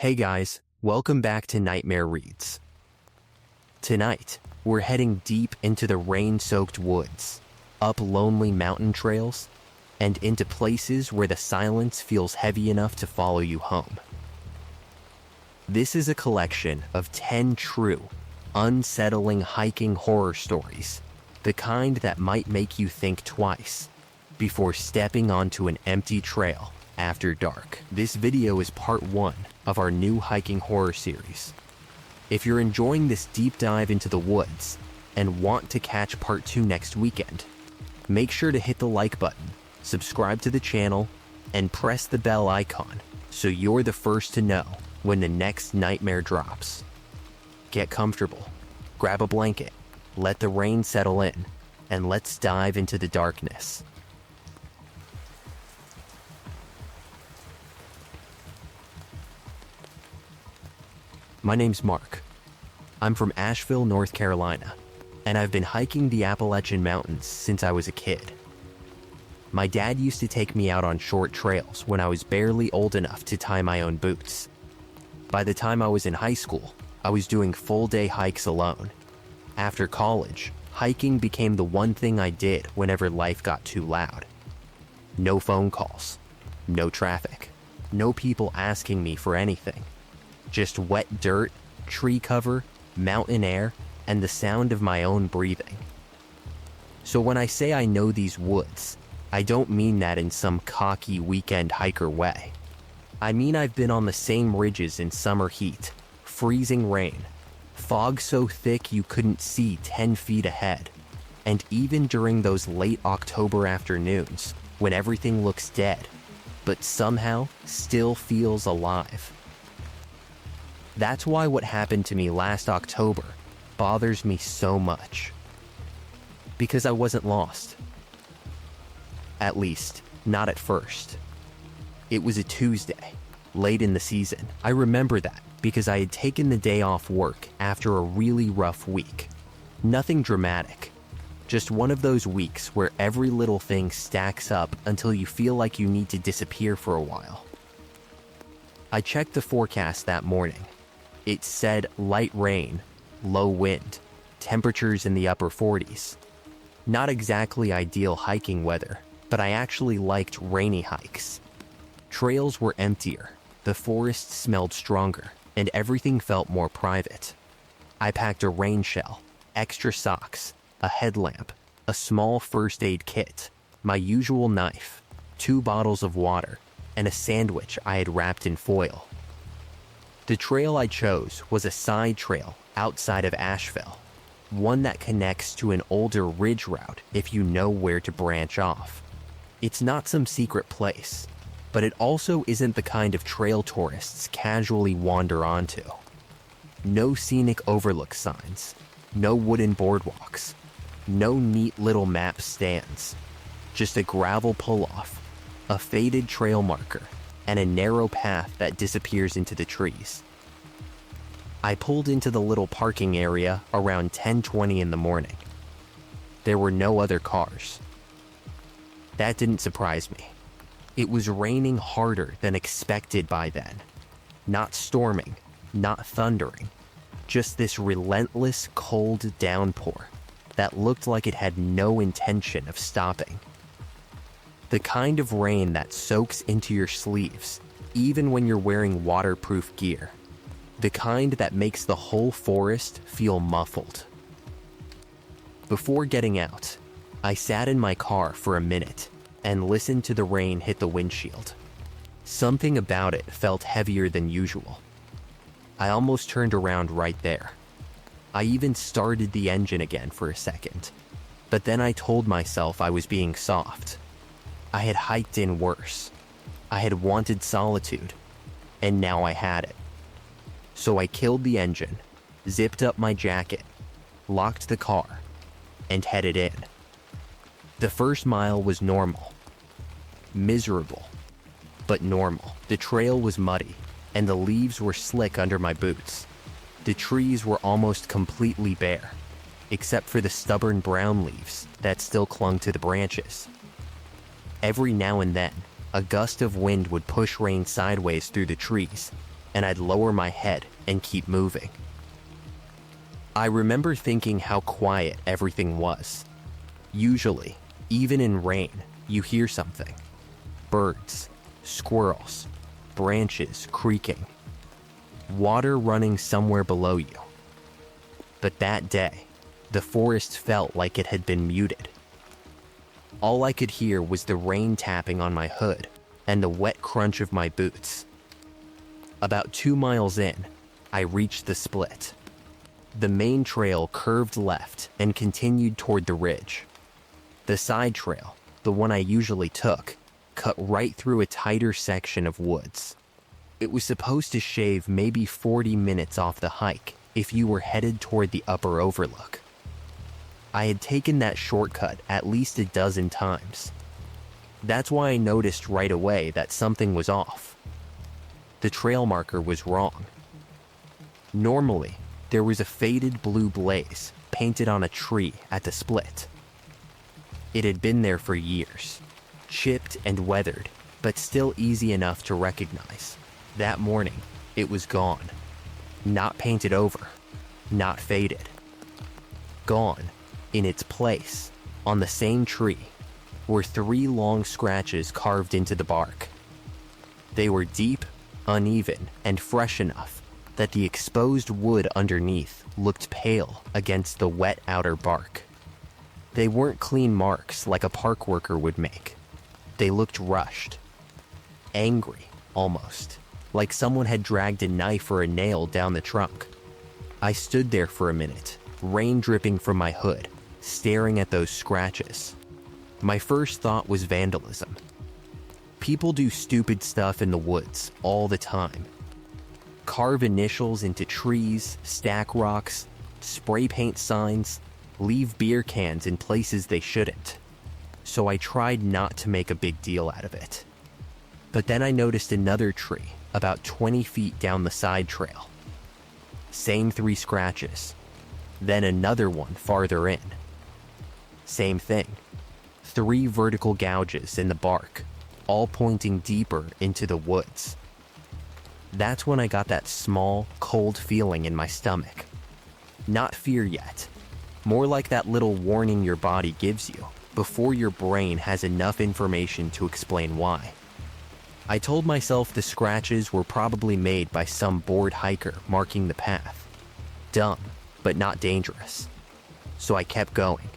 Hey guys, welcome back to Nightmare Reads. Tonight, we're heading deep into the rain-soaked woods, up lonely mountain trails, and into places where the silence feels heavy enough to follow you home. This is a collection of 10 true, unsettling hiking horror stories, the kind that might make you think twice before stepping onto an empty trail after dark. This video is part 1 of our new hiking horror series. If you're enjoying this deep dive into the woods and want to catch part 2 next weekend, make sure to hit the like button, subscribe to the channel, and press the bell icon so you're the first to know when the next nightmare drops. Get comfortable, grab a blanket, let the rain settle in, and let's dive into the darkness. My name's Mark. I'm from Asheville, North Carolina, and I've been hiking the Appalachian Mountains since I was a kid. My dad used to take me out on short trails when I was barely old enough to tie my own boots. By the time I was in high school, I was doing full-day hikes alone. After college, hiking became the one thing I did whenever life got too loud. No phone calls, no traffic, no people asking me for anything. Just wet dirt, tree cover, mountain air, and the sound of my own breathing. So when I say I know these woods, I don't mean that in some cocky weekend hiker way. I mean I've been on the same ridges in summer heat, freezing rain, fog so thick you couldn't see 10 feet ahead, and even during those late October afternoons when everything looks dead, but somehow still feels alive. That's why what happened to me last October bothers me so much. Because I wasn't lost. At least, not at first. It was a Tuesday, late in the season. I remember that because I had taken the day off work after a really rough week. Nothing dramatic. Just one of those weeks where every little thing stacks up until you feel like you need to disappear for a while. I checked the forecast that morning. It said light rain, low wind, temperatures in the upper 40s. Not exactly ideal hiking weather, but I actually liked rainy hikes. Trails were emptier, the forest smelled stronger, and everything felt more private. I packed a rain shell, extra socks, a headlamp, a small first aid kit, my usual knife, 2 bottles of water, and a sandwich I had wrapped in foil. The trail I chose was a side trail outside of Asheville, one that connects to an older ridge route if you know where to branch off. It's not some secret place, but it also isn't the kind of trail tourists casually wander onto. No scenic overlook signs, no wooden boardwalks, no neat little map stands, just a gravel pull-off, a faded trail marker, and a narrow path that disappears into the trees. I pulled into the little parking area around 10:20 in the morning. There were no other cars. That didn't surprise me. It was raining harder than expected by then. Not storming, not thundering, just this relentless cold downpour that looked like it had no intention of stopping. The kind of rain that soaks into your sleeves, even when you're wearing waterproof gear. The kind that makes the whole forest feel muffled. Before getting out, I sat in my car for a minute and listened to the rain hit the windshield. Something about it felt heavier than usual. I almost turned around right there. I even started the engine again for a second, but then I told myself I was being soft. I had hiked in worse. I had wanted solitude, and now I had it. So I killed the engine, zipped up my jacket, locked the car, and headed in. The first mile was normal. Miserable, but normal. The trail was muddy, and the leaves were slick under my boots. The trees were almost completely bare, except for the stubborn brown leaves that still clung to the branches. Every now and then, a gust of wind would push rain sideways through the trees, and I'd lower my head and keep moving. I remember thinking how quiet everything was. Usually, even in rain, you hear something. Birds, squirrels, branches creaking, water running somewhere below you. But that day, the forest felt like it had been muted. All I could hear was the rain tapping on my hood and the wet crunch of my boots. About 2 miles in, I reached the split. The main trail curved left and continued toward the ridge. The side trail, the one I usually took, cut right through a tighter section of woods. It was supposed to shave maybe 40 minutes off the hike if you were headed toward the upper overlook. I had taken that shortcut at least a dozen times. That's why I noticed right away that something was off. The trail marker was wrong. Normally, there was a faded blue blaze painted on a tree at the split. It had been there for years, chipped and weathered, but still easy enough to recognize. That morning, it was gone. Not painted over, not faded. Gone, in its place, on the same tree, were 3 long scratches carved into the bark. They were deep, uneven, and fresh enough that the exposed wood underneath looked pale against the wet outer bark. They weren't clean marks like a park worker would make. They looked rushed. Angry, almost, like someone had dragged a knife or a nail down the trunk. I stood there for a minute, rain dripping from my hood, staring at those scratches. My first thought was vandalism. People do stupid stuff in the woods all the time. Carve initials into trees, stack rocks, spray paint signs, leave beer cans in places they shouldn't. So I tried not to make a big deal out of it. But then I noticed another tree about 20 feet down the side trail. Same 3 scratches. Then another one farther in. Same thing. 3 vertical gouges in the bark, all pointing deeper into the woods. That's when I got that small, cold feeling in my stomach. Not fear yet. More like that little warning your body gives you before your brain has enough information to explain why. I told myself the scratches were probably made by some bored hiker marking the path. Dumb, but not dangerous. So I kept going.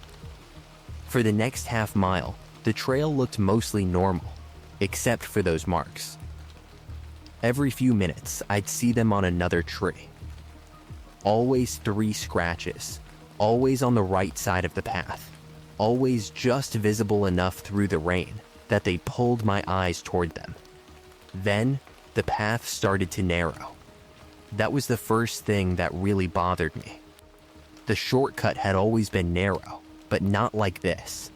For the next half mile, the trail looked mostly normal, except for those marks. Every few minutes, I'd see them on another tree. Always 3 scratches, always on the right side of the path, always just visible enough through the rain that they pulled my eyes toward them. Then, the path started to narrow. That was the first thing that really bothered me. The shortcut had always been narrow, but not like this.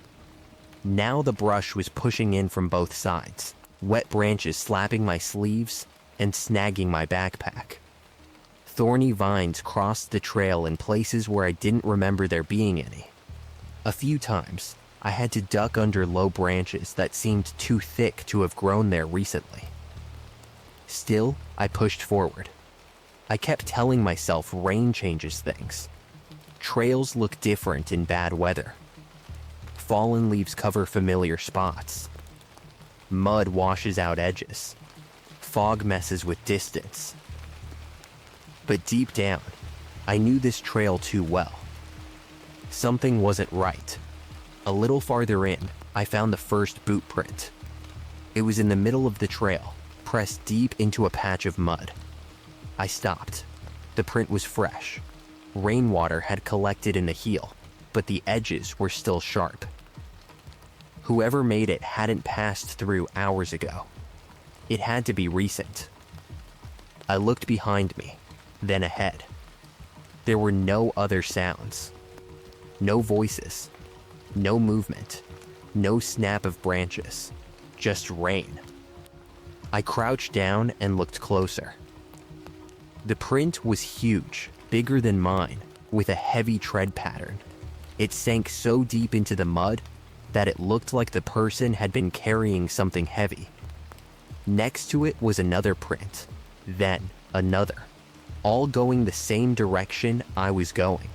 Now the brush was pushing in from both sides, wet branches slapping my sleeves and snagging my backpack. Thorny vines crossed the trail in places where I didn't remember there being any. A few times, I had to duck under low branches that seemed too thick to have grown there recently. Still, I pushed forward. I kept telling myself rain changes things. Trails look different in bad weather. Fallen leaves cover familiar spots. Mud washes out edges. Fog messes with distance. But deep down, I knew this trail too well. Something wasn't right. A little farther in, I found the first boot print. It was in the middle of the trail, pressed deep into a patch of mud. I stopped. The print was fresh. Rainwater had collected in the heel, but the edges were still sharp. Whoever made it hadn't passed through hours ago. It had to be recent. I looked behind me, then ahead. There were no other sounds. No voices. No movement. No snap of branches. Just rain. I crouched down and looked closer. The print was huge, bigger than mine, with a heavy tread pattern. It sank so deep into the mud that it looked like the person had been carrying something heavy. Next to it was another print, then another, all going the same direction I was going.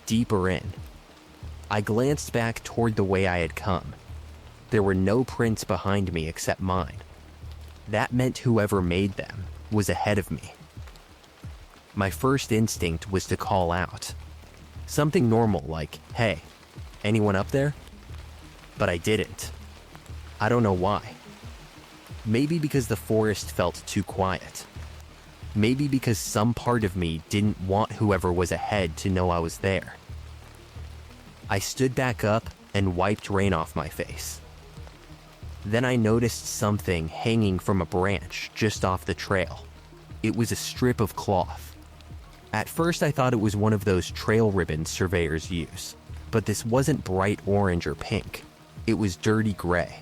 Deeper in. I glanced back toward the way I had come. There were no prints behind me except mine. That meant whoever made them was ahead of me. My first instinct was to call out. Something normal like, "Hey, anyone up there?" But I didn't. I don't know why. Maybe because the forest felt too quiet. Maybe because some part of me didn't want whoever was ahead to know I was there. I stood back up and wiped rain off my face. Then I noticed something hanging from a branch just off the trail. It was a strip of cloth. At first I thought it was one of those trail ribbons surveyors use, but this wasn't bright orange or pink. It was dirty gray,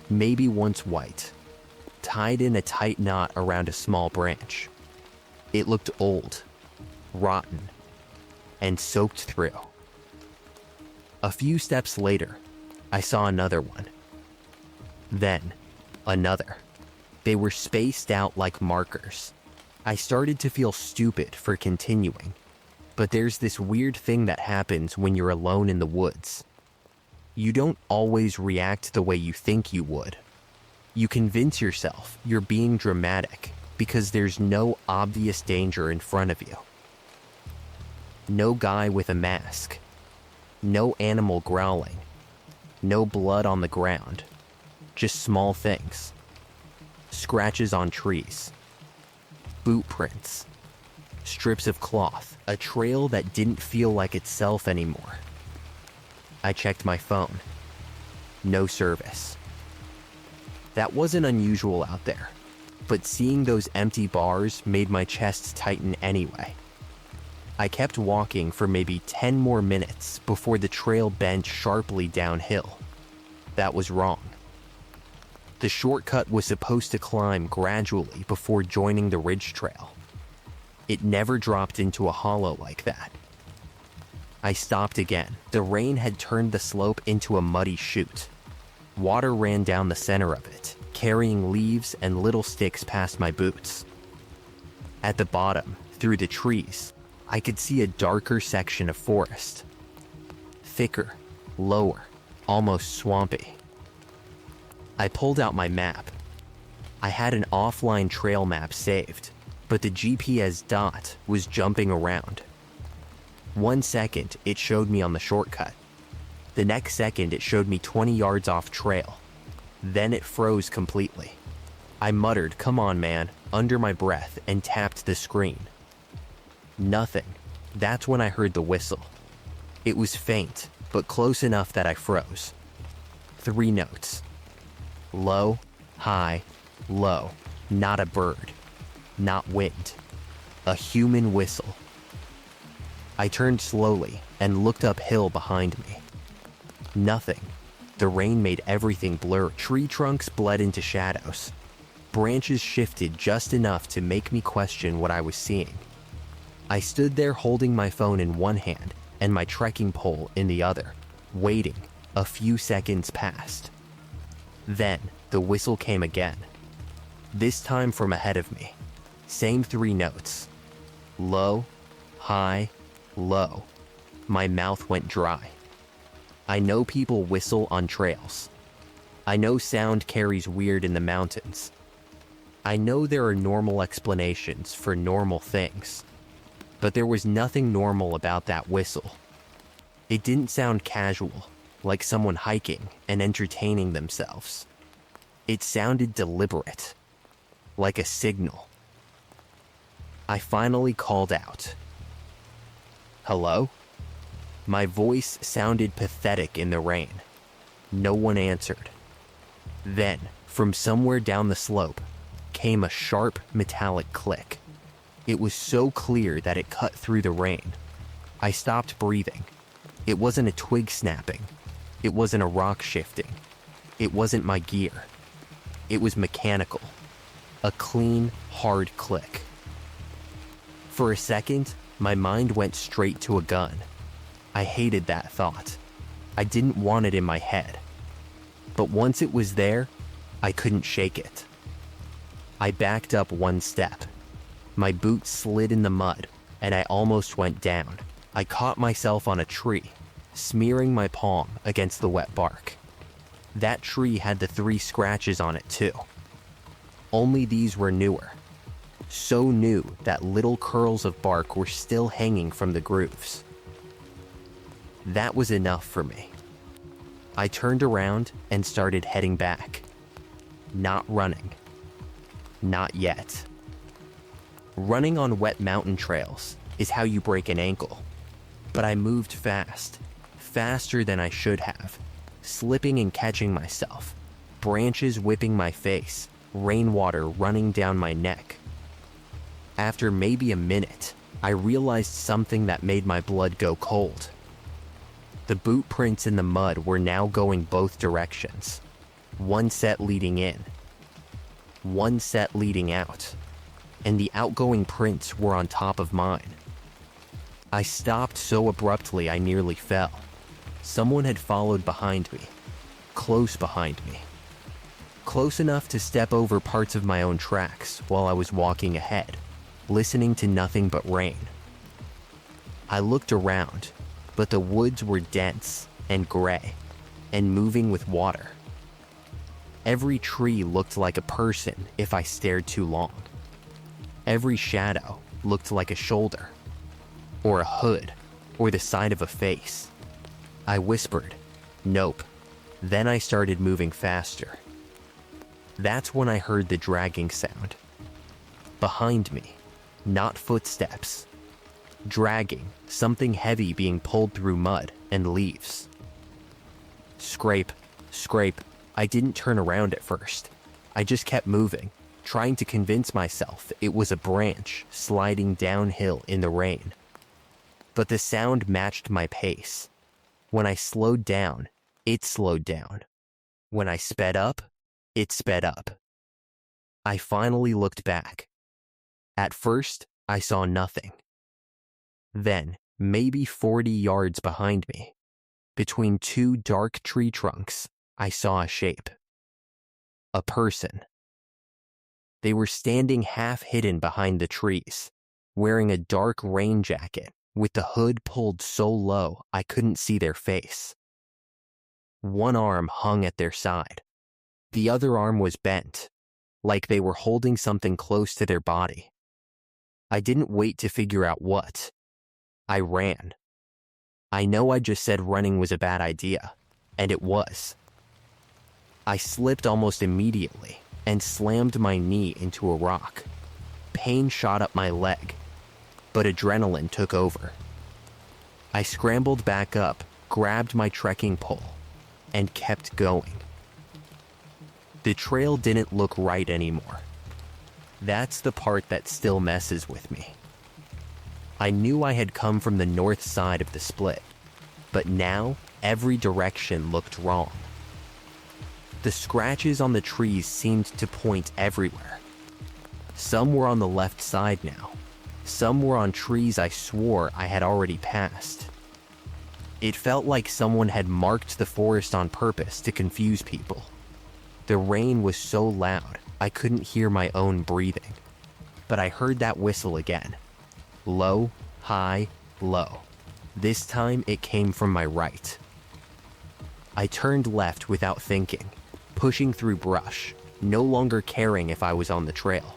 maybe once white, tied in a tight knot around a small branch. It looked old, rotten, and soaked through. A few steps later, I saw another one. Then, another. They were spaced out like markers. I started to feel stupid for continuing, but there's this weird thing that happens when you're alone in the woods. You don't always react the way you think you would. You convince yourself you're being dramatic because there's no obvious danger in front of you. No guy with a mask. No animal growling. No blood on the ground. Just small things. Scratches on trees. Boot prints. Strips of cloth. A trail that didn't feel like itself anymore. I checked my phone. No service. That wasn't unusual out there, but seeing those empty bars made my chest tighten anyway. I kept walking for maybe 10 more minutes before the trail bent sharply downhill. That was wrong. The shortcut was supposed to climb gradually before joining the ridge trail. It never dropped into a hollow like that. I stopped again. The rain had turned the slope into a muddy chute. Water ran down the center of it, carrying leaves and little sticks past my boots. At the bottom, through the trees, I could see a darker section of forest. Thicker, lower, almost swampy. I pulled out my map. I had an offline trail map saved, but the GPS dot was jumping around. 1 second, it showed me on the shortcut. The next second, it showed me 20 yards off trail. Then it froze completely. I muttered, "Come on, man," under my breath and tapped the screen. Nothing. That's when I heard the whistle. It was faint, but close enough that I froze. 3 notes. Low, high, low. Not a bird. Not wind. A human whistle. I turned slowly and looked uphill behind me. Nothing. The rain made everything blur. Tree trunks bled into shadows. Branches shifted just enough to make me question what I was seeing. I stood there holding my phone in one hand and my trekking pole in the other, waiting. A few seconds passed. Then, the whistle came again. This time from ahead of me. Same 3 notes. Low, high, low. My mouth went dry. I know people whistle on trails. I know sound carries weird in the mountains. I know there are normal explanations for normal things. But there was nothing normal about that whistle. It didn't sound casual, like someone hiking and entertaining themselves. It sounded deliberate, like a signal. I finally called out. "Hello?" My voice sounded pathetic in the rain. No one answered. Then, from somewhere down the slope, came a sharp metallic click. It was so clear that it cut through the rain. I stopped breathing. It wasn't a twig snapping. It wasn't a rock shifting. It wasn't my gear. It was mechanical. A clean, hard click. For a second, my mind went straight to a gun. I hated that thought. I didn't want it in my head. But once it was there, I couldn't shake it. I backed up 1 step. My boot slid in the mud, and I almost went down. I caught myself on a tree, smearing my palm against the wet bark. That tree had the 3 scratches on it too. Only these were newer. So new that little curls of bark were still hanging from the grooves. That was enough for me. I turned around and started heading back. Not running. Not yet. Running on wet mountain trails is how you break an ankle. But I moved fast, faster than I should have, slipping and catching myself, branches whipping my face, rainwater running down my neck. After maybe a minute, I realized something that made my blood go cold. The boot prints in the mud were now going both directions. One set leading in, one set leading out, and the outgoing prints were on top of mine. I stopped so abruptly I nearly fell. Someone had followed behind me, close behind me. Close enough to step over parts of my own tracks while I was walking ahead, listening to nothing but rain. I looked around, but the woods were dense and gray and moving with water. Every tree looked like a person if I stared too long. Every shadow looked like a shoulder, or a hood, or the side of a face. I whispered, "Nope." Then I started moving faster. That's when I heard the dragging sound. Behind me, not footsteps. Dragging, something heavy being pulled through mud and leaves. Scrape, scrape. I didn't turn around at first. I just kept moving, trying to convince myself it was a branch sliding downhill in the rain. But the sound matched my pace. When I slowed down, it slowed down. When I sped up, it sped up. I finally looked back. At first, I saw nothing. Then, maybe 40 yards behind me, between 2 dark tree trunks, I saw a shape. A person. They were standing half hidden behind the trees, wearing a dark rain jacket with the hood pulled so low I couldn't see their face. One arm hung at their side. The other arm was bent, like they were holding something close to their body. I didn't wait to figure out what. I ran. I know I just said running was a bad idea, and it was. I slipped almost immediately and slammed my knee into a rock. Pain shot up my leg, but adrenaline took over. I scrambled back up, grabbed my trekking pole, and kept going. The trail didn't look right anymore. That's the part that still messes with me. I knew I had come from the north side of the split, but now every direction looked wrong. The scratches on the trees seemed to point everywhere. Some were on the left side now. Some were on trees I swore I had already passed. It felt like someone had marked the forest on purpose to confuse people. The rain was so loud, I couldn't hear my own breathing. But I heard that whistle again. Low, high, low. This time it came from my right. I turned left without thinking, pushing through brush, no longer caring if I was on the trail.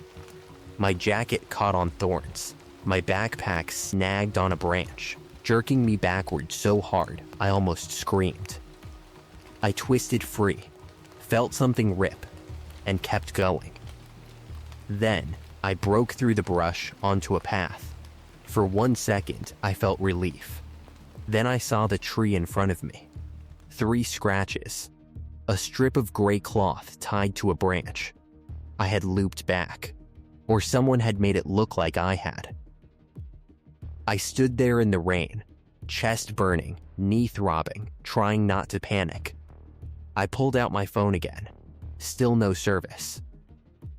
My jacket caught on thorns. My backpack snagged on a branch, jerking me backward so hard I almost screamed. I twisted free, felt something rip, and kept going. Then, I broke through the brush onto a path. For 1 second, I felt relief. Then I saw the tree in front of me. 3 scratches. A strip of gray cloth tied to a branch. I had looped back, or someone had made it look like I had. I stood there in the rain, chest burning, knee throbbing, trying not to panic. I pulled out my phone again. Still no service.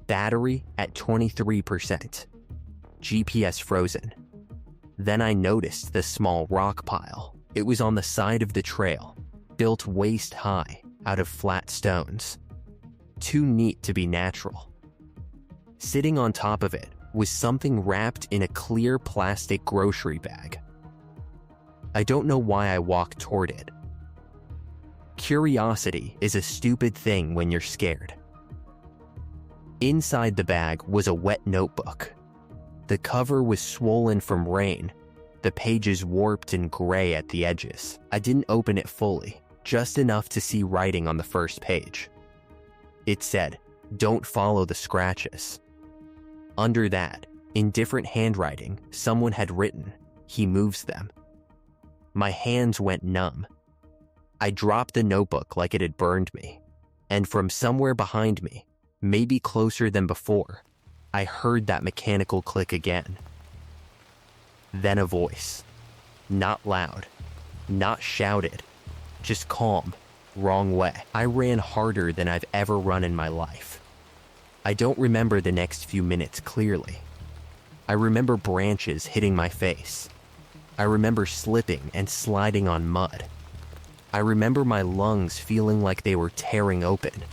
Battery at 23%. GPS frozen. Then I noticed the small rock pile. It was on the side of the trail, built waist high out of flat stones. Too neat to be natural. Sitting on top of it was something wrapped in a clear plastic grocery bag. I don't know why I walked toward it. Curiosity is a stupid thing when you're scared. Inside the bag was a wet notebook. The cover was swollen from rain, the pages warped and gray at the edges. I didn't open it fully, just enough to see writing on the first page. It said, "Don't follow the scratches." Under that, in different handwriting, someone had written, "He moves them." My hands went numb. I dropped the notebook like it had burned me, and from somewhere behind me, maybe closer than before, I heard that mechanical click again. Then a voice. Not loud, not shouted, just calm, wrong way. I ran harder than I've ever run in my life. I don't remember the next few minutes clearly. I remember branches hitting my face. I remember slipping and sliding on mud. I remember my lungs feeling like they were tearing open.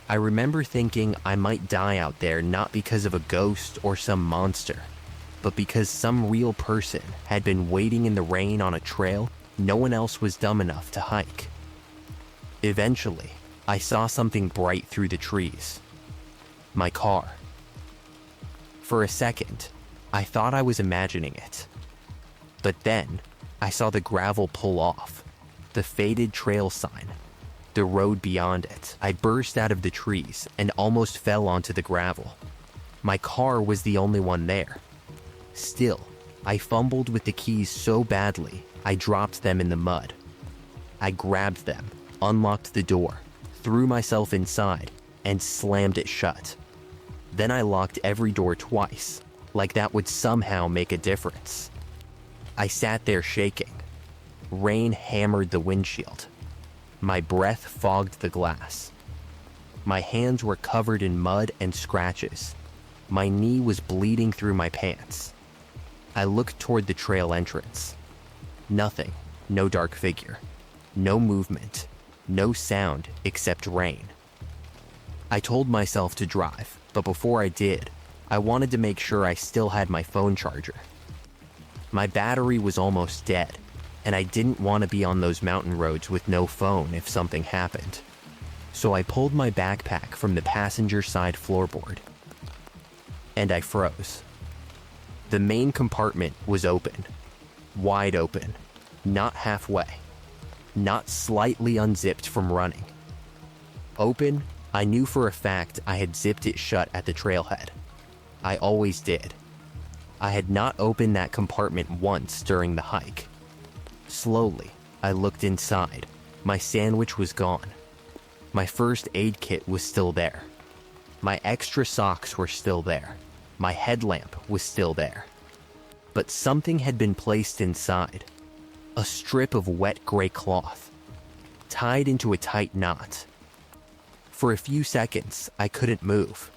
I remember thinking I might die out there not because of a ghost or some monster, but because some real person had been waiting in the rain on a trail no one else was dumb enough to hike. Eventually, I saw something bright through the trees. My car. For a second, I thought I was imagining it. But then, I saw the gravel pull off, the faded trail sign, the road beyond it. I burst out of the trees and almost fell onto the gravel. My car was the only one there. Still, I fumbled with the keys so badly, I dropped them in the mud. I grabbed them, unlocked the door, threw myself inside, and slammed it shut. Then I locked every door twice, like that would somehow make a difference. I sat there shaking. Rain hammered the windshield. My breath fogged the glass. My hands were covered in mud and scratches. My knee was bleeding through my pants. I looked toward the trail entrance. Nothing, no dark figure, no movement, no sound except rain. I told myself to drive, but before I did, I wanted to make sure I still had my phone charger. My battery was almost dead, and I didn't want to be on those mountain roads with no phone if something happened. So I pulled my backpack from the passenger side floorboard. And I froze. The main compartment was open. Wide open. Not halfway. Not slightly unzipped from running. Open, I knew for a fact I had zipped it shut at the trailhead. I always did. I had not opened that compartment once during the hike. Slowly, I looked inside. My sandwich was gone. My first aid kit was still there. My extra socks were still there. My headlamp was still there. But something had been placed inside. A strip of wet gray cloth, tied into a tight knot. For a few seconds, I couldn't move.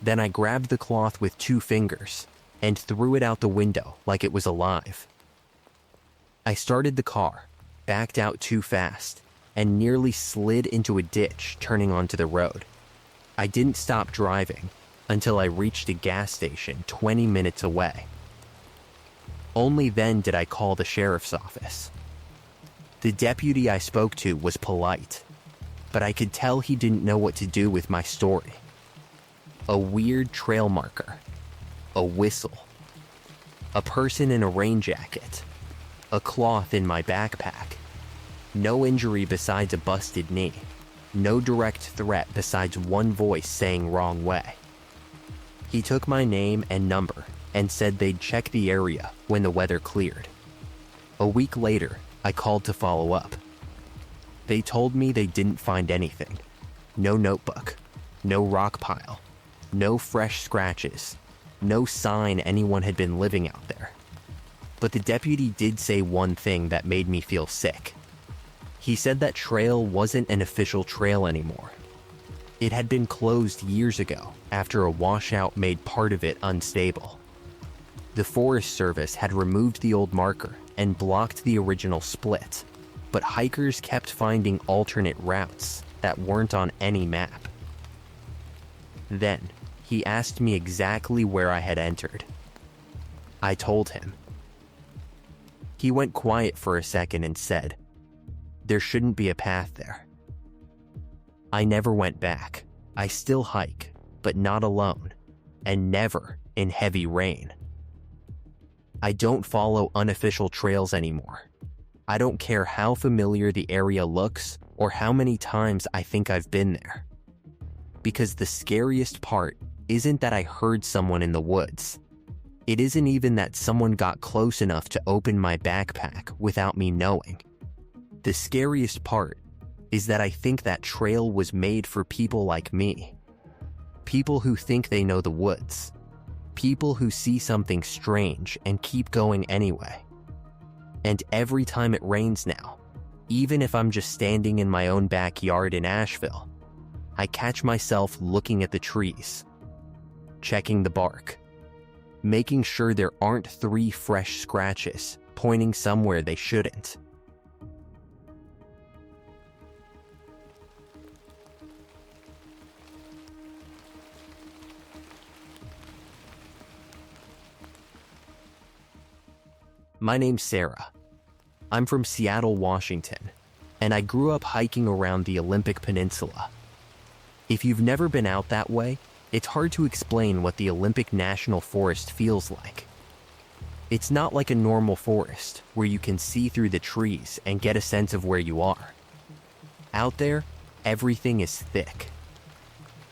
Then I grabbed the cloth with 2 fingers and threw it out the window like it was alive. I started the car, backed out too fast, and nearly slid into a ditch turning onto the road. I didn't stop driving until I reached a gas station 20 minutes away. Only then did I call the sheriff's office. The deputy I spoke to was polite, but I could tell he didn't know what to do with my story. A weird trail marker. A whistle. A person in a rain jacket. A cloth in my backpack. No injury besides a busted knee. No direct threat besides one voice saying wrong way. He took my name and number and said they'd check the area when the weather cleared. A week later, I called to follow up. They told me they didn't find anything. No notebook. No rock pile. No fresh scratches. No sign anyone had been living out there. But the deputy did say one thing that made me feel sick. He said that trail wasn't an official trail anymore. It had been closed years ago after a washout made part of it unstable. The Forest Service had removed the old marker and blocked the original split, but hikers kept finding alternate routes that weren't on any map. Then, he asked me exactly where I had entered. I told him. He went quiet for a second and said, "There shouldn't be a path there." I never went back. I still hike, but not alone, and never in heavy rain. I don't follow unofficial trails anymore. I don't care how familiar the area looks or how many times I think I've been there. Because the scariest part isn't that I heard someone in the woods. It isn't even that someone got close enough to open my backpack without me knowing. The scariest part is that I think that trail was made for people like me. People who think they know the woods. People who see something strange and keep going anyway. And every time it rains now, even if I'm just standing in my own backyard in Asheville, I catch myself looking at the trees, checking the bark, making sure there aren't 3 fresh scratches pointing somewhere they shouldn't. My name's Sarah. I'm from Seattle, Washington, and I grew up hiking around the Olympic Peninsula. If you've never been out that way, it's hard to explain what the Olympic National Forest feels like. It's not like a normal forest where you can see through the trees and get a sense of where you are. Out there, everything is thick.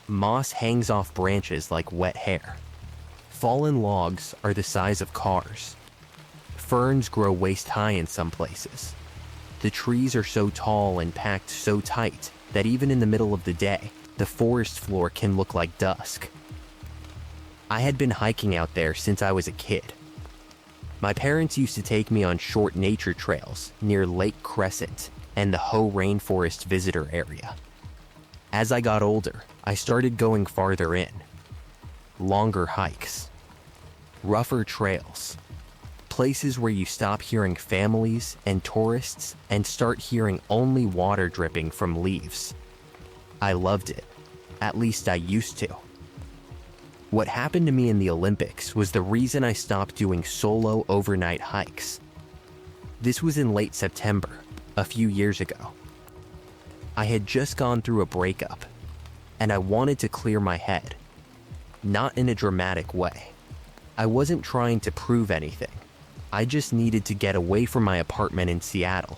Moss hangs off branches like wet hair. Fallen logs are the size of cars. Ferns grow waist-high in some places. The trees are so tall and packed so tight that even in the middle of the day, the forest floor can look like dusk. I had been hiking out there since I was a kid. My parents used to take me on short nature trails near Lake Crescent and the Hoh Rainforest Visitor Area. As I got older, I started going farther in. Longer hikes. Rougher trails. Places where you stop hearing families and tourists and start hearing only water dripping from leaves. I loved it. At least I used to. What happened to me in the Olympics was the reason I stopped doing solo overnight hikes. This was in late September, a few years ago. I had just gone through a breakup, and I wanted to clear my head. Not in a dramatic way. I wasn't trying to prove anything. I just needed to get away from my apartment in Seattle,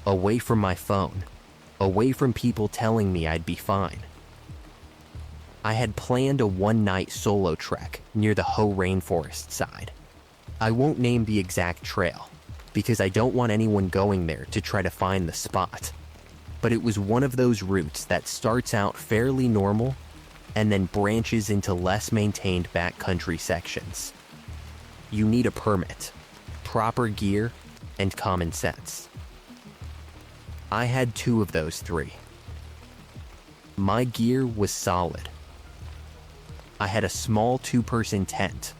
away from my phone, away from people telling me I'd be fine. I had planned a one-night solo trek near the Hoh Rainforest side. I won't name the exact trail, because I don't want anyone going there to try to find the spot. But it was one of those routes that starts out fairly normal and then branches into less maintained backcountry sections. You need a permit, proper gear, and common sense. I had 2 of those 3. My gear was solid. I had a small 2-person tent,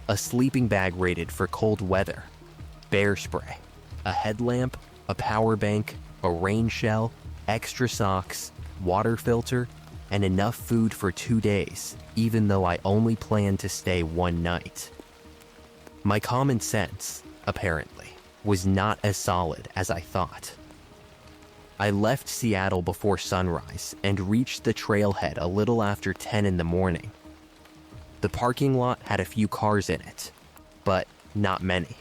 a sleeping bag rated for cold weather, bear spray, a headlamp, a power bank, a rain shell, extra socks, water filter, and enough food for 2 days, even though I only planned to stay 1 night. My common sense, apparently, was not as solid as I thought. I left Seattle before sunrise and reached the trailhead a little after 10 in the morning. The parking lot had a few cars in it, but not many.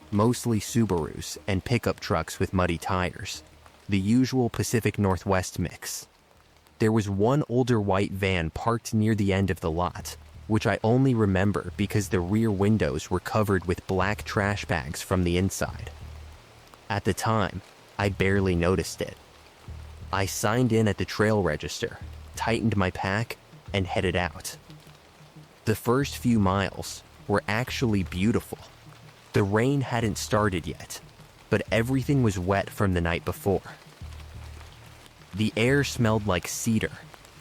Mostly Subarus and pickup trucks with muddy tires, the usual Pacific Northwest mix. There was one older white van parked near the end of the lot, which I only remember because the rear windows were covered with black trash bags from the inside. At the time, I barely noticed it. I signed in at the trail register, tightened my pack, and headed out. The first few miles were actually beautiful. The rain hadn't started yet, but everything was wet from the night before. The air smelled like cedar,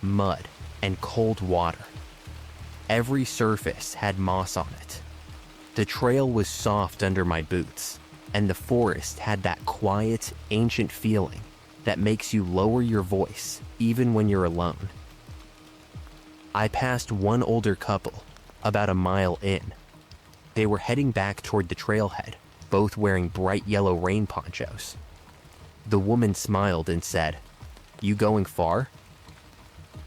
mud, and cold water. Every surface had moss on it. The trail was soft under my boots, and the forest had that quiet, ancient feeling that makes you lower your voice even when you're alone. I passed one older couple about a mile in. They were heading back toward the trailhead, both wearing bright yellow rain ponchos. The woman smiled and said, "You going far?"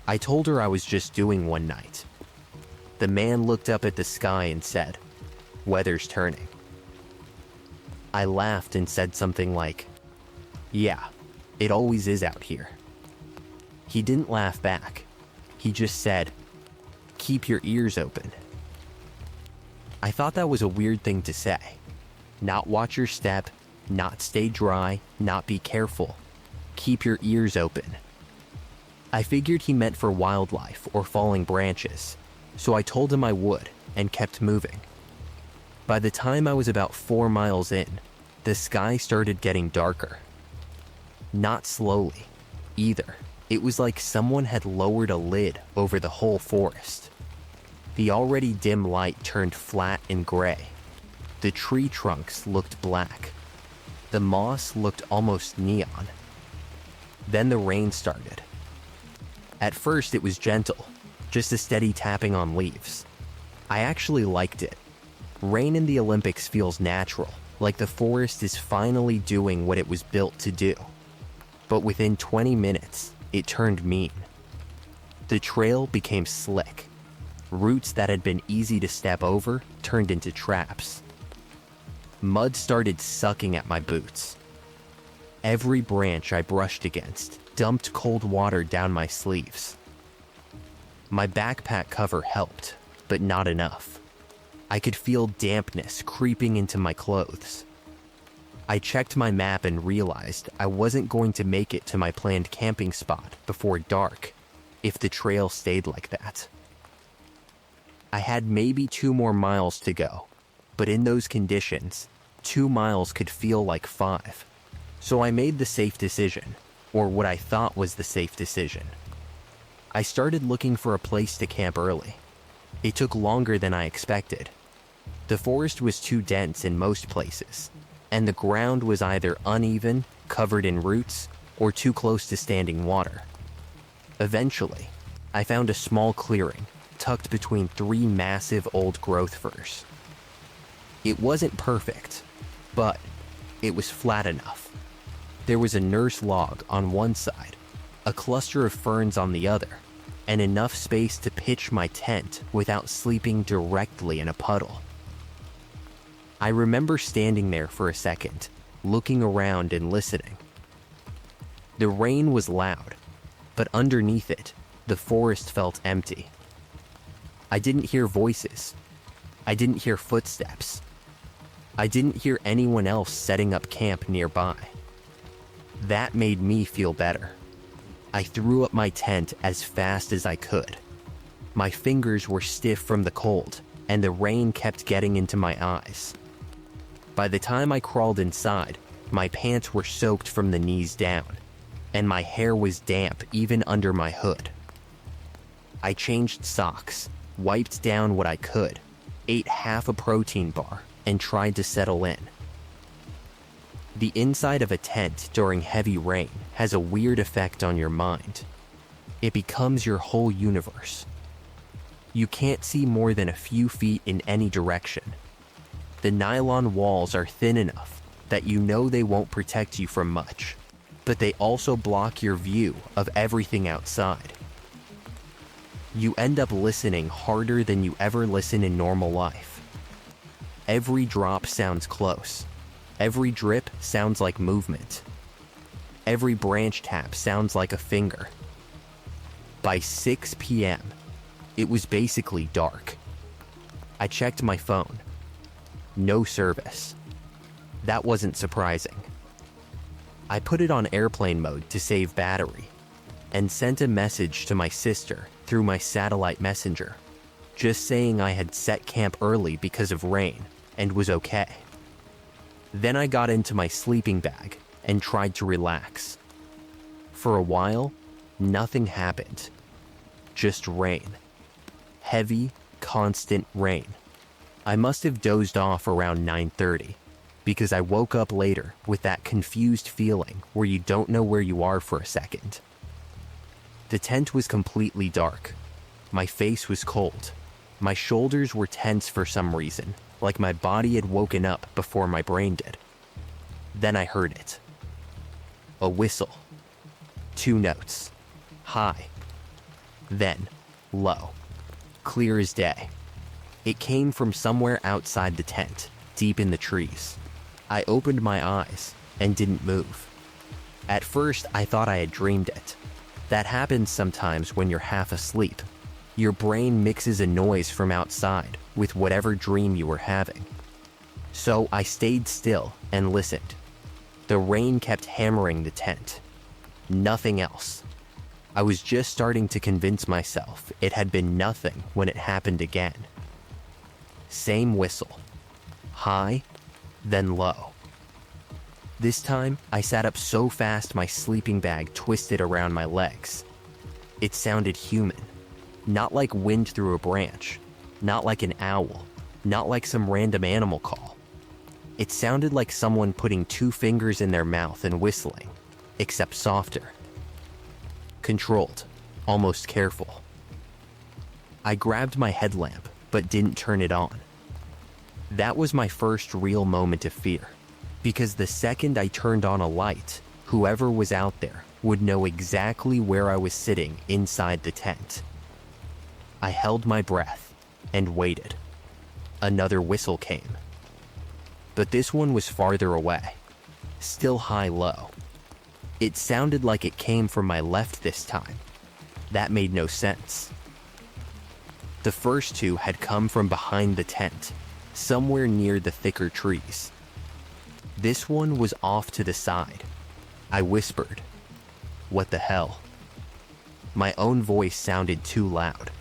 I told her I was just doing one night. The man looked up at the sky and said, "Weather's turning." I laughed and said something like, "Yeah, it always is out here." He didn't laugh back. He just said, "Keep your ears open." I thought that was a weird thing to say. Not watch your step, not stay dry, not be careful. Keep your ears open. I figured he meant for wildlife or falling branches, so I told him I would and kept moving. By the time I was about 4 miles in, the sky started getting darker. Not slowly, either. It was like someone had lowered a lid over the whole forest. The already dim light turned flat and gray. The tree trunks looked black. The moss looked almost neon. Then the rain started. At first it was gentle, just a steady tapping on leaves. I actually liked it. Rain in the Olympics feels natural, like the forest is finally doing what it was built to do. But within 20 minutes, it turned mean. The trail became slick. Roots that had been easy to step over turned into traps. Mud started sucking at my boots. Every branch I brushed against dumped cold water down my sleeves. My backpack cover helped, but not enough. I could feel dampness creeping into my clothes. I checked my map and realized I wasn't going to make it to my planned camping spot before dark if the trail stayed like that. I had maybe 2 more miles to go, but in those conditions, 2 miles could feel like 5. So I made the safe decision, or what I thought was the safe decision. I started looking for a place to camp early. It took longer than I expected. The forest was too dense in most places, and the ground was either uneven, covered in roots, or too close to standing water. Eventually, I found a small clearing tucked between 3 massive old-growth firs. It wasn't perfect, but it was flat enough. There was a nurse log on one side, a cluster of ferns on the other, and enough space to pitch my tent without sleeping directly in a puddle. I remember standing there for a second, looking around and listening. The rain was loud, but underneath it, the forest felt empty. I didn't hear voices. I didn't hear footsteps. I didn't hear anyone else setting up camp nearby. That made me feel better. I threw up my tent as fast as I could. My fingers were stiff from the cold, and the rain kept getting into my eyes. By the time I crawled inside, my pants were soaked from the knees down, and my hair was damp even under my hood. I changed socks, wiped down what I could, ate half a protein bar, and tried to settle in. The inside of a tent during heavy rain has a weird effect on your mind. It becomes your whole universe. You can't see more than a few feet in any direction. The nylon walls are thin enough that you know they won't protect you from much, but they also block your view of everything outside. You end up listening harder than you ever listen in normal life. Every drop sounds close. Every drip sounds like movement. Every branch tap sounds like a finger. By 6 p.m., it was basically dark. I checked my phone. No service. That wasn't surprising. I put it on airplane mode to save battery and sent a message to my sister through my satellite messenger, just saying I had set camp early because of rain and was okay. Then I got into my sleeping bag and tried to relax. For a while, nothing happened. Just rain. Heavy, constant rain. I must have dozed off around 9:30 because I woke up later with that confused feeling where you don't know where you are for a second. The tent was completely dark. My face was cold. My shoulders were tense for some reason, like my body had woken up before my brain did. Then I heard it. A whistle. 2 notes. High. Then low. Clear as day. It came from somewhere outside the tent, deep in the trees. I opened my eyes and didn't move. At first, I thought I had dreamed it. That happens sometimes when you're half asleep. Your brain mixes a noise from outside with whatever dream you were having. So I stayed still and listened. The rain kept hammering the tent. Nothing else. I was just starting to convince myself it had been nothing when it happened again. Same whistle. High, then low. This time, I sat up so fast my sleeping bag twisted around my legs. It sounded human. Not like wind through a branch. Not like an owl. Not like some random animal call. It sounded like someone putting 2 fingers in their mouth and whistling, except softer. Controlled, almost careful. I grabbed my headlamp, but didn't turn it on. That was my first real moment of fear, because the second I turned on a light, whoever was out there would know exactly where I was sitting inside the tent. I held my breath and waited. Another whistle came. But this one was farther away, still high-low. It sounded like it came from my left this time. That made no sense. The first 2 had come from behind the tent, somewhere near the thicker trees. This one was off to the side. I whispered, "What the hell?" My own voice sounded too loud.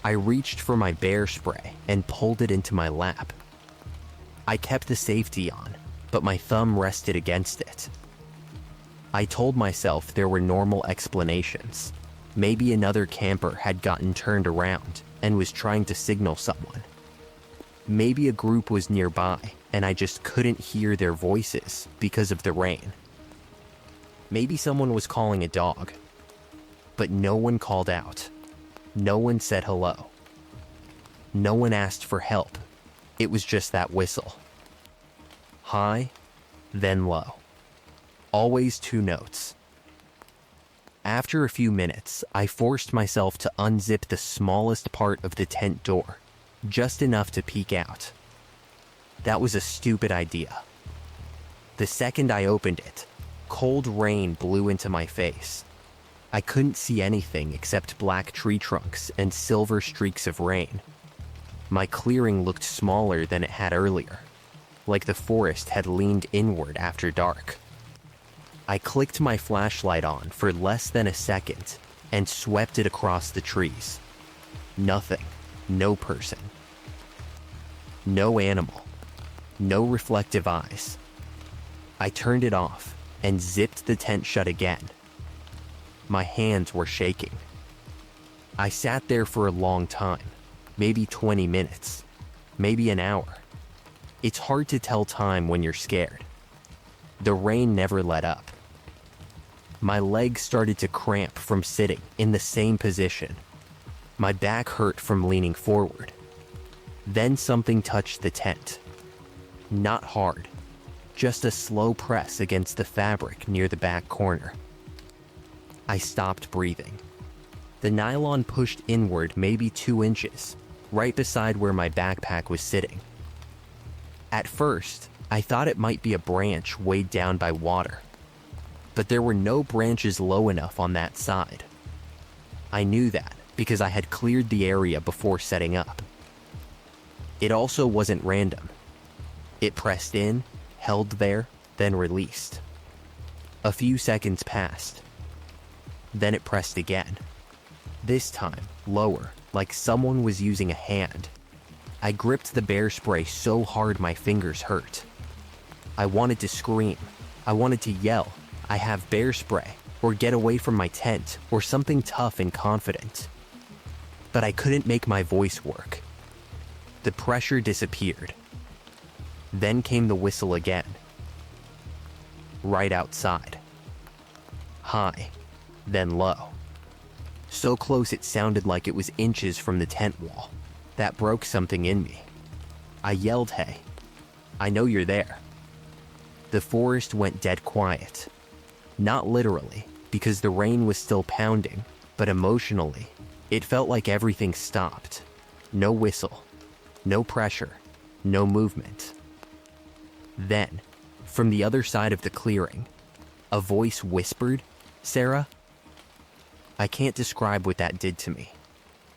I reached for my bear spray and pulled it into my lap. I kept the safety on, but my thumb rested against it. I told myself there were normal explanations. Maybe another camper had gotten turned around and was trying to signal someone. Maybe a group was nearby and I just couldn't hear their voices because of the rain. Maybe someone was calling a dog. But no one called out. No one said hello. No one asked for help. It was just that whistle. High, then low. Always 2 notes. After a few minutes, I forced myself to unzip the smallest part of the tent door, just enough to peek out. That was a stupid idea. The second I opened it, cold rain blew into my face. I couldn't see anything except black tree trunks and silver streaks of rain. My clearing looked smaller than it had earlier, like the forest had leaned inward after dark. I clicked my flashlight on for less than a second and swept it across the trees. Nothing. No person. No animal. No reflective eyes. I turned it off and zipped the tent shut again. My hands were shaking. I sat there for a long time, maybe 20 minutes, maybe an hour. It's hard to tell time when you're scared. The rain never let up. My legs started to cramp from sitting in the same position. My back hurt from leaning forward. Then something touched the tent. Not hard, just a slow press against the fabric near the back corner. I stopped breathing. The nylon pushed inward maybe 2 inches, right beside where my backpack was sitting. At first, I thought it might be a branch weighed down by water, but there were no branches low enough on that side. I knew that because I had cleared the area before setting up. It also wasn't random. It pressed in, held there, then released. A few seconds passed. Then it pressed again. This time, lower, like someone was using a hand. I gripped the bear spray so hard my fingers hurt. I wanted to scream. I wanted to yell, "I have bear spray," or "get away from my tent," or something tough and confident. But I couldn't make my voice work. The pressure disappeared. Then came the whistle again. Right outside. High, then low. so close it sounded like it was inches from the tent wall. That broke something in me. I yelled, "Hey, I know you're there." The forest went dead quiet. Not literally, because the rain was still pounding, but emotionally, it felt like everything stopped. No whistle, no pressure, no movement. Then, from the other side of the clearing, a voice whispered, "Sarah?" I can't describe what that did to me.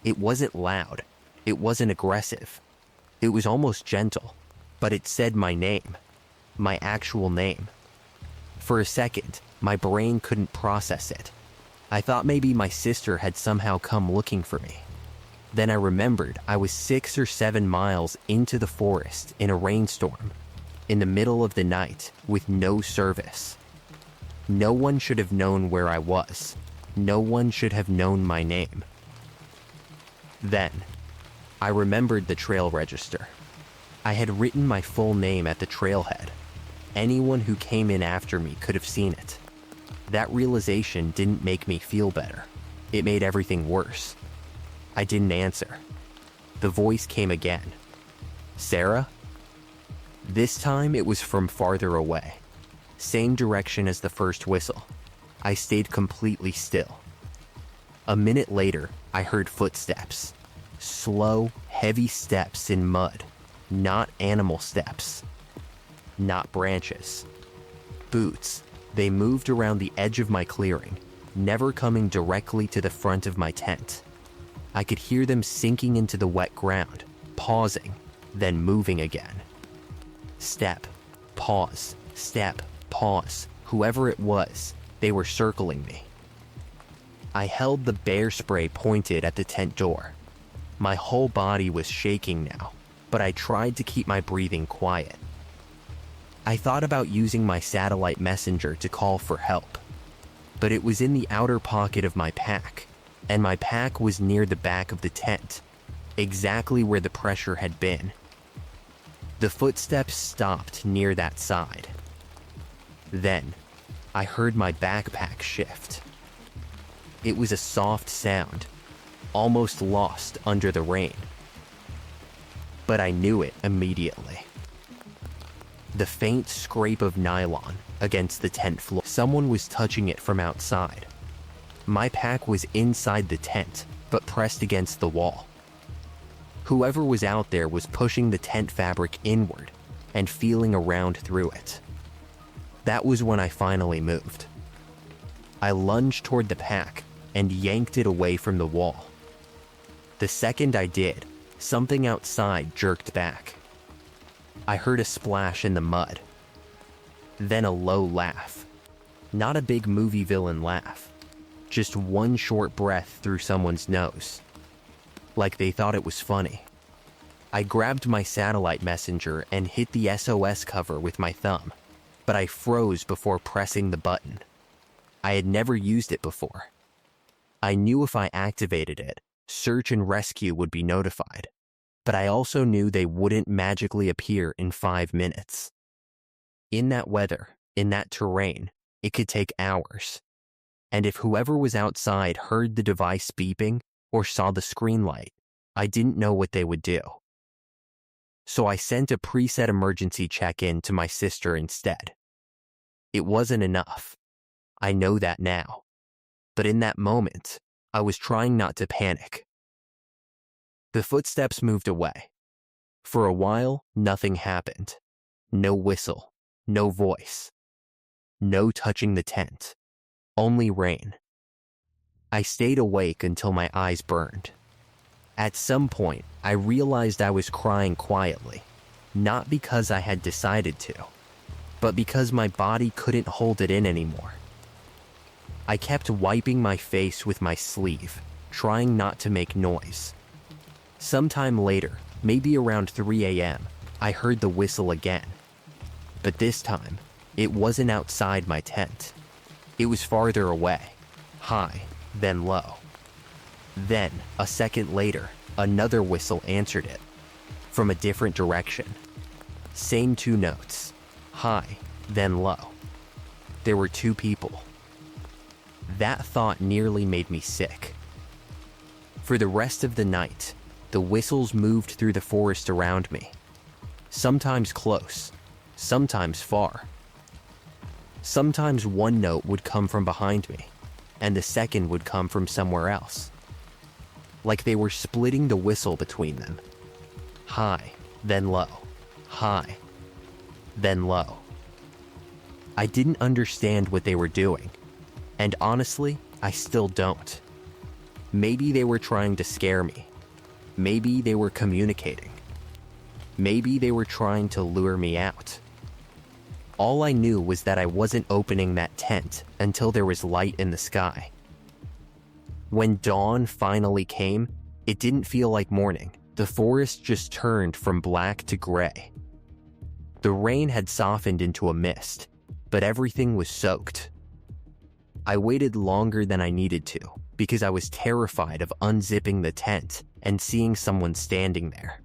It wasn't loud. It wasn't aggressive. It was almost gentle, but it said my name, my actual name. For a second, my brain couldn't process it. I thought maybe my sister had somehow come looking for me. Then I remembered I was 6 or 7 miles into the forest in a rainstorm, in the middle of the night with no service. No one should have known where I was. No one should have known my name. Then, I remembered the trail register. I had written my full name at the trailhead. Anyone who came in after me could have seen it. That realization didn't make me feel better. It made everything worse. I didn't answer. The voice came again. "Sarah?" This time it was from farther away. Same direction as the first whistle. I stayed completely still. A minute later, I heard footsteps. Slow, heavy steps in mud. Not animal steps. Not branches. Boots. They moved around the edge of my clearing, never coming directly to the front of my tent. I could hear them sinking into the wet ground, pausing, then moving again. Step, pause, step, pause. Whoever it was, they were circling me. I held the bear spray pointed at the tent door. My whole body was shaking now, but I tried to keep my breathing quiet. I thought about using my satellite messenger to call for help, but it was in the outer pocket of my pack, and my pack was near the back of the tent, exactly where the pressure had been. The footsteps stopped near that side. Then, I heard my backpack shift. It was a soft sound, almost lost under the rain. But I knew it immediately. The faint scrape of nylon against the tent floor. Someone was touching it from outside. My pack was inside the tent, but pressed against the wall. Whoever was out there was pushing the tent fabric inward and feeling around through it. That was when I finally moved. I lunged toward the pack and yanked it away from the wall. The second I did, something outside jerked back. I heard a splash in the mud. Then a low laugh. Not a big movie villain laugh. Just one short breath through someone's nose. Like they thought it was funny. I grabbed my satellite messenger and hit the SOS cover with my thumb, but I froze before pressing the button. I had never used it before. I knew if I activated it, search and rescue would be notified, but I also knew they wouldn't magically appear in 5 minutes. In that weather, in that terrain, it could take hours. And if whoever was outside heard the device beeping or saw the screen light, I didn't know what they would do. So I sent a preset emergency check-in to my sister instead. It wasn't enough. I know that now. But in that moment, I was trying not to panic. The footsteps moved away. For a while, nothing happened. No whistle, no voice, no touching the tent, only rain. I stayed awake until my eyes burned. At some point, I realized I was crying quietly, not because I had decided to, but because my body couldn't hold it in anymore. I kept wiping my face with my sleeve, trying not to make noise. Sometime later, maybe around 3 a.m., I heard the whistle again. But this time, it wasn't outside my tent. It was farther away, high, then low. Then, a second later, another whistle answered it, from a different direction. Same 2 notes, high, then low. There were 2 people. That thought nearly made me sick. For the rest of the night, the whistles moved through the forest around me. Sometimes close, sometimes far. Sometimes one note would come from behind me, and the second would come from somewhere else. Like they were splitting the whistle between them. High, then low. High, then low. I didn't understand what they were doing, and honestly, I still don't. Maybe they were trying to scare me. Maybe they were communicating. Maybe they were trying to lure me out. All I knew was that I wasn't opening that tent until there was light in the sky. When dawn finally came, it didn't feel like morning. The forest just turned from black to gray. The rain had softened into a mist, but everything was soaked. I waited longer than I needed to because I was terrified of unzipping the tent and seeing someone standing there.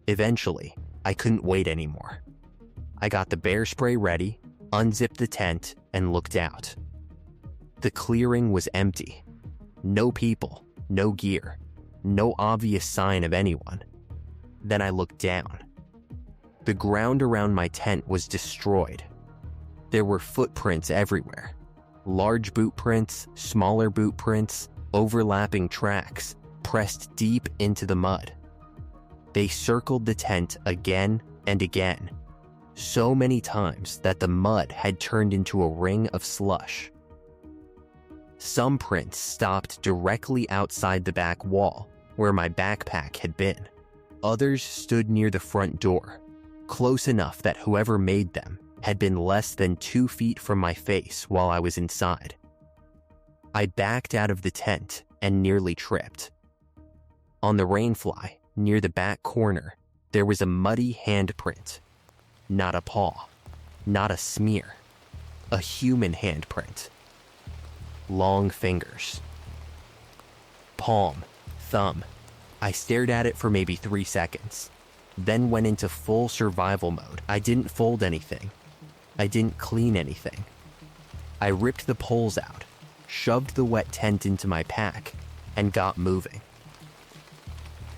Eventually, I couldn't wait anymore. I got the bear spray ready, unzipped the tent, and looked out. The clearing was empty. No people, no gear, no obvious sign of anyone. Then I looked down. The ground around my tent was destroyed. There were footprints everywhere. Large boot prints, smaller boot prints, overlapping tracks, pressed deep into the mud. They circled the tent again and again, so many times that the mud had turned into a ring of slush. Some prints stopped directly outside the back wall, where my backpack had been. Others stood near the front door, close enough that whoever made them had been less than 2 feet from my face while I was inside. I backed out of the tent and nearly tripped. On the rainfly, near the back corner, there was a muddy handprint. Not a paw, not a smear, a human handprint. Long fingers. Palm, thumb. I stared at it for maybe 3 seconds, then went into full survival mode. I didn't fold anything. I didn't clean anything. I ripped the poles out, shoved the wet tent into my pack, and got moving.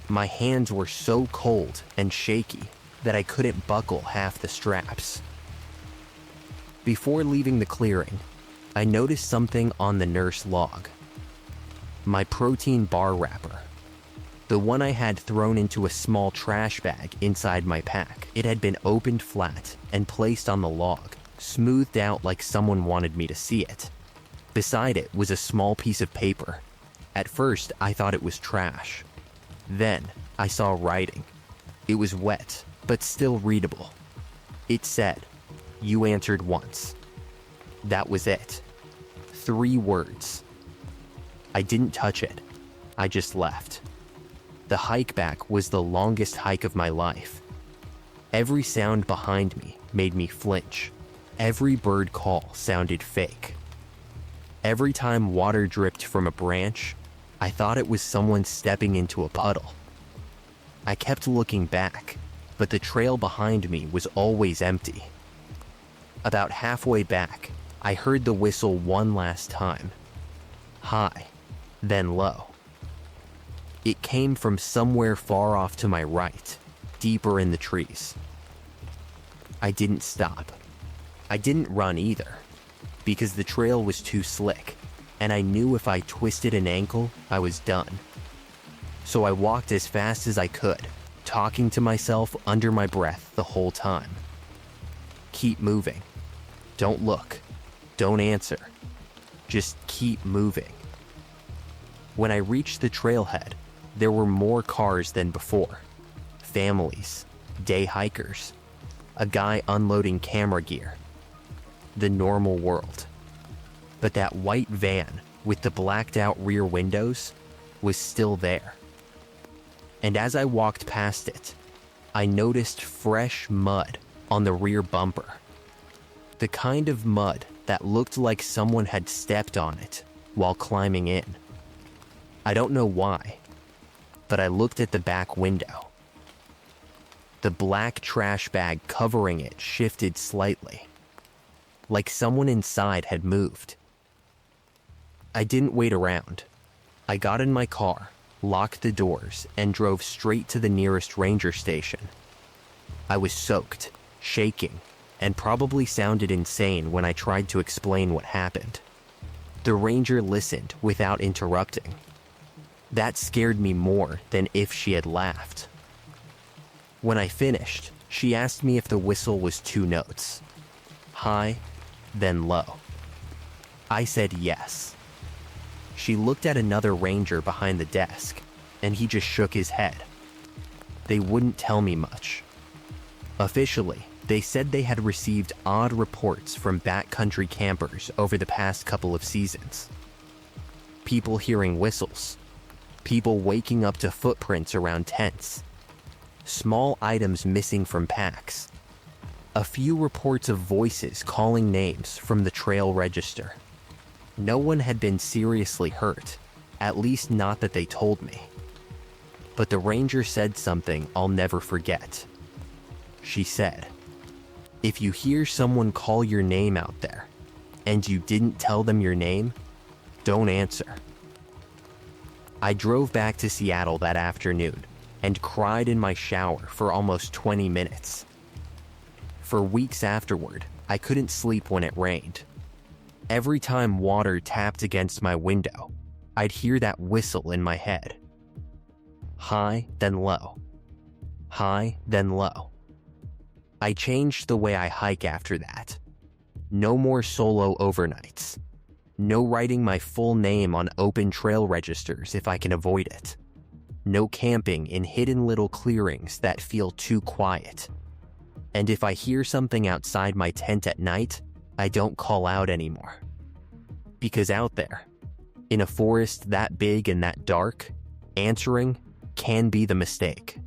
My hands were so cold and shaky that I couldn't buckle half the straps. Before leaving the clearing, I noticed something on the nurse log. My protein bar wrapper. The one I had thrown into a small trash bag inside my pack. It had been opened flat and placed on the log, smoothed out like someone wanted me to see it. Beside it was a small piece of paper. At first, I thought it was trash. Then, I saw writing. It was wet, but still readable. It said, "You answered once." That was it. 3 words. I didn't touch it. I just left. The hike back was the longest hike of my life. Every sound behind me made me flinch. Every bird call sounded fake. Every time water dripped from a branch, I thought it was someone stepping into a puddle. I kept looking back, but the trail behind me was always empty. About halfway back, I heard the whistle one last time. High, then low. It came from somewhere far off to my right, deeper in the trees. I didn't stop. I didn't run either, because the trail was too slick, and I knew if I twisted an ankle, I was done. So I walked as fast as I could, talking to myself under my breath the whole time. Keep moving. Don't look. Don't answer. Just keep moving. When I reached the trailhead, there were more cars than before. Families, day hikers, a guy unloading camera gear. The normal world. But that white van with the blacked out rear windows was still there. And as I walked past it, I noticed fresh mud on the rear bumper. The kind of mud that looked like someone had stepped on it while climbing in. I don't know why, but I looked at the back window. The black trash bag covering it shifted slightly, like someone inside had moved. I didn't wait around. I got in my car, locked the doors, and drove straight to the nearest ranger station. I was soaked, shaking, and probably sounded insane when I tried to explain what happened. The ranger listened without interrupting. That scared me more than if she had laughed. When I finished, she asked me if the whistle was 2 notes, high, then low. I said yes. She looked at another ranger behind the desk, and he just shook his head. They wouldn't tell me much. Officially, they said they had received odd reports from backcountry campers over the past couple of seasons. People hearing whistles, people waking up to footprints around tents, small items missing from packs, a few reports of voices calling names from the trail register. No one had been seriously hurt, at least not that they told me. But the ranger said something I'll never forget. She said, "If you hear someone call your name out there, and you didn't tell them your name, don't answer." I drove back to Seattle that afternoon and cried in my shower for almost 20 minutes. For weeks afterward, I couldn't sleep when it rained. Every time water tapped against my window, I'd hear that whistle in my head. High, then low. High, then low. I changed the way I hike after that. No more solo overnights. No writing my full name on open trail registers if I can avoid it. No camping in hidden little clearings that feel too quiet. And if I hear something outside my tent at night, I don't call out anymore. Because out there, in a forest that big and that dark, answering can be the mistake.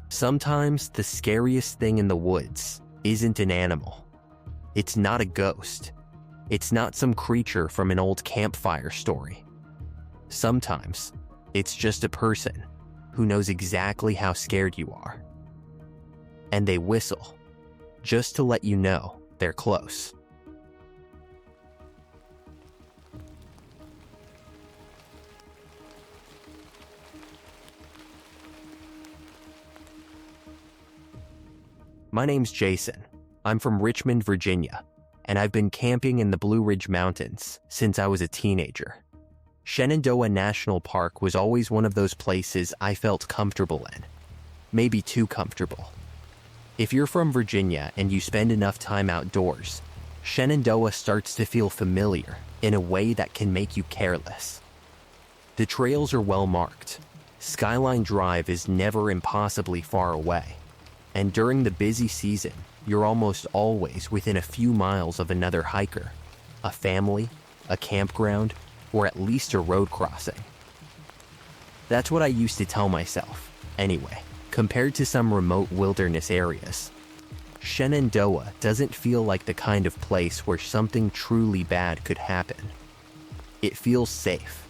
Sometimes the scariest thing in the woods isn't an animal. It's not a ghost. It's not some creature from an old campfire story. Sometimes it's just a person who knows exactly how scared you are. And they whistle just to let you know they're close. My name's Jason. I'm from Richmond, Virginia, and I've been camping in the Blue Ridge Mountains since I was a teenager. Shenandoah National Park was always one of those places I felt comfortable in. Maybe too comfortable. If you're from Virginia and you spend enough time outdoors, Shenandoah starts to feel familiar in a way that can make you careless. The trails are well marked. Skyline Drive is never impossibly far away. And during the busy season, you're almost always within a few miles of another hiker, a family, a campground, or at least a road crossing. That's what I used to tell myself, anyway, compared to some remote wilderness areas. Shenandoah doesn't feel like the kind of place where something truly bad could happen. It feels safe,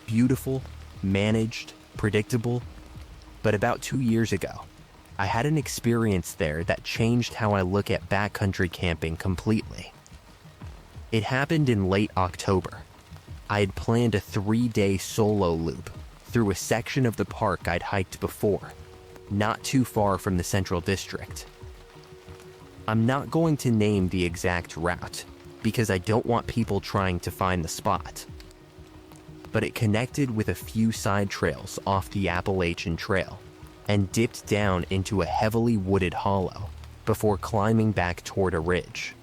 beautiful, managed, predictable. But about 2 years ago, I had an experience there that changed how I look at backcountry camping completely. It happened in late October. I had planned a 3-day solo loop through a section of the park I'd hiked before, not too far from the Central District. I'm not going to name the exact route because I don't want people trying to find the spot. But it connected with a few side trails off the Appalachian Trail and dipped down into a heavily wooded hollow before climbing back toward a ridge.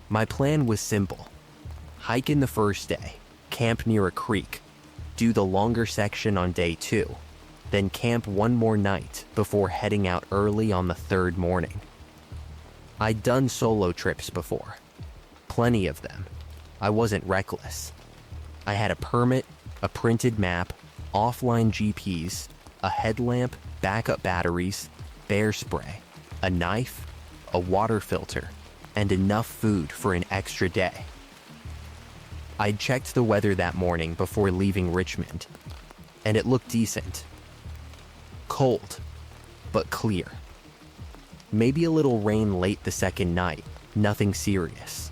My plan was simple. Hike in the first day, camp near a creek, do the longer section on day 2, then camp one more night before heading out early on the 3rd morning. I'd done solo trips before. Plenty of them. I wasn't reckless. I had a permit, a printed map, offline GPS, a headlamp, backup batteries, bear spray, a knife, a water filter, and enough food for an extra day. I'd checked the weather that morning before leaving Richmond, and it looked decent. Cold, but clear. Maybe a little rain late the second night, nothing serious.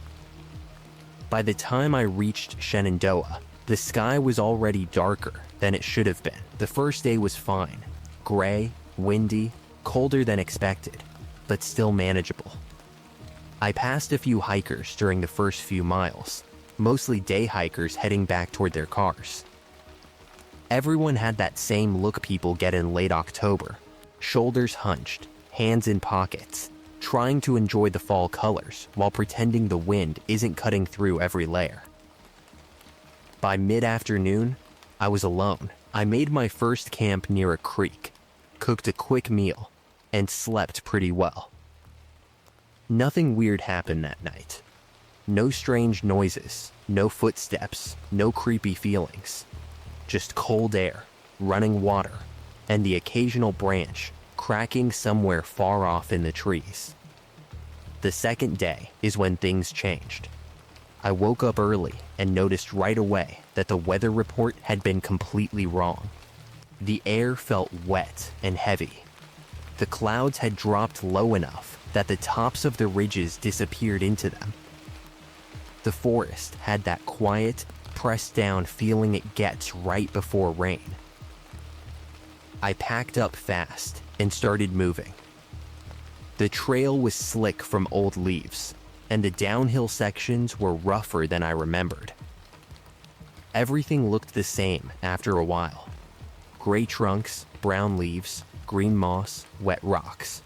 By the time I reached Shenandoah, The sky was already darker than it should have been. The first day was fine. Gray, windy, colder than expected, but still manageable. I passed a few hikers during the first few miles, mostly day hikers heading back toward their cars. Everyone had that same look people get in late October, shoulders hunched, hands in pockets, trying to enjoy the fall colors while pretending the wind isn't cutting through every layer. By mid-afternoon, I was alone. I made my first camp near a creek, cooked a quick meal, and slept pretty well. Nothing weird happened that night. No strange noises, no footsteps, no creepy feelings. Just cold air, running water, and the occasional branch cracking somewhere far off in the trees. The second day is when things changed. I woke up early and noticed right away that the weather report had been completely wrong. The air felt wet and heavy. The clouds had dropped low enough that the tops of the ridges disappeared into them. The forest had that quiet, pressed down feeling it gets right before rain. I packed up fast and started moving. The trail was slick from old leaves, and the downhill sections were rougher than I remembered. Everything looked the same after a while. Gray trunks, brown leaves, green moss, wet rocks.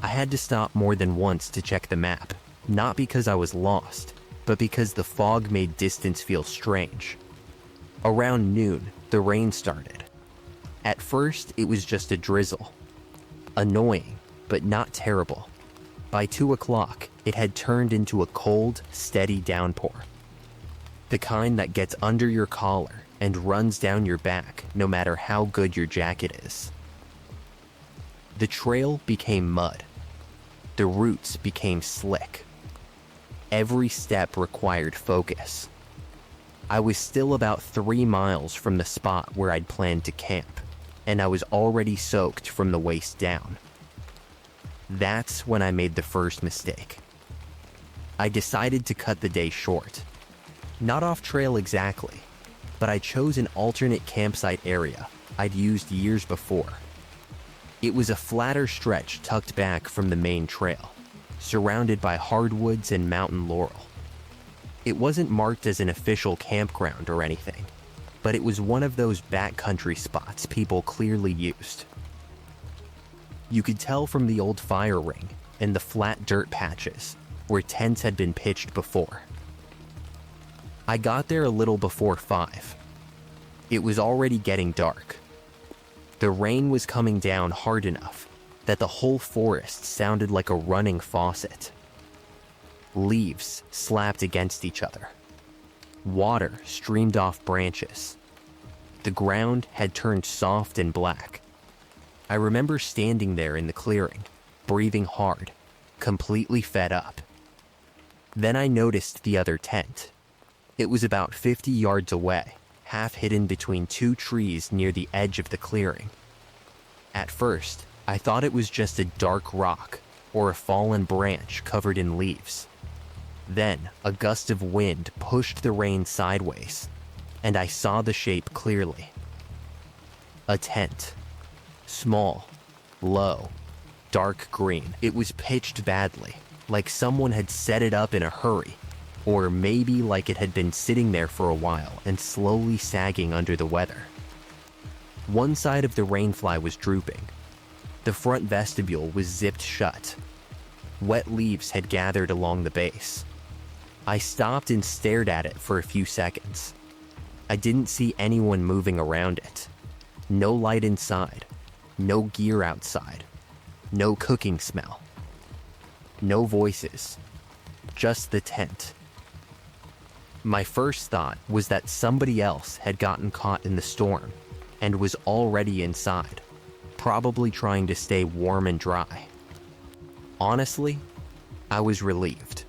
I had to stop more than once to check the map, not because I was lost, but because the fog made distance feel strange. Around noon, the rain started. At first, it was just a drizzle. Annoying, but not terrible. By 2 o'clock, it had turned into a cold, steady downpour. The kind that gets under your collar and runs down your back no matter how good your jacket is. The trail became mud. The roots became slick. Every step required focus. I was still about 3 miles from the spot where I'd planned to camp, and I was already soaked from the waist down. That's when I made the first mistake. I decided to cut the day short. Not off trail exactly, but I chose an alternate campsite area I'd used years before. It was a flatter stretch tucked back from the main trail, surrounded by hardwoods and mountain laurel. It wasn't marked as an official campground or anything, but it was one of those backcountry spots people clearly used. You could tell from the old fire ring and the flat dirt patches where tents had been pitched before. I got there a little before 5. It was already getting dark. The rain was coming down hard enough that the whole forest sounded like a running faucet. Leaves slapped against each other. Water streamed off branches. The ground had turned soft and black. I remember standing there in the clearing, breathing hard, completely fed up. Then I noticed the other tent. It was about 50 yards away, half hidden between 2 trees near the edge of the clearing. At first, I thought it was just a dark rock or a fallen branch covered in leaves. Then, a gust of wind pushed the rain sideways, and I saw the shape clearly. A tent. Small, low, dark green. It was pitched badly, like someone had set it up in a hurry, or maybe like it had been sitting there for a while and slowly sagging under the weather. One side of the rainfly was drooping. The front vestibule was zipped shut. Wet leaves had gathered along the base. I stopped and stared at it for a few seconds. I didn't see anyone moving around it. No light inside. No gear outside. No cooking smell. No voices. Just the tent. My first thought was that somebody else had gotten caught in the storm and was already inside, probably trying to stay warm and dry. Honestly, I was relieved.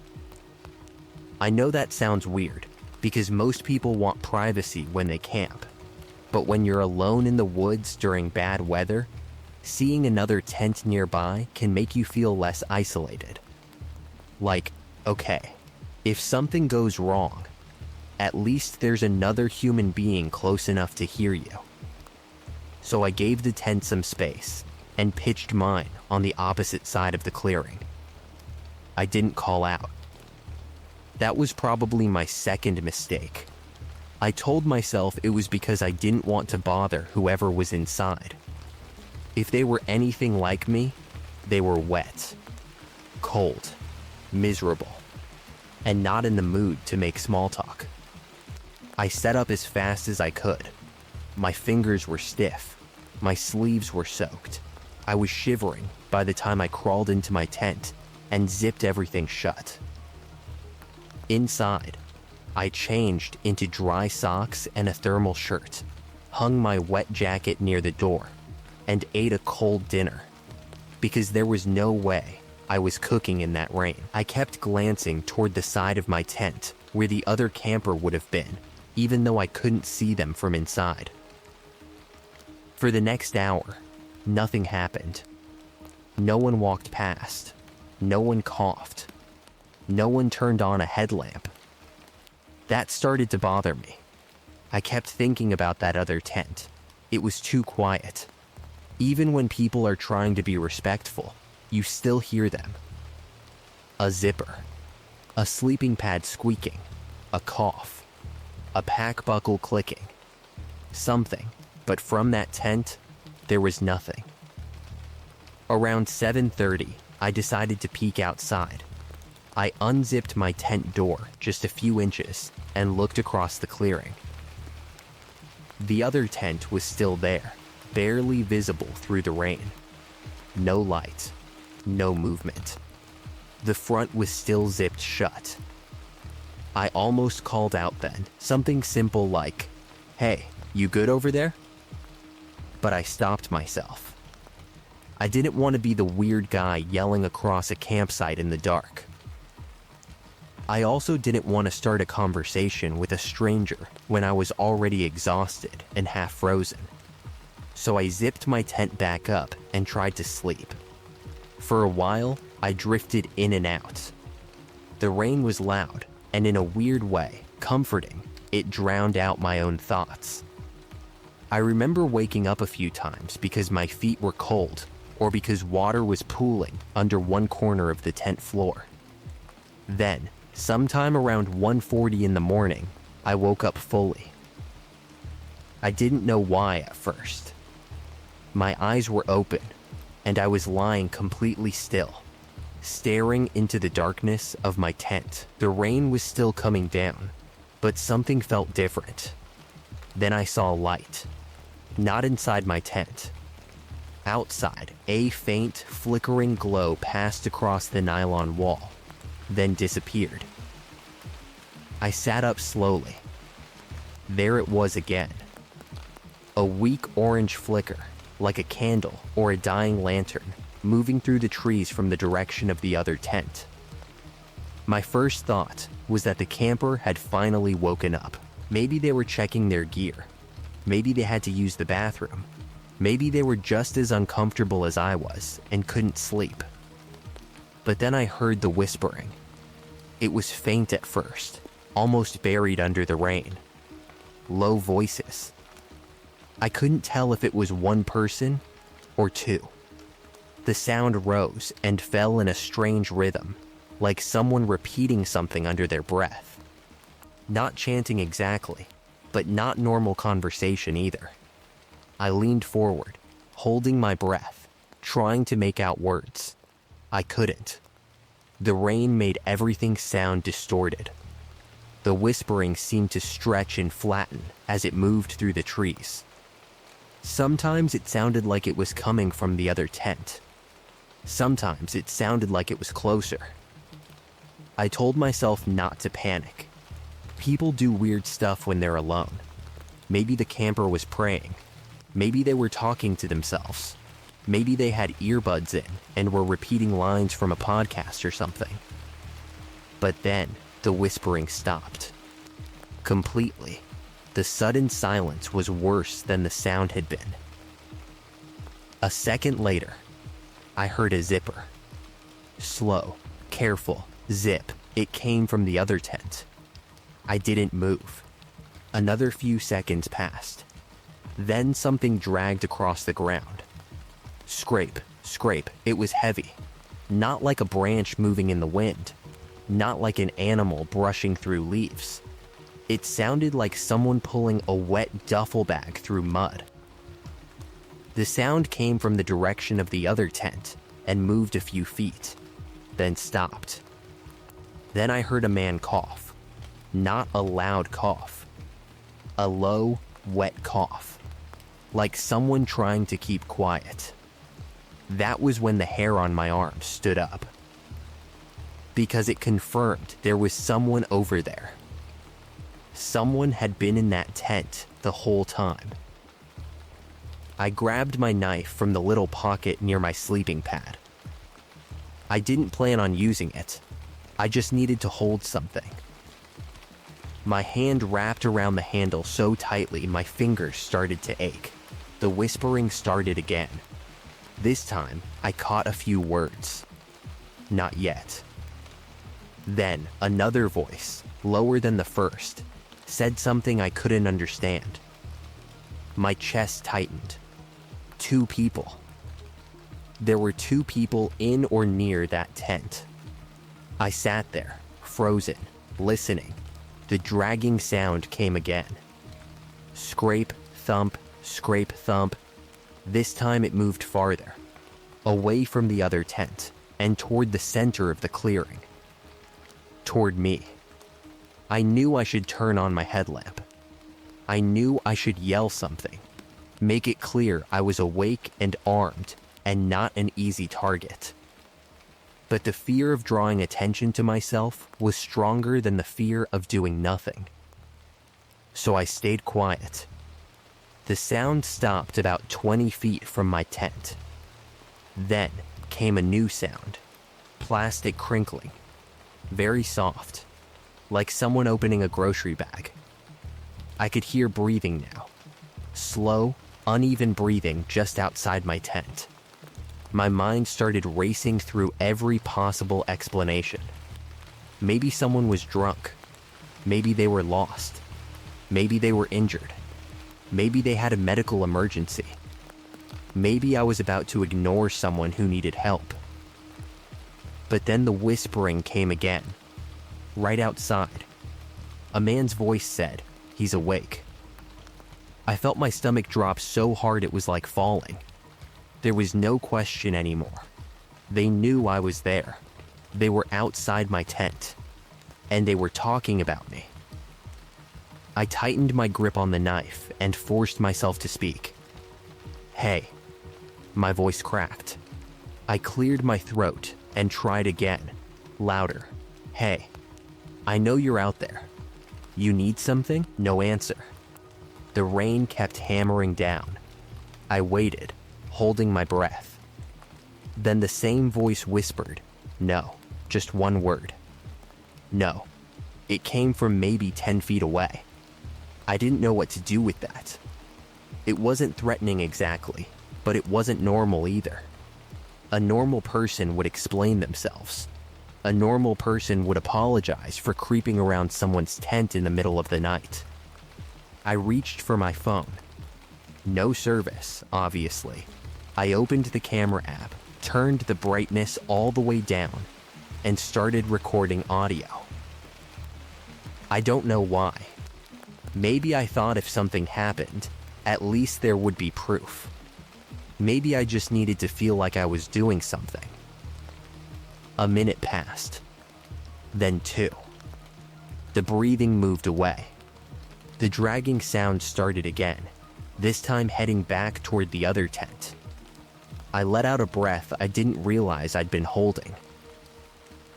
I know that sounds weird, because most people want privacy when they camp. But when you're alone in the woods during bad weather, seeing another tent nearby can make you feel less isolated. Like, okay, if something goes wrong, At least there's another human being close enough to hear you. So I gave the tent some space and pitched mine on the opposite side of the clearing. I didn't call out. That was probably my second mistake. I told myself it was because I didn't want to bother whoever was inside. If they were anything like me, they were wet, cold, miserable, and not in the mood to make small talk. I set up as fast as I could. My fingers were stiff. My sleeves were soaked. I was shivering by the time I crawled into my tent and zipped everything shut. Inside, I changed into dry socks and a thermal shirt, hung my wet jacket near the door, and ate a cold dinner, because there was no way I was cooking in that rain. I kept glancing toward the side of my tent where the other camper would have been, even though I couldn't see them from inside. For the next hour, nothing happened. No one walked past. No one coughed. No one turned on a headlamp. That started to bother me. I kept thinking about that other tent. It was too quiet. Even when people are trying to be respectful, you still hear them. A zipper, a sleeping pad squeaking, a cough, a pack buckle clicking. Something, but from that tent, there was nothing. Around 7:30, I decided to peek outside. I unzipped my tent door just a few inches and looked across the clearing. The other tent was still there, barely visible through the rain. No light, no movement. The front was still zipped shut. I almost called out then, something simple like, "Hey, you good over there?" But I stopped myself. I didn't want to be the weird guy yelling across a campsite in the dark. I also didn't want to start a conversation with a stranger when I was already exhausted and half frozen. So I zipped my tent back up and tried to sleep. For a while, I drifted in and out. The rain was loud, and in a weird way, comforting. It drowned out my own thoughts. I remember waking up a few times because my feet were cold, or because water was pooling under one corner of the tent floor. Then, sometime around 1:40 in the morning, I woke up fully. I didn't know why at first. My eyes were open, and I was lying completely still, staring into the darkness of my tent. The rain was still coming down, but something felt different. Then I saw light, not inside my tent. Outside, a faint, flickering glow passed across the nylon wall, then disappeared. I sat up slowly. There it was again. A weak orange flicker, like a candle or a dying lantern, moving through the trees from the direction of the other tent. My first thought was that the camper had finally woken up. Maybe they were checking their gear. Maybe they had to use the bathroom. Maybe they were just as uncomfortable as I was and couldn't sleep. But then I heard the whispering. It was faint at first, almost buried under the rain. Low voices. I couldn't tell if it was one person or two. The sound rose and fell in a strange rhythm, like someone repeating something under their breath. Not chanting exactly, but not normal conversation either. I leaned forward, holding my breath, trying to make out words. I couldn't. The rain made everything sound distorted. The whispering seemed to stretch and flatten as it moved through the trees. Sometimes it sounded like it was coming from the other tent. Sometimes it sounded like it was closer. I told myself not to panic. People do weird stuff when they're alone. Maybe the camper was praying. Maybe they were talking to themselves. Maybe they had earbuds in and were repeating lines from a podcast or something. But then, the whispering stopped. Completely. The sudden silence was worse than the sound had been. A second later, I heard a zipper. Slow, careful, zip. It came from the other tent. I didn't move. Another few seconds passed. Then something dragged across the ground. Scrape, scrape. It was heavy. Not like a branch moving in the wind. Not like an animal brushing through leaves. It sounded like someone pulling a wet duffel bag through mud. The sound came from the direction of the other tent and moved a few feet, then stopped. Then I heard a man cough. Not a loud cough. A low, wet cough. Like someone trying to keep quiet. That was when the hair on my arm stood up. Because it confirmed there was someone over there. Someone had been in that tent the whole time. I grabbed my knife from the little pocket near my sleeping pad. I didn't plan on using it. I just needed to hold something. My hand wrapped around the handle so tightly my fingers started to ache. The whispering started again. This time, I caught a few words. Not yet. Then, another voice, lower than the first, said something I couldn't understand. My chest tightened. 2 people. There were 2 people in or near that tent. I sat there, frozen, listening. The dragging sound came again. Scrape, thump, scrape, thump. This time it moved farther, away from the other tent, and toward the center of the clearing. Toward me. I knew I should turn on my headlamp. I knew I should yell something. Make it clear I was awake and armed, and not an easy target. But the fear of drawing attention to myself was stronger than the fear of doing nothing. So I stayed quiet. The sound stopped about 20 feet from my tent. Then came a new sound. Plastic crinkling. Very soft. Like someone opening a grocery bag. I could hear breathing now. Slow, uneven breathing just outside my tent. My mind started racing through every possible explanation. Maybe someone was drunk. Maybe they were lost. Maybe they were injured. Maybe they had a medical emergency. Maybe I was about to ignore someone who needed help. But then the whispering came again. Right outside. A man's voice said, "He's awake." I felt my stomach drop so hard it was like falling. There was no question anymore. They knew I was there. They were outside my tent. And they were talking about me. I tightened my grip on the knife and forced myself to speak. "Hey." My voice cracked. I cleared my throat and tried again, louder. "Hey. I know you're out there. You need something?" No answer. The rain kept hammering down. I waited, holding my breath. Then the same voice whispered, "No," just one word. "No." It came from maybe 10 feet away. I didn't know what to do with that. It wasn't threatening exactly, but it wasn't normal either. A normal person would explain themselves. A normal person would apologize for creeping around someone's tent in the middle of the night. I reached for my phone. No service, obviously. I opened the camera app, turned the brightness all the way down, and started recording audio. I don't know why. Maybe I thought if something happened, at least there would be proof. Maybe I just needed to feel like I was doing something. A minute passed. Then 2. The breathing moved away. The dragging sound started again, this time heading back toward the other tent. I let out a breath I didn't realize I'd been holding.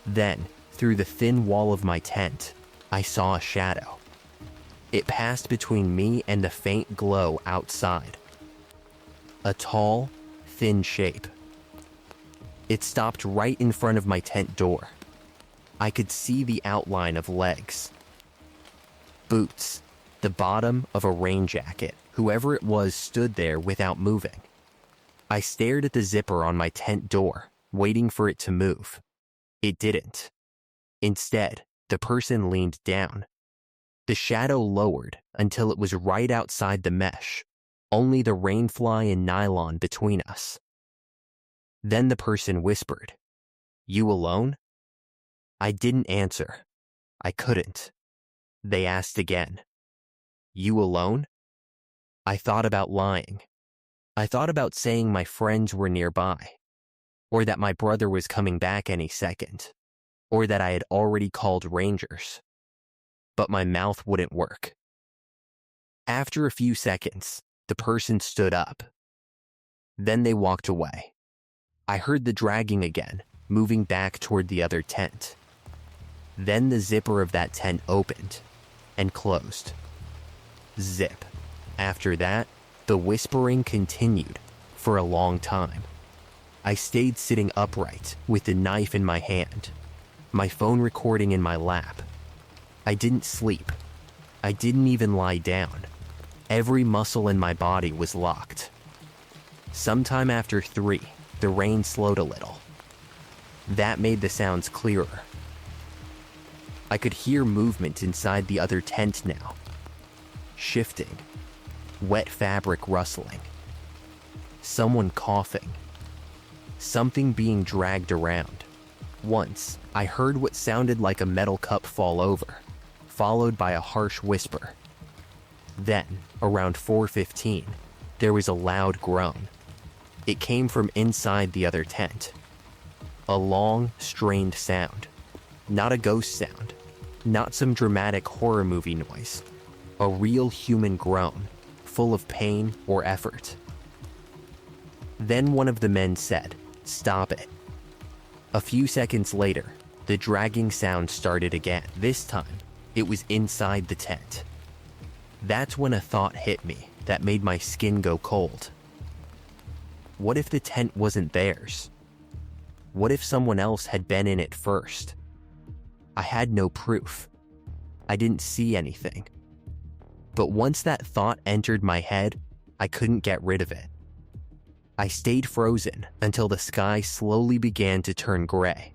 Then, through the thin wall of my tent, I saw a shadow. It passed between me and the faint glow outside. A tall, thin shape. It stopped right in front of my tent door. I could see the outline of legs. Boots, the bottom of a rain jacket. Whoever it was stood there without moving. I stared at the zipper on my tent door, waiting for it to move. It didn't. Instead, the person leaned down. The shadow lowered until it was right outside the mesh, only the rainfly and nylon between us. Then the person whispered, "You alone?" I didn't answer. I couldn't. They asked again, "You alone?" I thought about lying. I thought about saying my friends were nearby, or that my brother was coming back any second, or that I had already called rangers. But my mouth wouldn't work. After a few seconds, the person stood up. Then they walked away. I heard the dragging again, moving back toward the other tent. Then the zipper of that tent opened and closed. Zip. After that, the whispering continued for a long time. I stayed sitting upright with the knife in my hand, my phone recording in my lap. I didn't sleep. I didn't even lie down. Every muscle in my body was locked. Sometime after 3, the rain slowed a little. That made the sounds clearer. I could hear movement inside the other tent now. Shifting. Wet fabric rustling. Someone coughing. Something being dragged around. Once, I heard what sounded like a metal cup fall over, followed by a harsh whisper. Then, around 4:15, there was a loud groan. It came from inside the other tent. A long, strained sound. Not a ghost sound. Not some dramatic horror movie noise. A real human groan, full of pain or effort. Then one of the men said, "Stop it." A few seconds later, the dragging sound started again. This time, it was inside the tent. That's when a thought hit me that made my skin go cold. What if the tent wasn't theirs? What if someone else had been in it first? I had no proof. I didn't see anything. But once that thought entered my head, I couldn't get rid of it. I stayed frozen until the sky slowly began to turn gray.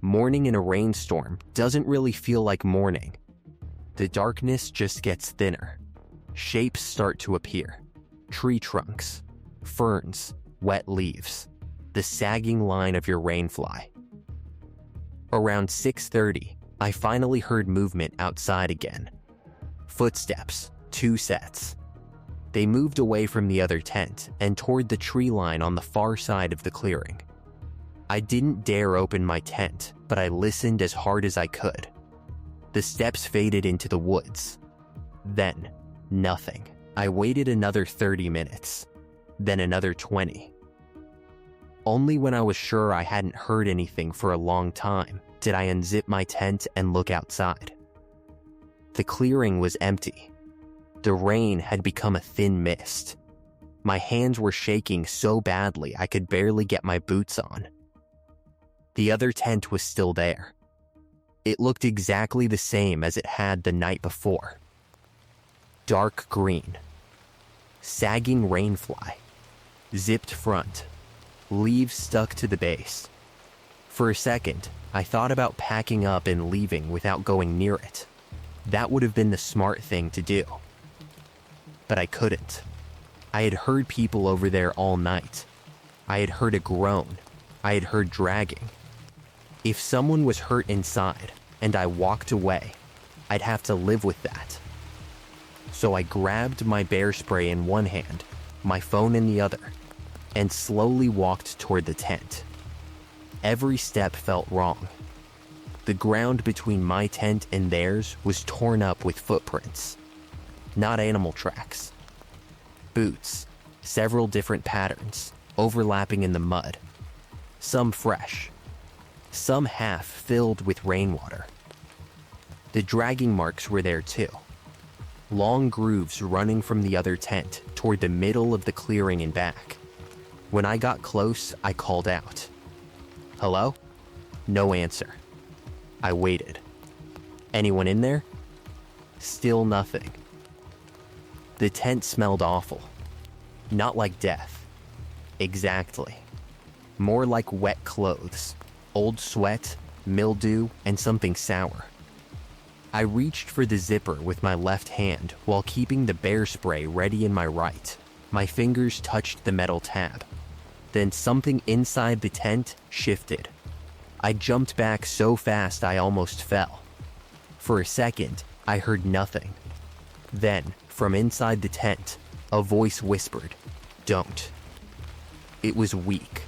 Morning in a rainstorm doesn't really feel like morning. The darkness just gets thinner. Shapes start to appear. Tree trunks, ferns, wet leaves, the sagging line of your rainfly. Around 6:30, I finally heard movement outside again. Footsteps, 2 sets. They moved away from the other tent and toward the tree line on the far side of the clearing. I didn't dare open my tent, but I listened as hard as I could. The steps faded into the woods. Then, nothing. I waited another 30 minutes, then another 20. Only when I was sure I hadn't heard anything for a long time did I unzip my tent and look outside. The clearing was empty. The rain had become a thin mist. My hands were shaking so badly I could barely get my boots on. The other tent was still there. It looked exactly the same as it had the night before. Dark green. Sagging rainfly. Zipped front. Leaves stuck to the base. For a second, I thought about packing up and leaving without going near it. That would have been the smart thing to do. But I couldn't. I had heard people over there all night. I had heard a groan. I had heard dragging. If someone was hurt inside and I walked away, I'd have to live with that. So I grabbed my bear spray in one hand, my phone in the other, and slowly walked toward the tent. Every step felt wrong. The ground between my tent and theirs was torn up with footprints. Not animal tracks. Boots, several different patterns, overlapping in the mud. Some fresh. Some half filled with rainwater. The dragging marks were there too. Long grooves running from the other tent toward the middle of the clearing and back. When I got close, I called out. "Hello?" No answer. I waited. "Anyone in there?" Still nothing. The tent smelled awful. Not like death. Exactly. More like wet clothes, old sweat, mildew, and something sour. I reached for the zipper with my left hand while keeping the bear spray ready in my right. My fingers touched the metal tab. Then something inside the tent shifted. I jumped back so fast I almost fell. For a second, I heard nothing. Then, from inside the tent, a voice whispered, "Don't." It was weak,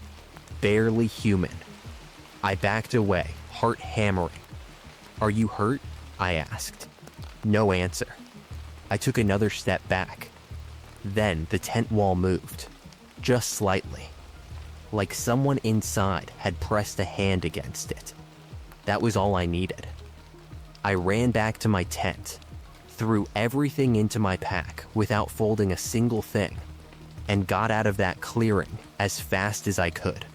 barely human. I backed away, heart hammering. "Are you hurt?" I asked. No answer. I took another step back. Then the tent wall moved, just slightly, like someone inside had pressed a hand against it. That was all I needed. I ran back to my tent, threw everything into my pack without folding a single thing, and got out of that clearing as fast as I could.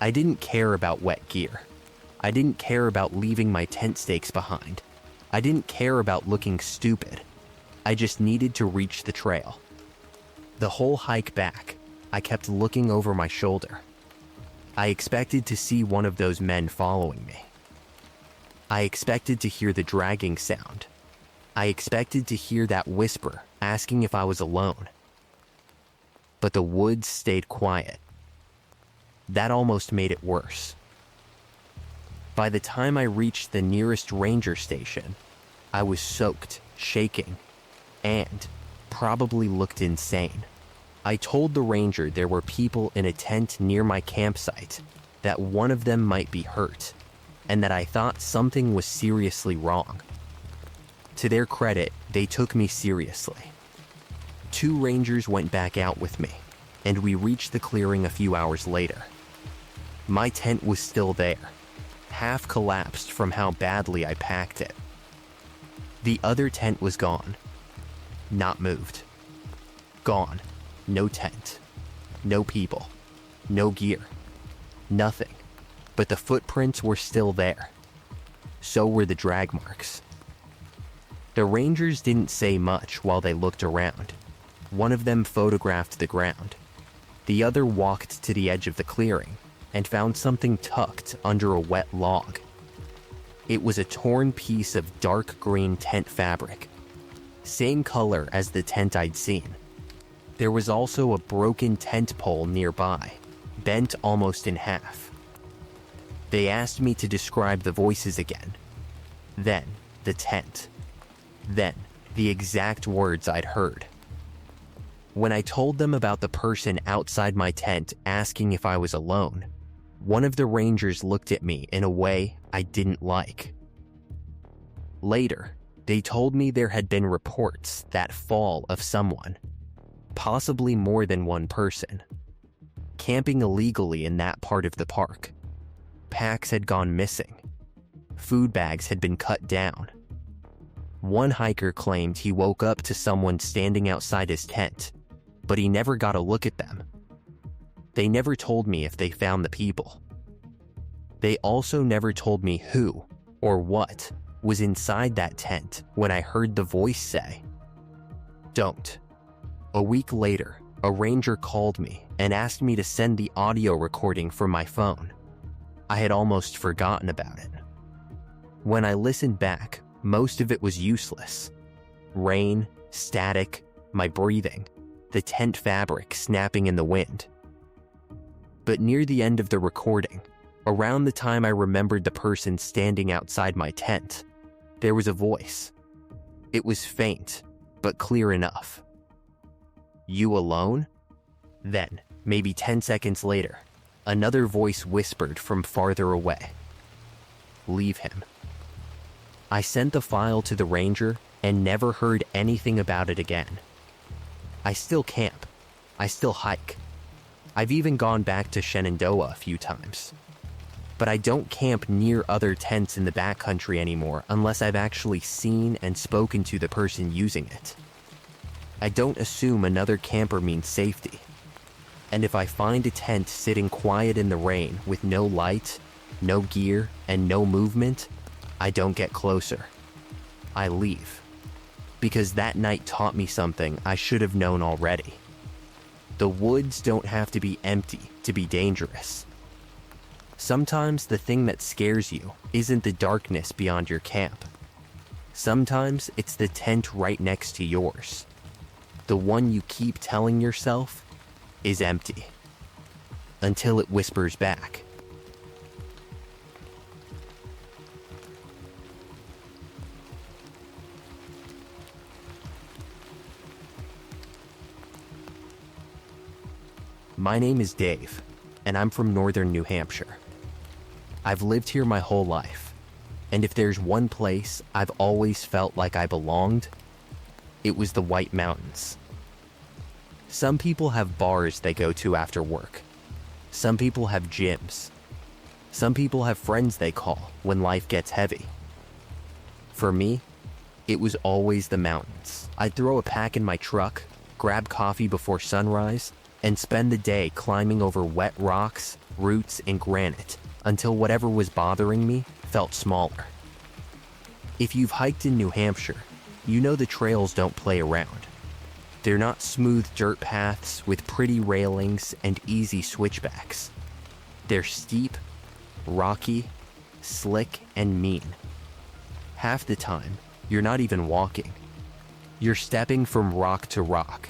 I didn't care about wet gear. I didn't care about leaving my tent stakes behind. I didn't care about looking stupid. I just needed to reach the trail. The whole hike back, I kept looking over my shoulder. I expected to see one of those men following me. I expected to hear the dragging sound. I expected to hear that whisper asking if I was alone. But the woods stayed quiet. That almost made it worse. By the time I reached the nearest ranger station, I was soaked, shaking, and probably looked insane. I told the ranger there were people in a tent near my campsite, that one of them might be hurt, and that I thought something was seriously wrong. To their credit, they took me seriously. 2 rangers went back out with me, and we reached the clearing a few hours later. My tent was still there, half collapsed from how badly I packed it. The other tent was gone. Not moved. Gone. No tent. No people. No gear. Nothing. But the footprints were still there. So were the drag marks. The rangers didn't say much while they looked around. One of them photographed the ground. The other walked to the edge of the clearing and found something tucked under a wet log. It was a torn piece of dark green tent fabric, same color as the tent I'd seen. There was also a broken tent pole nearby, bent almost in half. They asked me to describe the voices again, then the tent, then the exact words I'd heard. When I told them about the person outside my tent asking if I was alone, one of the rangers looked at me in a way I didn't like. Later, they told me there had been reports that fall of someone, possibly more than one person, camping illegally in that part of the park. Packs had gone missing. Food bags had been cut down. One hiker claimed he woke up to someone standing outside his tent, but he never got a look at them. They never told me if they found the people. They also never told me who or what was inside that tent when I heard the voice say, "Don't." A week later, a ranger called me and asked me to send the audio recording from my phone. I had almost forgotten about it. When I listened back, most of it was useless. Rain, static, my breathing, the tent fabric snapping in the wind. But near the end of the recording, around the time I remembered the person standing outside my tent, there was a voice. It was faint, but clear enough. "You alone?" Then, maybe 10 seconds later, another voice whispered from farther away, "Leave him." I sent the file to the ranger and never heard anything about it again. I still camp. I still hike. I've even gone back to Shenandoah a few times. But I don't camp near other tents in the backcountry anymore unless I've actually seen and spoken to the person using it. I don't assume another camper means safety. And if I find a tent sitting quiet in the rain with no light, no gear, and no movement, I don't get closer. I leave. Because that night taught me something I should have known already. The woods don't have to be empty to be dangerous. Sometimes the thing that scares you isn't the darkness beyond your camp. Sometimes it's the tent right next to yours. The one you keep telling yourself is empty. Until it whispers back. My name is Dave, and I'm from northern New Hampshire. I've lived here my whole life, and if there's one place I've always felt like I belonged, it was the White Mountains. Some people have bars they go to after work. Some people have gyms. Some people have friends they call when life gets heavy. For me, it was always the mountains. I'd throw a pack in my truck, grab coffee before sunrise, and spend the day climbing over wet rocks, roots, and granite until whatever was bothering me felt smaller. If you've hiked in New Hampshire, you know the trails don't play around. They're not smooth dirt paths with pretty railings and easy switchbacks. They're steep, rocky, slick, and mean. Half the time, you're not even walking. You're stepping from rock to rock,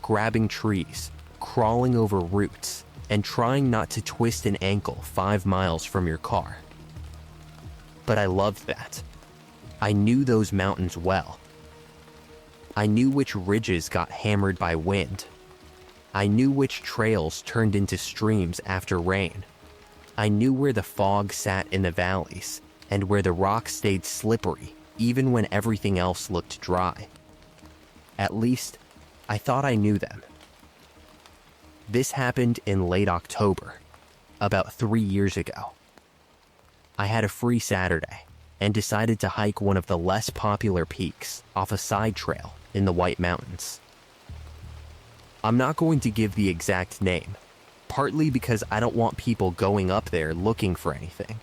grabbing trees, crawling over roots, and trying not to twist an ankle 5 miles from your car. But I loved that. I knew those mountains well. I knew which ridges got hammered by wind. I knew which trails turned into streams after rain. I knew where the fog sat in the valleys and where the rocks stayed slippery even when everything else looked dry. At least, I thought I knew them. This happened in late October, about 3 years ago. I had a free Saturday and decided to hike one of the less popular peaks off a side trail in the White Mountains. I'm not going to give the exact name, partly because I don't want people going up there looking for anything,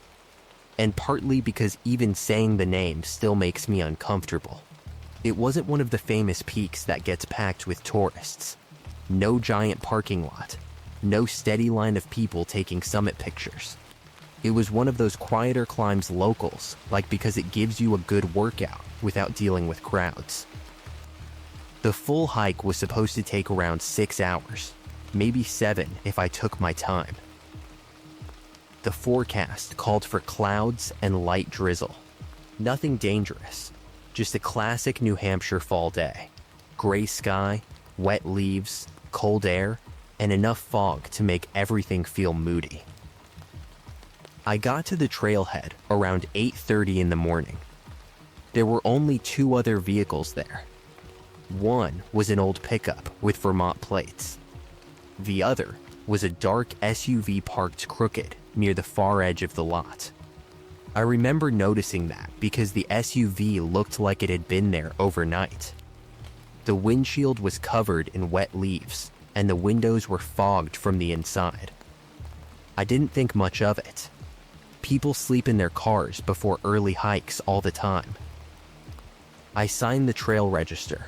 and partly because even saying the name still makes me uncomfortable. It wasn't one of the famous peaks that gets packed with tourists. No giant parking lot, no steady line of people taking summit pictures. It was one of those quieter climbs locals like because it gives you a good workout without dealing with crowds. The full hike was supposed to take around 6 hours, maybe 7 if I took my time. The forecast called for clouds and light drizzle. Nothing dangerous, just a classic New Hampshire fall day. Gray sky, wet leaves, cold air, and enough fog to make everything feel moody. I got to the trailhead around 8:30 in the morning. There were only 2 other vehicles there. One was an old pickup with Vermont plates. The other was a dark SUV parked crooked near the far edge of the lot. I remember noticing that because the SUV looked like it had been there overnight. The windshield was covered in wet leaves, and the windows were fogged from the inside. I didn't think much of it. People sleep in their cars before early hikes all the time. I signed the trail register,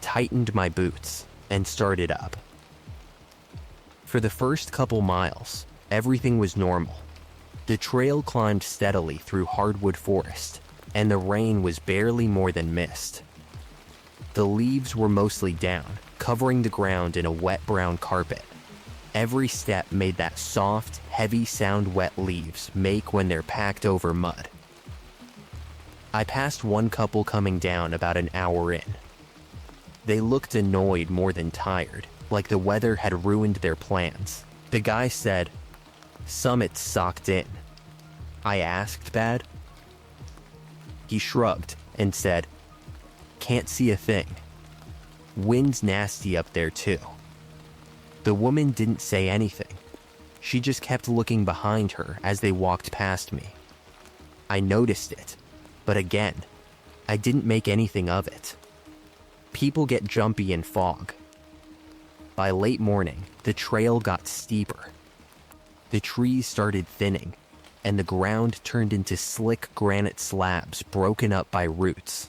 tightened my boots, and started up. For the first couple miles, everything was normal. The trail climbed steadily through hardwood forest, and the rain was barely more than mist. The leaves were mostly down, covering the ground in a wet brown carpet. Every step made that soft, heavy sound wet leaves make when they're packed over mud. I passed one couple coming down about an hour in. They looked annoyed more than tired, like the weather had ruined their plans. The guy said, "Summit's socked in." I asked, "Bad?" He shrugged and said, "Can't see a thing. Wind's nasty up there too." The woman didn't say anything. She just kept looking behind her as they walked past me. I noticed it, but again, I didn't make anything of it. People get jumpy in fog. By late morning, the trail got steeper. The trees started thinning, and the ground turned into slick granite slabs broken up by roots.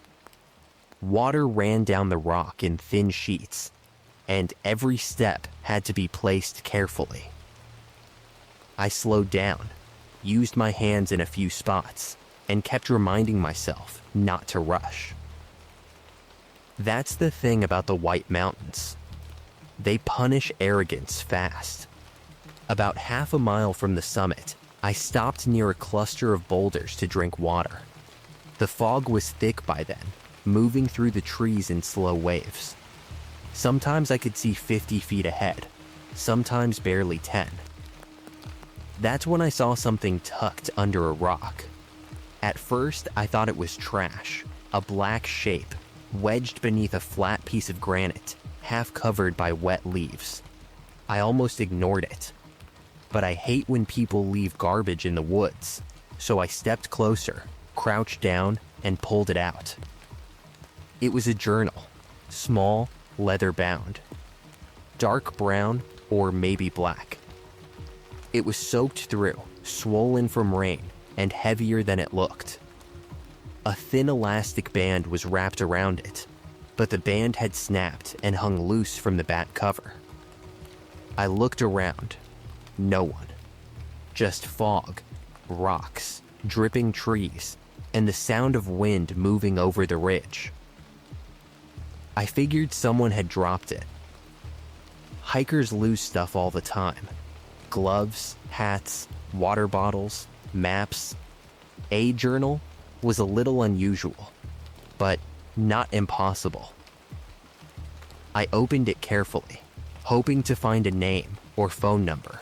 Water ran down the rock in thin sheets, and every step had to be placed carefully. I slowed down, used my hands in a few spots, and kept reminding myself not to rush. That's the thing about the White Mountains. They punish arrogance fast. About half a mile from the summit, I stopped near a cluster of boulders to drink water. The fog was thick by then, moving through the trees in slow waves. Sometimes I could see 50 feet ahead, sometimes barely 10. That's when I saw something tucked under a rock. At first, I thought it was trash, a black shape, wedged beneath a flat piece of granite, half covered by wet leaves. I almost ignored it. But I hate when people leave garbage in the woods, so I stepped closer, crouched down, and pulled it out. It was a journal, small, leather-bound, dark brown or maybe black. It was soaked through, swollen from rain, and heavier than it looked. A thin elastic band was wrapped around it, but the band had snapped and hung loose from the back cover. I looked around. No one. Just fog, rocks, dripping trees, and the sound of wind moving over the ridge. I figured someone had dropped it. Hikers lose stuff all the time. Gloves, hats, water bottles, maps. A journal was a little unusual, but not impossible. I opened it carefully, hoping to find a name or phone number.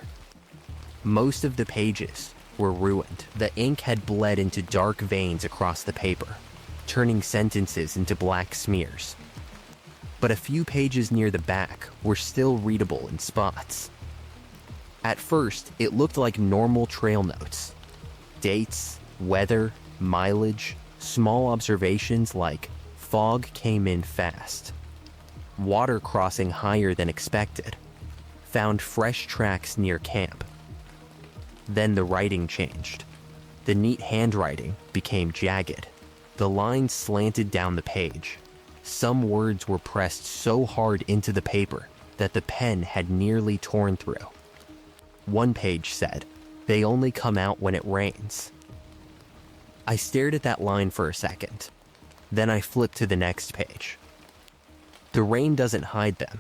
Most of the pages were ruined. The ink had bled into dark veins across the paper, turning sentences into black smears. But a few pages near the back were still readable in spots. At first, it looked like normal trail notes. Dates, weather, mileage, small observations like fog came in fast, water crossing higher than expected, found fresh tracks near camp. Then the writing changed. The neat handwriting became jagged. The lines slanted down the page. Some words were pressed so hard into the paper that the pen had nearly torn through. One page said, "They only come out when it rains." I stared at that line for a second. Then I flipped to the next page. "The rain doesn't hide them.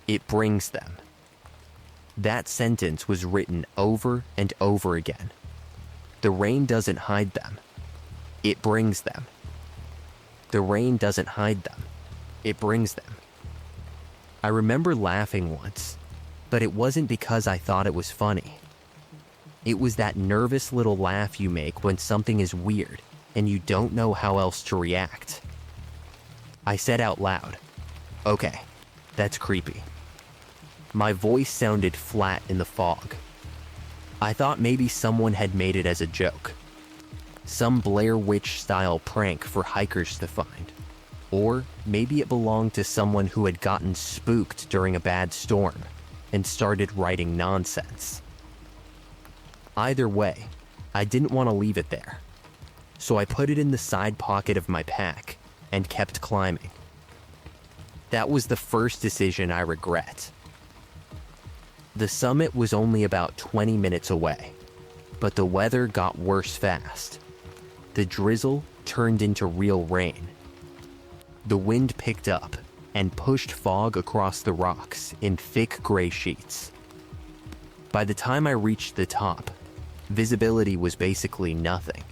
It brings them." That sentence was written over and over again. The rain doesn't hide them. It brings them. The rain doesn't hide them. It brings them. I remember laughing once, but it wasn't because I thought it was funny. It was that nervous little laugh you make when something is weird and you don't know how else to react. I said out loud, "Okay, that's creepy." My voice sounded flat in the fog. I thought maybe someone had made it as a joke. Some Blair Witch-style prank for hikers to find. Or maybe it belonged to someone who had gotten spooked during a bad storm and started writing nonsense. Either way, I didn't want to leave it there. So I put it in the side pocket of my pack and kept climbing. That was the first decision I regret. The summit was only about 20 minutes away, but the weather got worse fast. The drizzle turned into real rain. The wind picked up and pushed fog across the rocks in thick gray sheets. By the time I reached the top, visibility was basically nothing.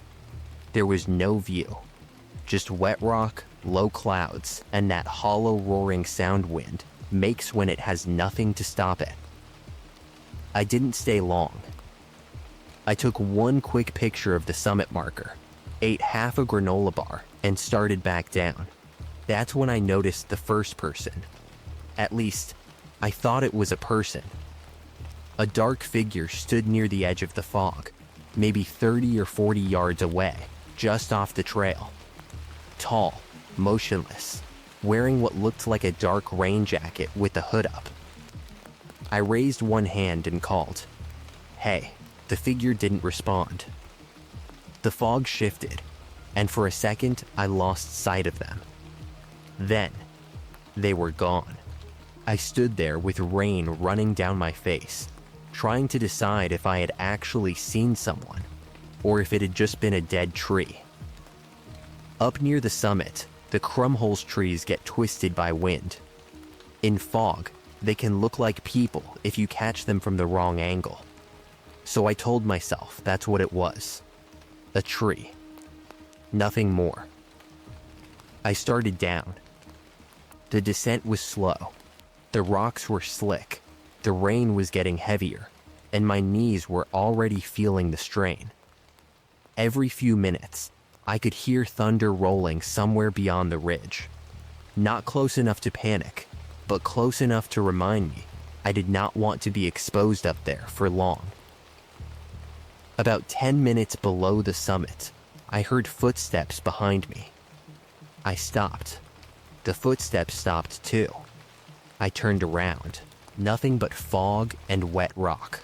There was no view, just wet rock, low clouds, and that hollow roaring sound wind makes when it has nothing to stop it. I didn't stay long. I took one quick picture of the summit marker, ate half a granola bar, and started back down. That's when I noticed the first person. At least, I thought it was a person. A dark figure stood near the edge of the fog, maybe 30 or 40 yards away, just off the trail. Tall, motionless, wearing what looked like a dark rain jacket with the hood up. I raised one hand and called, "Hey." The figure didn't respond. The fog shifted, and for a second I lost sight of them. Then, they were gone. I stood there with rain running down my face, trying to decide if I had actually seen someone, or if it had just been a dead tree. Up near the summit, the crumholes trees get twisted by wind. In fog, they can look like people if you catch them from the wrong angle. So I told myself that's what it was. A tree. Nothing more. I started down. The descent was slow. The rocks were slick. The rain was getting heavier, and my knees were already feeling the strain. Every few minutes, I could hear thunder rolling somewhere beyond the ridge. Not close enough to panic, but close enough to remind me I did not want to be exposed up there for long. About 10 minutes below the summit, I heard footsteps behind me. I stopped. The footsteps stopped too. I turned around. Nothing but fog and wet rock.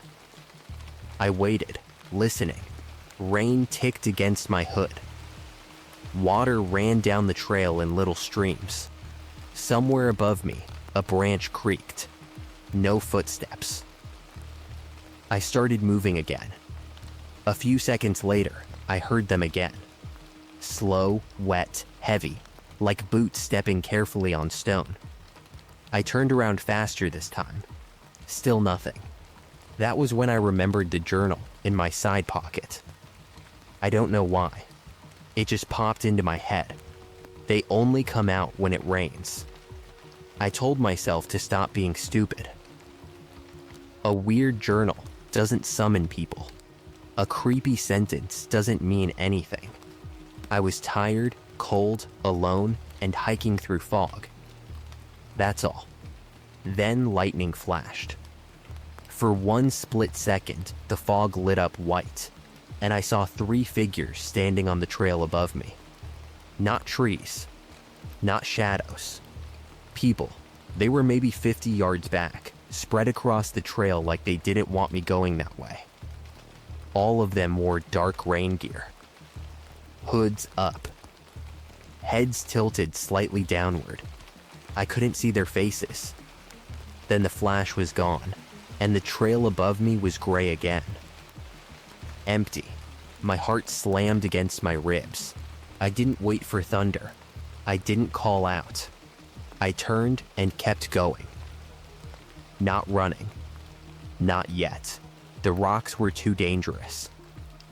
I waited, listening. Rain ticked against my hood. Water ran down the trail in little streams. Somewhere above me, a branch creaked. No footsteps. I started moving again. A few seconds later, I heard them again. Slow, wet, heavy, like boots stepping carefully on stone. I turned around faster this time. Still nothing. That was when I remembered the journal in my side pocket. I don't know why. It just popped into my head. They only come out when it rains. I told myself to stop being stupid. A weird journal doesn't summon people. A creepy sentence doesn't mean anything. I was tired, cold, alone, and hiking through fog. That's all. Then lightning flashed. For one split second, the fog lit up white, and I saw 3 figures standing on the trail above me. Not trees. Not shadows. People. They were maybe 50 yards back, spread across the trail like they didn't want me going that way. All of them wore dark rain gear. Hoods up. Heads tilted slightly downward. I couldn't see their faces. Then the flash was gone, and the trail above me was gray again. Empty. My heart slammed against my ribs. I didn't wait for thunder. I didn't call out. I turned and kept going. Not running. Not yet. The rocks were too dangerous.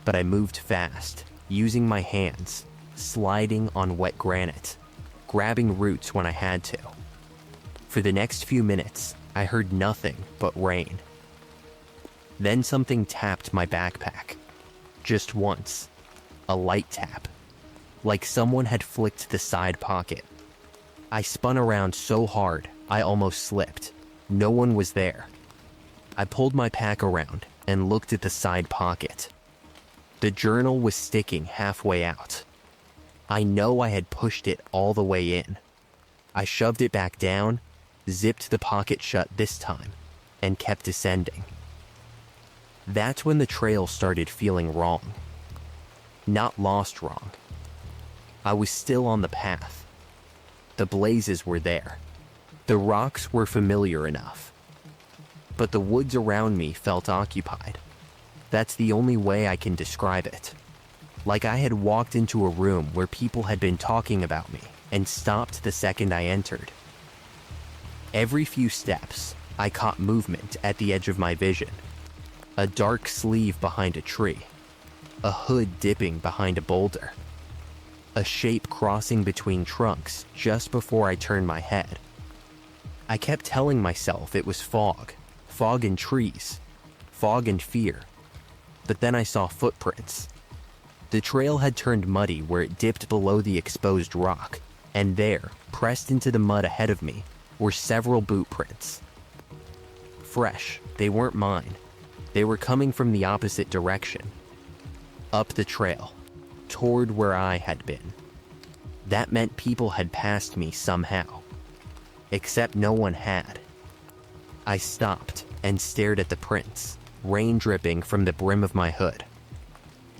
But I moved fast, using my hands, sliding on wet granite, grabbing roots when I had to. For the next few minutes, I heard nothing but rain. Then something tapped my backpack. Just once. A light tap. Like someone had flicked the side pocket. I spun around so hard, I almost slipped. No one was there. I pulled my pack around and looked at the side pocket. The journal was sticking halfway out. I know I had pushed it all the way in. I shoved it back down, zipped the pocket shut this time, and kept descending. That's when the trail started feeling wrong. Not lost wrong. I was still on the path. The blazes were there. The rocks were familiar enough. But the woods around me felt occupied. That's the only way I can describe it. Like I had walked into a room where people had been talking about me and stopped the second I entered. Every few steps, I caught movement at the edge of my vision. A dark sleeve behind a tree. A hood dipping behind a boulder. A shape crossing between trunks just before I turned my head. I kept telling myself it was fog. Fog and trees. Fog and fear. But then I saw footprints. The trail had turned muddy where it dipped below the exposed rock, and there, pressed into the mud ahead of me, were several boot prints. Fresh, they weren't mine. They were coming from the opposite direction. Up the trail, toward where I had been. That meant people had passed me somehow. Except no one had. I stopped and stared at the prints, rain dripping from the brim of my hood.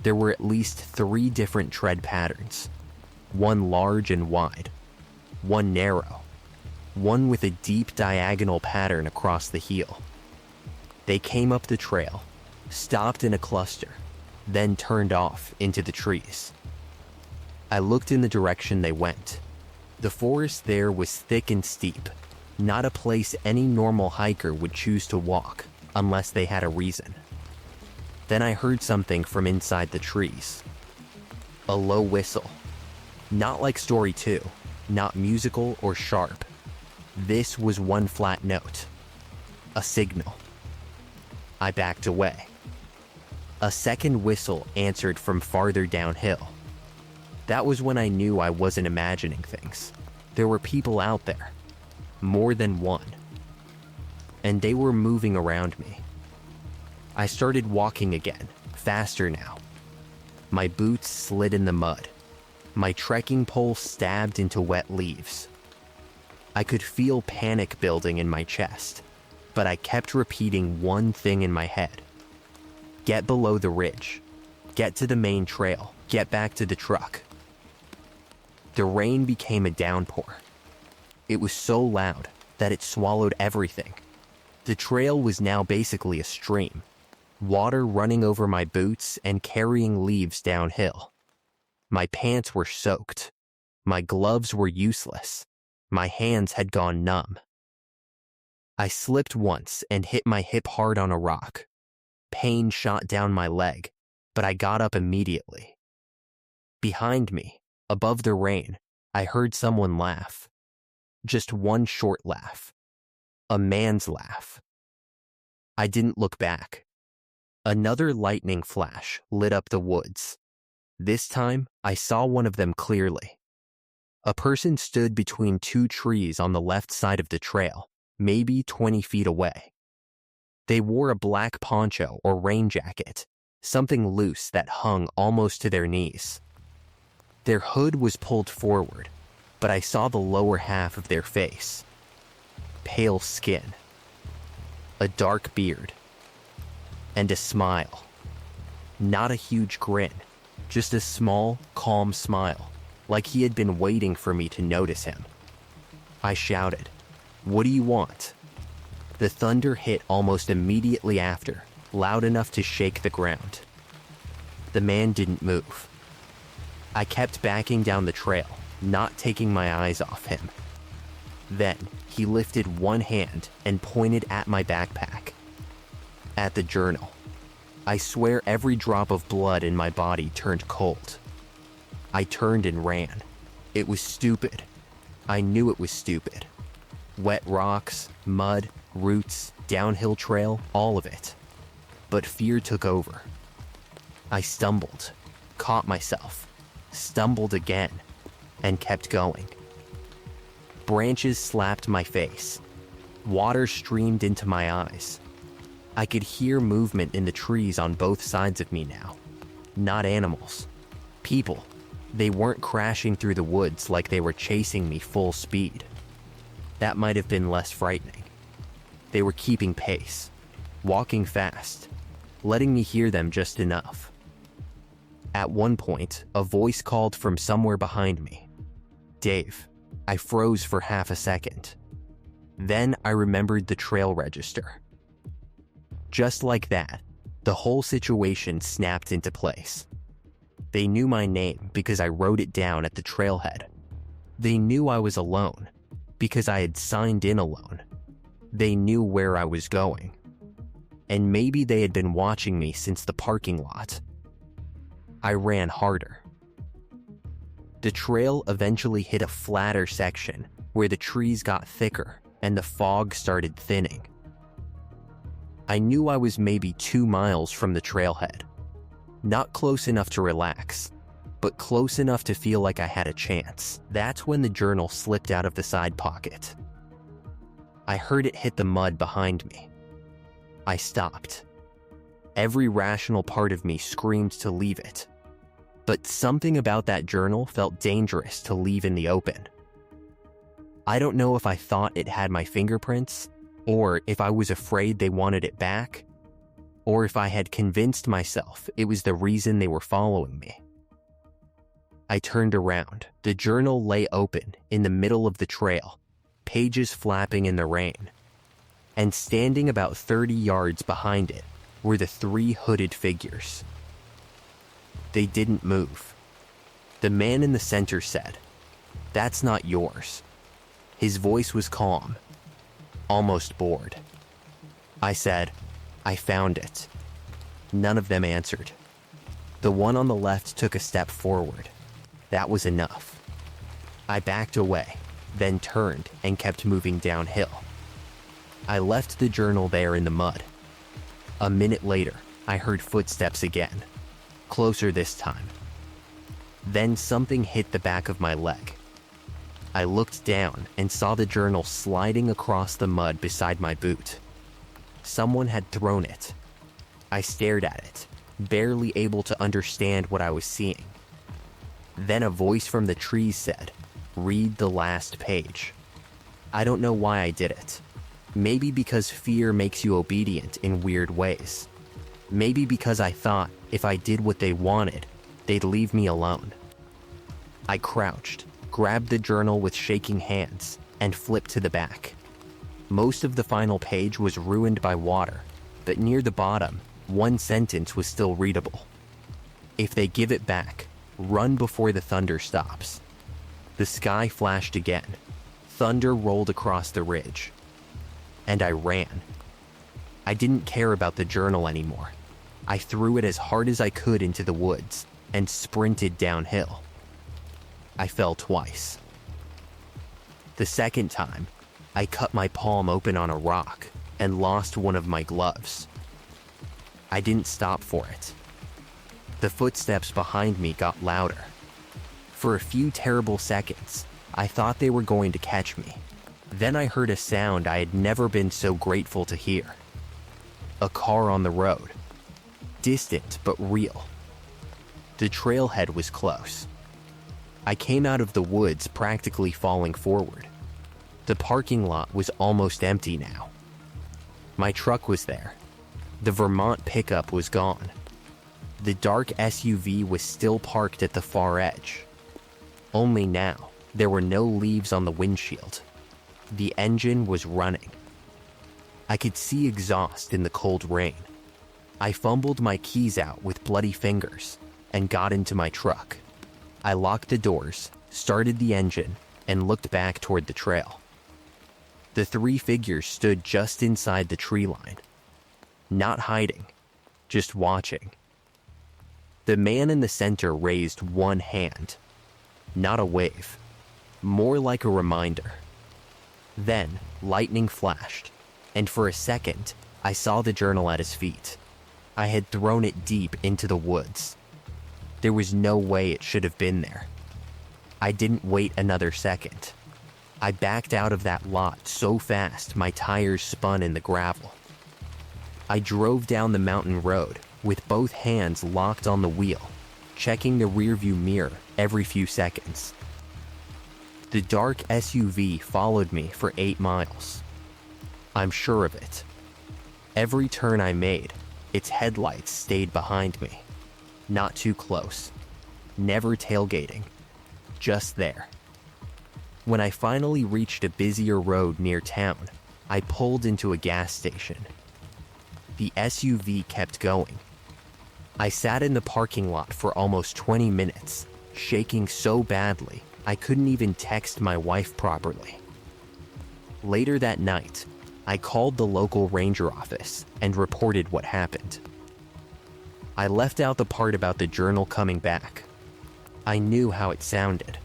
There were at least 3 different tread patterns. One large and wide. One narrow. One with a deep diagonal pattern across the heel. They came up the trail, stopped in a cluster, then turned off into the trees. I looked in the direction they went. The forest there was thick and steep, not a place any normal hiker would choose to walk unless they had a reason. Then I heard something from inside the trees. A low whistle. Not like story 2, not musical or sharp. This was one flat note. A signal. I backed away. A second whistle answered from farther downhill. That was when I knew I wasn't imagining things. There were people out there. More than one. And they were moving around me. I started walking again, faster now. My boots slid in the mud. My trekking pole stabbed into wet leaves. I could feel panic building in my chest, but I kept repeating one thing in my head. Get below the ridge. Get to the main trail. Get back to the truck. The rain became a downpour. It was so loud that it swallowed everything. The trail was now basically a stream, water running over my boots and carrying leaves downhill. My pants were soaked. My gloves were useless. My hands had gone numb. I slipped once and hit my hip hard on a rock. Pain shot down my leg, but I got up immediately. Behind me, above the rain, I heard someone laugh. Just one short laugh. A man's laugh. I didn't look back. Another lightning flash lit up the woods. This time, I saw one of them clearly. A person stood between two trees on the left side of the trail, maybe 20 feet away. They wore a black poncho or rain jacket, something loose that hung almost to their knees. Their hood was pulled forward, but I saw the lower half of their face. Pale skin, a dark beard, and a smile. Not a huge grin, just a small, calm smile, like he had been waiting for me to notice him. I shouted, "What do you want?" The thunder hit almost immediately after, loud enough to shake the ground. The man didn't move. I kept backing down the trail, not taking my eyes off him. Then, he lifted one hand and pointed at my backpack. At the journal. I swear every drop of blood in my body turned cold. I turned and ran. It was stupid. I knew it was stupid. Wet rocks, mud, roots, downhill trail, all of it. But fear took over. I stumbled, caught myself, stumbled again, and kept going. Branches slapped my face. Water streamed into my eyes. I could hear movement in the trees on both sides of me now. Not animals. People. They weren't crashing through the woods like they were chasing me full speed. That might have been less frightening. They were keeping pace, walking fast, letting me hear them just enough. At one point, a voice called from somewhere behind me. "Dave." I froze for half a second. Then I remembered the trail register. Just like that, the whole situation snapped into place. They knew my name because I wrote it down at the trailhead. They knew I was alone because I had signed in alone. They knew where I was going. And maybe they had been watching me since the parking lot. I ran harder. The trail eventually hit a flatter section where the trees got thicker and the fog started thinning. I knew I was maybe 2 miles from the trailhead. Not close enough to relax, but close enough to feel like I had a chance. That's when the journal slipped out of the side pocket. I heard it hit the mud behind me. I stopped. Every rational part of me screamed to leave it. But something about that journal felt dangerous to leave in the open. I don't know if I thought it had my fingerprints, or if I was afraid they wanted it back, or if I had convinced myself it was the reason they were following me. I turned around. The journal lay open in the middle of the trail, pages flapping in the rain. And standing about 30 yards behind it were the 3 hooded figures. They didn't move. The man in the center said, "That's not yours." His voice was calm, almost bored. I said, "I found it." None of them answered. The one on the left took a step forward. That was enough. I backed away, then turned and kept moving downhill. I left the journal there in the mud. A minute later, I heard footsteps again, closer this time. Then something hit the back of my leg. I looked down and saw the journal sliding across the mud beside my boot. Someone had thrown it. I stared at it, barely able to understand what I was seeing. Then a voice from the trees said, "Read the last page." I don't know why I did it. Maybe because fear makes you obedient in weird ways. Maybe because I thought if I did what they wanted, they'd leave me alone. I crouched, grabbed the journal with shaking hands, and flipped to the back. Most of the final page was ruined by water, but near the bottom, one sentence was still readable. "If they give it back, run before the thunder stops." The sky flashed again. Thunder rolled across the ridge. And I ran. I didn't care about the journal anymore. I threw it as hard as I could into the woods and sprinted downhill. I fell twice. The second time, I cut my palm open on a rock and lost one of my gloves. I didn't stop for it. The footsteps behind me got louder. For a few terrible seconds, I thought they were going to catch me. Then I heard a sound I had never been so grateful to hear. A car on the road. Distant but real. The trailhead was close. I came out of the woods practically falling forward. The parking lot was almost empty now. My truck was there. The Vermont pickup was gone. The dark SUV was still parked at the far edge. Only now, there were no leaves on the windshield. The engine was running. I could see exhaust in the cold rain. I fumbled my keys out with bloody fingers and got into my truck. I locked the doors, started the engine, and looked back toward the trail. The three figures stood just inside the tree line. Not hiding, just watching. The man in the center raised one hand. Not a wave, more like a reminder. Then, lightning flashed, and for a second, I saw the journal at his feet. I had thrown it deep into the woods. There was no way it should have been there. I didn't wait another second. I backed out of that lot so fast my tires spun in the gravel. I drove down the mountain road with both hands locked on the wheel, checking the rearview mirror every few seconds. The dark SUV followed me for 8 miles. I'm sure of it. Every turn I made, its headlights stayed behind me. Not too close. Never tailgating. Just there. When I finally reached a busier road near town, I pulled into a gas station. The SUV kept going. I sat in the parking lot for almost 20 minutes, shaking so badly I couldn't even text my wife properly. Later that night, I called the local ranger office and reported what happened. I left out the part about the journal coming back. I knew how it sounded.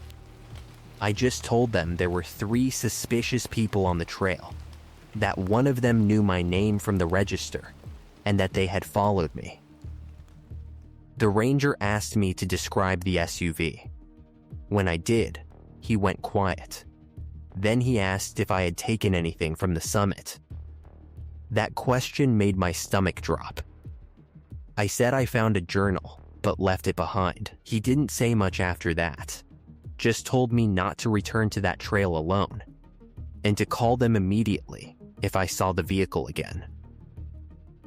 I just told them there were 3 suspicious people on the trail, that one of them knew my name from the register, and that they had followed me. The ranger asked me to describe the SUV. When I did, he went quiet. Then he asked if I had taken anything from the summit. That question made my stomach drop. I said I found a journal, but left it behind. He didn't say much after that, just told me not to return to that trail alone, and to call them immediately if I saw the vehicle again.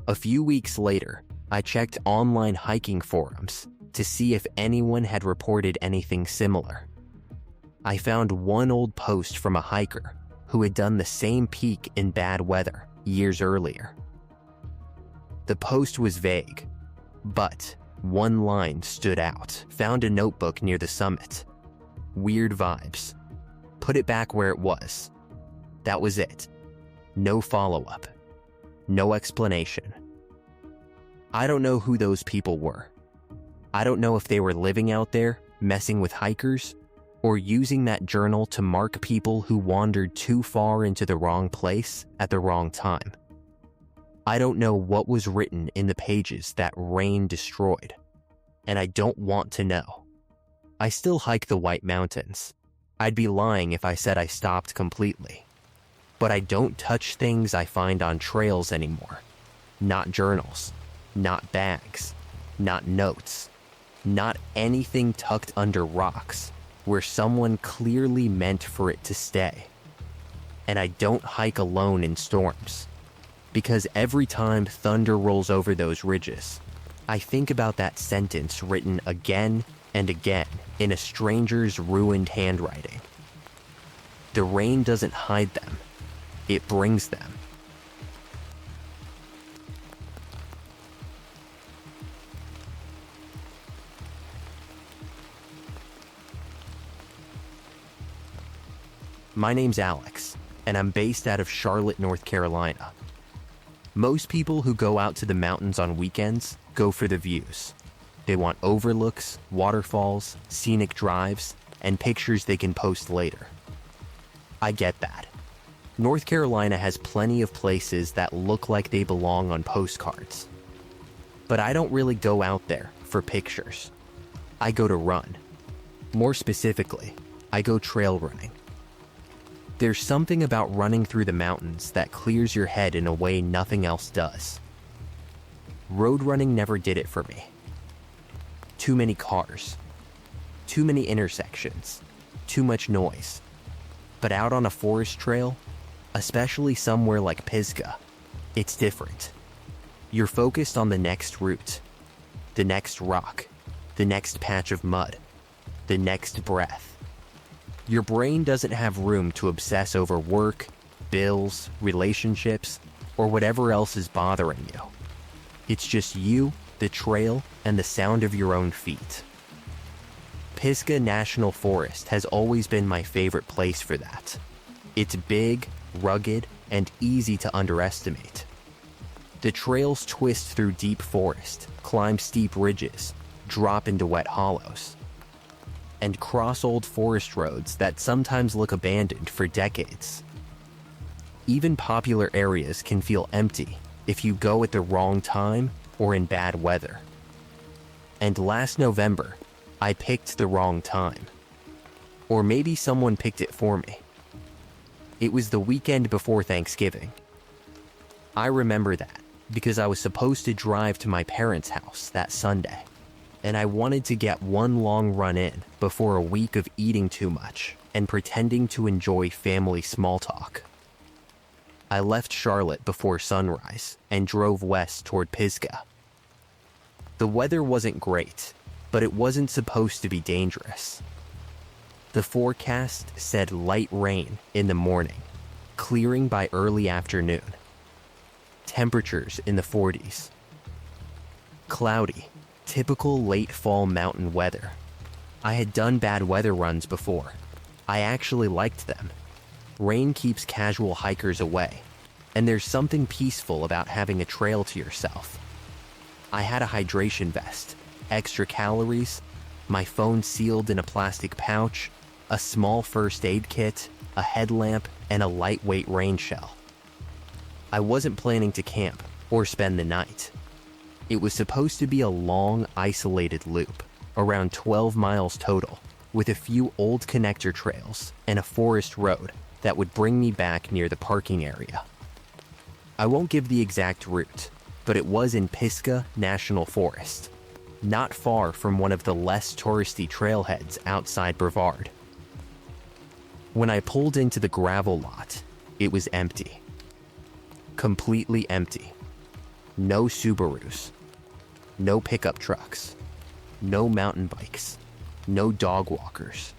A few weeks later, I checked online hiking forums to see if anyone had reported anything similar. I found one old post from a hiker who had done the same peak in bad weather years earlier. The post was vague, but One line stood out. Found a notebook near the summit. Weird vibes. Put it back where it was. That was it. No follow-up. No explanation. I don't know who those people were. I don't know if they were living out there, messing with hikers, or using that journal to mark people who wandered too far into the wrong place at the wrong time. I don't know what was written in the pages that rain destroyed, and I don't want to know. I still hike the White Mountains. I'd be lying if I said I stopped completely. But I don't touch things I find on trails anymore. Not journals, not bags, not notes, not anything tucked under rocks where someone clearly meant for it to stay. And I don't hike alone in storms, because every time thunder rolls over those ridges, I think about that sentence written again and again in a stranger's ruined handwriting. The rain doesn't hide them, it brings them. My name's Alex, and I'm based out of Charlotte, North Carolina. Most people who go out to the mountains on weekends go for the views. They want overlooks, waterfalls, scenic drives, and pictures they can post later. I get that. North Carolina has plenty of places that look like they belong on postcards. But I don't really go out there for pictures. I go to run. More specifically, I go trail running. There's something about running through the mountains that clears your head in a way nothing else does. Road running never did it for me. Too many cars. Too many intersections. Too much noise. But out on a forest trail, especially somewhere like Pisgah, it's different. You're focused on the next route, the next rock, the next patch of mud, the next breath. Your brain doesn't have room to obsess over work, bills, relationships, or whatever else is bothering you. It's just you, the trail, and the sound of your own feet. Pisgah National Forest has always been my favorite place for that. It's big, rugged, and easy to underestimate. The trails twist through deep forest, climb steep ridges, drop into wet hollows, and cross old forest roads that sometimes look abandoned for decades. Even popular areas can feel empty if you go at the wrong time or in bad weather. And last November, I picked the wrong time. Or maybe someone picked it for me. It was the weekend before Thanksgiving. I remember that because I was supposed to drive to my parents' house that Sunday, and I wanted to get one long run in before a week of eating too much and pretending to enjoy family small talk. I left Charlotte before sunrise and drove west toward Pisgah. The weather wasn't great, but it wasn't supposed to be dangerous. The forecast said light rain in the morning, clearing by early afternoon. Temperatures in the 40s. Cloudy, typical late fall mountain weather. I had done bad weather runs before. I actually liked them. Rain keeps casual hikers away, and there's something peaceful about having a trail to yourself. I had a hydration vest, extra calories, my phone sealed in a plastic pouch, a small first aid kit, a headlamp, and a lightweight rain shell. I wasn't planning to camp or spend the night. It was supposed to be a long, isolated loop, around 12 miles total, with a few old connector trails and a forest road that would bring me back near the parking area. I won't give the exact route, but it was in Pisgah National Forest, not far from one of the less touristy trailheads outside Brevard. When I pulled into the gravel lot, it was empty. Completely empty. No Subarus. No pickup trucks. No mountain bikes. No dog walkers.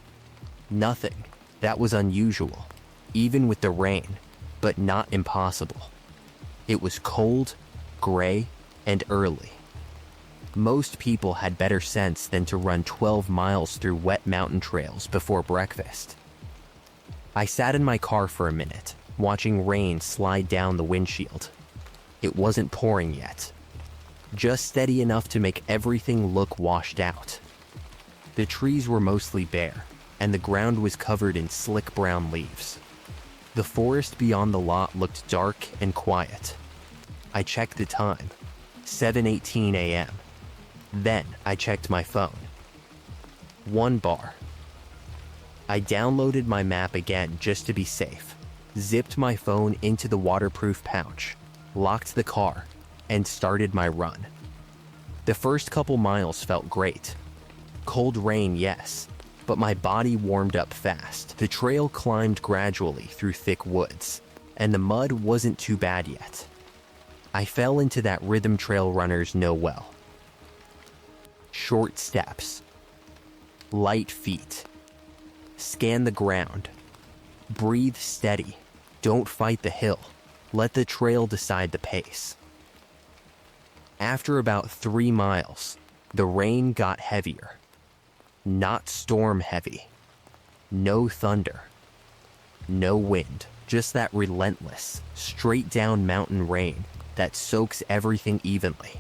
Nothing. That was unusual, even with the rain, but not impossible. It was cold, gray, and early. Most people had better sense than to run 12 miles through wet mountain trails before breakfast. I sat in my car for a minute, watching rain slide down the windshield. It wasn't pouring yet, just steady enough to make everything look washed out. The trees were mostly bare, and the ground was covered in slick brown leaves. The forest beyond the lot looked dark and quiet. I checked the time, 7:18 a.m. Then I checked my phone. 1 bar. I downloaded my map again just to be safe, zipped my phone into the waterproof pouch, locked the car, and started my run. The first couple miles felt great. Cold rain, yes, but my body warmed up fast. The trail climbed gradually through thick woods, and the mud wasn't too bad yet. I fell into that rhythm trail runners know well. Short steps, light feet, scan the ground, breathe steady, don't fight the hill, let the trail decide the pace. After about 3 miles, the rain got heavier. Not storm heavy. No thunder. No wind. Just that relentless, straight down mountain rain that soaks everything evenly.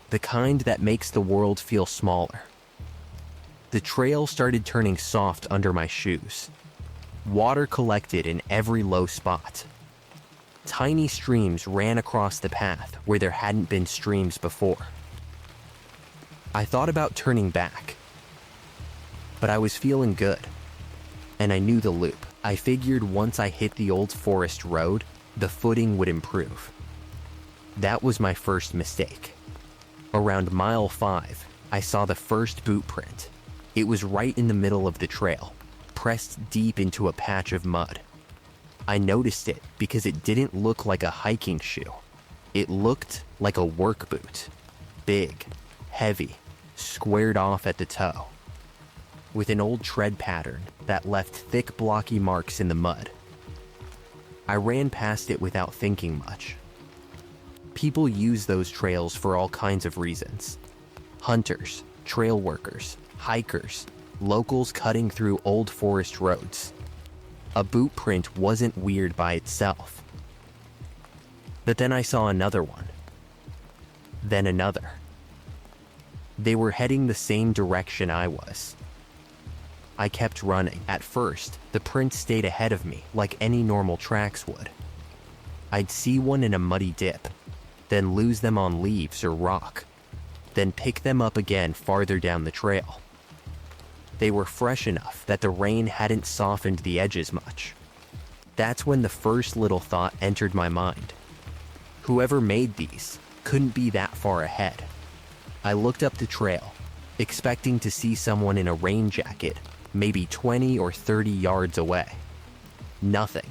The kind that makes the world feel smaller. The trail started turning soft under my shoes. Water collected in every low spot. Tiny streams ran across the path where there hadn't been streams before. I thought about turning back, but I was feeling good, and I knew the loop. I figured once I hit the old forest road, the footing would improve. That was my first mistake. Around mile 5, I saw the first boot print. It was right in the middle of the trail, pressed deep into a patch of mud. I noticed it because it didn't look like a hiking shoe. It looked like a work boot. Big, heavy, squared off at the toe, with an old tread pattern that left thick blocky marks in the mud. I ran past it without thinking much. People use those trails for all kinds of reasons. Hunters, trail workers, hikers, locals cutting through old forest roads. A boot print wasn't weird by itself. But then I saw another one. Then another. They were heading the same direction I was. I kept running. At first, the prints stayed ahead of me like any normal tracks would. I'd see one in a muddy dip, then lose them on leaves or rock, then pick them up again farther down the trail. They were fresh enough that the rain hadn't softened the edges much. That's when the first little thought entered my mind. Whoever made these couldn't be that far ahead. I looked up the trail, expecting to see someone in a rain jacket, maybe 20 or 30 yards away. Nothing.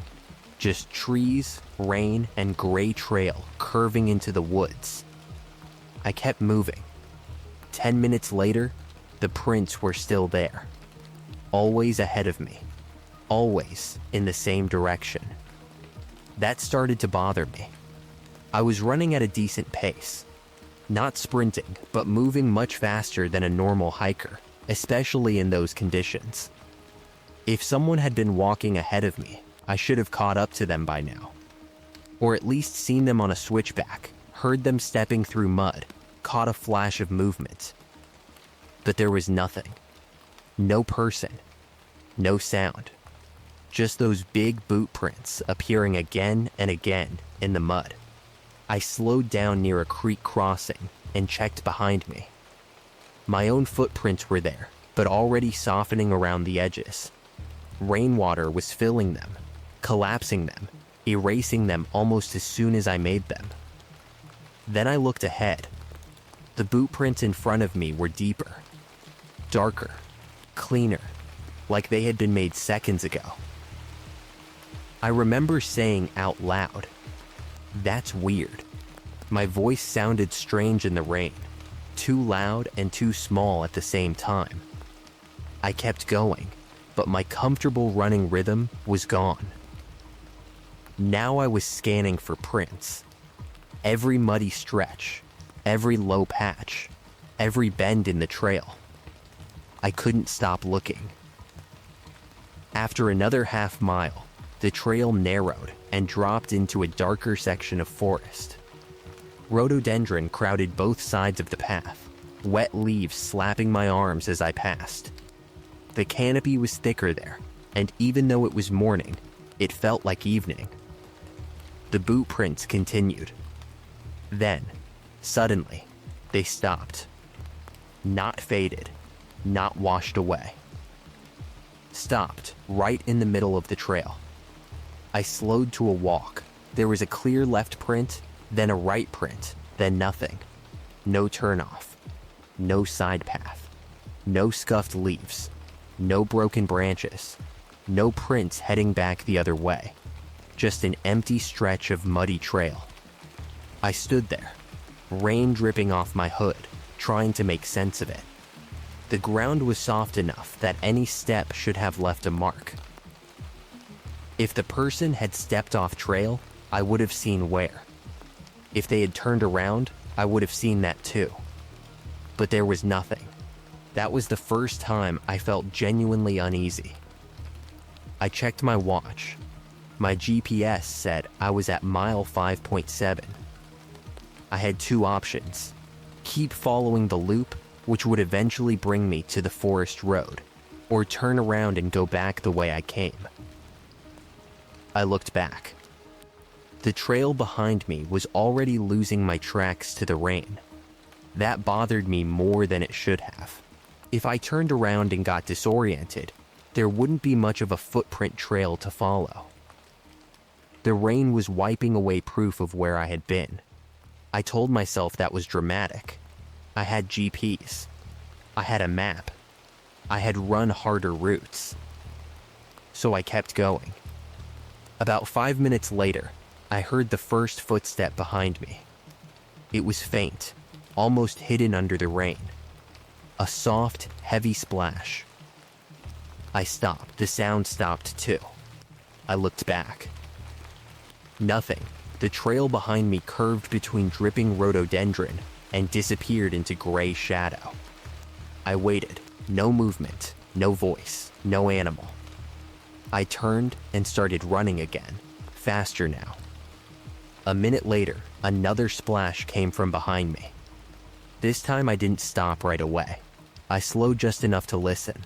Just trees, rain, and gray trail curving into the woods. I kept moving. 10 minutes later, the prints were still there. Always ahead of me. Always in the same direction. That started to bother me. I was running at a decent pace. Not sprinting, but moving much faster than a normal hiker, especially in those conditions. If someone had been walking ahead of me, I should have caught up to them by now. Or at least seen them on a switchback, heard them stepping through mud, caught a flash of movement. But there was nothing. No person. No sound. Just those big boot prints appearing again and again in the mud. I slowed down near a creek crossing and checked behind me. My own footprints were there, but already softening around the edges. Rainwater was filling them, collapsing them, erasing them almost as soon as I made them. Then I looked ahead. The boot prints in front of me were deeper, darker, cleaner, like they had been made seconds ago. I remember saying out loud, "That's weird." My voice sounded strange in the rain, too loud and too small at the same time. I kept going, but my comfortable running rhythm was gone. Now I was scanning for prints. Every muddy stretch, every low patch, every bend in the trail. I couldn't stop looking. After another half mile, the trail narrowed and dropped into a darker section of forest. Rhododendron crowded both sides of the path, wet leaves slapping my arms as I passed. The canopy was thicker there, and even though it was morning, it felt like evening. The boot prints continued. Then, suddenly, they stopped. Not faded, not washed away. Stopped right in the middle of the trail. I slowed to a walk. There was a clear left print, then a right print, then nothing. No turnoff, no side path, no scuffed leaves, no broken branches, no prints heading back the other way. Just an empty stretch of muddy trail. I stood there, rain dripping off my hood, trying to make sense of it. The ground was soft enough that any step should have left a mark. If the person had stepped off trail, I would have seen where. If they had turned around, I would have seen that too. But there was nothing. That was the first time I felt genuinely uneasy. I checked my watch. My GPS said I was at mile 5.7. I had two options. Keep following the loop, which would eventually bring me to the forest road, or turn around and go back the way I came. I looked back. The trail behind me was already losing my tracks to the rain. That bothered me more than it should have. If I turned around and got disoriented, there wouldn't be much of a footprint trail to follow. The rain was wiping away proof of where I had been. I told myself that was dramatic. I had GPS. I had a map. I had run harder routes. So I kept going. About 5 minutes later, I heard the first footstep behind me. It was faint, almost hidden under the rain. A soft, heavy splash. I stopped. The sound stopped too. I looked back. Nothing. The trail behind me curved between dripping rhododendron and disappeared into gray shadow. I waited. No movement, no voice, no animal. I turned and started running again, faster now. A minute later, another splash came from behind me. This time I didn't stop right away. I slowed just enough to listen.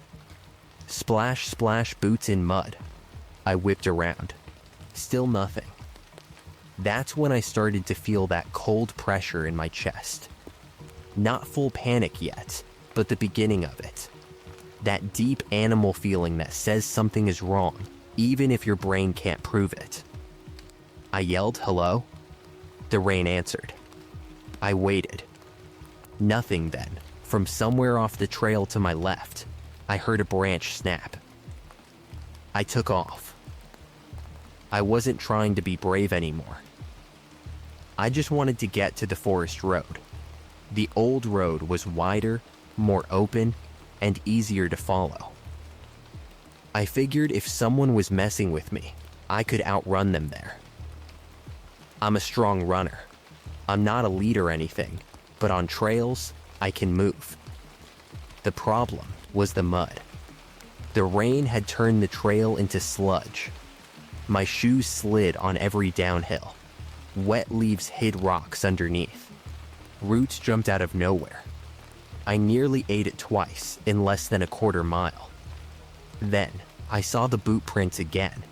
Splash, splash, boots in mud. I whipped around. Still nothing. That's when I started to feel that cold pressure in my chest. Not full panic yet, but the beginning of it. That deep animal feeling that says something is wrong, even if your brain can't prove it. I yelled, "Hello?" The rain answered. I waited. Nothing then. From somewhere off the trail to my left, I heard a branch snap. I took off. I wasn't trying to be brave anymore. I just wanted to get to the forest road. The old road was wider, more open, and easier to follow. I figured if someone was messing with me, I could outrun them there. I'm a strong runner. I'm not a lead or anything, but on trails, I can move. The problem was the mud. The rain had turned the trail into sludge. My shoes slid on every downhill. Wet leaves hid rocks underneath. Roots jumped out of nowhere. I nearly ate it twice in less than a quarter mile. Then, I saw the boot prints again.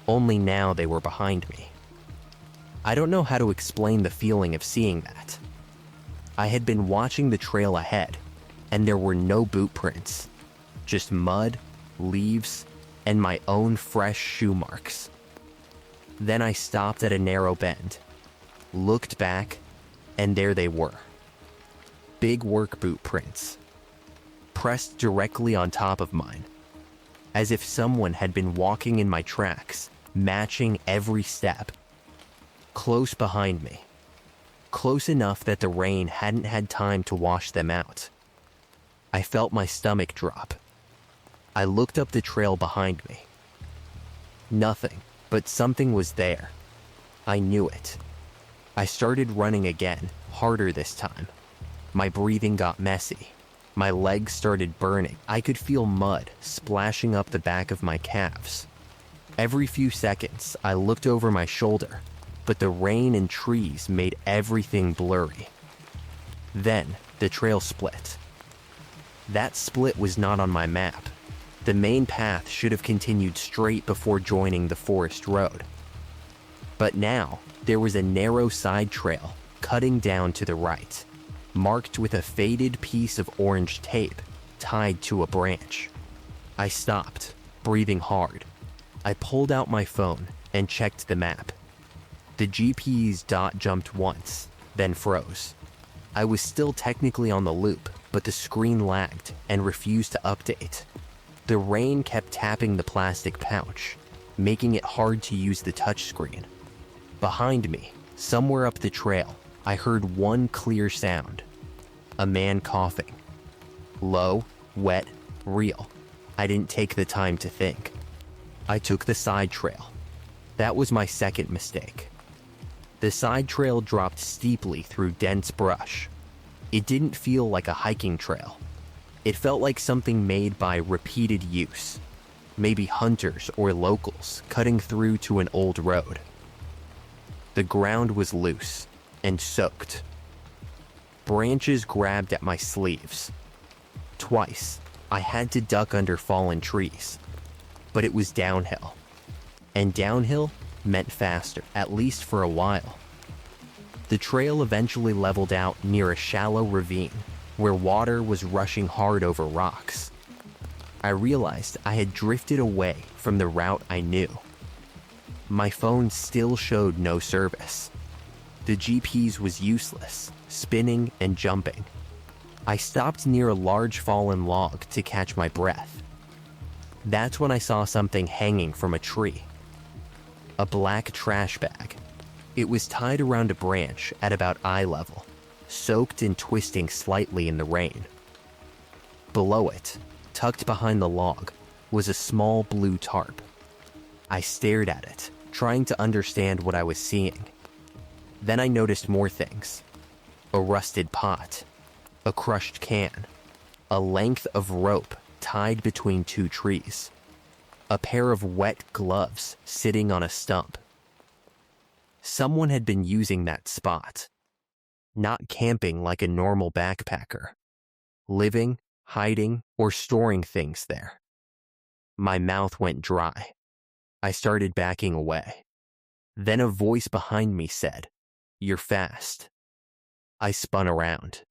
Only now they were behind me. I don't know how to explain the feeling of seeing that. I had been watching the trail ahead, and there were no boot prints. Just mud, leaves, and my own fresh shoe marks. Then I stopped at a narrow bend, looked back, and there they were. Big work boot prints, pressed directly on top of mine, as if someone had been walking in my tracks, matching every step. Close behind me, close enough that the rain hadn't had time to wash them out. I felt my stomach drop. I looked up the trail behind me. Nothing, but something was there. I knew it. I started running again, harder this time. My breathing got messy. My legs started burning. I could feel mud splashing up the back of my calves. Every few seconds, I looked over my shoulder, but the rain and trees made everything blurry. Then, the trail split. That split was not on my map. The main path should have continued straight before joining the forest road. But now, there was a narrow side trail cutting down to the right, marked with a faded piece of orange tape tied to a branch. I stopped, breathing hard. I pulled out my phone and checked the map. The GP's dot jumped once, then froze. I was still technically on the loop, but the screen lagged and refused to update. The rain kept tapping the plastic pouch, making it hard to use the touchscreen. Behind me, somewhere up the trail, I heard one clear sound. A man coughing. Low, wet, real. I didn't take the time to think. I took the side trail. That was my second mistake. The side trail dropped steeply through dense brush. It didn't feel like a hiking trail. It felt like something made by repeated use. Maybe hunters or locals cutting through to an old road. The ground was loose and soaked. Branches grabbed at my sleeves. Twice, I had to duck under fallen trees. But it was downhill. And downhill meant faster, at least for a while. The trail eventually leveled out near a shallow ravine where water was rushing hard over rocks. I realized I had drifted away from the route I knew. My phone still showed no service. The GPS was useless, spinning and jumping. I stopped near a large fallen log to catch my breath. That's when I saw something hanging from a tree. A black trash bag. It was tied around a branch at about eye level, soaked and twisting slightly in the rain. Below it, tucked behind the log, was a small blue tarp. I stared at it, trying to understand what I was seeing. Then I noticed more things. A rusted pot, a crushed can, a length of rope tied between two trees, a pair of wet gloves sitting on a stump. Someone had been using that spot, not camping like a normal backpacker, living, hiding, or storing things there. My mouth went dry. I started backing away. Then a voice behind me said, "You're fast." I spun around.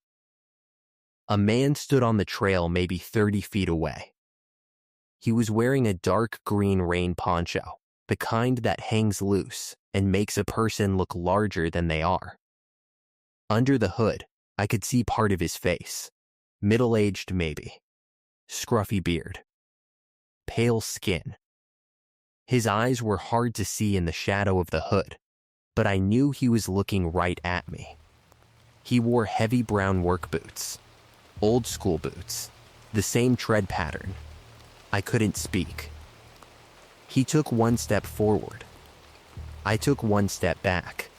A man stood on the trail maybe 30 feet away. He was wearing a dark green rain poncho, the kind that hangs loose and makes a person look larger than they are. Under the hood, I could see part of his face. Middle-aged maybe. Scruffy beard. Pale skin. His eyes were hard to see in the shadow of the hood, but I knew he was looking right at me. He wore heavy brown work boots. Old school boots. The same tread pattern. I couldn't speak. He took one step forward. I took one step back.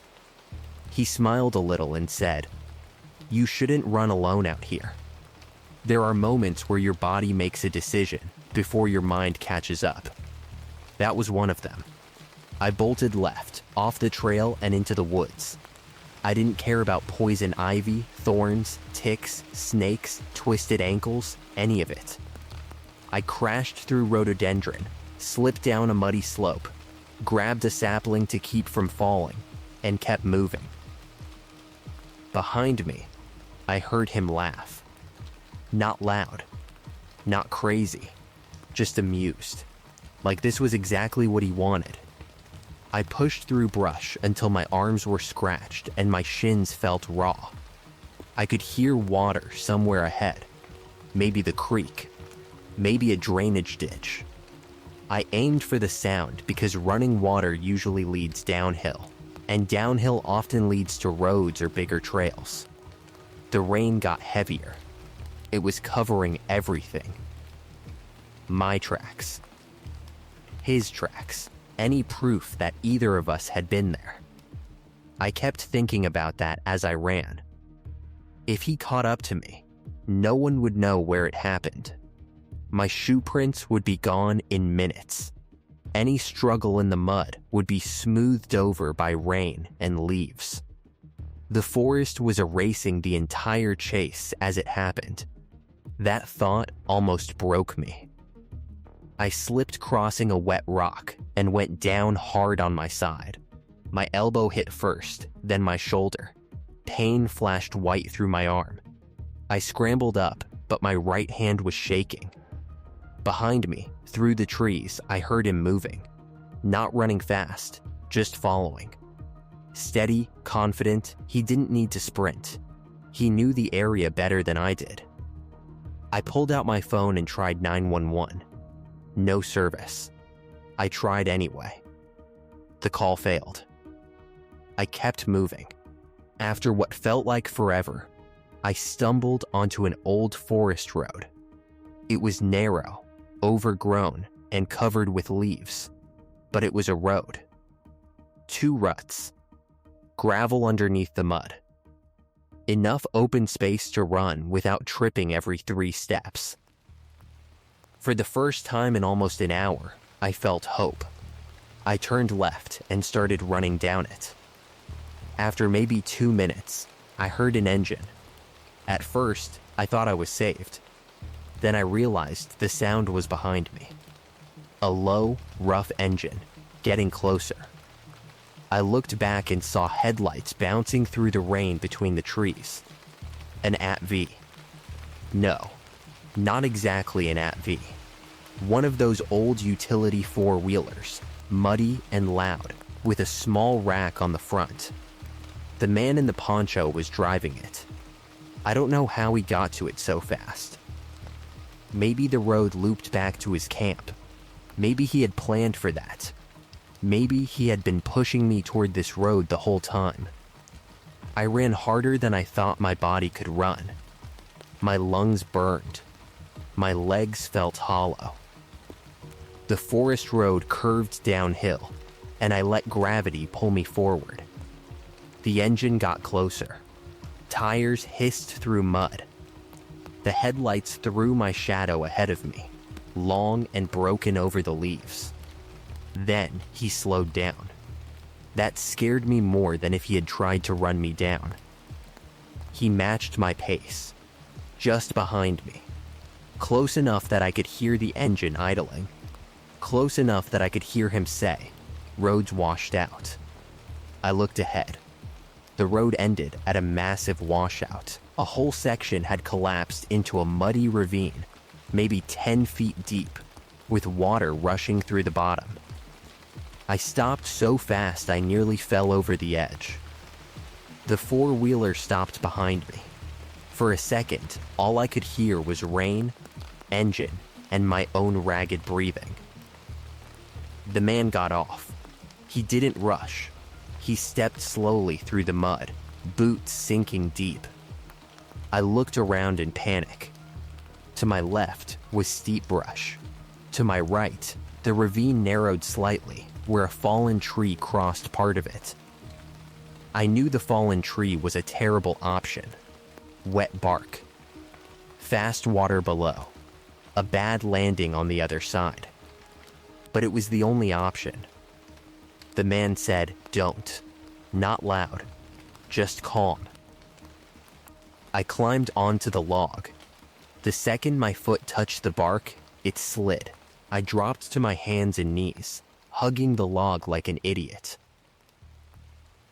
He smiled a little and said, "You shouldn't run alone out here. There are moments where your body makes a decision before your mind catches up." That was one of them. I bolted left, off the trail and into the woods. I didn't care about poison ivy, thorns, ticks, snakes, twisted ankles, any of it. I crashed through rhododendron, slipped down a muddy slope, grabbed a sapling to keep from falling, and kept moving. Behind me, I heard him laugh. Not loud, not crazy, just amused, like this was exactly what he wanted. I pushed through brush until my arms were scratched and my shins felt raw. I could hear water somewhere ahead, maybe the creek, maybe a drainage ditch. I aimed for the sound because running water usually leads downhill, and downhill often leads to roads or bigger trails. The rain got heavier. It was covering everything. My tracks. His tracks. Any proof that either of us had been there. I kept thinking about that as I ran. If he caught up to me, no one would know where it happened. My shoe prints would be gone in minutes. Any struggle in the mud would be smoothed over by rain and leaves. The forest was erasing the entire chase as it happened. That thought almost broke me. I slipped crossing a wet rock and went down hard on my side. My elbow hit first, then my shoulder. Pain flashed white through my arm. I scrambled up, but my right hand was shaking. Behind me, through the trees, I heard him moving. Not running fast, just following. Steady, confident, he didn't need to sprint. He knew the area better than I did. I pulled out my phone and tried 911. No service. I tried anyway. The call failed. I kept moving. After what felt like forever, I stumbled onto an old forest road. It was narrow, overgrown, and covered with leaves, but it was a road. 2 ruts. Gravel underneath the mud. Enough open space to run without tripping every 3 steps. For the first time in almost an hour, I felt hope. I turned left and started running down it. After maybe 2 minutes, I heard an engine. At first, I thought I was saved. Then I realized the sound was behind me. A low, rough engine, getting closer. I looked back and saw headlights bouncing through the rain between the trees. An ATV. No, not exactly an ATV. One of those old utility 4-wheelers, muddy and loud, with a small rack on the front. The man in the poncho was driving it. I don't know how he got to it so fast. Maybe the road looped back to his camp. Maybe he had planned for that. Maybe he had been pushing me toward this road the whole time. I ran harder than I thought my body could run. My lungs burned. My legs felt hollow. The forest road curved downhill, and I let gravity pull me forward. The engine got closer. Tires hissed through mud. The headlights threw my shadow ahead of me, long and broken over the leaves. Then he slowed down. That scared me more than if he had tried to run me down. He matched my pace, just behind me, close enough that I could hear the engine idling, close enough that I could hear him say, "Road's washed out." I looked ahead. The road ended at a massive washout. A whole section had collapsed into a muddy ravine, maybe 10 feet deep, with water rushing through the bottom. I stopped so fast I nearly fell over the edge. The 4-wheeler stopped behind me. For a second, all I could hear was rain, engine, and my own ragged breathing. The man got off. He didn't rush. He stepped slowly through the mud, boots sinking deep. I looked around in panic. To my left was steep brush. To my right, the ravine narrowed slightly, where a fallen tree crossed part of it. I knew the fallen tree was a terrible option. Wet bark. Fast water below. A bad landing on the other side. But it was the only option. The man said, "Don't." Not loud. Just calm. I climbed onto the log. The second my foot touched the bark, it slid. I dropped to my hands and knees, hugging the log like an idiot.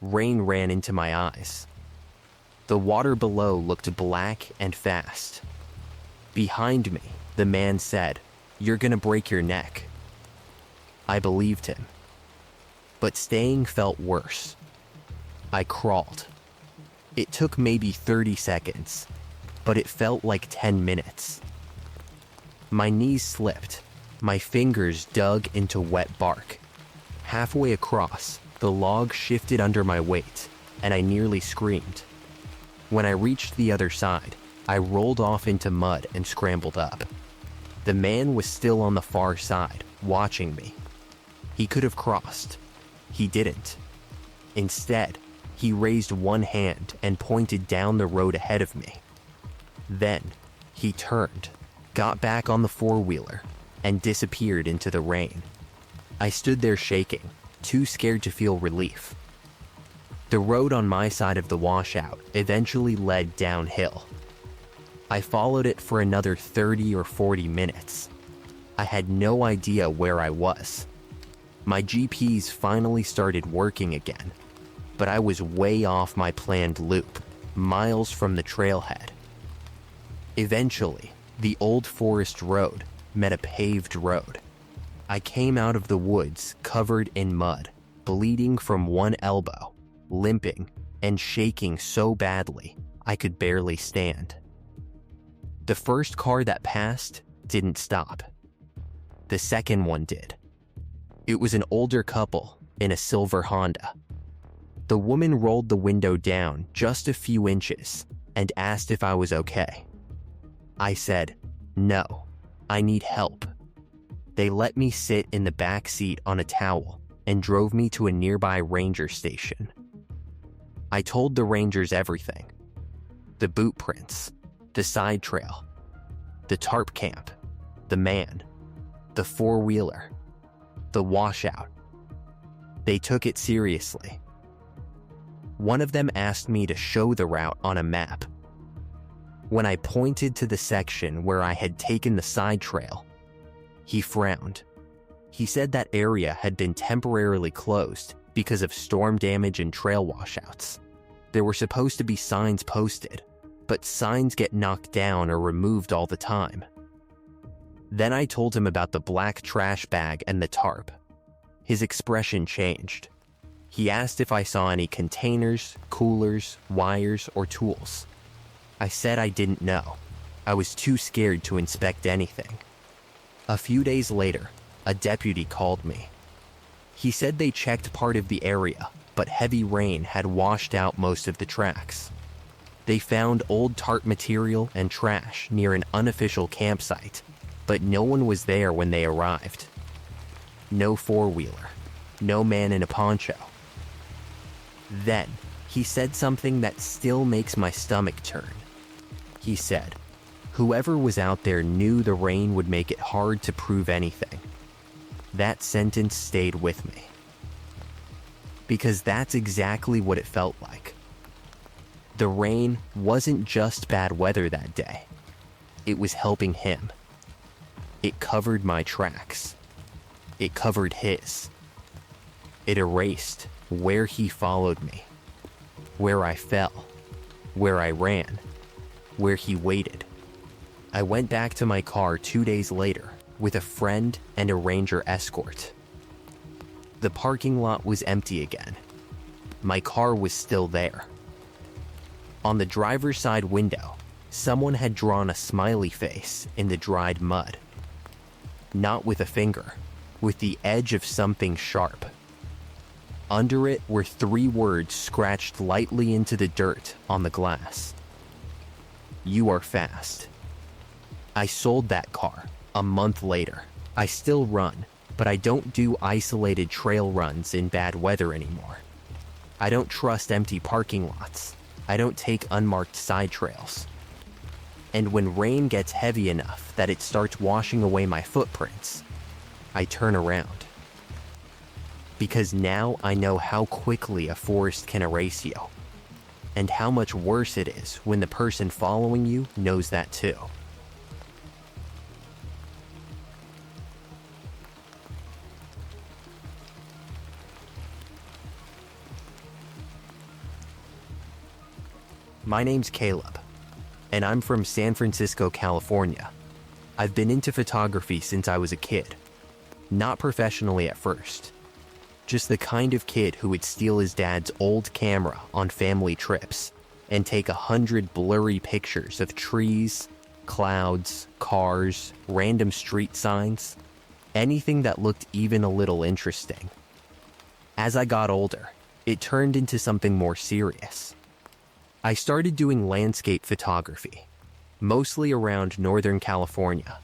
Rain ran into my eyes. The water below looked black and fast. Behind me, the man said, "You're gonna break your neck." I believed him. But staying felt worse. I crawled. It took maybe 30 seconds, but it felt like 10 minutes. My knees slipped. My fingers dug into wet bark. Halfway across, the log shifted under my weight, and I nearly screamed. When I reached the other side, I rolled off into mud and scrambled up. The man was still on the far side, watching me. He could have crossed. He didn't. Instead, He raised one hand and pointed down the road ahead of me. Then, he turned, got back on the four-wheeler, and disappeared into the rain. I stood there shaking, too scared to feel relief. The road on my side of the washout eventually led downhill. I followed it for another 30 or 40 minutes. I had no idea where I was. My GPS finally started working again, but I was way off my planned loop, miles from the trailhead. Eventually, the old forest road met a paved road. I came out of the woods covered in mud, bleeding from one elbow, limping and shaking so badly I could barely stand. The first car that passed didn't stop. The second one did. It was an older couple in a silver Honda. The woman rolled the window down just a few inches and asked if I was okay. I said, "No, I need help." They let me sit in the back seat on a towel and drove me to a nearby ranger station. I told the rangers everything. The boot prints, the side trail, the tarp camp, the man, the four-wheeler, the washout. They took it seriously. One of them asked me to show the route on a map. When I pointed to the section where I had taken the side trail, he frowned. He said that area had been temporarily closed because of storm damage and trail washouts. There were supposed to be signs posted, but signs get knocked down or removed all the time. Then I told him about the black trash bag and the tarp. His expression changed. He asked if I saw any containers, coolers, wires, or tools. I said I didn't know. I was too scared to inspect anything. A few days later, a deputy called me. He said they checked part of the area, but heavy rain had washed out most of the tracks. They found old tarp material and trash near an unofficial campsite, but no one was there when they arrived. No four-wheeler, no man in a poncho. Then, he said something that still makes my stomach turn. He said, "Whoever was out there knew the rain would make it hard to prove anything." That sentence stayed with me. Because that's exactly what it felt like. The rain wasn't just bad weather that day. It was helping him. It covered my tracks. It covered his. It erased where he followed me, where I fell, where I ran, where he waited. I went back to my car 2 days later with a friend and a ranger escort. The parking lot was empty again. My car was still there. On the driver's side window, someone had drawn a smiley face in the dried mud. Not with a finger, with the edge of something sharp. Under it were 3 words scratched lightly into the dirt on the glass. "You are fast." I sold that car a month later. I still run, but I don't do isolated trail runs in bad weather anymore. I don't trust empty parking lots. I don't take unmarked side trails. And when rain gets heavy enough that it starts washing away my footprints, I turn around. Because now I know how quickly a forest can erase you, and how much worse it is when the person following you knows that too. My name's Caleb, and I'm from San Francisco, California. I've been into photography since I was a kid. Not professionally at first. Just the kind of kid who would steal his dad's old camera on family trips and take 100 blurry pictures of trees, clouds, cars, random street signs, anything that looked even a little interesting. As I got older, it turned into something more serious. I started doing landscape photography, mostly around Northern California.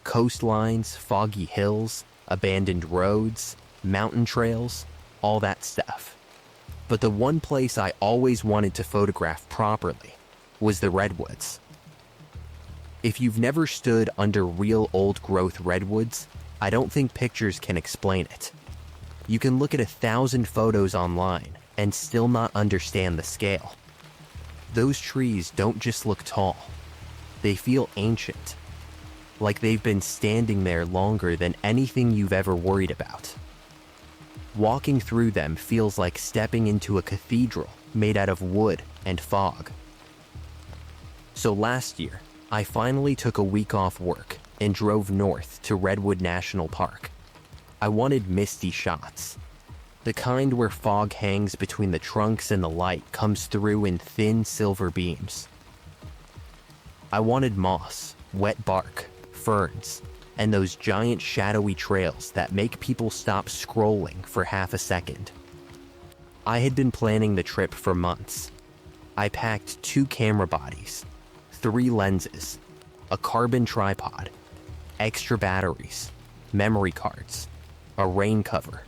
Coastlines, foggy hills, abandoned roads, mountain trails, all that stuff. But the one place I always wanted to photograph properly was the redwoods. If you've never stood under real old-growth redwoods, I don't think pictures can explain it. You can look at 1,000 photos online and still not understand the scale. Those trees don't just look tall. They feel ancient, like they've been standing there longer than anything you've ever worried about. Walking through them feels like stepping into a cathedral made out of wood and fog. So last year, I finally took a week off work and drove north to Redwood National Park. I wanted misty shots, the kind where fog hangs between the trunks and the light comes through in thin silver beams. I wanted moss, wet bark, ferns, and those giant shadowy trails that make people stop scrolling for half a second. I had been planning the trip for months. I packed 2 camera bodies, 3 lenses, a carbon tripod, extra batteries, memory cards, a rain cover,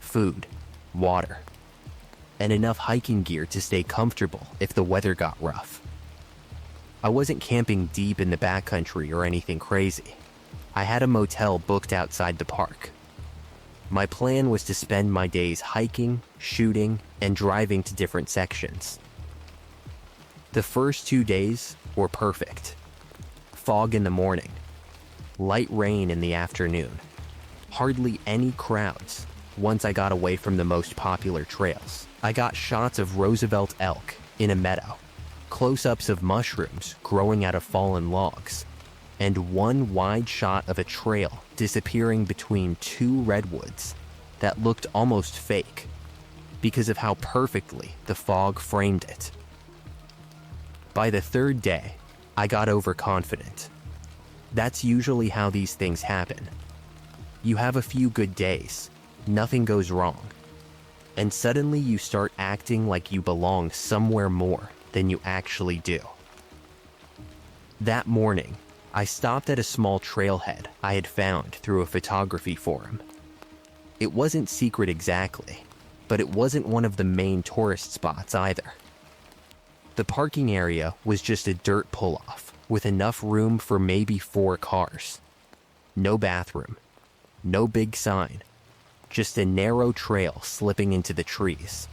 food, water, and enough hiking gear to stay comfortable if the weather got rough. I wasn't camping deep in the backcountry or anything crazy. I had a motel booked outside the park. My plan was to spend my days hiking, shooting, and driving to different sections. The first 2 days were perfect. Fog in the morning, light rain in the afternoon, hardly any crowds once I got away from the most popular trails. I got shots of Roosevelt elk in a meadow, close-ups of mushrooms growing out of fallen logs, and one wide shot of a trail disappearing between 2 redwoods that looked almost fake because of how perfectly the fog framed it. By the 3rd day, I got overconfident. That's usually how these things happen. You have a few good days, nothing goes wrong, and suddenly you start acting like you belong somewhere more than you actually do. That morning, I stopped at a small trailhead I had found through a photography forum. It wasn't secret exactly, but it wasn't one of the main tourist spots either. The parking area was just a dirt pull-off with enough room for maybe 4 cars. No bathroom, no big sign, just a narrow trail slipping into the trees.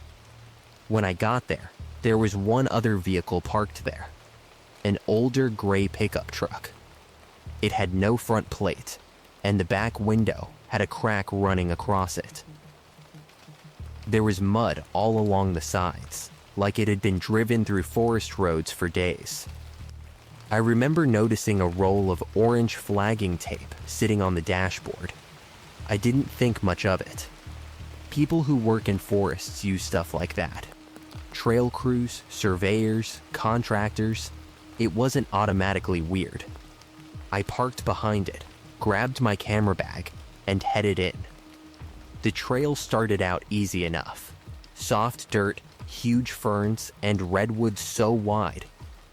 When I got there, there was one other vehicle parked there, an older gray pickup truck. It had no front plate, and the back window had a crack running across it. There was mud all along the sides, like it had been driven through forest roads for days. I remember noticing a roll of orange flagging tape sitting on the dashboard. I didn't think much of it. People who work in forests use stuff like that. Trail crews, surveyors, contractors. It wasn't automatically weird. I parked behind it, grabbed my camera bag, and headed in. The trail started out easy enough. Soft dirt, huge ferns, and redwoods so wide,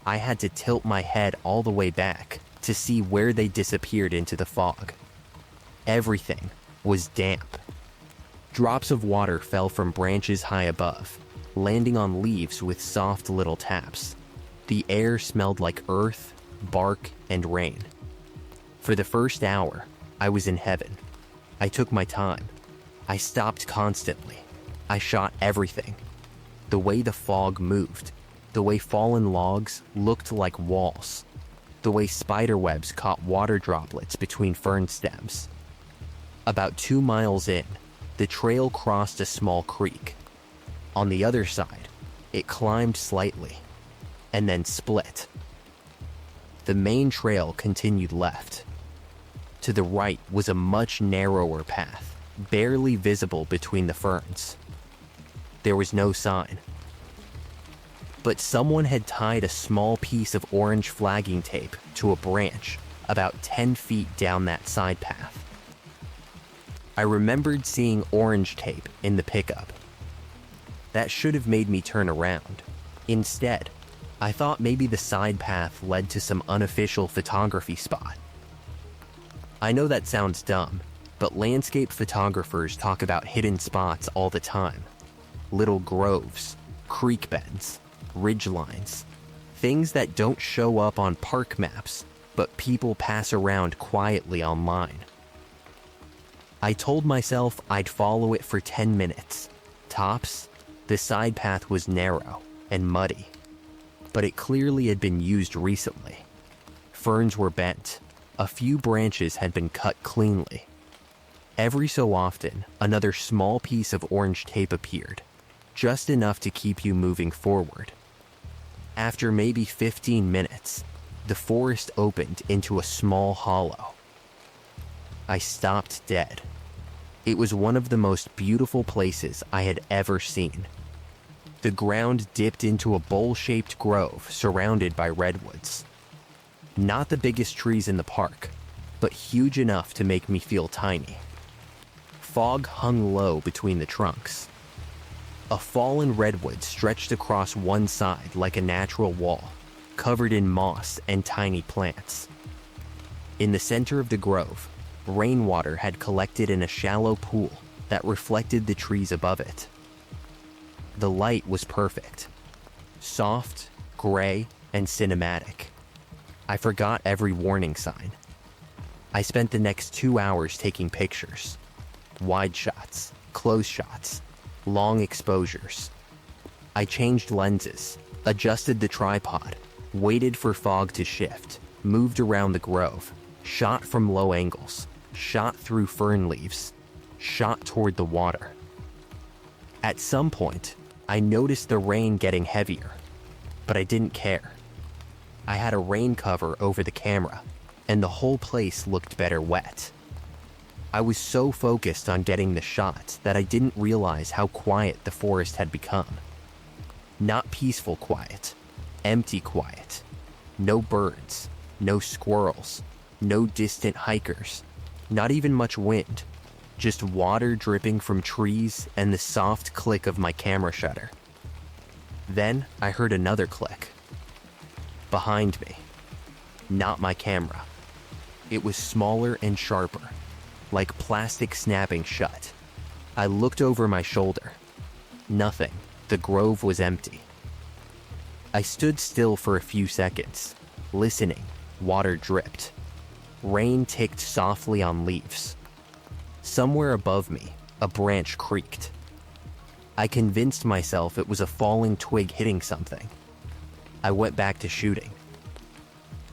I had to tilt my head all the way back to see where they disappeared into the fog. Everything was damp. Drops of water fell from branches high above, landing on leaves with soft little taps. The air smelled like earth, bark, and rain. For the first hour, I was in heaven. I took my time. I stopped constantly. I shot everything. The way the fog moved, the way fallen logs looked like walls, the way spider webs caught water droplets between fern stems. About 2 miles in, the trail crossed a small creek. On the other side, it climbed slightly, and then split. The main trail continued left. To the right was a much narrower path, barely visible between the ferns. There was no sign. But someone had tied a small piece of orange flagging tape to a branch about 10 feet down that side path. I remembered seeing orange tape in the pickup. That should have made me turn around. Instead, I thought maybe the side path led to some unofficial photography spot. I know that sounds dumb, but landscape photographers talk about hidden spots all the time. little groves, creek bends, ridge lines, things that don't show up on park maps, but people pass around quietly online. I told myself I'd follow it for 10 minutes. Tops, the side path was narrow and muddy, but it clearly had been used recently. Ferns were bent. A few branches had been cut cleanly. Every so often, another small piece of orange tape appeared, just enough to keep you moving forward. After maybe 15 minutes, the forest opened into a small hollow. I stopped dead. It was one of the most beautiful places I had ever seen. The ground dipped into a bowl-shaped grove surrounded by redwoods. Not the biggest trees in the park, but huge enough to make me feel tiny. Fog hung low between the trunks. A fallen redwood stretched across one side like a natural wall, covered in moss and tiny plants. In the center of the grove, rainwater had collected in a shallow pool that reflected the trees above it. The light was perfect. Soft, gray, and cinematic. I forgot every warning sign. I spent the next 2 hours taking pictures. Wide shots, close shots, long exposures. I changed lenses, adjusted the tripod, waited for fog to shift, moved around the grove, shot from low angles, shot through fern leaves, shot toward the water. At some point, I noticed the rain getting heavier, but I didn't care. I had a rain cover over the camera, and the whole place looked better wet. I was so focused on getting the shots that I didn't realize how quiet the forest had become. Not peaceful quiet, empty quiet. No birds, no squirrels, no distant hikers, not even much wind, just water dripping from trees and the soft click of my camera shutter. Then I heard another click. Behind me. Not my camera. It was smaller and sharper, like plastic snapping shut. I looked over my shoulder. Nothing. The grove was empty. I stood still for a few seconds, listening. Water dripped. Rain ticked softly on leaves. Somewhere above me, a branch creaked. I convinced myself it was a falling twig hitting something. I went back to shooting.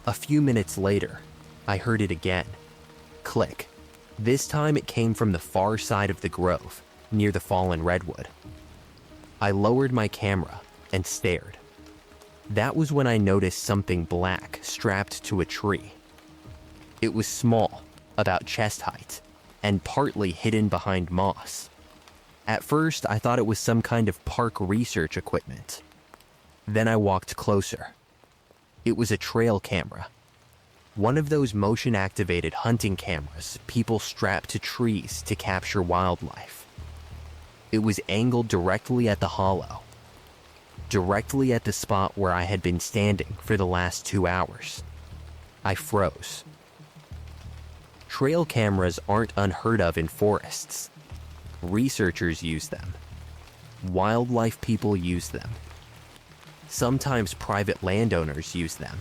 A few minutes later, I heard it again. Click. This time it came from the far side of the grove, near the fallen redwood. I lowered my camera and stared. That was when I noticed something black strapped to a tree. It was small, about chest height, and partly hidden behind moss. At first, I thought it was some kind of park research equipment. Then I walked closer. It was a trail camera. One of those motion-activated hunting cameras people strap to trees to capture wildlife. It was angled directly at the hollow, directly at the spot where I had been standing for the last 2 hours. I froze. Trail cameras aren't unheard of in forests. Researchers use them. Wildlife people use them. Sometimes private landowners use them,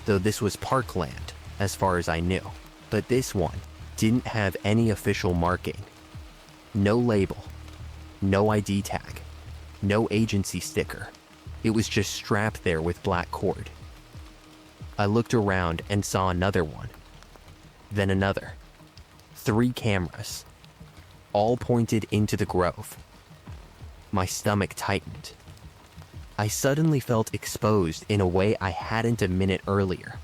though this was parkland, as far as I knew. But this one didn't have any official marking. No label. No ID tag. No agency sticker. It was just strapped there with black cord. I looked around and saw another one. Then another. 3 cameras. All pointed into the grove. My stomach tightened. I suddenly felt exposed in a way I hadn't a minute earlier.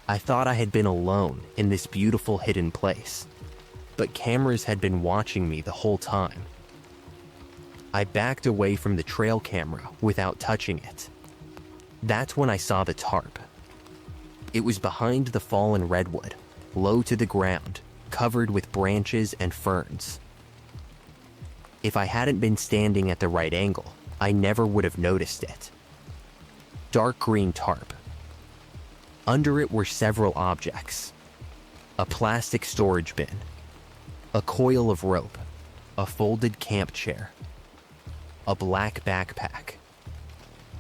I thought I had been alone in this beautiful hidden place, but cameras had been watching me the whole time. I backed away from the trail camera without touching it. That's when I saw the tarp. It was behind the fallen redwood, low to the ground, covered with branches and ferns. If I hadn't been standing at the right angle, I never would have noticed it. Dark green tarp. Under it were several objects. A plastic storage bin. A coil of rope. A folded camp chair. a black backpack,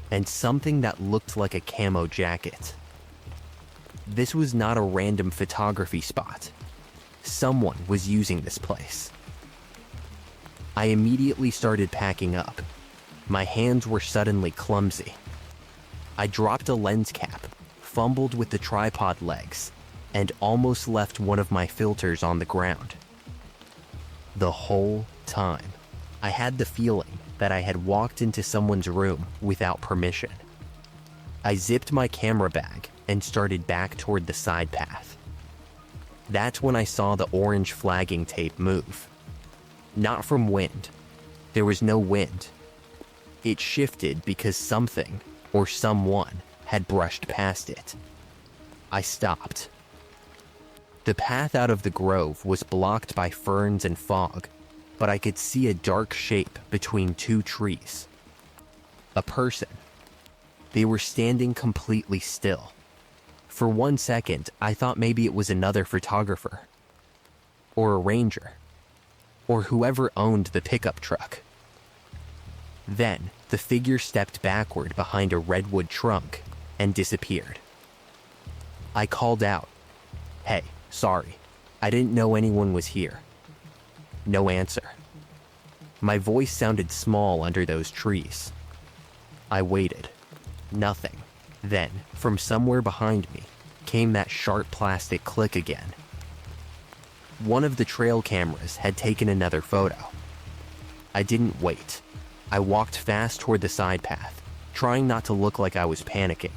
and something that looked like a camo jacket. This was not a random photography spot. Someone was using this place. I immediately started packing up. My hands were suddenly clumsy. I dropped a lens cap, fumbled with the tripod legs, and almost left one of my filters on the ground. The whole time, I had the feeling that I had walked into someone's room without permission. I zipped my camera bag and started back toward the side path. That's when I saw the orange flagging tape move. Not from wind. There was no wind. It shifted because something or someone had brushed past it. I stopped. The path out of the grove was blocked by ferns and fog, but I could see a dark shape between two trees. A person. They were standing completely still. For 1 second, I thought maybe it was another photographer, or a ranger, or whoever owned the pickup truck. Then, the figure stepped backward behind a redwood trunk and disappeared. I called out, "Hey, sorry, I didn't know anyone was here." No answer. My voice sounded small under those trees. I waited. Nothing. Then, from somewhere behind me, came that sharp plastic click again. One of the trail cameras had taken another photo. I didn't wait. I walked fast toward the side path, trying not to look like I was panicking.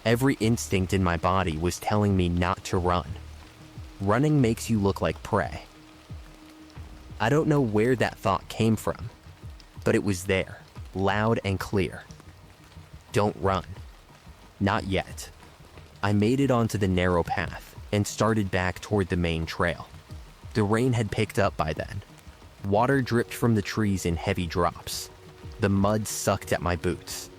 Every instinct in my body was telling me not to run. Running makes you look like prey. I don't know where that thought came from, but it was there, loud and clear. Don't run. Not yet. I made it onto the narrow path and started back toward the main trail. The rain had picked up by then. Water dripped from the trees in heavy drops. The mud sucked at my boots.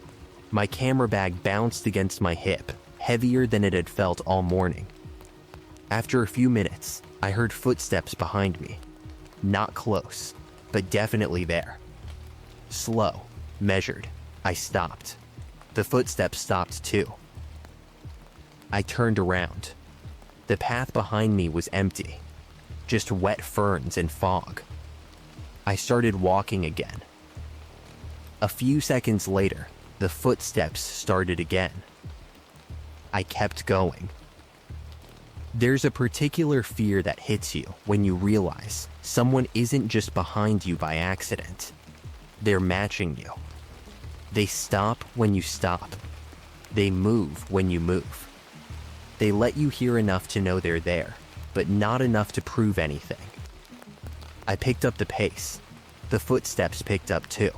My camera bag bounced against my hip, heavier than it had felt all morning. After a few minutes, I heard footsteps behind me. Not close, but definitely there. Slow, measured, I stopped. The footsteps stopped too. I turned around. The path behind me was empty, just wet ferns and fog. I started walking again. A few seconds later, the footsteps started again. I kept going. There's a particular fear that hits you when you realize someone isn't just behind you by accident. They're matching you. They stop when you stop. They move when you move. They let you hear enough to know they're there, but not enough to prove anything. I picked up the pace. The footsteps picked up too.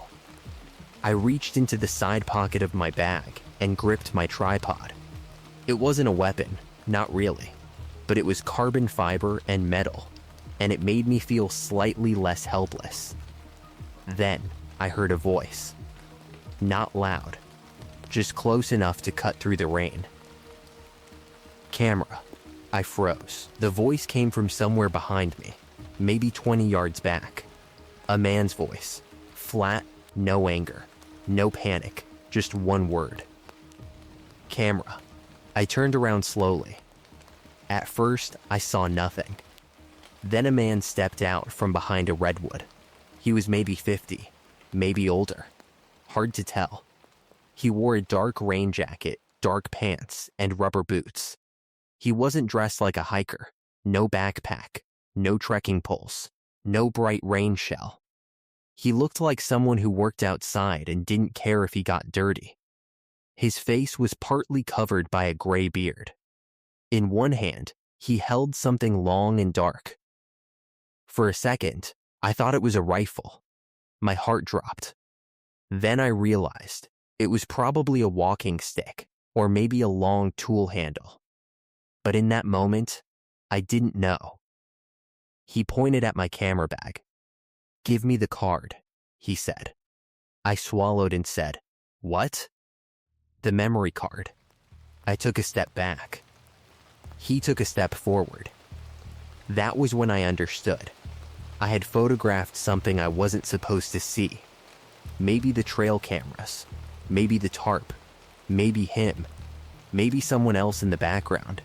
I reached into the side pocket of my bag and gripped my tripod. It wasn't a weapon, not really, but it was carbon fiber and metal, and it made me feel slightly less helpless. Then I heard a voice. Not loud, just close enough to cut through the rain. Camera. I froze. The voice came from somewhere behind me, maybe 20 yards back. A man's voice. Flat, no anger, no panic, just one word. Camera. I turned around slowly. At first, I saw nothing. Then a man stepped out from behind a redwood. He was maybe 50, maybe older. Hard to tell. He wore a dark rain jacket, dark pants, and rubber boots. He wasn't dressed like a hiker. No backpack, no trekking poles, no bright rain shell. He looked like someone who worked outside and didn't care if he got dirty. His face was partly covered by a gray beard. In one hand, he held something long and dark. For a second, I thought it was a rifle. My heart dropped. Then I realized it was probably a walking stick or maybe a long tool handle. But in that moment, I didn't know. He pointed at my camera bag. "Give me the card," he said. I swallowed and said, "What?" "The memory card." I took a step back. He took a step forward. That was when I understood. I had photographed something I wasn't supposed to see. Maybe the trail cameras. Maybe the tarp. Maybe him. Maybe someone else in the background.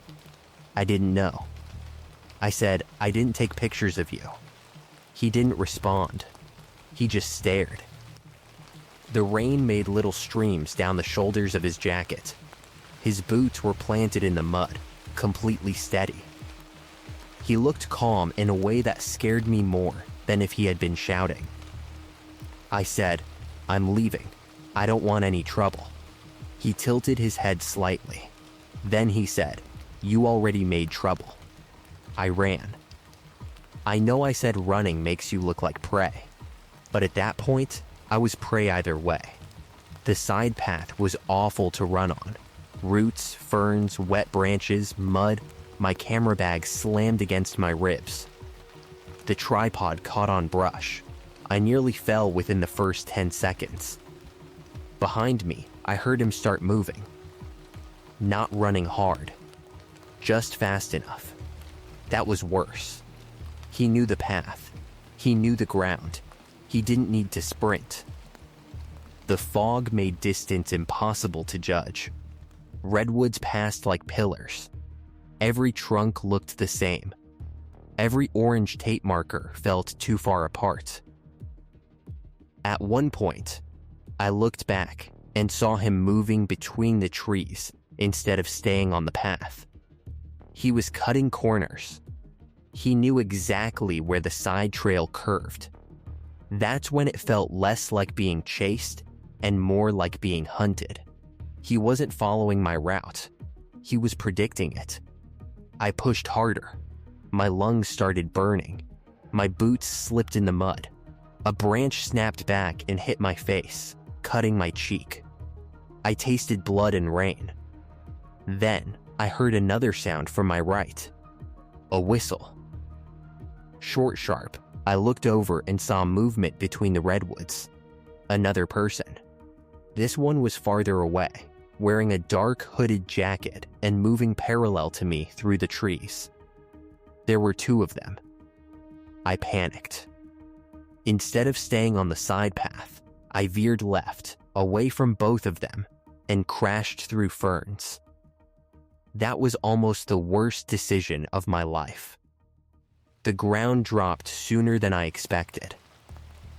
I didn't know. I said, "I didn't take pictures of you." He didn't respond. He just stared. The rain made little streams down the shoulders of his jacket. His boots were planted in the mud, completely steady. He looked calm in a way that scared me more than if he had been shouting. I said, "I'm leaving. I don't want any trouble." He tilted his head slightly. Then he said, "You already made trouble." I ran. I know I said running makes you look like prey, but at that point, I was prey either way. The side path was awful to run on. Roots, ferns, wet branches, mud. My camera bag slammed against my ribs. The tripod caught on brush. I nearly fell within the first 10 seconds. Behind me, I heard him start moving. Not running hard, just fast enough. That was worse. He knew the path. He knew the ground. He didn't need to sprint. The fog made distance impossible to judge. Redwoods passed like pillars. Every trunk looked the same. Every orange tape marker felt too far apart. At one point, I looked back and saw him moving between the trees instead of staying on the path. He was cutting corners. He knew exactly where the side trail curved. That's when it felt less like being chased and more like being hunted. He wasn't following my route. He was predicting it. I pushed harder. My lungs started burning. My boots slipped in the mud. A branch snapped back and hit my face, cutting my cheek. I tasted blood and rain. Then I heard another sound from my right. A whistle. Short, sharp, I looked over and saw movement between the redwoods. Another person. This one was farther away, wearing a dark hooded jacket and moving parallel to me through the trees. There were two of them. I panicked. Instead of staying on the side path, I veered left, away from both of them, and crashed through ferns. That was almost the worst decision of my life. The ground dropped sooner than I expected.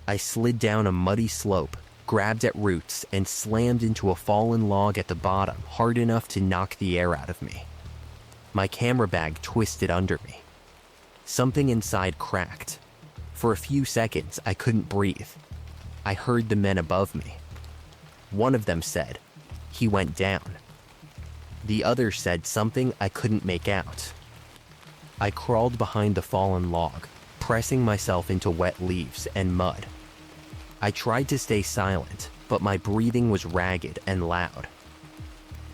I slid down a muddy slope, grabbed at roots, and slammed into a fallen log at the bottom hard enough to knock the air out of me. My camera bag twisted under me. Something inside cracked. For a few seconds, I couldn't breathe. I heard the men above me. One of them said, "He went down." The other said something I couldn't make out. I crawled behind the fallen log, pressing myself into wet leaves and mud. I tried to stay silent, but my breathing was ragged and loud.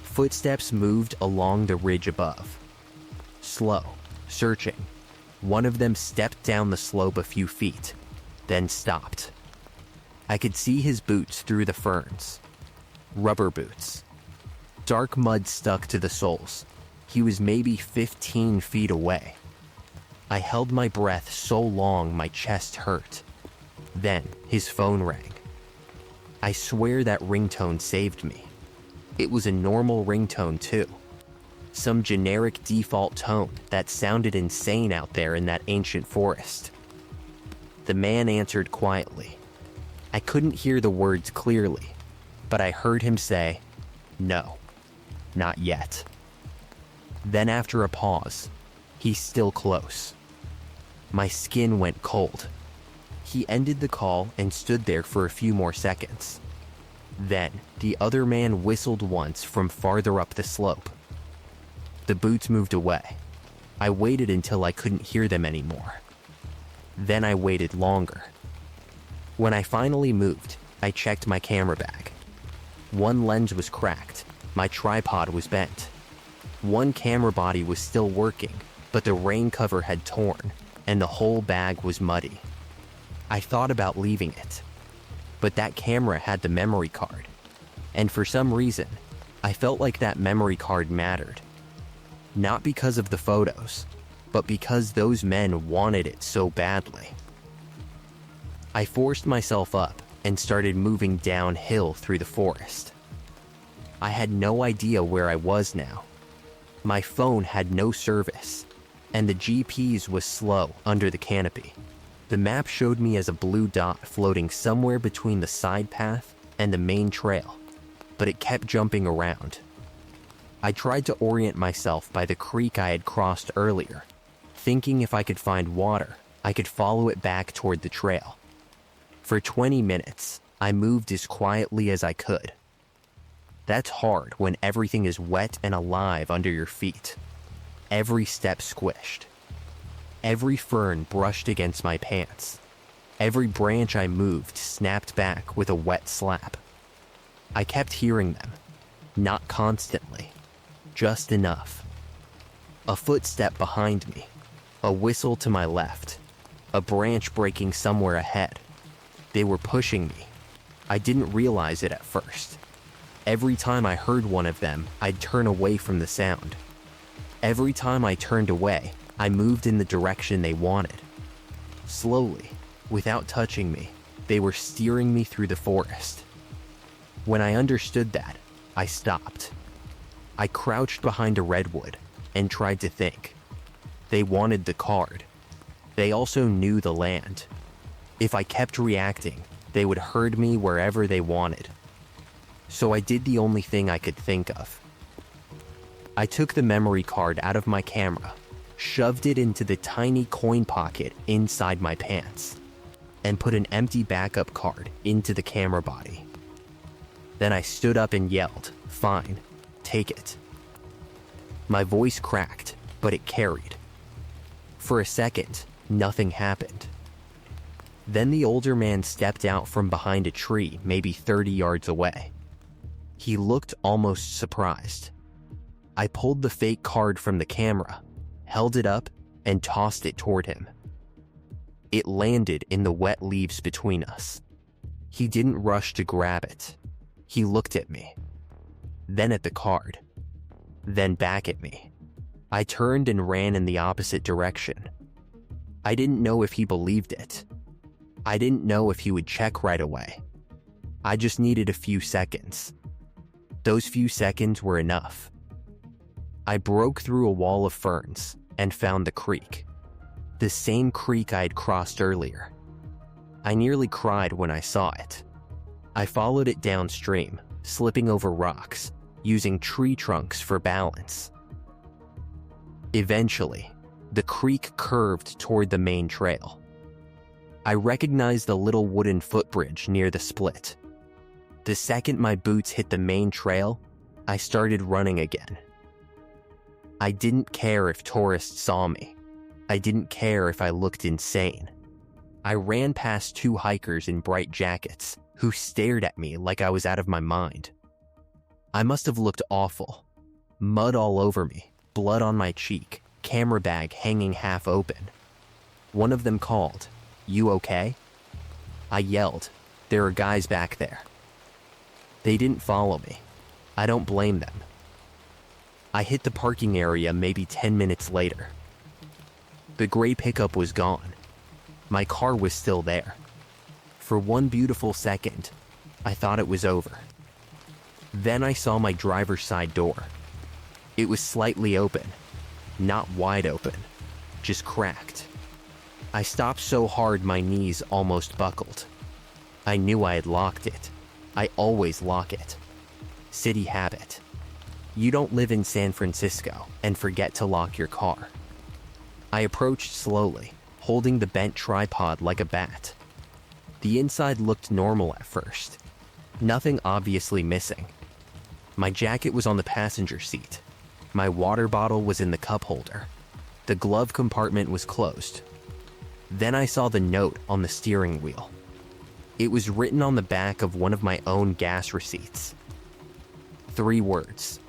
Footsteps moved along the ridge above. Slow, searching. One of them stepped down the slope a few feet, then stopped. I could see his boots through the ferns. Rubber boots. Dark mud stuck to the soles. He was maybe 15 feet away. I held my breath so long my chest hurt. Then his phone rang. I swear that ringtone saved me. It was a normal ringtone too. Some generic default tone that sounded insane out there in that ancient forest. The man answered quietly. I couldn't hear the words clearly, but I heard him say, "No, not yet." Then after a pause, "He's still close." My skin went cold. He ended the call and stood there for a few more seconds. Then the other man whistled once from farther up the slope. The boots moved away. I waited until I couldn't hear them anymore. Then I waited longer. When I finally moved, I checked my camera bag. One lens was cracked. My tripod was bent. One camera body was still working, but the rain cover had torn, and the whole bag was muddy. I thought about leaving it, but that camera had the memory card, and for some reason, I felt like that memory card mattered. Not because of the photos, but because those men wanted it so badly. I forced myself up and started moving downhill through the forest. I had no idea where I was now. My phone had no service, and the GPS was slow under the canopy. The map showed me as a blue dot floating somewhere between the side path and the main trail, but it kept jumping around. I tried to orient myself by the creek I had crossed earlier, thinking if I could find water, I could follow it back toward the trail. For 20 minutes, I moved as quietly as I could. That's hard when everything is wet and alive under your feet. Every step squished. Every fern brushed against my pants. Every branch I moved snapped back with a wet slap. I kept hearing them, not constantly, just enough. A footstep behind me, a whistle to my left, a branch breaking somewhere ahead. They were pushing me. I didn't realize it at first. Every time I heard one of them, I'd turn away from the sound. Every time I turned away, I moved in the direction they wanted. Slowly, without touching me, they were steering me through the forest. When I understood that, I stopped. I crouched behind a redwood and tried to think. They wanted the card. They also knew the land. If I kept reacting, they would herd me wherever they wanted. So I did the only thing I could think of. I took the memory card out of my camera, shoved it into the tiny coin pocket inside my pants, and put an empty backup card into the camera body. Then I stood up and yelled, "Fine, take it." My voice cracked, but it carried. For a second, nothing happened. Then the older man stepped out from behind a tree maybe 30 yards away. He looked almost surprised. I pulled the fake card from the camera, held it up, and tossed it toward him. It landed in the wet leaves between us. He didn't rush to grab it. He looked at me, then at the card, then back at me. I turned and ran in the opposite direction. I didn't know if he believed it. I didn't know if he would check right away. I just needed a few seconds. Those few seconds were enough. I broke through a wall of ferns and found the creek. The same creek I had crossed earlier. I nearly cried when I saw it. I followed it downstream, slipping over rocks, using tree trunks for balance. Eventually, the creek curved toward the main trail. I recognized the little wooden footbridge near the split. The second my boots hit the main trail, I started running again. I didn't care if tourists saw me. I didn't care if I looked insane. I ran past 2 hikers in bright jackets who stared at me like I was out of my mind. I must have looked awful. Mud all over me, blood on my cheek, camera bag hanging half open. One of them called, "You okay?" I yelled, "There are guys back there." They didn't follow me. I don't blame them. I hit the parking area maybe 10 minutes later. The gray pickup was gone. My car was still there. For one beautiful second, I thought it was over. Then I saw my driver's side door. It was slightly open, not wide open, just cracked. I stopped so hard my knees almost buckled. I knew I had locked it. I always lock it. City habit. You don't live in San Francisco and forget to lock your car. I approached slowly, holding the bent tripod like a bat. The inside looked normal at first. Nothing obviously missing. My jacket was on the passenger seat. My water bottle was in the cup holder. The glove compartment was closed. Then I saw the note on the steering wheel. It was written on the back of one of my own gas receipts. 3 words,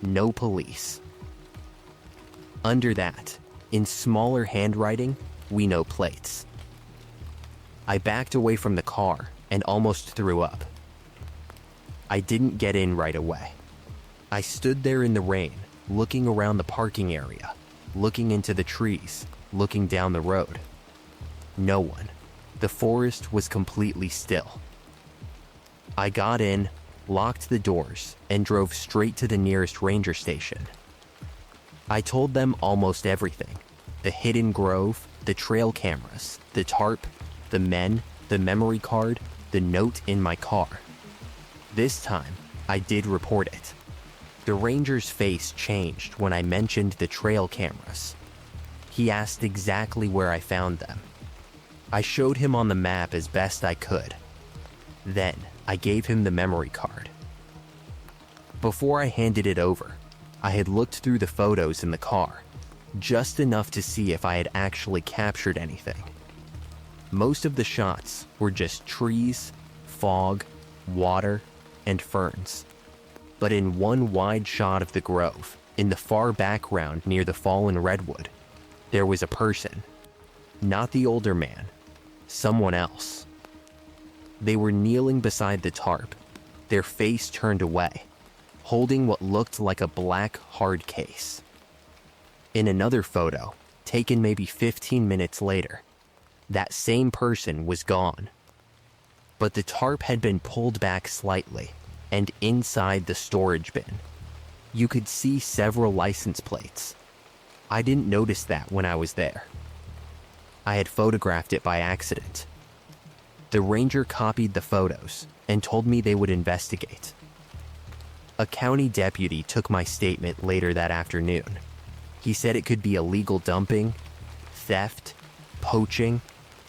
"No police." Under that, in smaller handwriting, "We know plates." I backed away from the car and almost threw up. I didn't get in right away. I stood there in the rain, looking around the parking area, looking into the trees, looking down the road. No one. The forest was completely still. I got in, locked the doors, and drove straight to the nearest ranger station. I told them almost everything: the hidden grove, the trail cameras, the tarp, the men, the memory card, the note in my car. This time, I did report it. The ranger's face changed when I mentioned the trail cameras. He asked exactly where I found them. I showed him on the map as best I could. Then, I gave him the memory card. Before I handed it over, I had looked through the photos in the car, just enough to see if I had actually captured anything. Most of the shots were just trees, fog, water, and ferns. But in one wide shot of the grove, in the far background near the fallen redwood, there was a person. Not the older man, someone else. They were kneeling beside the tarp, their face turned away, holding what looked like a black hard case. In another photo, taken maybe 15 minutes later, that same person was gone. But the tarp had been pulled back slightly, and inside the storage bin, you could see several license plates. I didn't notice that when I was there. I had photographed it by accident. The ranger copied the photos and told me they would investigate. A county deputy took my statement later that afternoon. He said it could be illegal dumping, theft, poaching,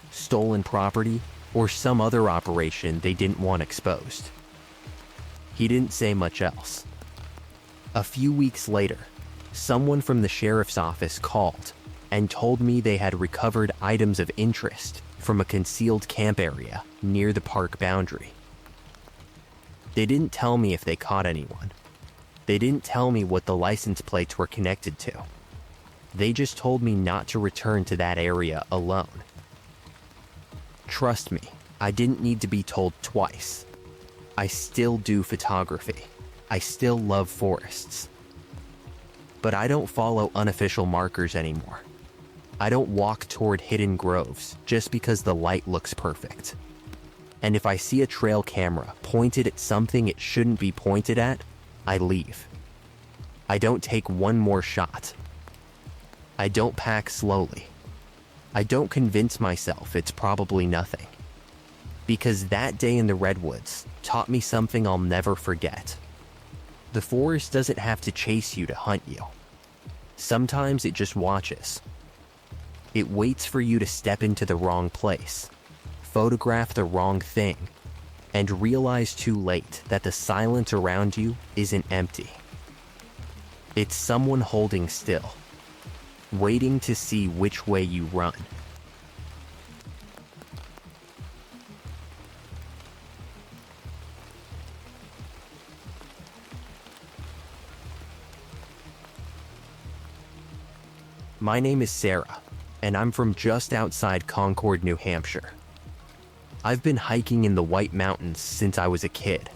stolen property, or some other operation they didn't want exposed. He didn't say much else. A few weeks later, someone from the sheriff's office called and told me they had recovered items of interest from a concealed camp area near the park boundary. They didn't tell me if they caught anyone. They didn't tell me what the license plates were connected to. They just told me not to return to that area alone. Trust me, I didn't need to be told twice. I still do photography. I still love forests. But I don't follow unofficial markers anymore. I don't walk toward hidden groves just because the light looks perfect. And if I see a trail camera pointed at something it shouldn't be pointed at, I leave. I don't take one more shot. I don't pack slowly. I don't convince myself it's probably nothing. Because that day in the redwoods taught me something I'll never forget. The forest doesn't have to chase you to hunt you. Sometimes it just watches. It waits for you to step into the wrong place, photograph the wrong thing, and realize too late that the silence around you isn't empty. It's someone holding still, waiting to see which way you run. My name is Sarah, and I'm from just outside Concord, New Hampshire. I've been hiking in the White Mountains since I was a kid.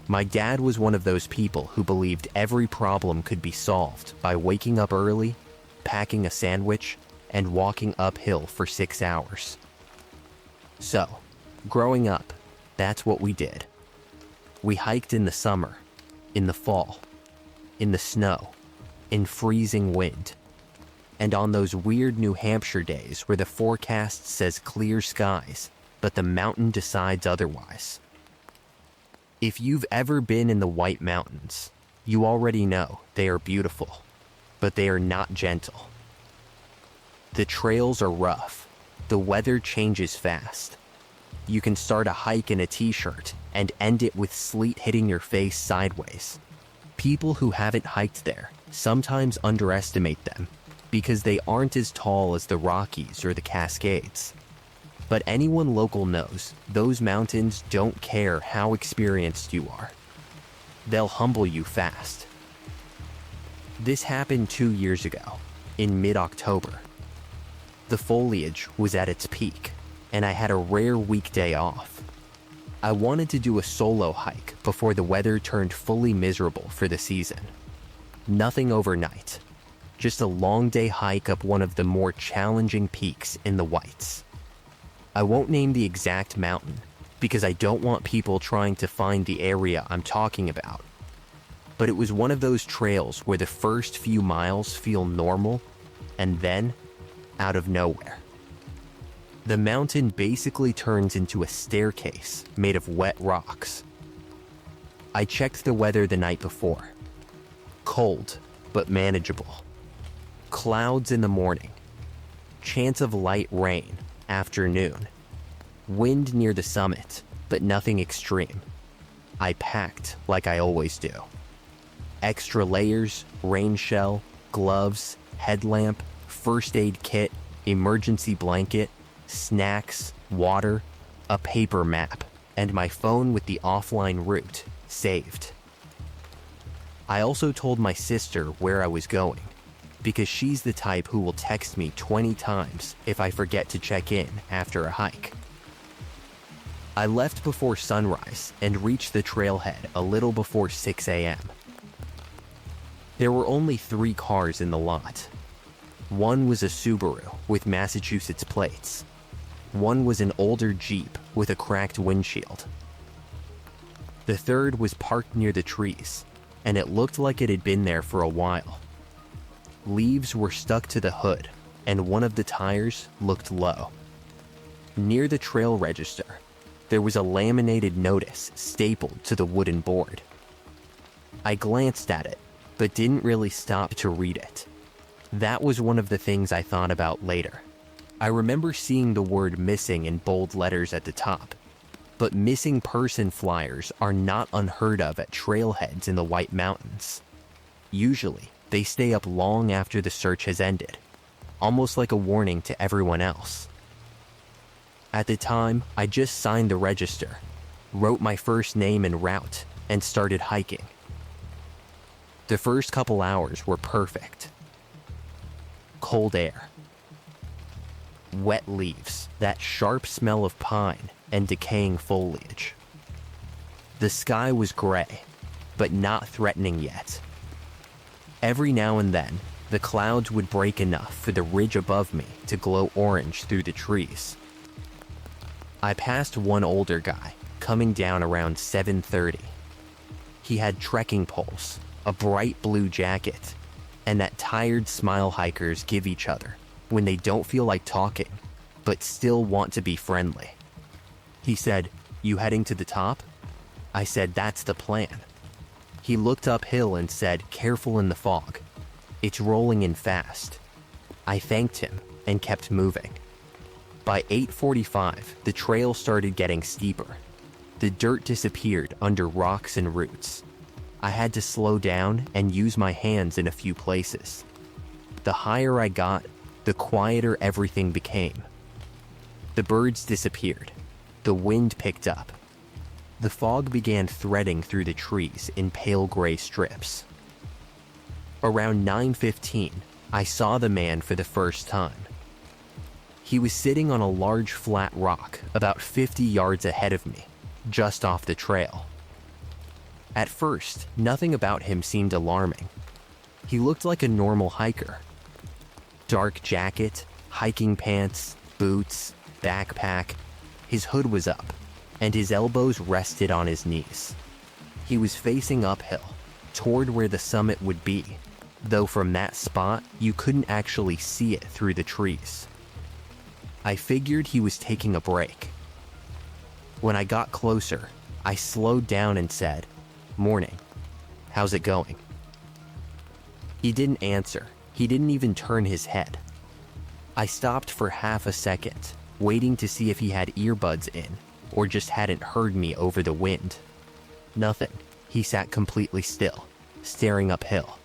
My dad was one of those people who believed every problem could be solved by waking up early, packing a sandwich, and walking uphill for 6 hours. So, growing up, that's what we did. We hiked in the summer, in the fall, in the snow, in freezing wind, and on those weird New Hampshire days where the forecast says clear skies, but the mountain decides otherwise. If you've ever been in the White Mountains, you already know they are beautiful, but they are not gentle. The trails are rough. The weather changes fast. You can start a hike in a t-shirt and end it with sleet hitting your face sideways. People who haven't hiked there sometimes underestimate them because they aren't as tall as the Rockies or the Cascades. But anyone local knows those mountains don't care how experienced you are. They'll humble you fast. This happened 2 years ago, in mid-October. The foliage was at its peak, and I had a rare weekday off. I wanted to do a solo hike before the weather turned fully miserable for the season. Nothing overnight, just a long day hike up one of the more challenging peaks in the Whites. I won't name the exact mountain, because I don't want people trying to find the area I'm talking about. But it was one of those trails where the first few miles feel normal, and then, out of nowhere, the mountain basically turns into a staircase made of wet rocks. I checked the weather the night before. Cold, but manageable. Clouds in the morning. Chance of light rain, afternoon. Wind near the summit, but nothing extreme. I packed like I always do. Extra layers, rain shell, gloves, headlamp, first aid kit, emergency blanket, snacks, water, a paper map, and my phone with the offline route saved. I also told my sister where I was going, because she's the type who will text me 20 times if I forget to check in after a hike. I left before sunrise and reached the trailhead a little before 6 a.m. There were only 3 cars in the lot. One was a Subaru with Massachusetts plates. One was an older Jeep with a cracked windshield. The third was parked near the trees, and it looked like it had been there for a while. Leaves were stuck to the hood, and one of the tires looked low. Near the trail register, there was a laminated notice stapled to the wooden board. I glanced at it, but didn't really stop to read it. That was one of the things I thought about later. I remember seeing the word missing in bold letters at the top, but missing person flyers are not unheard of at trailheads in the White Mountains. Usually, they stay up long after the search has ended, almost like a warning to everyone else. At the time, I just signed the register, wrote my first name and route, and started hiking. The first couple hours were perfect. Cold air, wet leaves, that sharp smell of pine and decaying foliage. The sky was gray, but not threatening yet. Every now and then, the clouds would break enough for the ridge above me to glow orange through the trees. I passed one older guy, coming down around 7:30. He had trekking poles, a bright blue jacket, and that tired smile hikers give each other when they don't feel like talking, but still want to be friendly. He said, "You heading to the top?" I said, "That's the plan." He looked uphill and said, "Careful in the fog. It's rolling in fast." I thanked him and kept moving. By 8:45, the trail started getting steeper. The dirt disappeared under rocks and roots. I had to slow down and use my hands in a few places. The higher I got, the quieter everything became. The birds disappeared. The wind picked up. The fog began threading through the trees in pale gray strips. Around 9:15, I saw the man for the first time. He was sitting on a large flat rock about 50 yards ahead of me, just off the trail. At first, nothing about him seemed alarming. He looked like a normal hiker. Dark jacket, hiking pants, boots, backpack. His hood was up, and his elbows rested on his knees. He was facing uphill, toward where the summit would be, though from that spot, you couldn't actually see it through the trees. I figured he was taking a break. When I got closer, I slowed down and said, "Morning. How's it going?" He didn't answer. He didn't even turn his head. I stopped for half a second, waiting to see if he had earbuds in, or just hadn't heard me over the wind. Nothing. He sat completely still, staring uphill.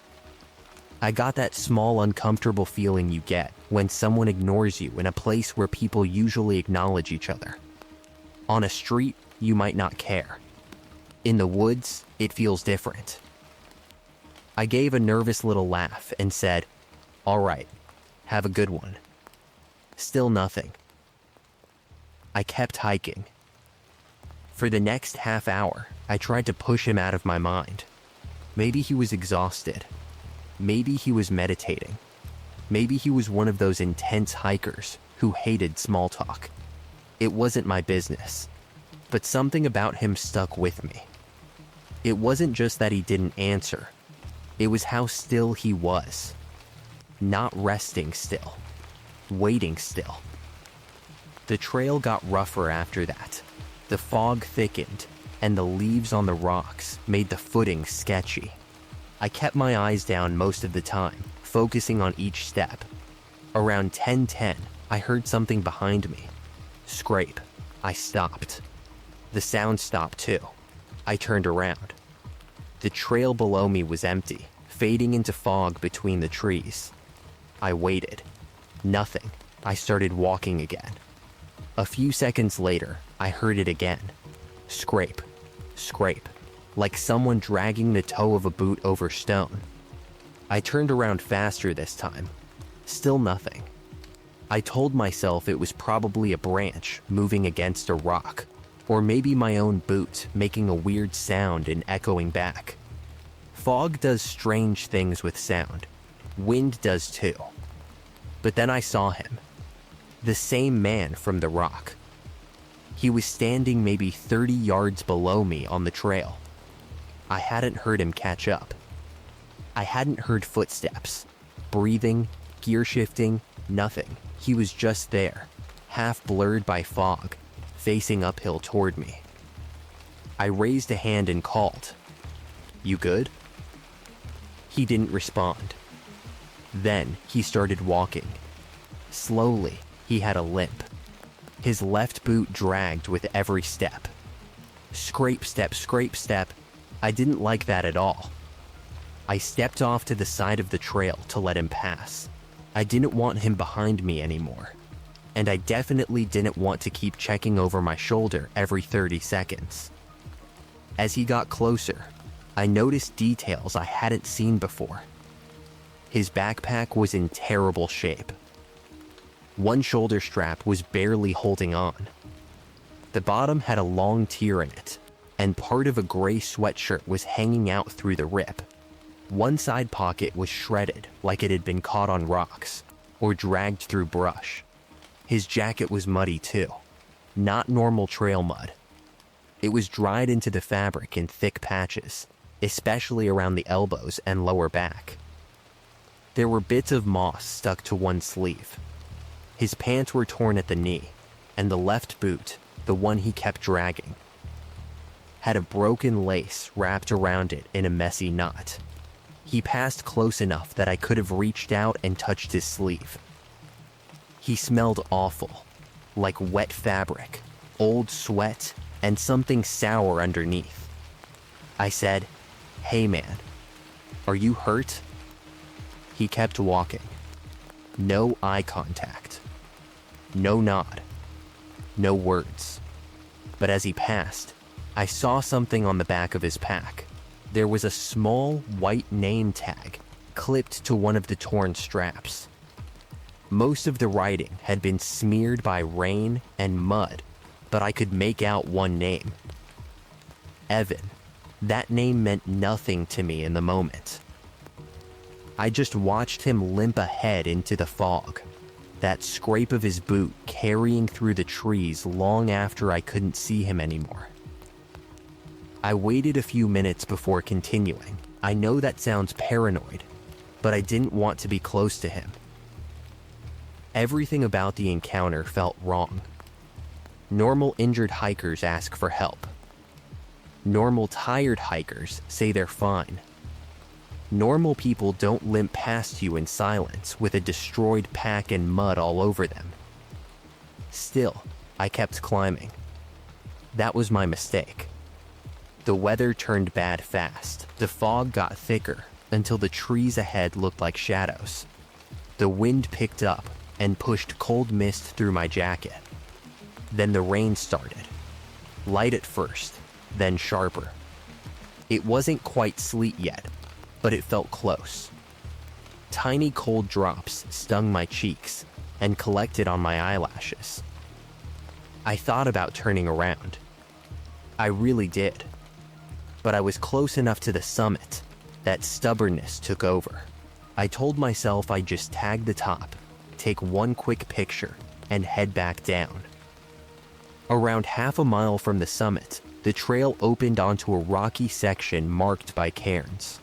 I got that small, uncomfortable feeling you get when someone ignores you in a place where people usually acknowledge each other. On a street, you might not care. In the woods, it feels different. I gave a nervous little laugh and said, "All right, have a good one." Still nothing. I kept hiking. For the next half hour, I tried to push him out of my mind. Maybe he was exhausted. Maybe he was meditating. Maybe he was one of those intense hikers who hated small talk. It wasn't my business. but something about him stuck with me. It wasn't just that he didn't answer. It was how still he was. Not resting still. Waiting still. The trail got rougher after that. The fog thickened, and the leaves on the rocks made the footing sketchy. I kept my eyes down most of the time, focusing on each step. Around 10:10, I heard something behind me. Scrape. I stopped. The sound stopped too. I turned around. The trail below me was empty, fading into fog between the trees. I waited. Nothing. I started walking again. A few seconds later, I heard it again. Scrape. Scrape. Like someone dragging the toe of a boot over stone. I turned around faster this time. Still nothing. I told myself it was probably a branch moving against a rock, or maybe my own boot making a weird sound and echoing back. Fog does strange things with sound. Wind does too. But then I saw him. The same man from the rock. He was standing maybe 30 yards below me on the trail. I hadn't heard him catch up. I hadn't heard footsteps, breathing, gear shifting, nothing. He was just there, half blurred by fog, facing uphill toward me. I raised a hand and called, "You good?" He didn't respond. Then he started walking. Slowly, he had a limp. His left boot dragged with every step. Scrape step, scrape step. I didn't like that at all. I stepped off to the side of the trail to let him pass. I didn't want him behind me anymore. And I definitely didn't want to keep checking over my shoulder every 30 seconds. As he got closer, I noticed details I hadn't seen before. His backpack was in terrible shape. One shoulder strap was barely holding on. The bottom had a long tear in it, and part of a gray sweatshirt was hanging out through the rip. One side pocket was shredded like it had been caught on rocks, or dragged through brush. His jacket was muddy too, not normal trail mud. It was dried into the fabric in thick patches, especially around the elbows and lower back. There were bits of moss stuck to one sleeve. His pants were torn at the knee, and the left boot, the one he kept dragging, had a broken lace wrapped around it in a messy knot. He passed close enough that I could have reached out and touched his sleeve. He smelled awful, like wet fabric, old sweat, and something sour underneath. I said, "Hey man, are you hurt?" He kept walking. No eye contact. No nod. No words. But as he passed, I saw something on the back of his pack. There was a small white name tag clipped to one of the torn straps. Most of the writing had been smeared by rain and mud, but I could make out one name. Evan. That name meant nothing to me in the moment. I just watched him limp ahead into the fog, that scrape of his boot carrying through the trees long after I couldn't see him anymore. I waited a few minutes before continuing. I know that sounds paranoid, but I didn't want to be close to him. Everything about the encounter felt wrong. Normal injured hikers ask for help. Normal tired hikers say they're fine. Normal people don't limp past you in silence with a destroyed pack and mud all over them. Still, I kept climbing. That was my mistake. The weather turned bad fast. The fog got thicker until the trees ahead looked like shadows. The wind picked up and pushed cold mist through my jacket. Then the rain started. Light at first, then sharper. It wasn't quite sleet yet, but it felt close. Tiny cold drops stung my cheeks and collected on my eyelashes. I thought about turning around. I really did. But I was close enough to the summit that stubbornness took over. I told myself I'd just tag the top, take one quick picture, and head back down. Around half a mile from the summit, the trail opened onto a rocky section marked by cairns.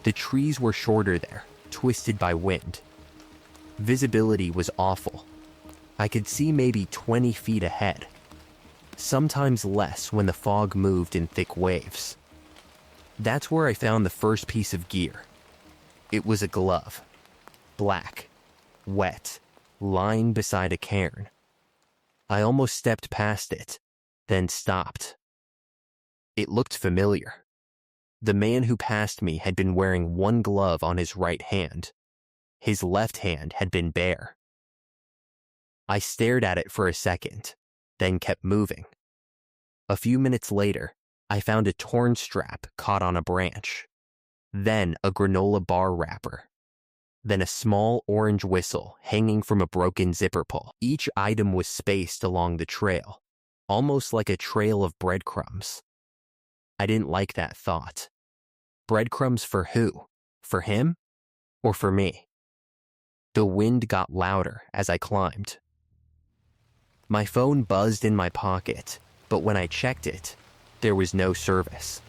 The trees were shorter there, twisted by wind. Visibility was awful. I could see maybe 20 feet ahead, sometimes less when the fog moved in thick waves. That's where I found the first piece of gear. It was a glove, black, wet, lying beside a cairn. I almost stepped past it, then stopped. It looked familiar. The man who passed me had been wearing one glove on his right hand. His left hand had been bare. I stared at it for a second, then kept moving. A few minutes later, I found a torn strap caught on a branch, then a granola bar wrapper, then a small orange whistle hanging from a broken zipper pull. Each item was spaced along the trail, almost like a trail of breadcrumbs. I didn't like that thought. Breadcrumbs for who? For him? Or for me? The wind got louder as I climbed. My phone buzzed in my pocket, but when I checked it, there was no service.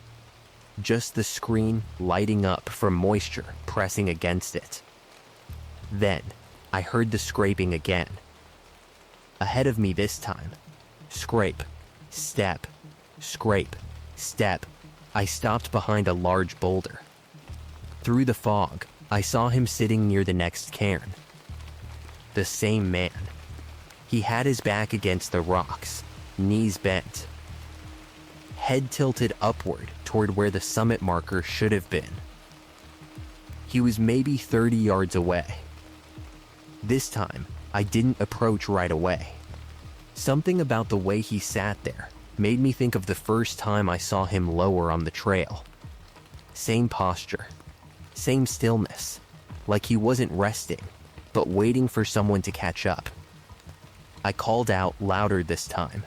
Just the screen lighting up from moisture pressing against it. Then, I heard the scraping again. Ahead of me this time. Scrape, step, scrape, step. I stopped behind a large boulder. Through the fog, I saw him sitting near the next cairn. The same man. He had his back against the rocks, knees bent, head tilted upward toward where the summit marker should have been. He was maybe 30 yards away. This time, I didn't approach right away. Something about the way he sat there made me think of the first time I saw him lower on the trail. Same posture, same stillness, like he wasn't resting, but waiting for someone to catch up. I called out louder this time.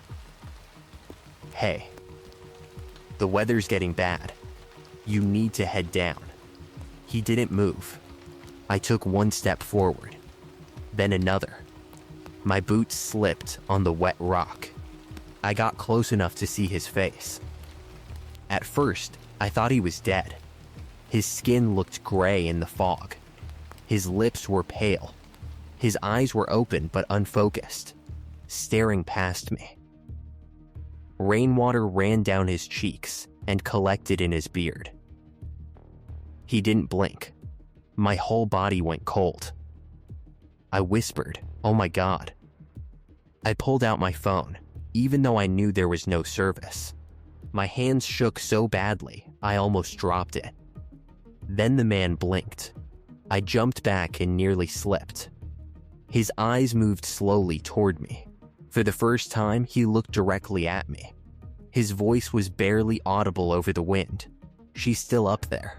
Hey, the weather's getting bad. You need to head down. He didn't move. I took one step forward, then another. My boots slipped on the wet rock. I got close enough to see his face. At first, I thought he was dead. His skin looked gray in the fog. His lips were pale. His eyes were open but unfocused, staring past me. Rainwater ran down his cheeks and collected in his beard. He didn't blink. My whole body went cold. I whispered, "Oh my God." I pulled out my phone, even though I knew there was no service. My hands shook so badly, I almost dropped it. Then the man blinked. I jumped back and nearly slipped. His eyes moved slowly toward me. For the first time, he looked directly at me. His voice was barely audible over the wind. "She's still up there."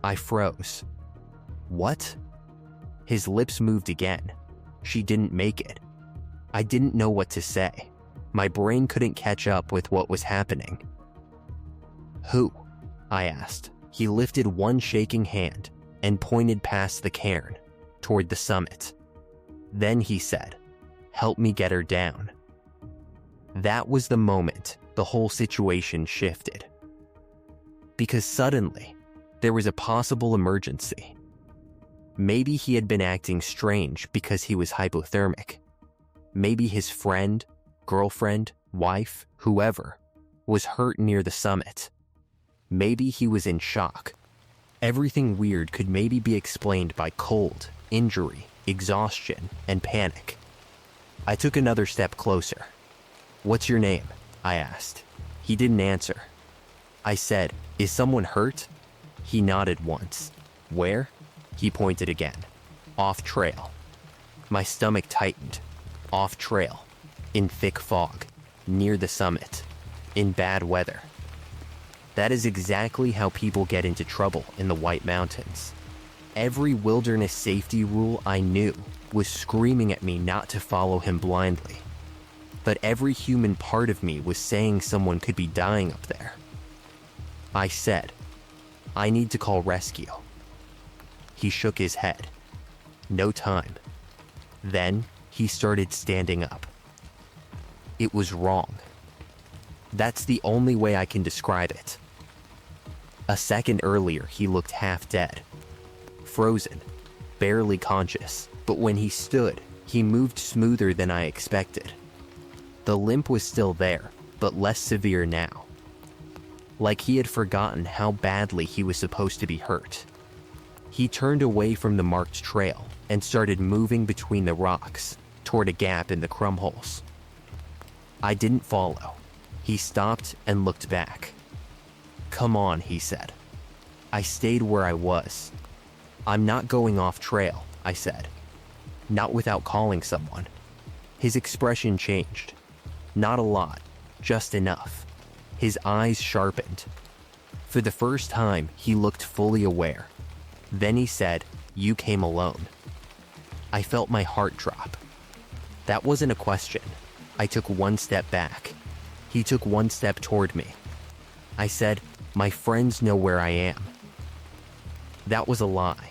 I froze. What? His lips moved again. "She didn't make it." I didn't know what to say. My brain couldn't catch up with what was happening. "Who?" I asked. He lifted one shaking hand and pointed past the cairn, toward the summit. Then he said, "Help me get her down." That was the moment the whole situation shifted. Because suddenly, there was a possible emergency. Maybe he had been acting strange because he was hypothermic. Maybe his friend, girlfriend, wife, whoever, was hurt near the summit. Maybe he was in shock. Everything weird could maybe be explained by cold, injury, exhaustion, and panic. I took another step closer. "What's your name?" I asked. He didn't answer. I said, "Is someone hurt?" He nodded once. "Where?" He pointed again. "Off trail." My stomach tightened. Off trail. In thick fog. Near the summit. In bad weather. That is exactly how people get into trouble in the White Mountains. Every wilderness safety rule I knew was screaming at me not to follow him blindly. But every human part of me was saying someone could be dying up there. I said, "I need to call rescue." He shook his head. "No time." Then he started standing up. It was wrong. That's the only way I can describe it. A second earlier, he looked half dead. Frozen, barely conscious, but when he stood, he moved smoother than I expected. The limp was still there, but less severe now. Like he had forgotten how badly he was supposed to be hurt. He turned away from the marked trail and started moving between the rocks toward a gap in the crumholes. I didn't follow. He stopped and looked back. "Come on," he said. I stayed where I was. "I'm not going off trail," I said. "Not without calling someone." His expression changed. Not a lot, just enough. His eyes sharpened. For the first time, he looked fully aware. Then he said, "You came alone." I felt my heart drop. That wasn't a question. I took one step back. He took one step toward me. I said, "My friends know where I am." That was a lie.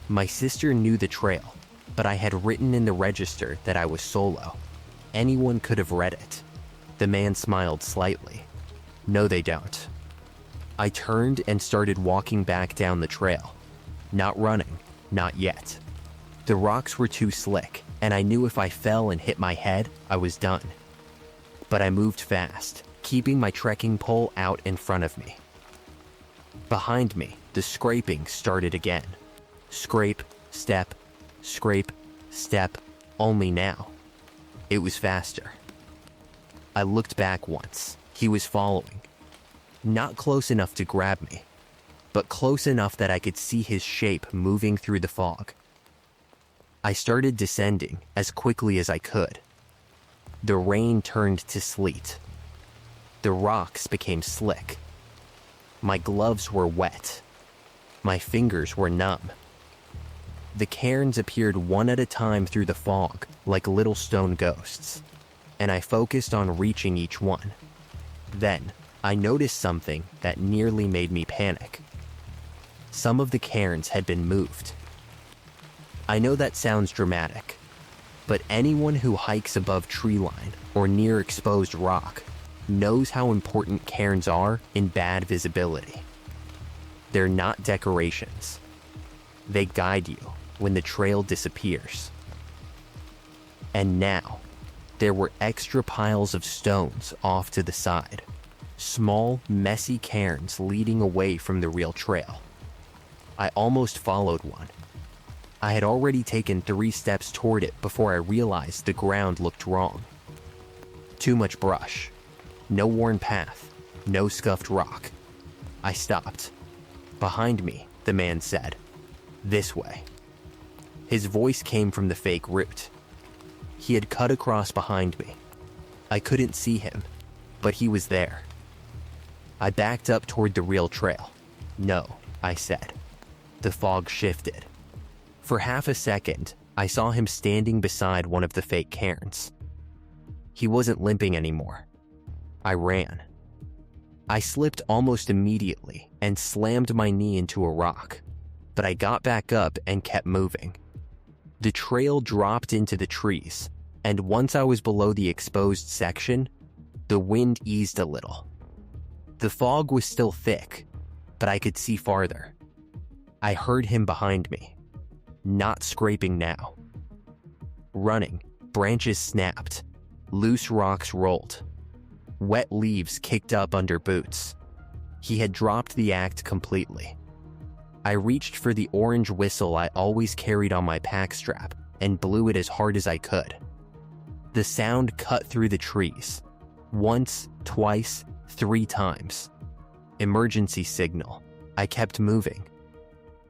My sister knew the trail, but I had written in the register that I was solo. Anyone could have read it. The man smiled slightly. "No, they don't." I turned and started walking back down the trail. Not running, not yet. The rocks were too slick, and I knew if I fell and hit my head, I was done. But I moved fast, keeping my trekking pole out in front of me. Behind me, the scraping started again. Scrape, step, only now. It was faster. I looked back once. He was following. Not close enough to grab me, but close enough that I could see his shape moving through the fog. I started descending as quickly as I could. The rain turned to sleet. The rocks became slick. My gloves were wet. My fingers were numb. The cairns appeared one at a time through the fog, like little stone ghosts, and I focused on reaching each one. Then, I noticed something that nearly made me panic. Some of the cairns had been moved. I know that sounds dramatic, but anyone who hikes above treeline or near exposed rock knows how important cairns are in bad visibility. They're not decorations. They guide you when the trail disappears. And now, there were extra piles of stones off to the side. Small, messy cairns leading away from the real trail. I almost followed one. I had already taken 3 steps toward it before I realized the ground looked wrong. Too much brush. No worn path. No scuffed rock. I stopped. "Behind me," the man said. "This way." His voice came from the fake route. He had cut across behind me. I couldn't see him, but he was there. I backed up toward the real trail. "No," I said. The fog shifted. For half a second, I saw him standing beside one of the fake cairns. He wasn't limping anymore. I ran. I slipped almost immediately and slammed my knee into a rock, but I got back up and kept moving. The trail dropped into the trees, and once I was below the exposed section, the wind eased a little. The fog was still thick, but I could see farther. I heard him behind me, not scraping now. Running, branches snapped, loose rocks rolled. Wet leaves kicked up under boots. He had dropped the act completely. I reached for the orange whistle I always carried on my pack strap and blew it as hard as I could. The sound cut through the trees. Once, twice, 3 times. Emergency signal. I kept moving.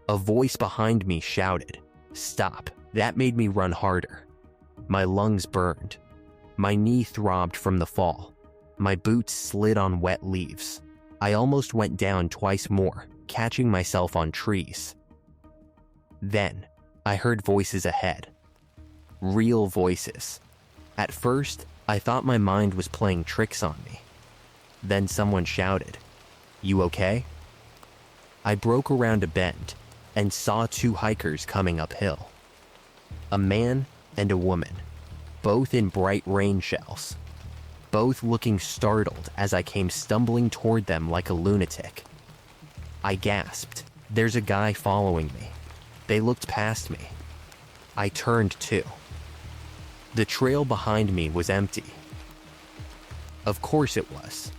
A voice behind me shouted, "Stop." That made me run harder. My lungs burned. My knee throbbed from the fall. My boots slid on wet leaves. I almost went down twice more, catching myself on trees. Then, I heard voices ahead. Real voices. At first, I thought my mind was playing tricks on me. Then someone shouted, "You okay?" I broke around a bend and saw 2 hikers coming uphill. A man and a woman, both in bright rain shells. both looking startled as I came stumbling toward them like a lunatic. I gasped, "There's a guy following me." They looked past me. I turned too. The trail behind me was empty. Of course it was.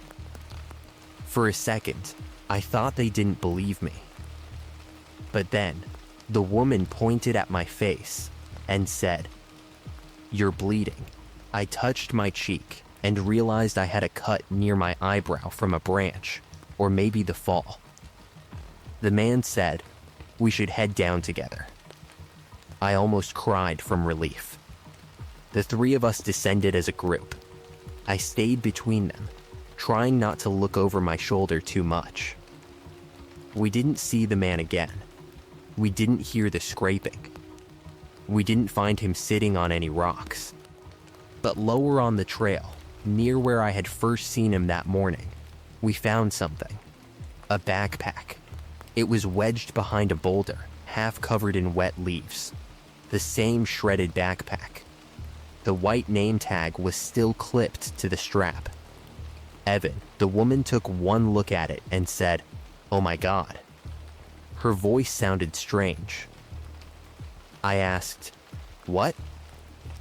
For a second, I thought they didn't believe me. But then, the woman pointed at my face and said, "You're bleeding." I touched my cheek and realized I had a cut near my eyebrow from a branch, or maybe the fall. The man said, "We should head down together." I almost cried from relief. The three of us descended as a group. I stayed between them, trying not to look over my shoulder too much. We didn't see the man again. We didn't hear the scraping. We didn't find him sitting on any rocks. But lower on the trail, near where I had first seen him that morning, we found something. A backpack. It was wedged behind a boulder, half covered in wet leaves. The same shredded backpack. The white name tag was still clipped to the strap. Evan, the woman, took one look at it and said, "Oh my God." Her voice sounded strange. I asked, "What?"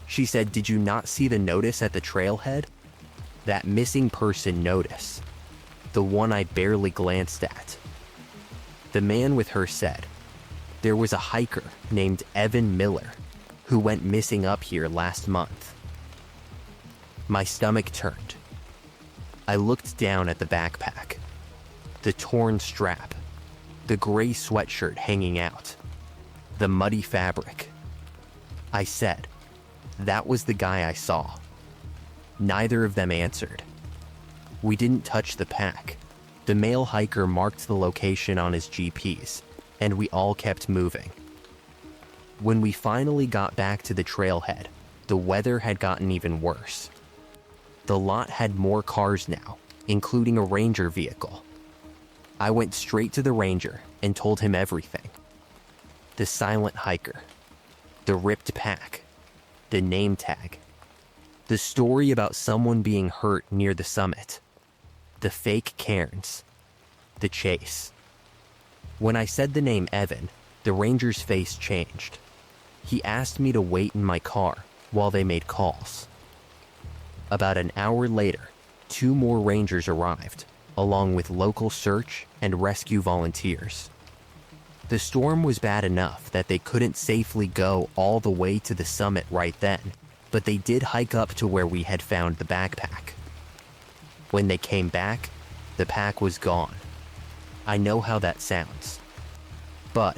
She said, "Did you not see the notice at the trailhead? That missing person notice. The one I barely glanced at." The man with her said, "There was a hiker named Evan Miller who went missing up here last month." My stomach turned. I looked down at the backpack. The torn strap. The gray sweatshirt hanging out. The muddy fabric. I said, "That was the guy I saw." Neither of them answered. We didn't touch the pack. The male hiker marked the location on his GPS, and we all kept moving. When we finally got back to the trailhead, the weather had gotten even worse. The lot had more cars now, including a ranger vehicle. I went straight to the ranger and told him everything. The silent hiker, the ripped pack, the name tag, the story about someone being hurt near the summit, the fake cairns, the chase. When I said the name Evan, the ranger's face changed. He asked me to wait in my car while they made calls. About an hour later, 2 more rangers arrived, along with local search and rescue volunteers. The storm was bad enough that they couldn't safely go all the way to the summit right then, but they did hike up to where we had found the backpack. When they came back, the pack was gone. I know how that sounds. But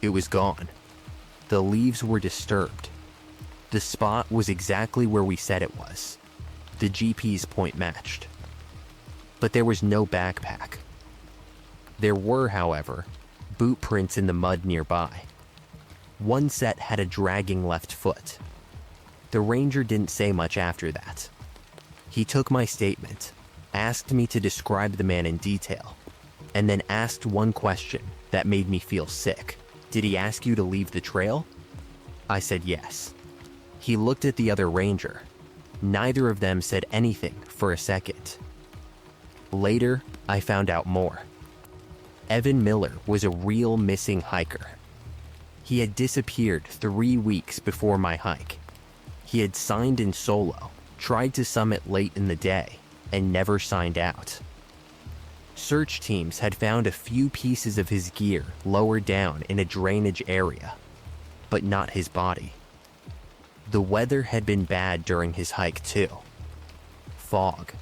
it was gone. The leaves were disturbed. The spot was exactly where we said it was. The GP's point matched. But there was no backpack. There were, however, boot prints in the mud nearby. One set had a dragging left foot. The ranger didn't say much after that. He took my statement, asked me to describe the man in detail, and then asked one question that made me feel sick. "Did he ask you to leave the trail?" I said yes. He looked at the other ranger. Neither of them said anything for a second. Later, I found out more. Evan Miller was a real missing hiker. He had disappeared 3 weeks before my hike. He had signed in solo, tried to summit late in the day, and never signed out. Search teams had found a few pieces of his gear lower down in a drainage area, but not his body. The weather had been bad during his hike too. Fog,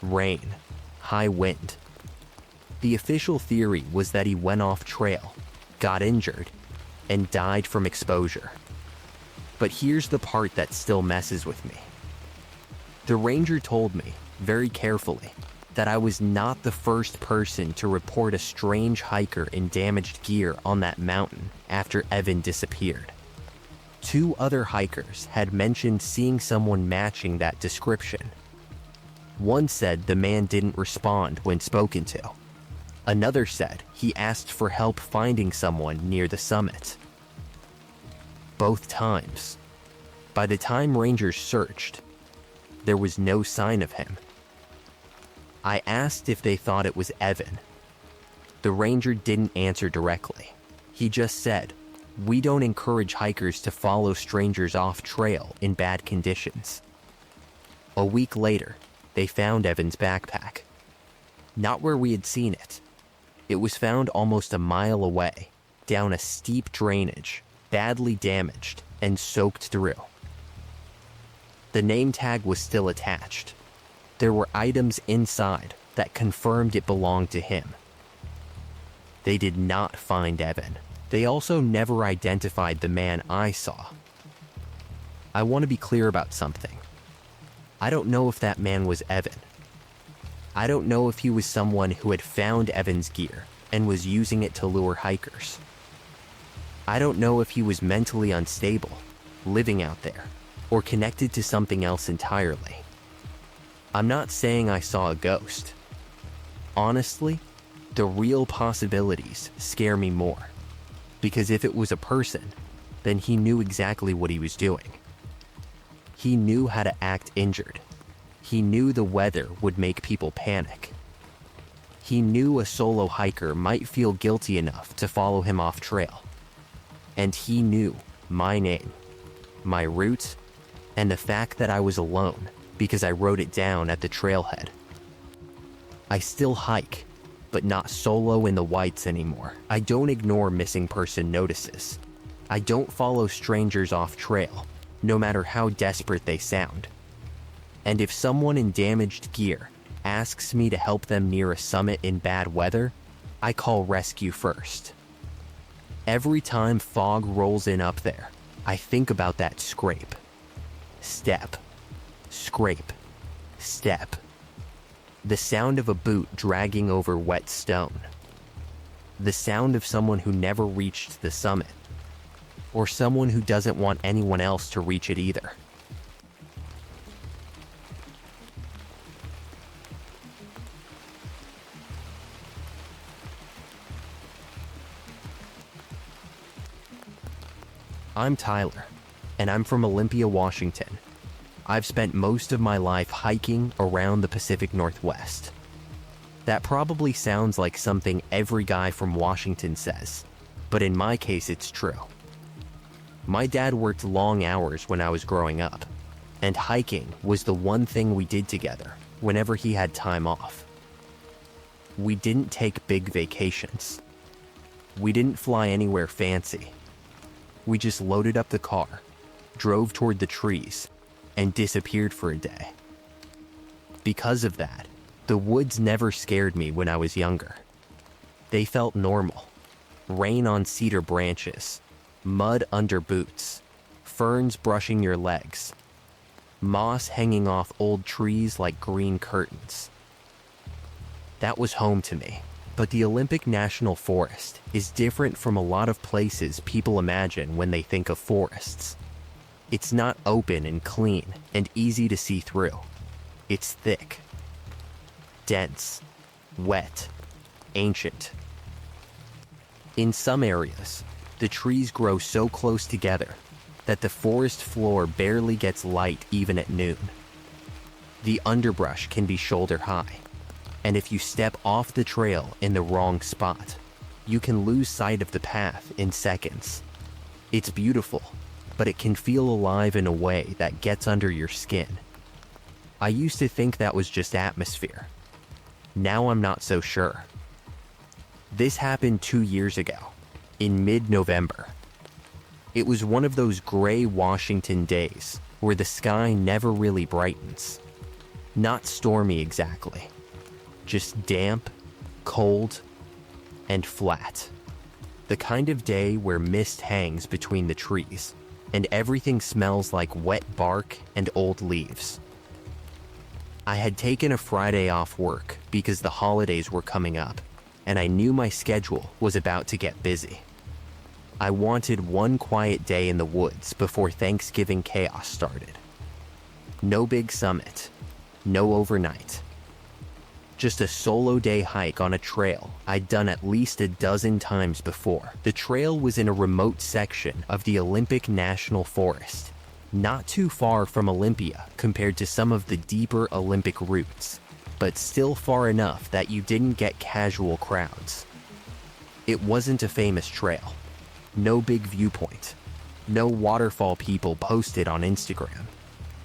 rain, high wind. The official theory was that he went off trail, got injured, and died from exposure. But here's the part that still messes with me. The ranger told me, very carefully, that I was not the first person to report a strange hiker in damaged gear on that mountain after Evan disappeared. 2 other hikers had mentioned seeing someone matching that description. One said the man didn't respond when spoken to. Another said he asked for help finding someone near the summit. Both times, by the time rangers searched, there was no sign of him. I asked if they thought it was Evan. The ranger didn't answer directly. He just said, "We don't encourage hikers to follow strangers off trail in bad conditions." A week later, they found Evan's backpack. Not where we had seen it. It was found almost a mile away, down a steep drainage, badly damaged and soaked through. The name tag was still attached. There were items inside that confirmed it belonged to him. They did not find Evan. They also never identified the man I saw. I want to be clear about something. I don't know if that man was Evan. I don't know if he was someone who had found Evan's gear and was using it to lure hikers. I don't know if he was mentally unstable, living out there, or connected to something else entirely. I'm not saying I saw a ghost. Honestly, the real possibilities scare me more, because if it was a person, then he knew exactly what he was doing. He knew how to act injured. He knew the weather would make people panic. He knew a solo hiker might feel guilty enough to follow him off trail. And he knew my name, my route, and the fact that I was alone because I wrote it down at the trailhead. I still hike, but not solo in the whites anymore. I don't ignore missing person notices. I don't follow strangers off trail, no matter how desperate they sound. And if someone in damaged gear asks me to help them near a summit in bad weather, I call rescue first. Every time fog rolls in up there, I think about that scrape. Step. Scrape. Step. The sound of a boot dragging over wet stone. The sound of someone who never reached the summit, or someone who doesn't want anyone else to reach it either. I'm Tyler, and I'm from Olympia, Washington. I've spent most of my life hiking around the Pacific Northwest. That probably sounds like something every guy from Washington says, but in my case it's true. My dad worked long hours when I was growing up, and hiking was the one thing we did together whenever he had time off. We didn't take big vacations. We didn't fly anywhere fancy. We just loaded up the car, drove toward the trees, and disappeared for a day. Because of that, the woods never scared me when I was younger. They felt normal. Rain on cedar branches, mud under boots, ferns brushing your legs, moss hanging off old trees like green curtains. That was home to me. But the Olympic National Forest is different from a lot of places people imagine when they think of forests. It's not open and clean and easy to see through. It's thick, dense, wet, ancient. In some areas, the trees grow so close together that the forest floor barely gets light even at noon. The underbrush can be shoulder high, and if you step off the trail in the wrong spot, you can lose sight of the path in seconds. It's beautiful, but it can feel alive in a way that gets under your skin. I used to think that was just atmosphere. Now I'm not so sure. This happened 2 years ago, in mid-November. It was one of those gray Washington days where the sky never really brightens. Not stormy exactly. Just damp, cold, and flat. The kind of day where mist hangs between the trees, and everything smells like wet bark and old leaves. I had taken a Friday off work because the holidays were coming up, and I knew my schedule was about to get busy. I wanted one quiet day in the woods before Thanksgiving chaos started. No big summit, no overnight. Just a solo day hike on a trail I'd done at least a dozen times before. The trail was in a remote section of the Olympic National Forest, not too far from Olympia compared to some of the deeper Olympic routes, but still far enough that you didn't get casual crowds. It wasn't a famous trail, no big viewpoint, no waterfall people posted on Instagram.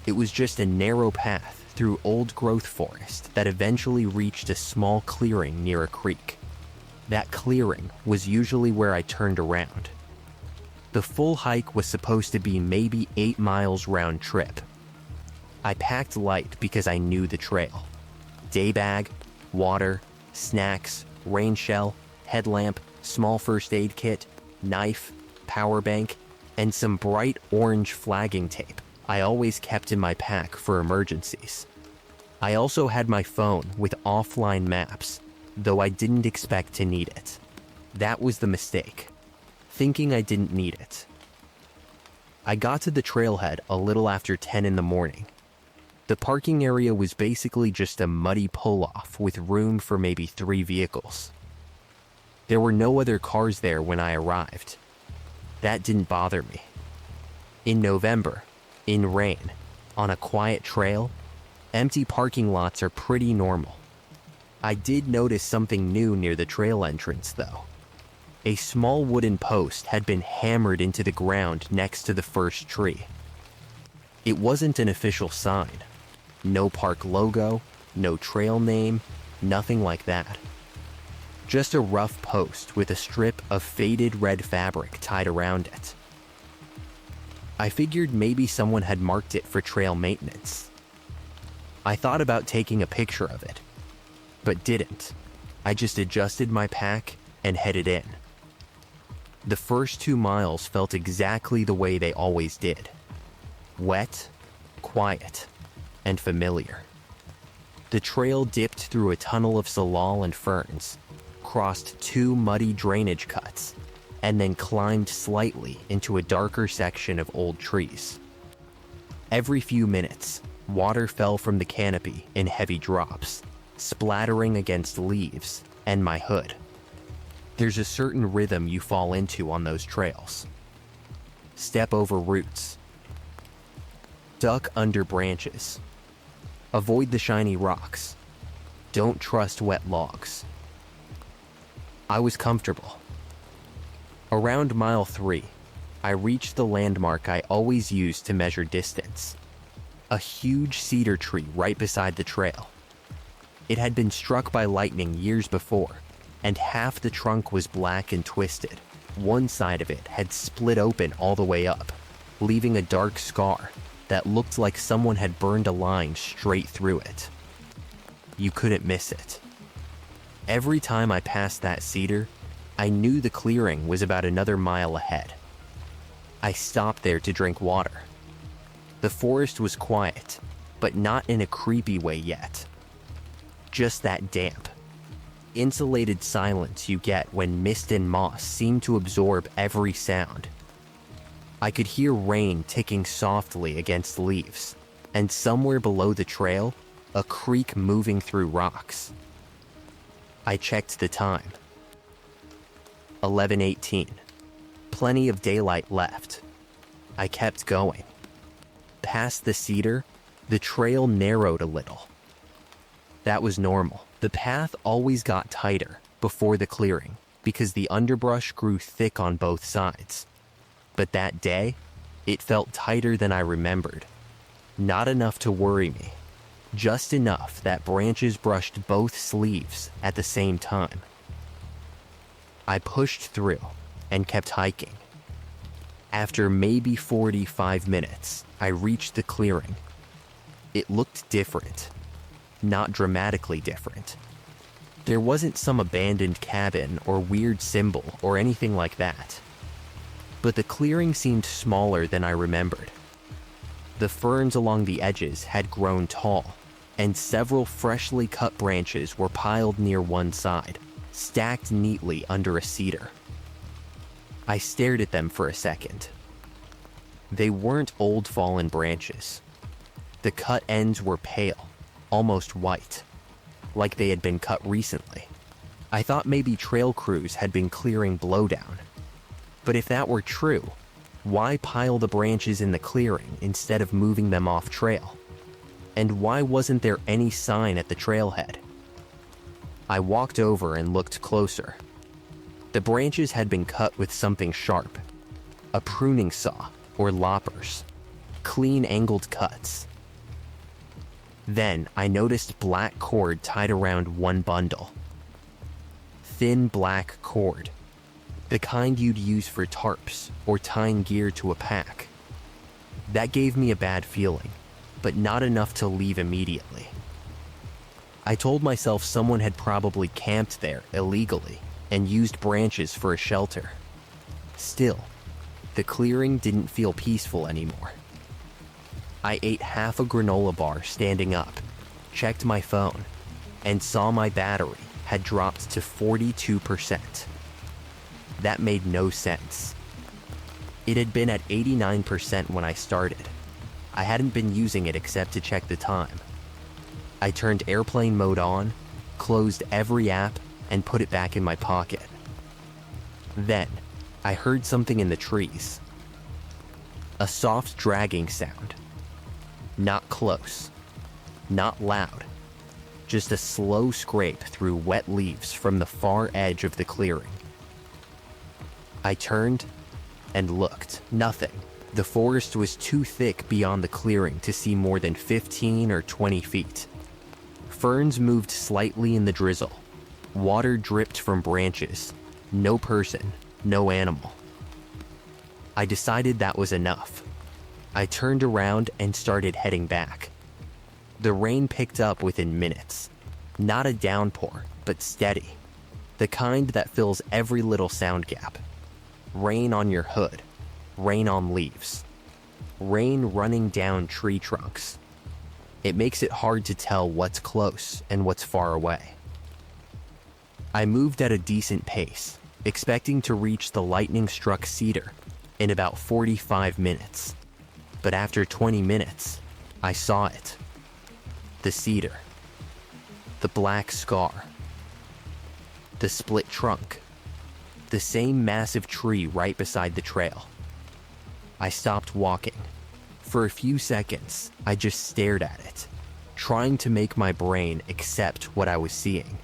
It was just a narrow path through old-growth forest that eventually reached a small clearing near a creek. That clearing was usually where I turned around. The full hike was supposed to be maybe 8 miles round trip. I packed light because I knew the trail. Day bag, water, snacks, rain shell, headlamp, small first aid kit, knife, power bank, and some bright orange flagging tape I always kept in my pack for emergencies. I also had my phone with offline maps, though I didn't expect to need it. That was the mistake, thinking I didn't need it. I got to the trailhead a little after 10 in the morning. The parking area was basically just a muddy pull-off with room for maybe 3 vehicles. There were no other cars there when I arrived. That didn't bother me. In November, in rain, on a quiet trail, empty parking lots are pretty normal. I did notice something new near the trail entrance, though. A small wooden post had been hammered into the ground next to the first tree. It wasn't an official sign. No park logo, no trail name, nothing like that. Just a rough post with a strip of faded red fabric tied around it. I figured maybe someone had marked it for trail maintenance. I thought about taking a picture of it, but didn't. I just adjusted my pack and headed in. The first 2 miles felt exactly the way they always did. Wet, quiet, and familiar. The trail dipped through a tunnel of salal and ferns, crossed 2 muddy drainage cuts, and then climbed slightly into a darker section of old trees. Every few minutes, water fell from the canopy in heavy drops, splattering against leaves and my hood. There's a certain rhythm you fall into on those trails. Step over roots. Duck under branches. Avoid the shiny rocks. Don't trust wet logs. I was comfortable. Around mile 3, I reached the landmark I always used to measure distance. A huge cedar tree right beside the trail. It had been struck by lightning years before, and half the trunk was black and twisted. One side of it had split open all the way up, leaving a dark scar that looked like someone had burned a line straight through it. You couldn't miss it. Every time I passed that cedar, I knew the clearing was about another mile ahead. I stopped there to drink water. The forest was quiet, but not in a creepy way yet. Just that damp, insulated silence you get when mist and moss seem to absorb every sound. I could hear rain ticking softly against leaves, and somewhere below the trail, a creek moving through rocks. I checked the time. 11:18. Plenty of daylight left. I kept going. Past the cedar, the trail narrowed a little. That was normal. The path always got tighter before the clearing because the underbrush grew thick on both sides. But that day, it felt tighter than I remembered. Not enough to worry me. Just enough that branches brushed both sleeves at the same time. I pushed through and kept hiking. After maybe 45 minutes, I reached the clearing. It looked different. Not dramatically different. There wasn't some abandoned cabin or weird symbol or anything like that. But the clearing seemed smaller than I remembered. The ferns along the edges had grown tall, and several freshly cut branches were piled near one side, stacked neatly under a cedar. I stared at them for a second. They weren't old fallen branches. The cut ends were pale, almost white, like they had been cut recently. I thought maybe trail crews had been clearing blowdown. But if that were true, Why pile the branches in the clearing instead of moving them off trail? And why wasn't there any sign at the trailhead? I walked over and looked closer. The branches had been cut with something sharp, a pruning saw or loppers, clean angled cuts. Then I noticed black cord tied around one bundle. Thin black cord, the kind you'd use for tarps or tying gear to a pack. That gave me a bad feeling, but not enough to leave immediately. I told myself someone had probably camped there illegally and used branches for a shelter. Still, the clearing didn't feel peaceful anymore. I ate half a granola bar standing up, checked my phone, and saw my battery had dropped to 42%. That made no sense. It had been at 89% when I started. I hadn't been using it except to check the time. I turned airplane mode on, closed every app, and put it back in my pocket. Then, I heard something in the trees. A soft dragging sound. Not close, not loud, just a slow scrape through wet leaves from the far edge of the clearing. I turned and looked. Nothing. The forest was too thick beyond the clearing to see more than 15 or 20 feet. Ferns moved slightly in the drizzle. Water dripped from branches. No person, no animal. I decided that was enough. I turned around and started heading back. The rain picked up within minutes. Not a downpour, but steady. The kind that fills every little sound gap. Rain on your hood. Rain on leaves. Rain running down tree trunks. It makes it hard to tell what's close and what's far away. I moved at a decent pace, expecting to reach the lightning-struck cedar in about 45 minutes. But after 20 minutes, I saw it. The cedar. The black scar. The split trunk. The same massive tree right beside the trail. I stopped walking. For a few seconds, I just stared at it, trying to make my brain accept what I was seeing.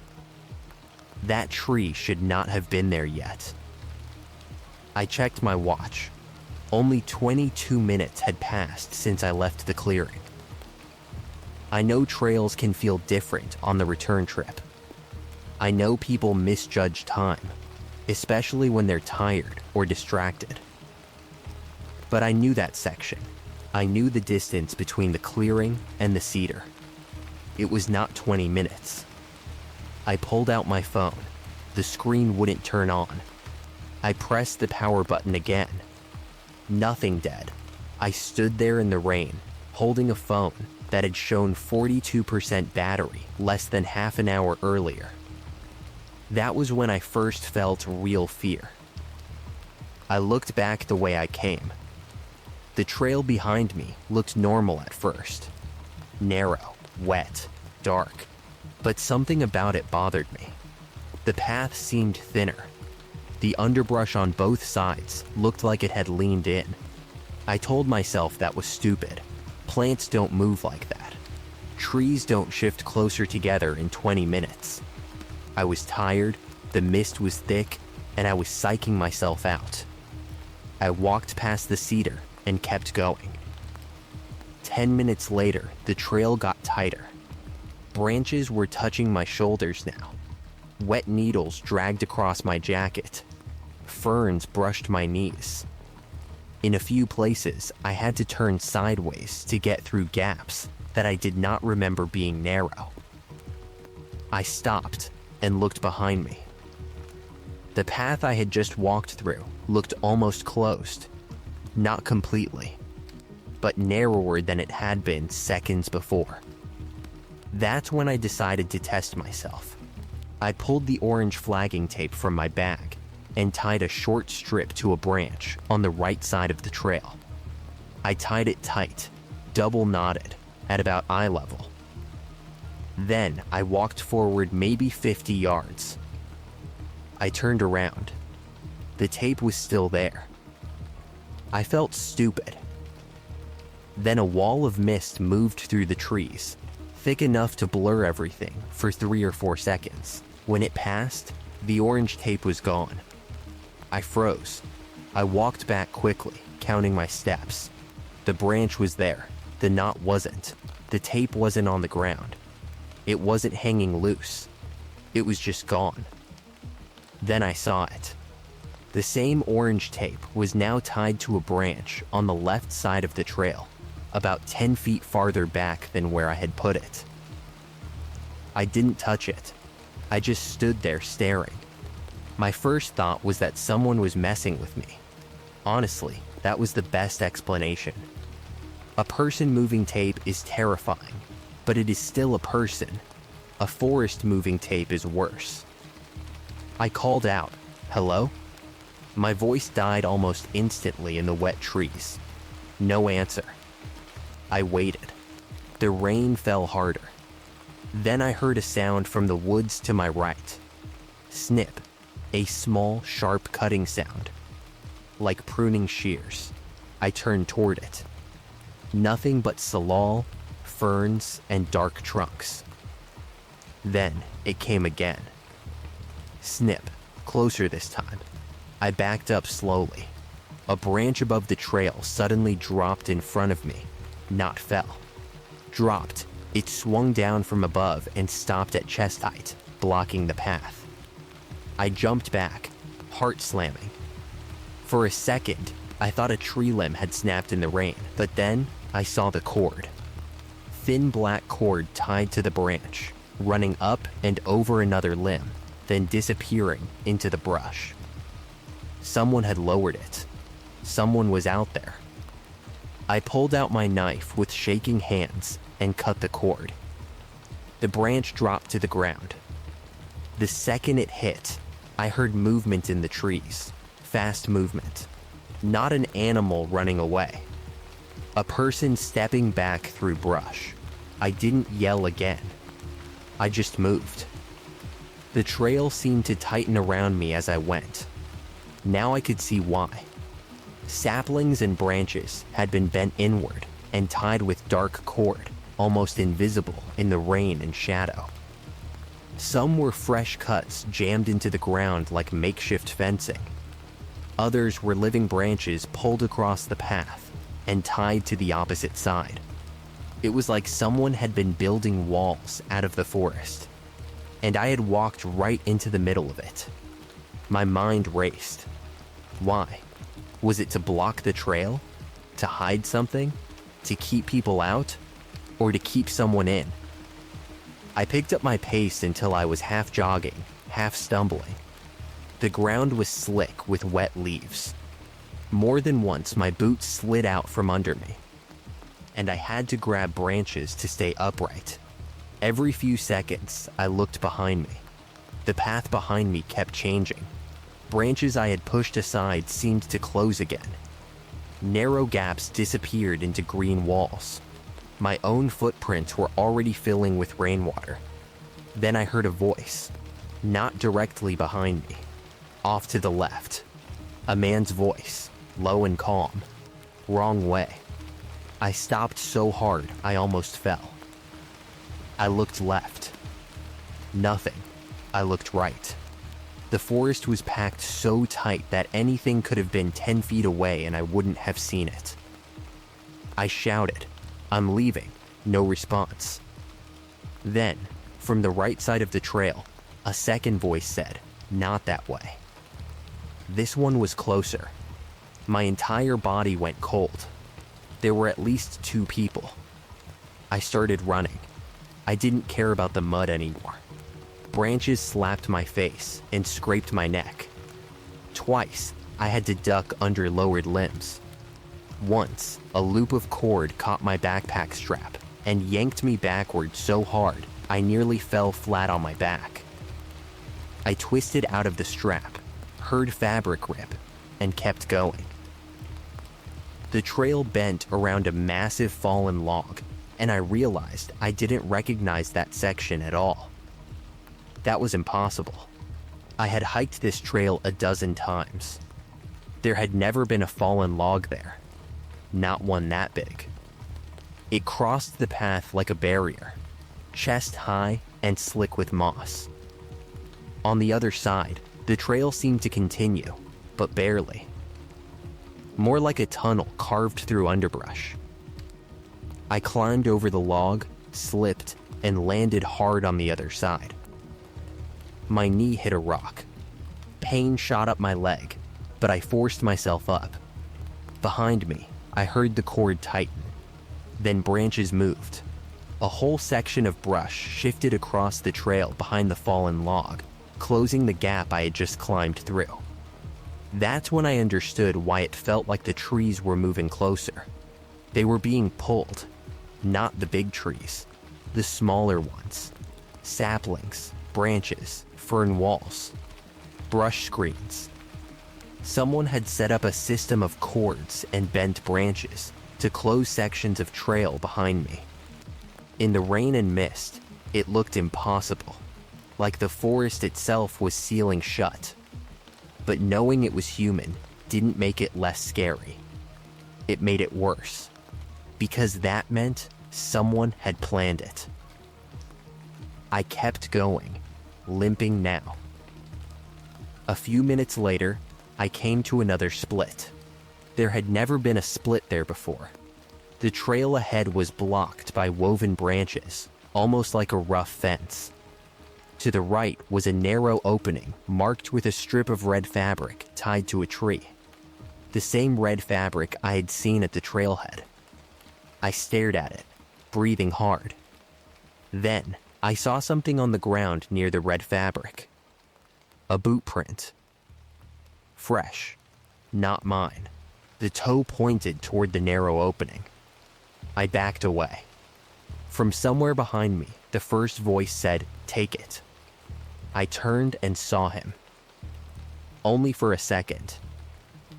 That tree should not have been there yet. I checked my watch. Only 22 minutes had passed since I left the clearing. I know trails can feel different on the return trip. I know people misjudge time, especially when they're tired or distracted. But I knew that section. I knew the distance between the clearing and the cedar. It was not 20 minutes. I pulled out my phone. The screen wouldn't turn on. I pressed the power button again. Nothing dead. I stood there in the rain, holding a phone that had shown 42% battery less than half an hour earlier. That was when I first felt real fear. I looked back the way I came. The trail behind me looked normal at first. Narrow, wet, dark, but something about it bothered me. The path seemed thinner. The underbrush on both sides looked like it had leaned in. I told myself that was stupid. Plants don't move like that. Trees don't shift closer together in 20 minutes. I was tired, the mist was thick, and I was psyching myself out. I walked past the cedar and kept going. 10 minutes later, the trail got tighter. Branches were touching my shoulders now. Wet needles dragged across my jacket. Ferns brushed my knees. In a few places, I had to turn sideways to get through gaps that I did not remember being narrow. I stopped and looked behind me. The path I had just walked through looked almost closed. Not completely, but narrower than it had been seconds before. That's when I decided to test myself. I pulled the orange flagging tape from my bag and tied a short strip to a branch on the right side of the trail. I tied it tight, double knotted, at about eye level. Then I walked forward maybe 50 yards. I turned around. The tape was still there. I felt stupid. Then a wall of mist moved through the trees, thick enough to blur everything for 3 or 4 seconds. When it passed, the orange tape was gone. I froze. I walked back quickly, counting my steps. The branch was there. The knot wasn't. The tape wasn't on the ground. It wasn't hanging loose. It was just gone. Then I saw it. The same orange tape was now tied to a branch on the left side of the trail, about 10 feet farther back than where I had put it. I didn't touch it. I just stood there staring. My first thought was that someone was messing with me. Honestly, that was the best explanation. A person moving tape is terrifying, but it is still a person. A forest moving tape is worse. I called out, "Hello?" My voice died almost instantly in the wet trees. No answer. I waited. The rain fell harder. Then I heard a sound from the woods to my right. Snip, a small, sharp cutting sound, like pruning shears. I turned toward it. Nothing but salal, ferns, and dark trunks. Then it came again. Snip, closer this time. I backed up slowly. A branch above the trail suddenly dropped in front of me, not fell. Dropped. It swung down from above and stopped at chest height, blocking the path. I jumped back, heart slamming. For a second, I thought a tree limb had snapped in the rain, but then I saw the cord. Thin black cord tied to the branch, running up and over another limb, then disappearing into the brush. Someone had lowered it. Someone was out there. I pulled out my knife with shaking hands and cut the cord. The branch dropped to the ground. The second it hit, I heard movement in the trees. Fast movement. Not an animal running away. A person stepping back through brush. I didn't yell again. I just moved. The trail seemed to tighten around me as I went. Now I could see why. Saplings and branches had been bent inward and tied with dark cord, almost invisible in the rain and shadow. Some were fresh cuts jammed into the ground like makeshift fencing. Others were living branches pulled across the path and tied to the opposite side. It was like someone had been building walls out of the forest, and I had walked right into the middle of it. My mind raced. Why? Was it to block the trail? To hide something? To keep people out? Or to keep someone in? I picked up my pace until I was half jogging, half stumbling. The ground was slick with wet leaves. More than once, my boots slid out from under me, and I had to grab branches to stay upright. Every few seconds, I looked behind me. The path behind me kept changing. Branches I had pushed aside seemed to close again. Narrow gaps disappeared into green walls. My own footprints were already filling with rainwater. Then I heard a voice, not directly behind me, off to the left. A man's voice, low and calm. Wrong way. I stopped so hard I almost fell. I looked left. Nothing. I looked right. The forest was packed so tight that anything could have been 10 feet away and I wouldn't have seen it. I shouted, "I'm leaving." No response. Then, from the right side of the trail, a second voice said, "Not that way." This one was closer. My entire body went cold. There were at least 2 people. I started running. I didn't care about the mud anymore. Branches slapped my face and scraped my neck. Twice, I had to duck under lowered limbs. Once, a loop of cord caught my backpack strap and yanked me backward so hard I nearly fell flat on my back. I twisted out of the strap, heard fabric rip, and kept going. The trail bent around a massive fallen log, and I realized I didn't recognize that section at all. That was impossible. I had hiked this trail a dozen times. There had never been a fallen log there, not one that big. It crossed the path like a barrier, chest high and slick with moss. On the other side, the trail seemed to continue, but barely. More like a tunnel carved through underbrush. I climbed over the log, slipped, and landed hard on the other side. My knee hit a rock. Pain shot up my leg, but I forced myself up. Behind me, I heard the cord tighten. Then branches moved. A whole section of brush shifted across the trail behind the fallen log, closing the gap I had just climbed through. That's when I understood why it felt like the trees were moving closer. They were being pulled, not the big trees, the smaller ones. Saplings, branches, fern walls, brush screens. Someone had set up a system of cords and bent branches to close sections of trail behind me. In the rain and mist, it looked impossible, like the forest itself was sealing shut. But knowing it was human didn't make it less scary. It made it worse, because that meant someone had planned it. I kept going, limping now. A few minutes later, I came to another split. There had never been a split there before. The trail ahead was blocked by woven branches, almost like a rough fence. To the right was a narrow opening marked with a strip of red fabric tied to a tree. The same red fabric I had seen at the trailhead. I stared at it, breathing hard. Then, I saw something on the ground near the red fabric. A boot print. Fresh, not mine. The toe pointed toward the narrow opening. I backed away. From somewhere behind me, the first voice said, "Take it." I turned and saw him. Only for a second.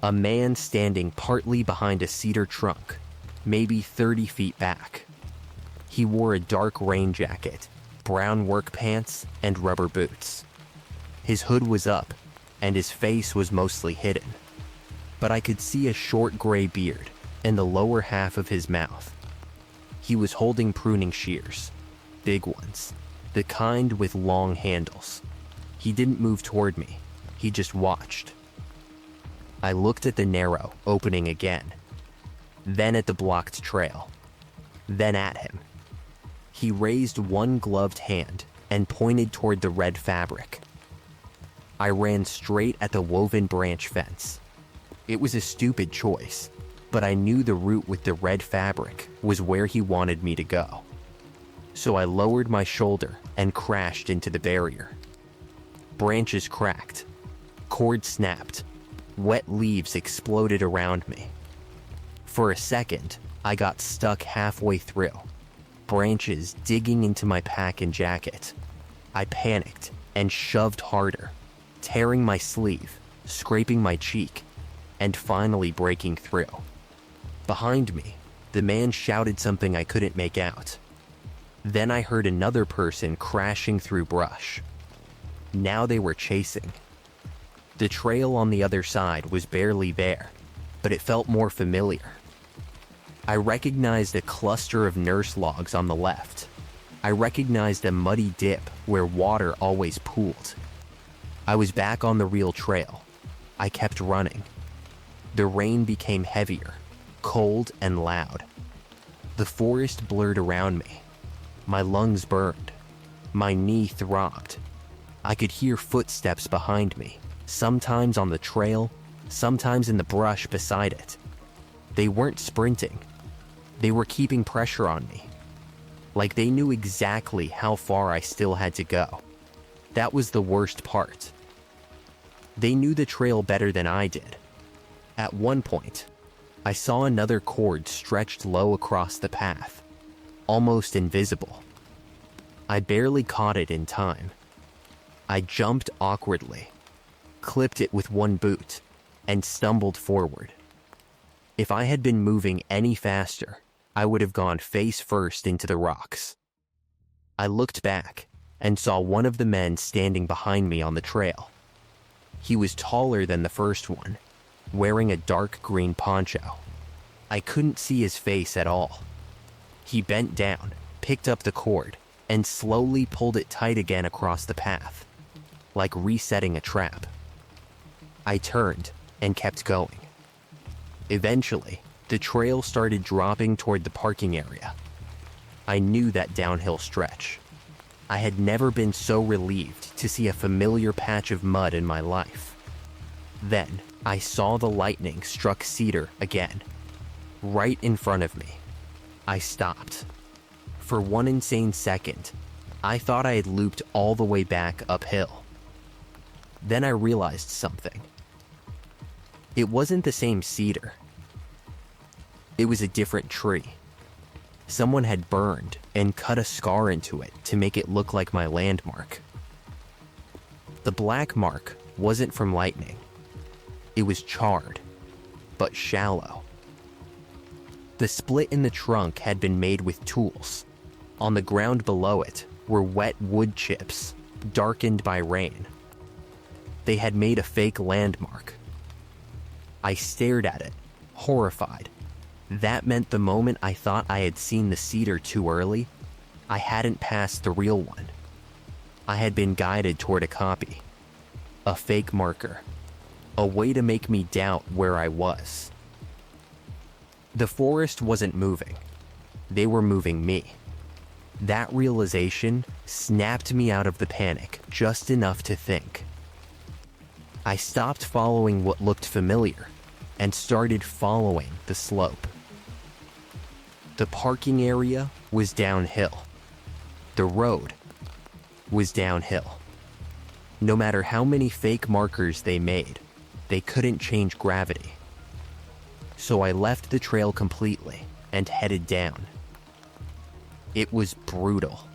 A man standing partly behind a cedar trunk, maybe 30 feet back. He wore a dark rain jacket, brown work pants, and rubber boots. His hood was up, and his face was mostly hidden. But I could see a short gray beard and the lower half of his mouth. He was holding pruning shears, big ones, the kind with long handles. He didn't move toward me, he just watched. I looked at the narrow opening again, then at the blocked trail, then at him. He raised one gloved hand and pointed toward the red fabric. I ran straight at the woven branch fence. It was a stupid choice, but I knew the route with the red fabric was where he wanted me to go. So I lowered my shoulder and crashed into the barrier. Branches cracked. Cord snapped. Wet leaves exploded around me. For a second, I got stuck halfway through, branches digging into my pack and jacket. I panicked and shoved harder, tearing my sleeve, scraping my cheek, and finally breaking through. Behind me, the man shouted something I couldn't make out. Then I heard another person crashing through brush. Now they were chasing. The trail on the other side was barely there, but it felt more familiar. I recognized a cluster of nurse logs on the left. I recognized a muddy dip where water always pooled. I was back on the real trail. I kept running. The rain became heavier, cold and loud. The forest blurred around me. My lungs burned. My knee throbbed. I could hear footsteps behind me, sometimes on the trail, sometimes in the brush beside it. They weren't sprinting. They were keeping pressure on me. Like they knew exactly how far I still had to go. That was the worst part. They knew the trail better than I did. At one point, I saw another cord stretched low across the path, almost invisible. I barely caught it in time. I jumped awkwardly, clipped it with one boot, and stumbled forward. If I had been moving any faster, I would have gone face first into the rocks. I looked back and saw one of the men standing behind me on the trail. He was taller than the first one, wearing a dark green poncho. I couldn't see his face at all. He bent down, picked up the cord, and slowly pulled it tight again across the path, like resetting a trap. I turned and kept going. Eventually, the trail started dropping toward the parking area. I knew that downhill stretch. I had never been so relieved to see a familiar patch of mud in my life. Then, I saw the lightning struck Cedar again, right in front of me. I stopped. For one insane second, I thought I had looped all the way back uphill. Then I realized something. It wasn't the same cedar. It was a different tree. Someone had burned and cut a scar into it to make it look like my landmark. The black mark wasn't from lightning. It was charred, but shallow. The split in the trunk had been made with tools. On the ground below it were wet wood chips, darkened by rain. They had made a fake landmark. I stared at it, horrified. That meant the moment I thought I had seen the cedar too early, I hadn't passed the real one. I had been guided toward a copy. A fake marker. A way to make me doubt where I was. The forest wasn't moving. They were moving me. That realization snapped me out of the panic just enough to think. I stopped following what looked familiar and started following the slope. The parking area was downhill. The road was downhill. No matter how many fake markers they made, they couldn't change gravity. So I left the trail completely and headed down. It was brutal.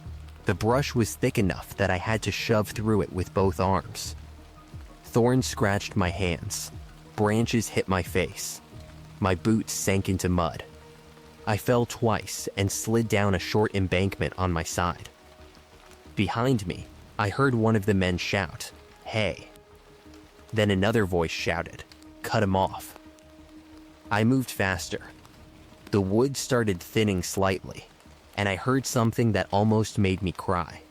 The brush was thick enough that I had to shove through it with both arms. Thorns scratched my hands. Branches hit my face. My boots sank into mud. I fell twice and slid down a short embankment on my side. Behind me, I heard one of the men shout, "Hey." Then another voice shouted, "Cut him off." I moved faster. The wood started thinning slightly, and I heard something that almost made me cry.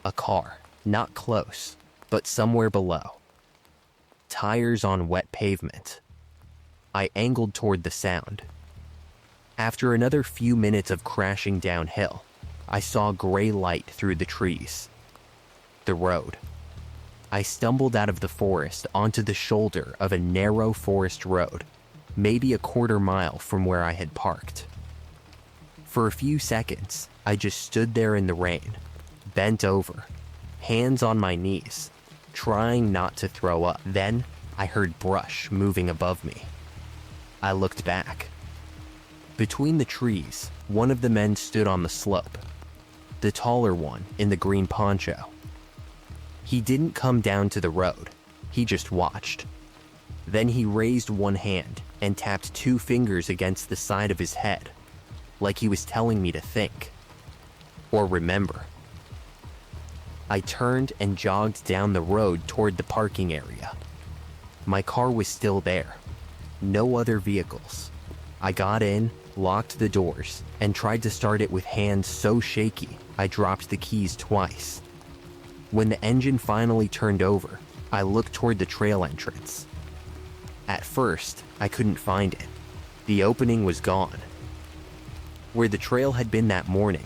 A car, not close, but somewhere below. Tires on wet pavement. I angled toward the sound. After another few minutes of crashing downhill, I saw gray light through the trees. The road. I stumbled out of the forest onto the shoulder of a narrow forest road, maybe a quarter mile from where I had parked. For a few seconds, I just stood there in the rain, bent over, hands on my knees, trying not to throw up. Then, I heard brush moving above me. I looked back. Between the trees, one of the men stood on the slope, the taller one in the green poncho. He didn't come down to the road, he just watched. Then he raised one hand and tapped two fingers against the side of his head, like he was telling me to think, or remember. I turned and jogged down the road toward the parking area. My car was still there, no other vehicles. I got in, locked the doors, and tried to start it with hands so shaky I dropped the keys twice. When the engine finally turned over, I looked toward the trail entrance. At first, I couldn't find it. The opening was gone. Where the trail had been that morning,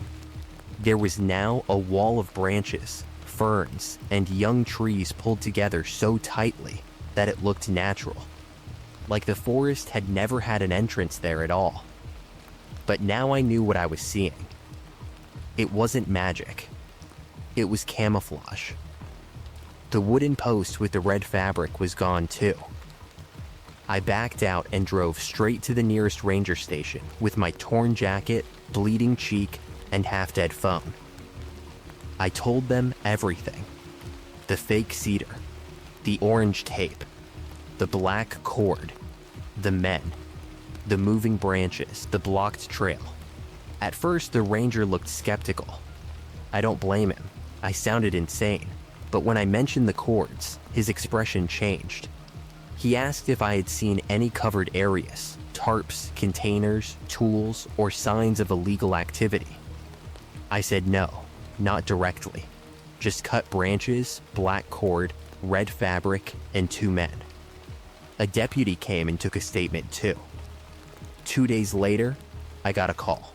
there was now a wall of branches, ferns, and young trees pulled together so tightly that it looked natural, like the forest had never had an entrance there at all. But now I knew what I was seeing. It wasn't magic. It was camouflage. The wooden post with the red fabric was gone too. I backed out and drove straight to the nearest ranger station with my torn jacket, bleeding cheek, and half-dead phone. I told them everything. The fake cedar, the orange tape, the black cord, the men, the moving branches, the blocked trail. At first, the ranger looked skeptical. I don't blame him. I sounded insane. But when I mentioned the cords, his expression changed. He asked if I had seen any covered areas, tarps, containers, tools, or signs of illegal activity. I said no, not directly. Just cut branches, black cord, red fabric, and 2 men. A deputy came and took a statement too. 2 days later, I got a call.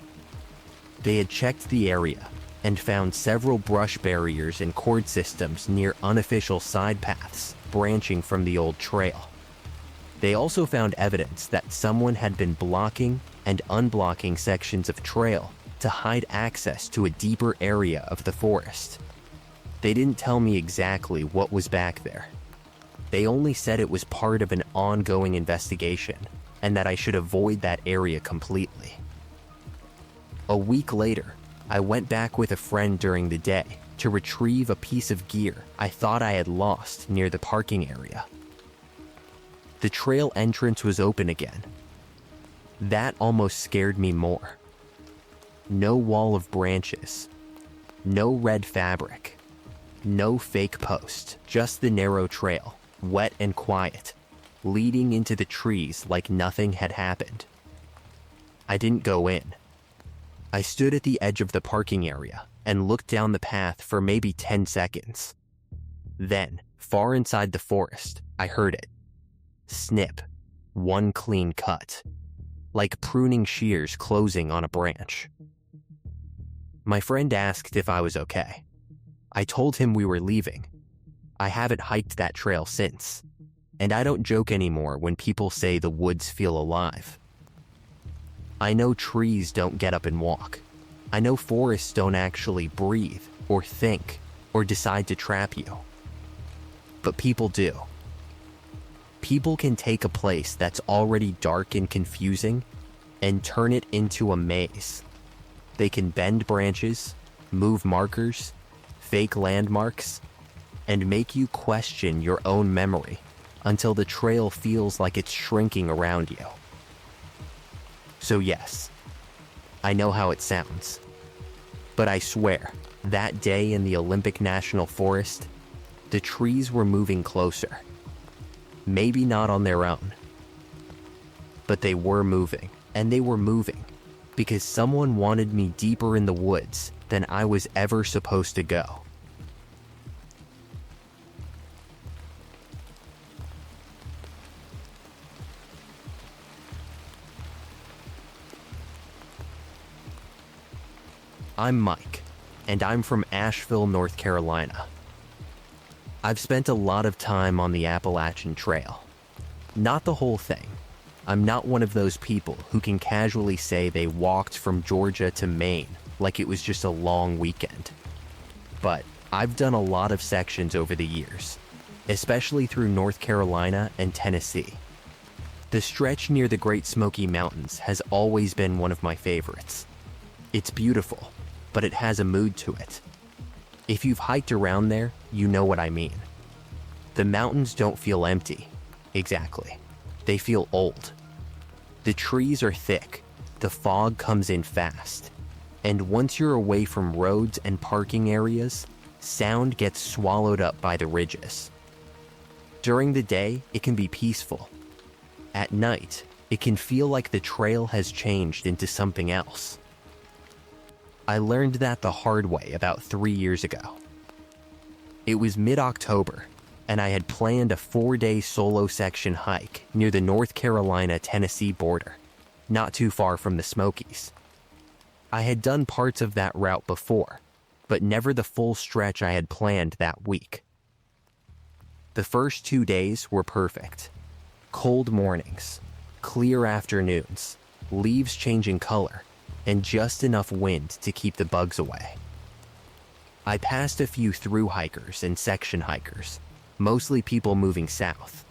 They had checked the area and found several brush barriers and cord systems near unofficial side paths branching from the old trail. They also found evidence that someone had been blocking and unblocking sections of trail to hide access to a deeper area of the forest. They didn't tell me exactly what was back there. They only said it was part of an ongoing investigation and that I should avoid that area completely. A week later, I went back with a friend during the day to retrieve a piece of gear I thought I had lost near the parking area. The trail entrance was open again. That almost scared me more. No wall of branches, no red fabric, no fake post, just the narrow trail, wet and quiet, leading into the trees like nothing had happened. I didn't go in. I stood at the edge of the parking area and looked down the path for maybe 10 seconds. Then, far inside the forest, I heard it. Snip, one clean cut, like pruning shears closing on a branch. My friend asked if I was okay. I told him we were leaving. I haven't hiked that trail since, and I don't joke anymore when people say the woods feel alive. I know trees don't get up and walk. I know forests don't actually breathe or think or decide to trap you. But people do. People can take a place that's already dark and confusing and turn it into a maze. They can bend branches, move markers, fake landmarks, and make you question your own memory until the trail feels like it's shrinking around you. So yes, I know how it sounds, but I swear, that day in the Olympic National Forest, the trees were moving closer. Maybe not on their own, but they were moving, and they were moving because someone wanted me deeper in the woods than I was ever supposed to go. I'm Mike, and I'm from Asheville, North Carolina. I've spent a lot of time on the Appalachian Trail. Not the whole thing. I'm not one of those people who can casually say they walked from Georgia to Maine like it was just a long weekend. But I've done a lot of sections over the years, especially through North Carolina and Tennessee. The stretch near the Great Smoky Mountains has always been one of my favorites. It's beautiful, but it has a mood to it. If you've hiked around there, you know what I mean. The mountains don't feel empty, exactly. They feel old. The trees are thick, the fog comes in fast, and once you're away from roads and parking areas, sound gets swallowed up by the ridges. During the day, it can be peaceful. At night, it can feel like the trail has changed into something else. I learned that the hard way about 3 years ago. It was mid-October, and I had planned a 4-day solo section hike near the North Carolina-Tennessee border, not too far from the Smokies. I had done parts of that route before, but never the full stretch I had planned that week. The first 2 days were perfect. Cold mornings, clear afternoons, leaves changing color, and just enough wind to keep the bugs away. I passed a few through hikers and section hikers, mostly people moving south.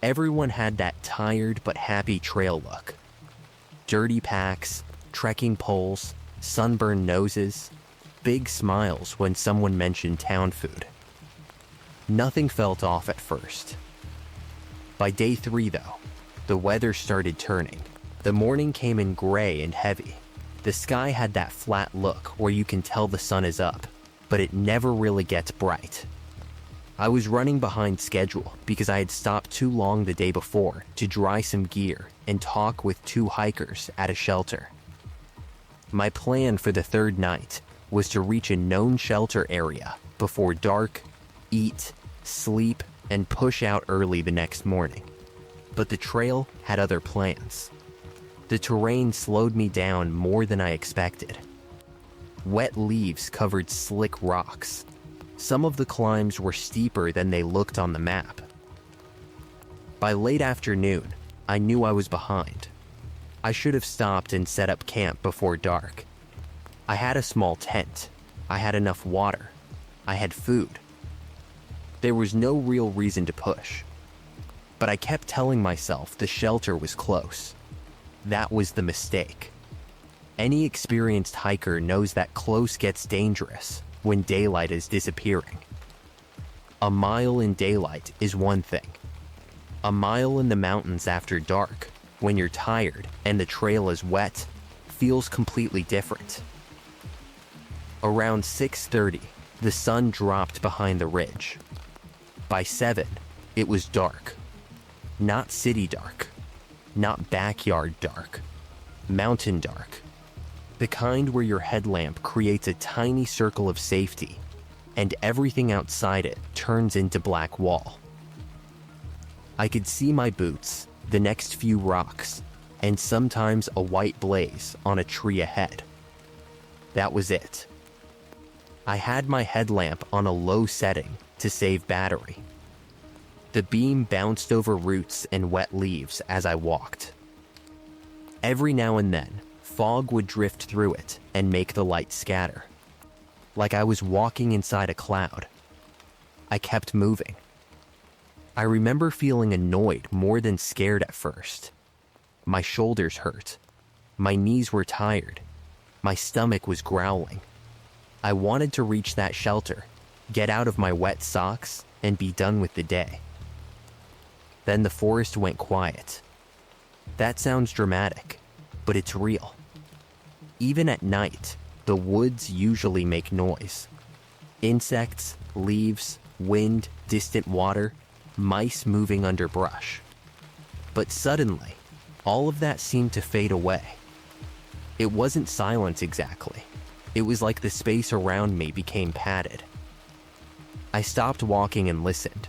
Everyone had that tired but happy trail look. Dirty packs, trekking poles, sunburned noses, big smiles when someone mentioned town food. Nothing felt off at first. By day 3 though, the weather started turning. The morning came in gray and heavy. The sky had that flat look where you can tell the sun is up, but it never really gets bright. I was running behind schedule because I had stopped too long the day before to dry some gear and talk with 2 hikers at a shelter. My plan for the 3rd night was to reach a known shelter area before dark, eat, sleep, and push out early the next morning. But the trail had other plans. The terrain slowed me down more than I expected. Wet leaves covered slick rocks. Some of the climbs were steeper than they looked on the map. By late afternoon, I knew I was behind. I should have stopped and set up camp before dark. I had a small tent. I had enough water. I had food. There was no real reason to push. But I kept telling myself the shelter was close. That was the mistake. Any experienced hiker knows that close gets dangerous when daylight is disappearing. A mile in daylight is one thing. A mile in the mountains after dark, when you're tired and the trail is wet, feels completely different. Around 6:30, the sun dropped behind the ridge. By 7, it was dark. Not city dark. Not backyard dark. Mountain dark. The kind where your headlamp creates a tiny circle of safety, and everything outside it turns into black wall. I could see my boots, the next few rocks, and sometimes a white blaze on a tree ahead. That was it. I had my headlamp on a low setting to save battery. The beam bounced over roots and wet leaves as I walked. Every now and then, fog would drift through it and make the light scatter. Like I was walking inside a cloud. I kept moving. I remember feeling annoyed more than scared at first. My shoulders hurt. My knees were tired. My stomach was growling. I wanted to reach that shelter, get out of my wet socks, and be done with the day. Then the forest went quiet. That sounds dramatic, but it's real. Even at night, the woods usually make noise. Insects, leaves, wind, distant water, mice moving under brush. But suddenly, all of that seemed to fade away. It wasn't silence exactly. It was like the space around me became padded. I stopped walking and listened.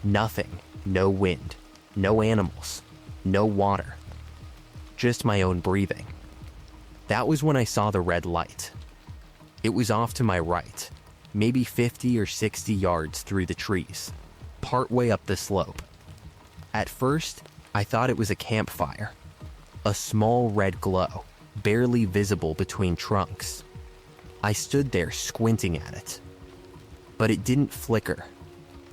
Nothing, no wind, no animals, no water. Just my own breathing. That was when I saw the red light. It was off to my right, maybe 50 or 60 yards through the trees, partway up the slope. At first, I thought it was a campfire. A small red glow, barely visible between trunks. I stood there squinting at it. But it didn't flicker.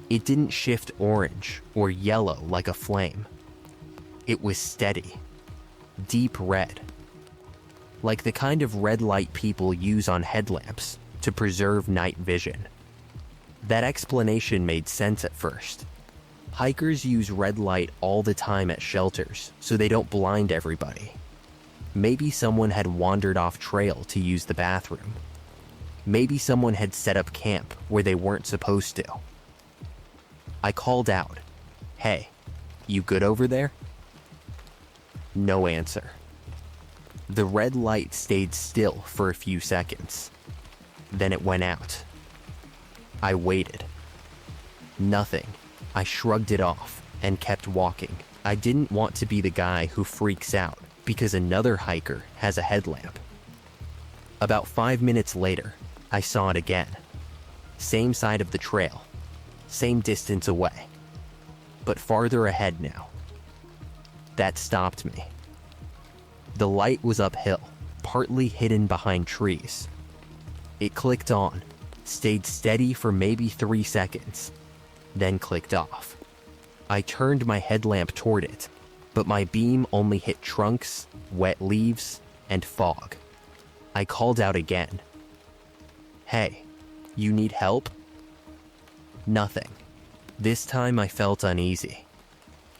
It didn't shift orange or yellow like a flame. It was steady, deep red. Like the kind of red light people use on headlamps to preserve night vision. That explanation made sense at first. Hikers use red light all the time at shelters so they don't blind everybody. Maybe someone had wandered off trail to use the bathroom. Maybe someone had set up camp where they weren't supposed to. I called out, "Hey, you good over there?" No answer. The red light stayed still for a few seconds. Then it went out. I waited. Nothing. I shrugged it off and kept walking. I didn't want to be the guy who freaks out because another hiker has a headlamp. About 5 minutes later, I saw it again. Same side of the trail. Same distance away. But farther ahead now. That stopped me. The light was uphill, partly hidden behind trees. It clicked on, stayed steady for maybe 3 seconds, then clicked off. I turned my headlamp toward it, but my beam only hit trunks, wet leaves, and fog. I called out again. "Hey, you need help?" Nothing. This time I felt uneasy,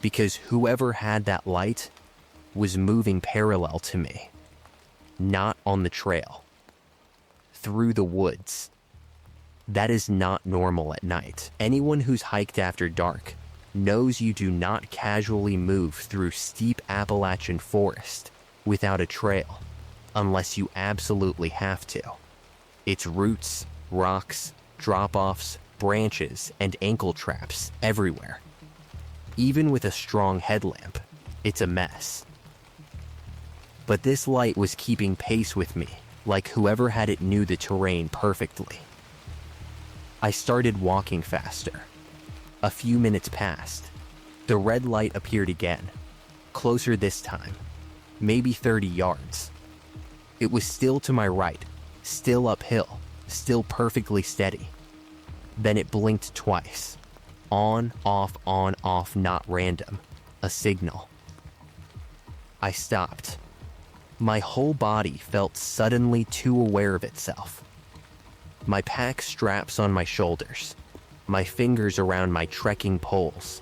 because whoever had that light was moving parallel to me, not on the trail, through the woods. That is not normal at night. Anyone who's hiked after dark knows you do not casually move through steep Appalachian forest without a trail, unless you absolutely have to. It's roots, rocks, drop-offs, branches, and ankle traps everywhere. Even with a strong headlamp, it's a mess. But this light was keeping pace with me, like whoever had it knew the terrain perfectly. I started walking faster. A few minutes passed. The red light appeared again, closer this time, maybe 30 yards. It was still to my right, still uphill, still perfectly steady. Then it blinked twice. On, off, not random. A signal. I stopped. My whole body felt suddenly too aware of itself. My pack straps on my shoulders, my fingers around my trekking poles,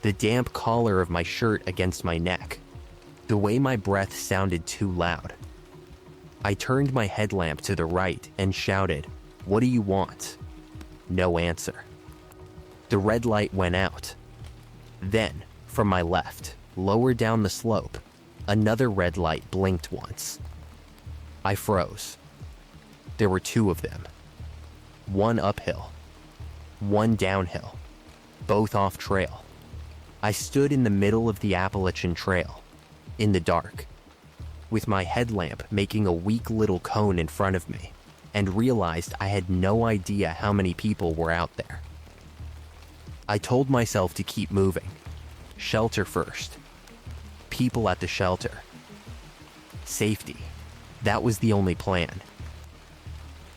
the damp collar of my shirt against my neck, the way my breath sounded too loud. I turned my headlamp to the right and shouted, "What do you want?" No answer. The red light went out. Then, from my left, lower down the slope, another red light blinked once. I froze. There were two of them. One uphill, one downhill, both off trail. I stood in the middle of the Appalachian Trail, in the dark, with my headlamp making a weak little cone in front of me, and realized I had no idea how many people were out there. I told myself to keep moving. Shelter first. People at the shelter. Safety. That was the only plan.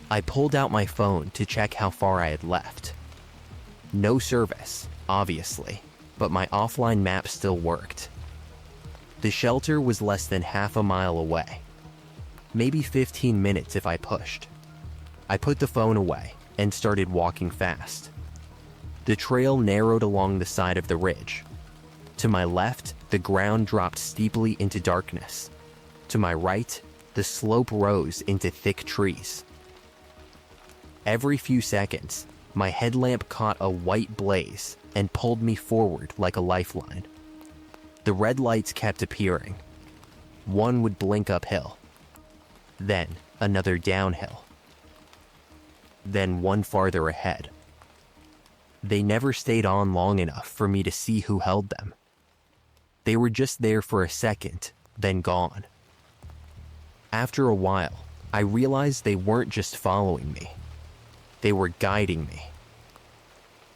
I pulled out my phone to check how far I had left. No service, obviously, but my offline map still worked. The shelter was less than half a mile away. Maybe 15 minutes if I pushed. I put the phone away and started walking fast. The trail narrowed along the side of the ridge. To my left, the ground dropped steeply into darkness. To my right, the slope rose into thick trees. Every few seconds, my headlamp caught a white blaze and pulled me forward like a lifeline. The red lights kept appearing. One would blink uphill, then another downhill, then one farther ahead. They never stayed on long enough for me to see who held them. They were just there for a second, then gone. After a while, I realized they weren't just following me. They were guiding me.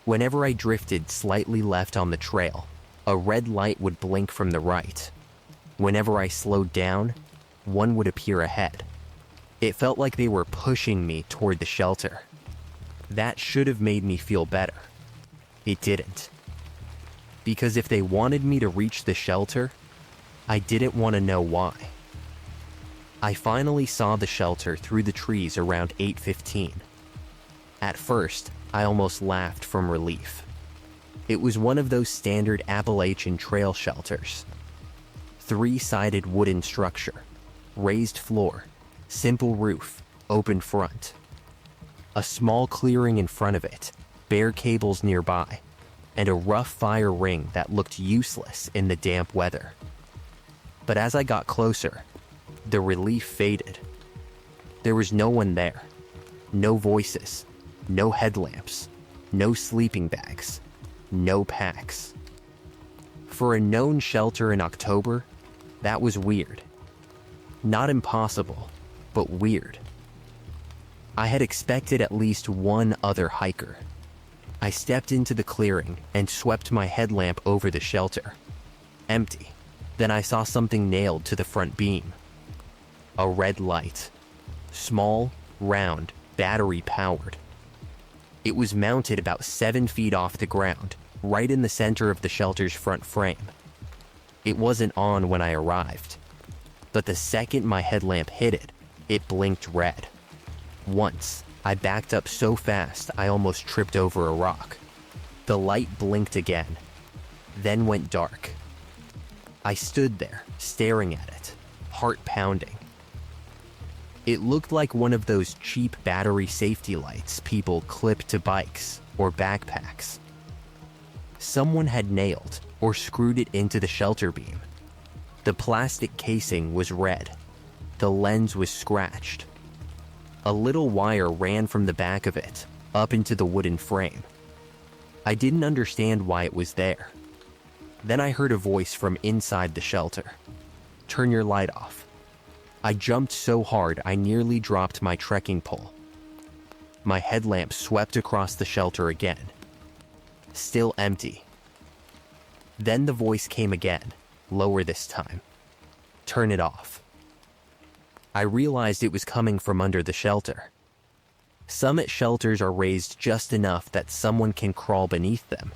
Whenever I drifted slightly left on the trail, a red light would blink from the right. Whenever I slowed down, one would appear ahead. It felt like they were pushing me toward the shelter. That should have made me feel better. It didn't. Because if they wanted me to reach the shelter, I didn't want to know why. I finally saw the shelter through the trees around 8:15. At first, I almost laughed from relief. It was one of those standard Appalachian trail shelters. 3-sided wooden structure, raised floor, simple roof, open front. A small clearing in front of it, bare cables nearby, and a rough fire ring that looked useless in the damp weather. But as I got closer, the relief faded. There was no one there. No voices. No headlamps. No sleeping bags. No packs. For a known shelter in October, that was weird. Not impossible, but weird. I had expected at least one other hiker. I stepped into the clearing and swept my headlamp over the shelter. Empty. Then I saw something nailed to the front beam. A red light. Small, round, battery-powered. It was mounted about 7 feet off the ground, right in the center of the shelter's front frame. It wasn't on when I arrived, but the second my headlamp hit it, it blinked red. Once, I backed up so fast I almost tripped over a rock. The light blinked again, then went dark. I stood there, staring at it, heart pounding. It looked like one of those cheap battery safety lights people clip to bikes or backpacks. Someone had nailed or screwed it into the shelter beam. The plastic casing was red. The lens was scratched. A little wire ran from the back of it up into the wooden frame. I didn't understand why it was there. Then I heard a voice from inside the shelter. "Turn your light off." I jumped so hard I nearly dropped my trekking pole. My headlamp swept across the shelter again. Still empty. Then the voice came again, lower this time. "Turn it off." I realized it was coming from under the shelter. Summit shelters are raised just enough that someone can crawl beneath them.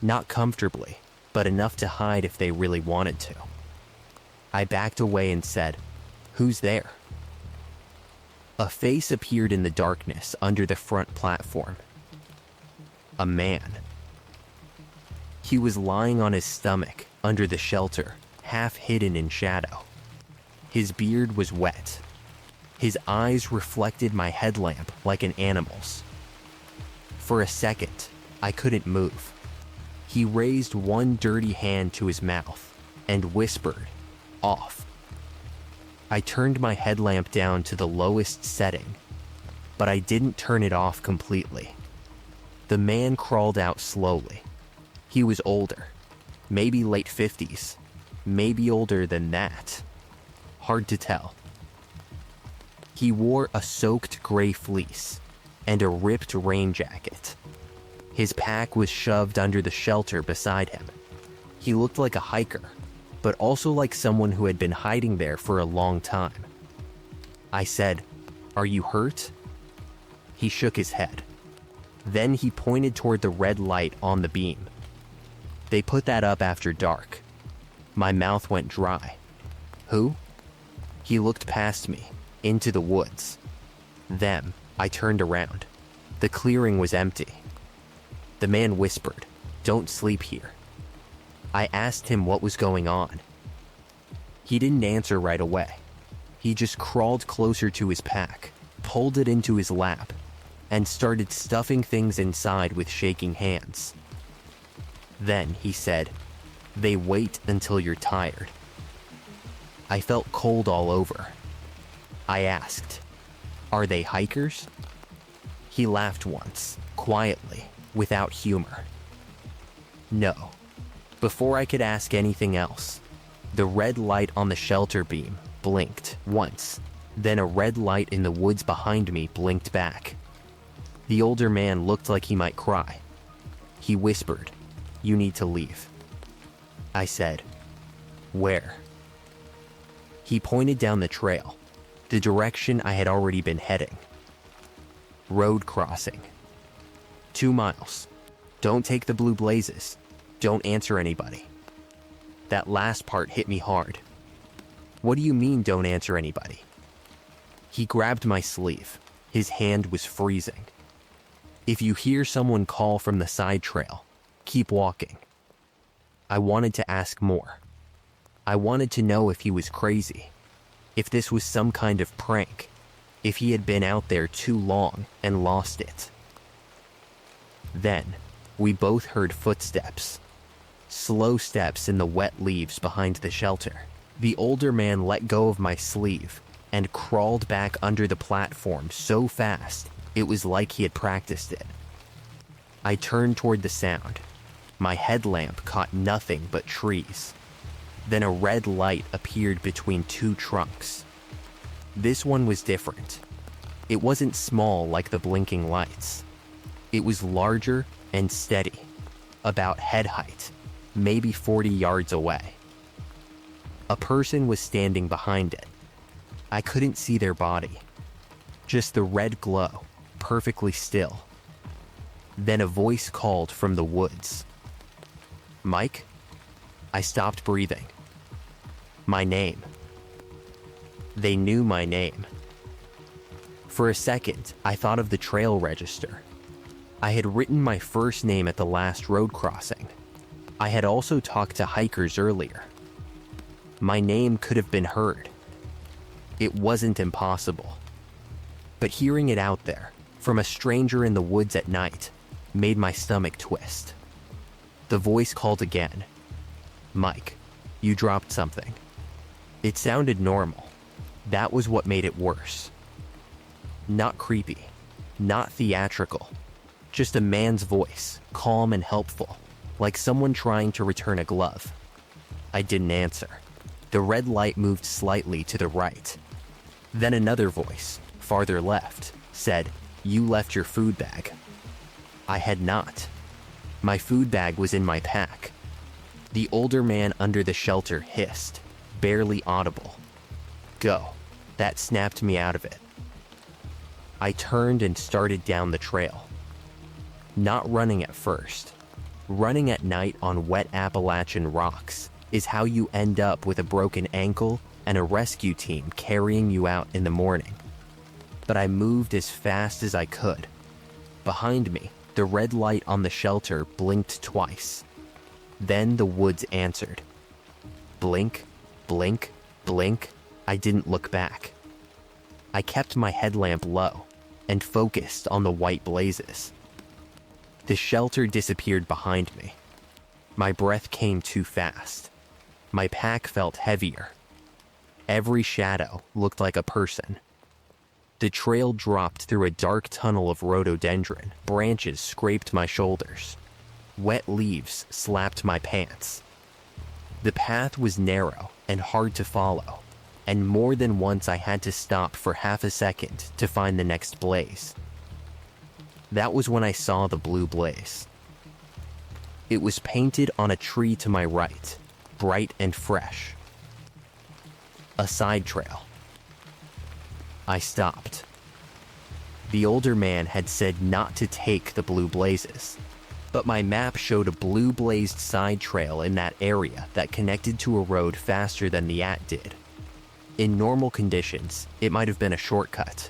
Not comfortably, but enough to hide if they really wanted to. I backed away and said, "Who's there?" A face appeared in the darkness under the front platform. A man. He was lying on his stomach under the shelter, half hidden in shadow. His beard was wet. His eyes reflected my headlamp like an animal's. For a second, I couldn't move. He raised one dirty hand to his mouth and whispered, "Off." I turned my headlamp down to the lowest setting, but I didn't turn it off completely. The man crawled out slowly. He was older, maybe late 50s, maybe older than that. Hard to tell. He wore a soaked gray fleece and a ripped rain jacket. His pack was shoved under the shelter beside him. He looked like a hiker, but also like someone who had been hiding there for a long time. I said, "Are you hurt?" He shook his head. Then he pointed toward the red light on the beam. "They put that up after dark." My mouth went dry. "Who?" He looked past me, into the woods. Them. I turned around. The clearing was empty. The man whispered, "Don't sleep here." I asked him what was going on. He didn't answer right away. He just crawled closer to his pack, pulled it into his lap, and started stuffing things inside with shaking hands. Then he said, "They wait until you're tired." I felt cold all over. I asked, "Are they hikers?" He laughed once, quietly, without humor. "No." Before I could ask anything else, the red light on the shelter beam blinked once, then a red light in the woods behind me blinked back. The older man looked like he might cry. He whispered, "You need to leave." I said, "Where?" He pointed down the trail, the direction I had already been heading. "Road crossing. 2 miles. Don't take the blue blazes. Don't answer anybody." That last part hit me hard. "What do you mean, don't answer anybody?" He grabbed my sleeve. His hand was freezing. "If you hear someone call from the side trail, keep walking." I wanted to ask more. I wanted to know if he was crazy, if this was some kind of prank, if he had been out there too long and lost it. Then, we both heard footsteps. Slow steps in the wet leaves behind the shelter. The older man let go of my sleeve and crawled back under the platform so fast it was like he had practiced it. I turned toward the sound. My headlamp caught nothing but trees. Then a red light appeared between 2 trunks. This one was different. It wasn't small like the blinking lights. It was larger and steady, about head height, maybe 40 yards away. A person was standing behind it. I couldn't see their body, just the red glow, perfectly still. Then a voice called from the woods. "Mike?" I stopped breathing. My name. They knew my name. For a second, I thought of the trail register. I had written my first name at the last road crossing. I had also talked to hikers earlier. My name could have been heard. It wasn't impossible. But hearing it out there, from a stranger in the woods at night, made my stomach twist. The voice called again. "Mike, you dropped something." It sounded normal. That was what made it worse. Not creepy, not theatrical, just a man's voice, calm and helpful, like someone trying to return a glove. I didn't answer. The red light moved slightly to the right. Then another voice, farther left, said, "You left your food bag." I had not. My food bag was in my pack. The older man under the shelter hissed, barely audible. "Go." That snapped me out of it. I turned and started down the trail. Not running at first. Running at night on wet Appalachian rocks is how you end up with a broken ankle and a rescue team carrying you out in the morning. But I moved as fast as I could. Behind me, the red light on the shelter blinked twice. Then the woods answered. Blink, blink, blink. I didn't look back. I kept my headlamp low and focused on the white blazes. The shelter disappeared behind me. My breath came too fast. My pack felt heavier. Every shadow looked like a person. The trail dropped through a dark tunnel of rhododendron. Branches scraped my shoulders. Wet leaves slapped my pants. The path was narrow and hard to follow, and more than once I had to stop for half a second to find the next blaze. That was when I saw the blue blaze. It was painted on a tree to my right, bright and fresh. A side trail. I stopped. The older man had said not to take the blue blazes, but my map showed a blue blazed side trail in that area that connected to a road faster than the at did. In normal conditions, it might have been a shortcut.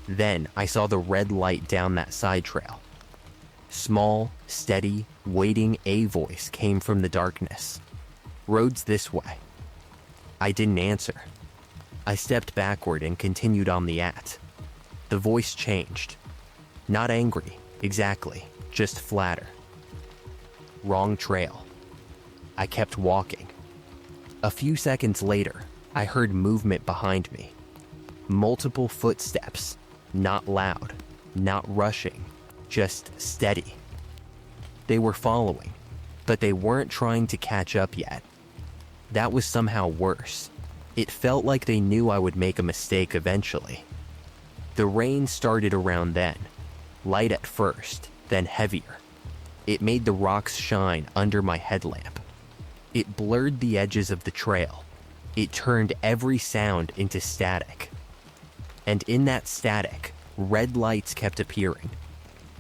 Then I saw the red light down that side trail. Small, steady, waiting a voice came from the darkness. "Roads this way." I didn't answer. I stepped backward and continued on the at. The voice changed. Not angry, exactly, just flatter. Wrong trail. I kept walking. A few seconds later, I heard movement behind me. Multiple footsteps, not loud, not rushing, just steady. They were following, but they weren't trying to catch up yet. That was somehow worse. It felt like they knew I would make a mistake eventually. The rain started around then, light at first, then heavier. It made the rocks shine under my headlamp. It blurred the edges of the trail. It turned every sound into static. And in that static, red lights kept appearing.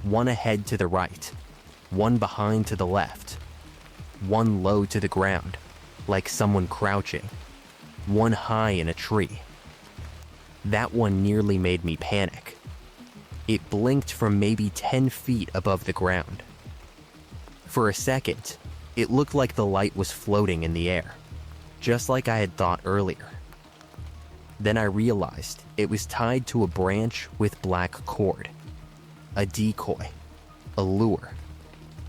One ahead to the right, one behind to the left, one low to the ground, like someone crouching, one high in a tree. That one nearly made me panic. It blinked from maybe 10 feet above the ground. For a second, it looked like the light was floating in the air, just like I had thought earlier. Then I realized it was tied to a branch with black cord. A decoy. A lure.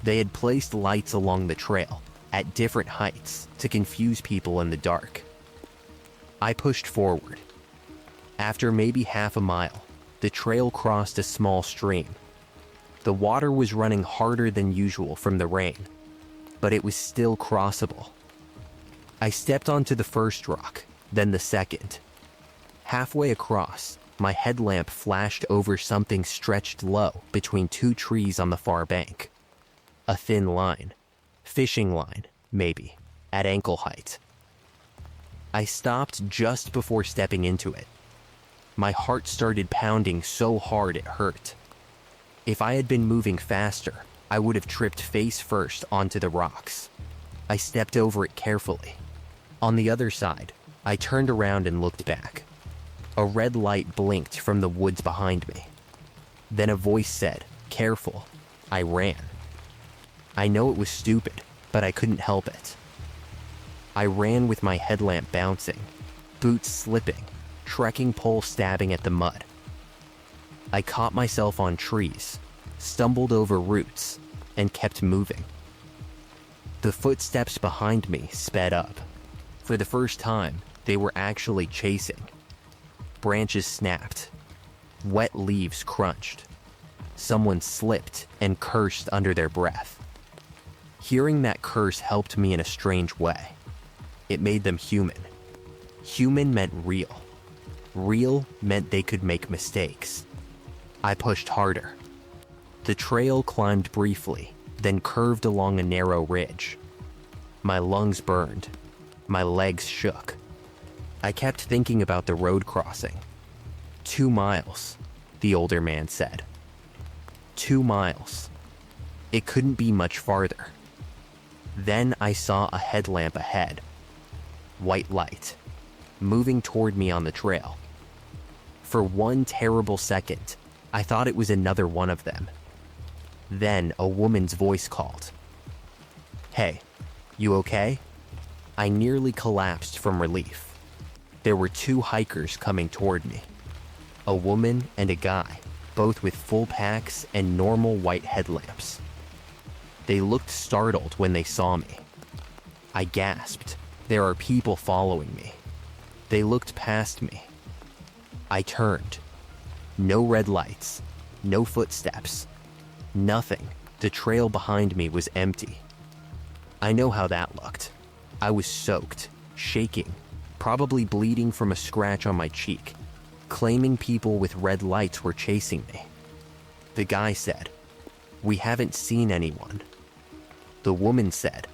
They had placed lights along the trail, at different heights, to confuse people in the dark. I pushed forward. After maybe half a mile, the trail crossed a small stream. The water was running harder than usual from the rain, but it was still crossable. I stepped onto the first rock, then the second. Halfway across, my headlamp flashed over something stretched low between two trees on the far bank. A thin line. Fishing line, maybe, at ankle height. I stopped just before stepping into it. My heart started pounding so hard it hurt. If I had been moving faster, I would have tripped face first onto the rocks. I stepped over it carefully. On the other side, I turned around and looked back. A red light blinked from the woods behind me. Then a voice said, "Careful." I ran. I know it was stupid, but I couldn't help it. I ran with my headlamp bouncing, boots slipping, trekking pole stabbing at the mud. I caught myself on trees, stumbled over roots, and kept moving. The footsteps behind me sped up. For the first time, they were actually chasing. Branches snapped. Wet leaves crunched. Someone slipped and cursed under their breath. Hearing that curse helped me in a strange way. It made them human. Human meant real. Real meant they could make mistakes. I pushed harder. The trail climbed briefly, then curved along a narrow ridge. My lungs burned. My legs shook. I kept thinking about the road crossing. 2 miles, the older man said. 2 miles. It couldn't be much farther. Then I saw a headlamp ahead. White light, moving toward me on the trail. For one terrible second, I thought it was another one of them. Then a woman's voice called. "Hey, you okay?" I nearly collapsed from relief. There were 2 hikers coming toward me. A woman and a guy, both with full packs and normal white headlamps. They looked startled when they saw me. I gasped. There are people following me. They looked past me. I turned. No red lights, no footsteps, nothing. The trail behind me was empty. I know how that looked. I was soaked, shaking, probably bleeding from a scratch on my cheek, claiming people with red lights were chasing me. The guy said, "We haven't seen anyone." The woman said,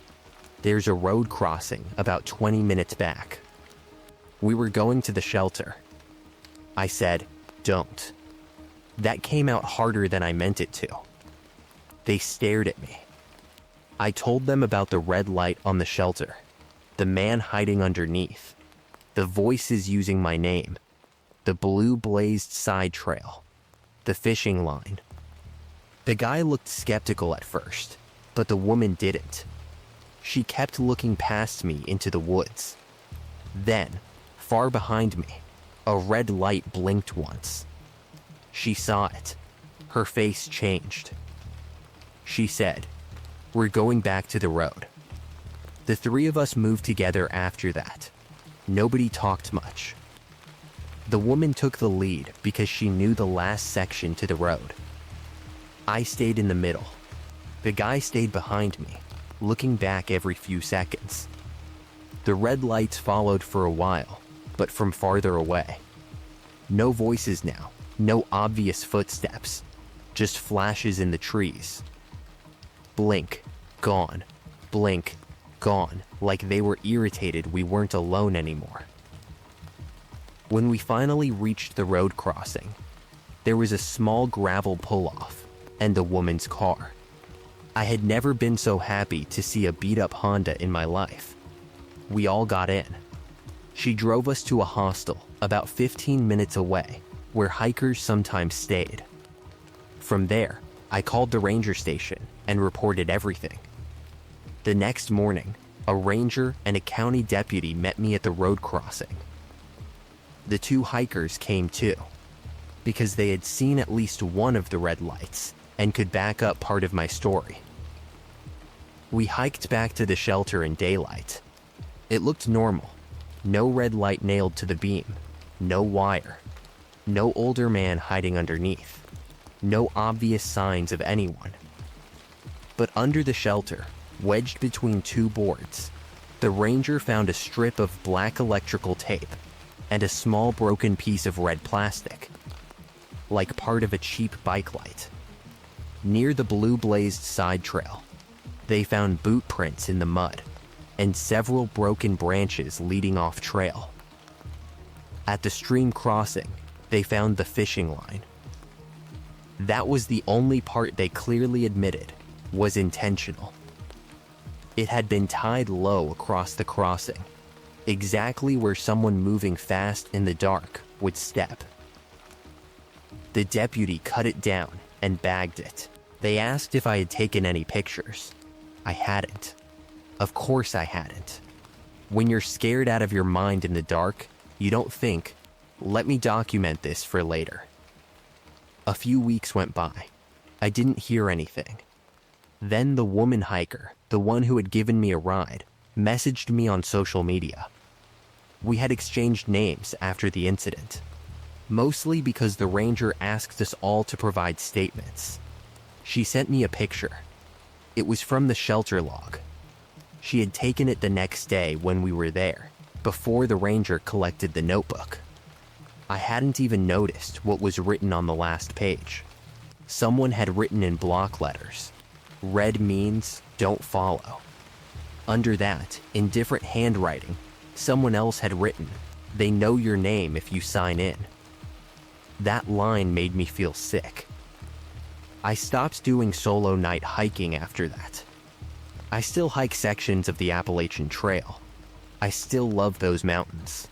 "There's a road crossing about 20 minutes back." We were going to the shelter. I said, "Don't." That came out harder than I meant it to. They stared at me. I told them about the red light on the shelter, the man hiding underneath, the voices using my name, the blue blazed side trail, the fishing line. The guy looked skeptical at first, but the woman didn't. She kept looking past me into the woods. Then, far behind me, a red light blinked once. She saw it. Her face changed. She said, "We're going back to the road." The 3 of us moved together after that. Nobody talked much. The woman took the lead because she knew the last section to the road. I stayed in the middle. The guy stayed behind me, looking back every few seconds. The red lights followed for a while, but from farther away. No voices now, no obvious footsteps, just flashes in the trees. Blink, gone, blink, gone, like they were irritated we weren't alone anymore. When we finally reached the road crossing, there was a small gravel pull-off and a woman's car. I had never been so happy to see a beat-up Honda in my life. We all got in. She drove us to a hostel about 15 minutes away, where hikers sometimes stayed. From there, I called the ranger station and reported everything. The next morning, a ranger and a county deputy met me at the road crossing. The 2 hikers came too, because they had seen at least one of the red lights and could back up part of my story. We hiked back to the shelter in daylight. It looked normal. No red light nailed to the beam, no wire, no older man hiding underneath, no obvious signs of anyone. But under the shelter, wedged between 2 boards, the ranger found a strip of black electrical tape and a small broken piece of red plastic, like part of a cheap bike light. Near the blue blazed side trail, they found boot prints in the mud and several broken branches leading off trail. At the stream crossing, they found the fishing line. That was the only part they clearly admitted was intentional. It had been tied low across the crossing, exactly where someone moving fast in the dark would step. The deputy cut it down and bagged it. They asked if I had taken any pictures. I hadn't. Of course I hadn't. When you're scared out of your mind in the dark, you don't think, Let me document this for later. A few weeks went by. I didn't hear anything. Then the woman hiker, the one who had given me a ride, messaged me on social media. We had exchanged names after the incident, mostly because the ranger asked us all to provide statements. She sent me a picture. It was from the shelter log. She had taken it the next day when we were there, before the ranger collected the notebook. I hadn't even noticed what was written on the last page. Someone had written in block letters, "Red means don't follow." Under that, in different handwriting, someone else had written, "They know your name if you sign in." That line made me feel sick. I stopped doing solo night hiking after that. I still hike sections of the Appalachian Trail. I still love those mountains.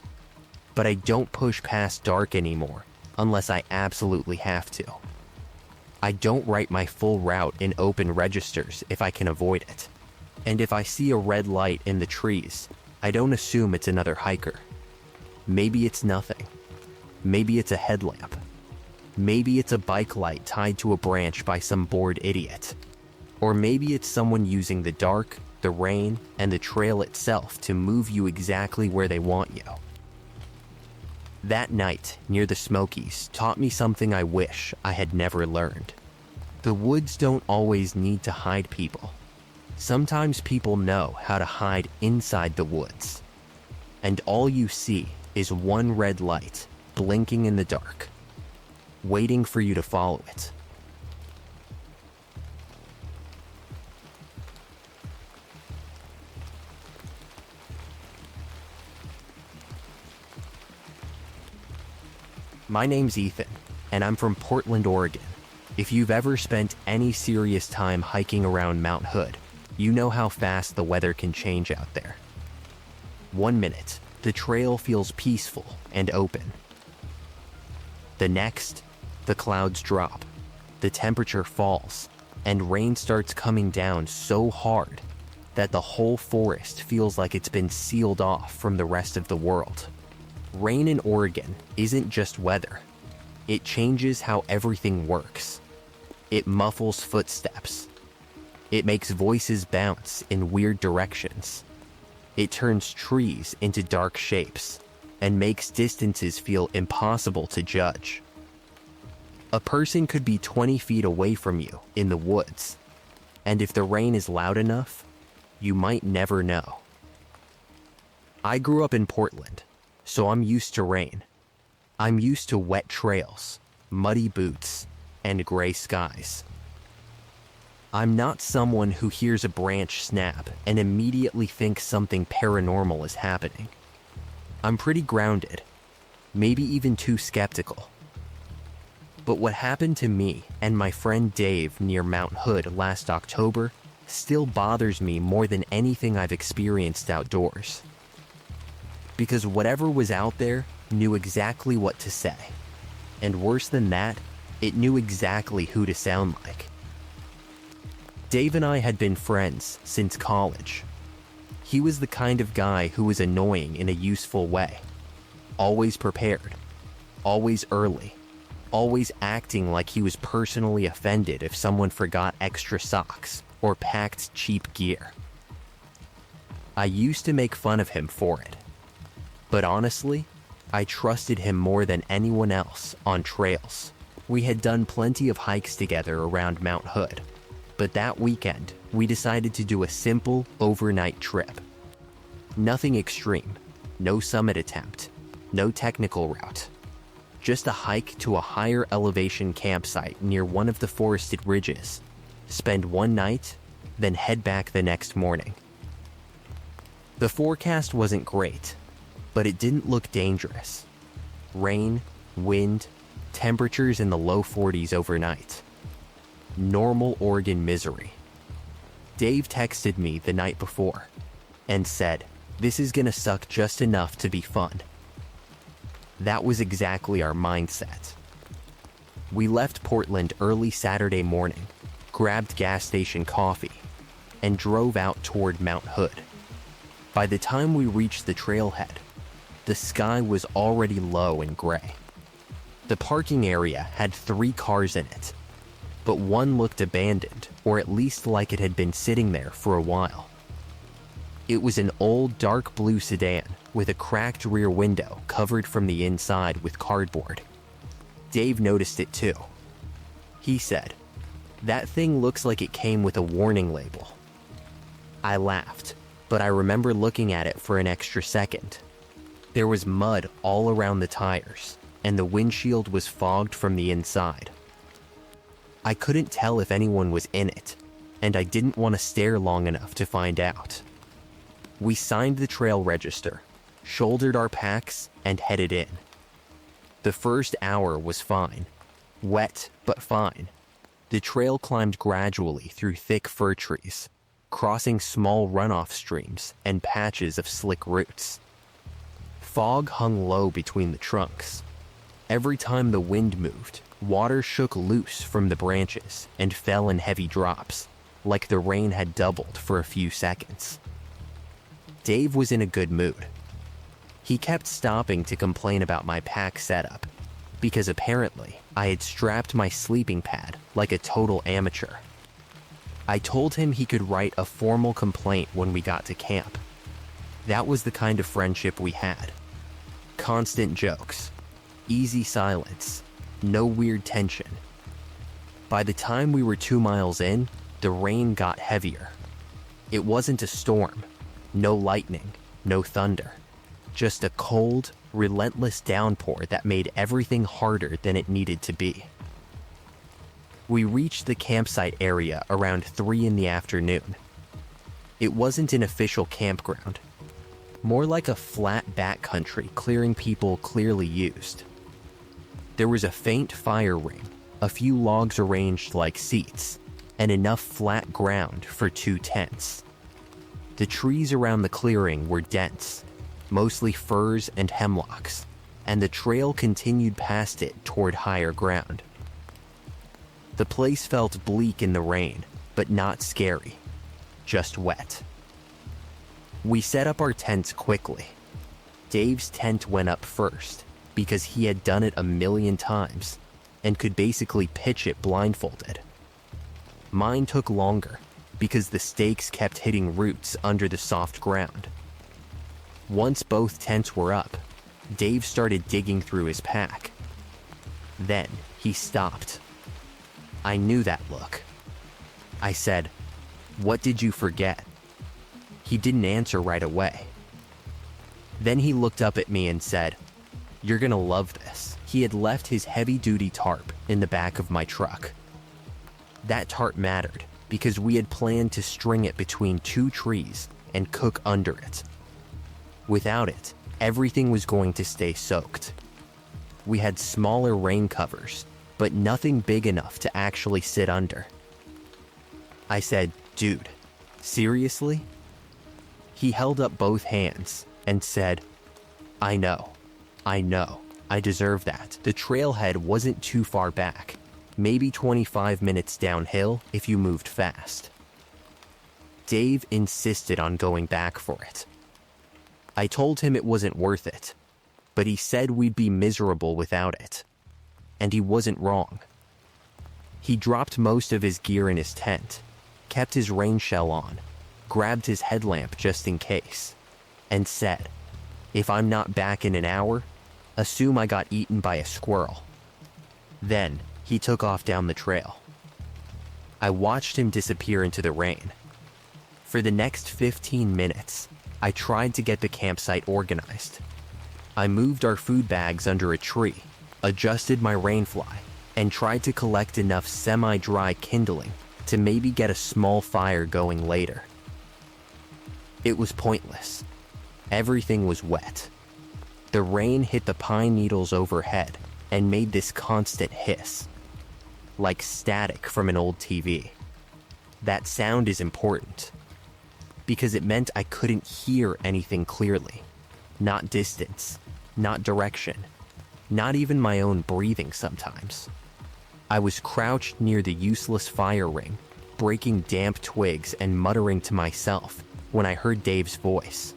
But I don't push past dark anymore unless I absolutely have to. I don't write my full route in open registers if I can avoid it. And if I see a red light in the trees, I don't assume it's another hiker. Maybe it's nothing. Maybe it's a headlamp. Maybe it's a bike light tied to a branch by some bored idiot. Or maybe it's someone using the dark, the rain, and the trail itself to move you exactly where they want you. That night, near the Smokies, taught me something I wish I had never learned. The woods don't always need to hide people. Sometimes people know how to hide inside the woods. And all you see is one red light blinking in the dark, waiting for you to follow it. My name's Ethan, and I'm from Portland, Oregon. If you've ever spent any serious time hiking around Mount Hood, you know how fast the weather can change out there. 1 minute, the trail feels peaceful and open. The next, the clouds drop, the temperature falls, and rain starts coming down so hard that the whole forest feels like it's been sealed off from the rest of the world. Rain in Oregon isn't just weather. It changes how everything works. It muffles footsteps. It makes voices bounce in weird directions. It turns trees into dark shapes and makes distances feel impossible to judge. A person could be 20 feet away from you in the woods, and if the rain is loud enough, you might never know. I grew up in Portland, so I'm used to rain. I'm used to wet trails, muddy boots, and gray skies. I'm not someone who hears a branch snap and immediately thinks something paranormal is happening. I'm pretty grounded, maybe even too skeptical. But what happened to me and my friend Dave near Mount Hood last October still bothers me more than anything I've experienced outdoors. Because whatever was out there knew exactly what to say. And worse than that, it knew exactly who to sound like. Dave and I had been friends since college. He was the kind of guy who was annoying in a useful way. Always prepared. Always early. Always acting like he was personally offended if someone forgot extra socks or packed cheap gear. I used to make fun of him for it. But honestly, I trusted him more than anyone else on trails. We had done plenty of hikes together around Mount Hood, but that weekend, we decided to do a simple overnight trip. Nothing extreme, no summit attempt, no technical route. Just a hike to a higher elevation campsite near one of the forested ridges, spend one night, then head back the next morning. The forecast wasn't great, but it didn't look dangerous. Rain, wind, temperatures in the low 40s overnight. Normal Oregon misery. Dave texted me the night before and said, "This is gonna suck just enough to be fun." That was exactly our mindset. We left Portland early Saturday morning, grabbed gas station coffee, and drove out toward Mount Hood. By the time we reached the trailhead, The sky was already low and gray. The parking area had 3 cars in it, but one looked abandoned, or at least like it had been sitting there for a while. It was an old dark blue sedan with a cracked rear window covered from the inside with cardboard. Dave noticed it too. He said, "That thing looks like it came with a warning label." I laughed, but I remember looking at it for an extra second. There was mud all around the tires, and the windshield was fogged from the inside. I couldn't tell if anyone was in it, and I didn't want to stare long enough to find out. We signed the trail register, shouldered our packs, and headed in. The first hour was fine. Wet, but fine. The trail climbed gradually through thick fir trees, crossing small runoff streams and patches of slick roots. Fog hung low between the trunks. Every time the wind moved, water shook loose from the branches and fell in heavy drops, like the rain had doubled for a few seconds. Dave was in a good mood. He kept stopping to complain about my pack setup, because apparently I had strapped my sleeping pad like a total amateur. I told him he could write a formal complaint when we got to camp. That was the kind of friendship we had. Constant jokes, easy silence, no weird tension. By the time we were 2 miles in, the rain got heavier. It wasn't a storm, no lightning, no thunder, just a cold, relentless downpour that made everything harder than it needed to be. We reached the campsite area around 3 in the afternoon. It wasn't an official campground, more like a flat backcountry clearing people clearly used. There was a faint fire ring, a few logs arranged like seats, and enough flat ground for 2 tents. The trees around the clearing were dense, mostly firs and hemlocks, and the trail continued past it toward higher ground. The place felt bleak in the rain, but not scary, just wet. We set up our tents quickly. Dave's tent went up first, because he had done it a million times, and could basically pitch it blindfolded. Mine took longer, because the stakes kept hitting roots under the soft ground. Once both tents were up, Dave started digging through his pack. Then he stopped. I knew that look. I said, "What did you forget?" He didn't answer right away. Then he looked up at me and said, "You're gonna love this." He had left his heavy-duty tarp in the back of my truck. That tarp mattered because we had planned to string it between 2 trees and cook under it. Without it, everything was going to stay soaked. We had smaller rain covers, but nothing big enough to actually sit under. I said, "Dude, seriously?" He held up both hands and said, I know, I deserve that." The trailhead wasn't too far back, maybe 25 minutes downhill if you moved fast. Dave insisted on going back for it. I told him it wasn't worth it, but he said we'd be miserable without it. And he wasn't wrong. He dropped most of his gear in his tent, kept his rain shell on, grabbed his headlamp just in case, and said, "If I'm not back in an hour, assume I got eaten by a squirrel." Then he took off down the trail. I watched him disappear into the rain. For the next 15 minutes, I tried to get the campsite organized. I moved our food bags under a tree, adjusted my rainfly, and tried to collect enough semi-dry kindling to maybe get a small fire going later. It was pointless. Everything was wet. The rain hit the pine needles overhead and made this constant hiss, like static from an old TV. That sound is important, because it meant I couldn't hear anything clearly. Not distance, not direction, not even my own breathing sometimes. I was crouched near the useless fire ring, breaking damp twigs and muttering to myself when I heard Dave's voice.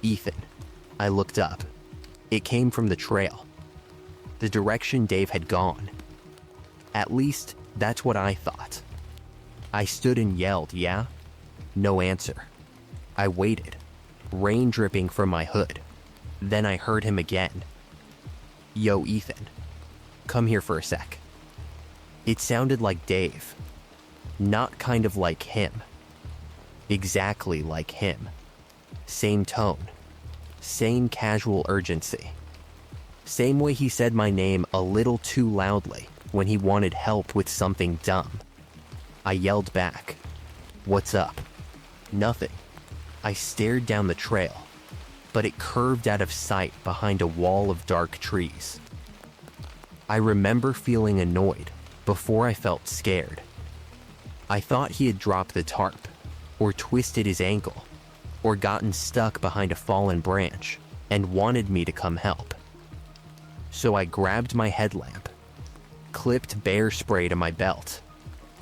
"Ethan." I looked up. It came from the trail, the direction Dave had gone. At least, that's what I thought. I stood and yelled, "Yeah?" No answer. I waited, rain dripping from my hood. Then I heard him again. "Yo, Ethan, come here for a sec." It sounded like Dave. Not kind of like him. Exactly like him. Same tone. Same casual urgency. Same way he said my name a little too loudly when he wanted help with something dumb. I yelled back, "What's up?" Nothing. I stared down the trail, but it curved out of sight behind a wall of dark trees. I remember feeling annoyed before I felt scared. I thought he had dropped the tarp, or twisted his ankle, or gotten stuck behind a fallen branch and wanted me to come help. So I grabbed my headlamp, clipped bear spray to my belt,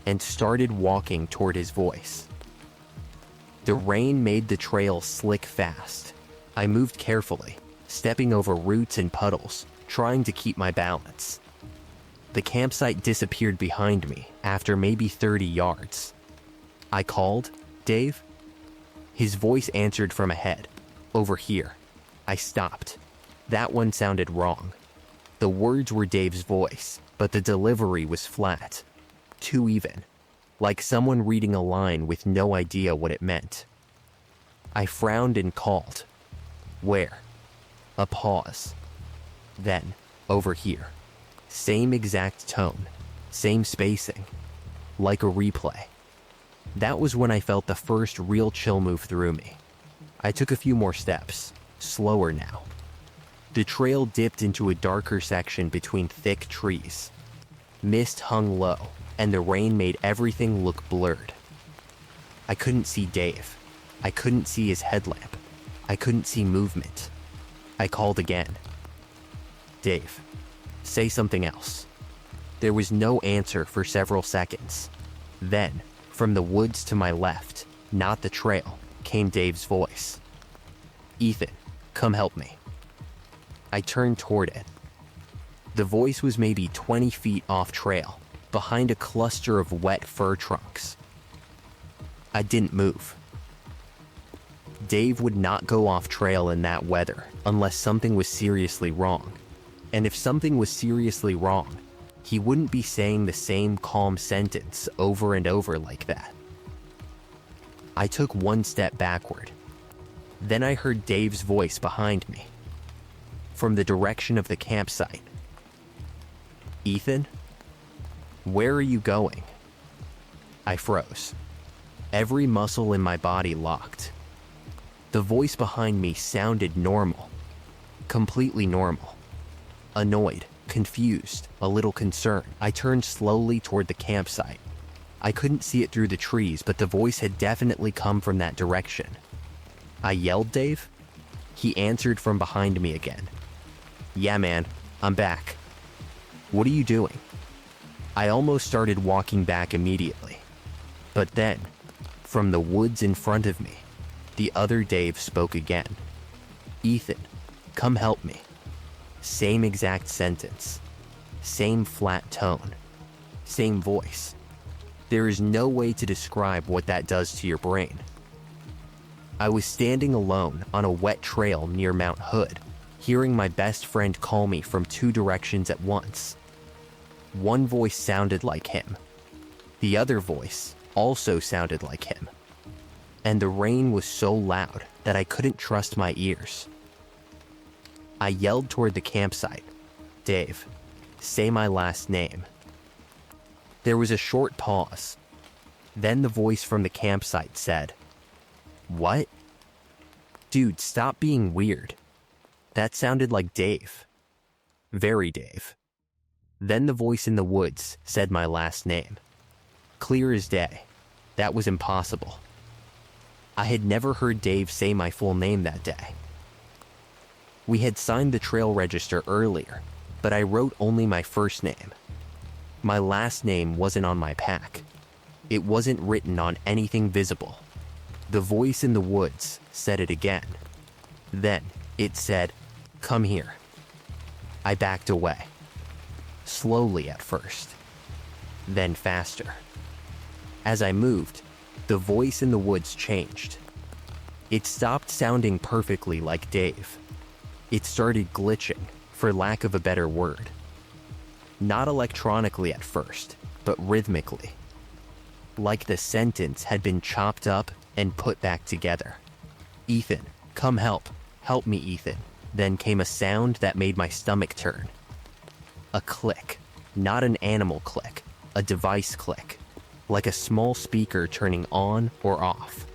and started walking toward his voice. The rain made the trail slick fast. I moved carefully, stepping over roots and puddles, trying to keep my balance. The campsite disappeared behind me after maybe 30 yards. I called, "Dave?" His voice answered from ahead, "Over here." I stopped. That one sounded wrong. The words were Dave's voice, but the delivery was flat, too even, like someone reading a line with no idea what it meant. I frowned and called, "Where?" A pause. Then, "Over here." Same exact tone, same spacing, like a replay. That was when I felt the first real chill move through me. I took a few more steps, slower now. The trail dipped into a darker section between thick trees. Mist hung low, and the rain made everything look blurred. I couldn't see Dave. I couldn't see his headlamp. I couldn't see movement. I called again. "Dave, say something else." There was no answer for several seconds. Then, from the woods to my left, not the trail, came Dave's voice. "Ethan, come help me." I turned toward it. The voice was maybe 20 feet off trail, behind a cluster of wet fir trunks. I didn't move. Dave would not go off trail in that weather unless something was seriously wrong. And if something was seriously wrong, he wouldn't be saying the same calm sentence over and over like that. I took one step backward. Then I heard Dave's voice behind me, from the direction of the campsite. "Ethan? Where are you going?" I froze. Every muscle in my body locked. The voice behind me sounded normal. Completely normal. Annoyed, confused, a little concerned. I turned slowly toward the campsite. I couldn't see it through the trees, but the voice had definitely come from that direction. I yelled, "Dave?" He answered from behind me again. "Yeah, man, I'm back." "What are you doing?" I almost started walking back immediately. But then, from the woods in front of me, the other Dave spoke again. "Ethan, come help me." Same exact sentence. Same flat tone. Same voice. There is no way to describe what that does to your brain. I was standing alone on a wet trail near Mount Hood, hearing my best friend call me from two directions at once. One voice sounded like him. The other voice also sounded like him. And the rain was so loud that I couldn't trust my ears. I yelled toward the campsite, "Dave, say my last name." There was a short pause. Then the voice from the campsite said, "What?" "Dude, stop being weird." That sounded like Dave. Very Dave. Then the voice in the woods said my last name. Clear as day. That was impossible. I had never heard Dave say my full name that day. We had signed the trail register earlier, but I wrote only my first name. My last name wasn't on my pack. It wasn't written on anything visible. The voice in the woods said it again. Then it said, Come here. I backed away. Slowly at first, then faster. As I moved, the voice in the woods changed. It stopped sounding perfectly like Dave. It started glitching, for lack of a better word. Not electronically at first, but rhythmically. Like the sentence had been chopped up and put back together. Ethan, come help. Help me, Ethan. Then came a sound that made my stomach turn. A click. Not an animal click, a device click. Like a small speaker turning on or off.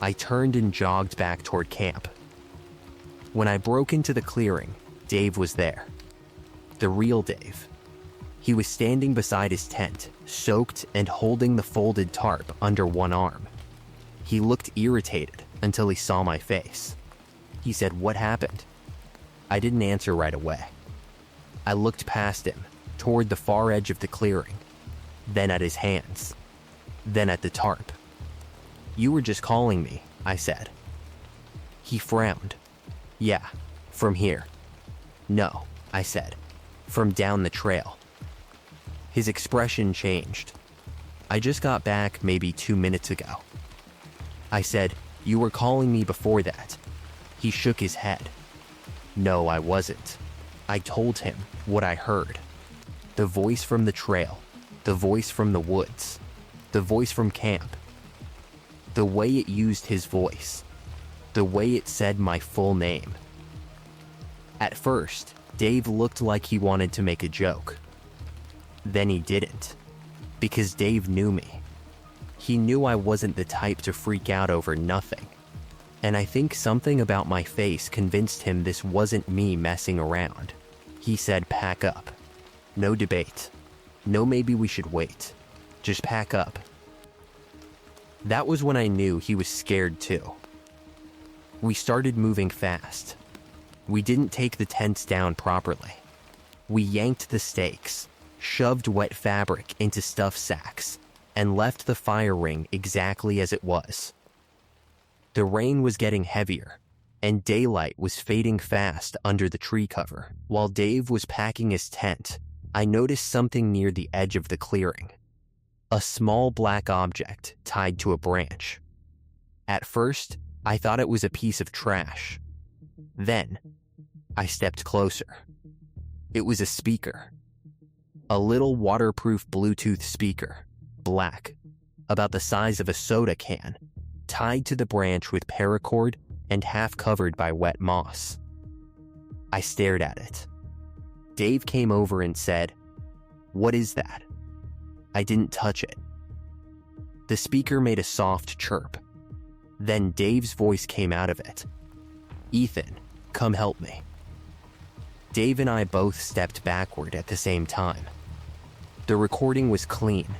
I turned and jogged back toward camp. When I broke into the clearing, Dave was there. The real Dave. He was standing beside his tent, soaked and holding the folded tarp under one arm. He looked irritated until he saw my face. He said, "What happened?" I didn't answer right away. I looked past him, toward the far edge of the clearing, then at his hands, then at the tarp. "You were just calling me," I said. He frowned. "Yeah, from here." "No," I said, "from down the trail." His expression changed. "I just got back maybe 2 minutes ago." I said, "You were calling me before that." He shook his head. "No, I wasn't." I told him what I heard. The voice from the trail, the voice from the woods, the voice from camp. The way it used his voice, the way it said my full name. At first, Dave looked like he wanted to make a joke. Then he didn't, because Dave knew me. He knew I wasn't the type to freak out over nothing. And I think something about my face convinced him this wasn't me messing around. He said, "Pack up." No debate. No, maybe we should wait. Just pack up. That was when I knew he was scared too. We started moving fast. We didn't take the tents down properly. We yanked the stakes, shoved wet fabric into stuff sacks, and left the fire ring exactly as it was. The rain was getting heavier, and daylight was fading fast under the tree cover. While Dave was packing his tent, I noticed something near the edge of the clearing. A small black object tied to a branch. At first, I thought it was a piece of trash. Then, I stepped closer. It was a speaker. A little waterproof Bluetooth speaker, black, about the size of a soda can, tied to the branch with paracord and half covered by wet moss. I stared at it. Dave came over and said, "What is that?" I didn't touch it. The speaker made a soft chirp. Then Dave's voice came out of it. "Ethan, come help me." Dave and I both stepped backward at the same time. The recording was clean.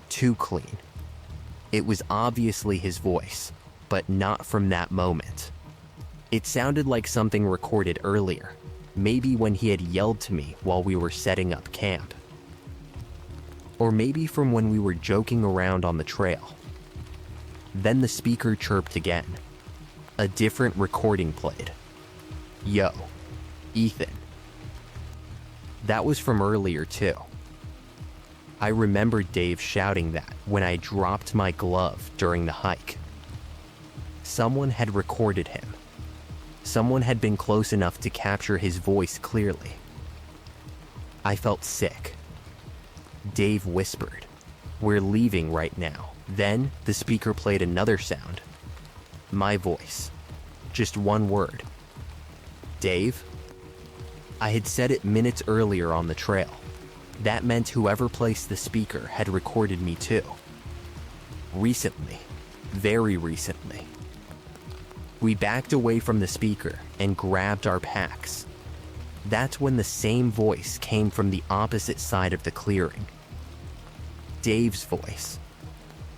Too clean. It was obviously his voice, but not from that moment. It sounded like something recorded earlier, maybe when he had yelled to me while we were setting up camp. Or maybe from when we were joking around on the trail. Then the speaker chirped again. A different recording played. "Yo, Ethan." That was from earlier too. I remembered Dave shouting that when I dropped my glove during the hike. Someone had recorded him. Someone had been close enough to capture his voice clearly. I felt sick. Dave whispered, "We're leaving right now." Then the speaker played another sound. My voice. Just one word. "Dave?" I had said it minutes earlier on the trail. That meant whoever placed the speaker had recorded me too. Recently. Very recently. We backed away from the speaker and grabbed our packs. That's when the same voice came from the opposite side of the clearing. Dave's voice.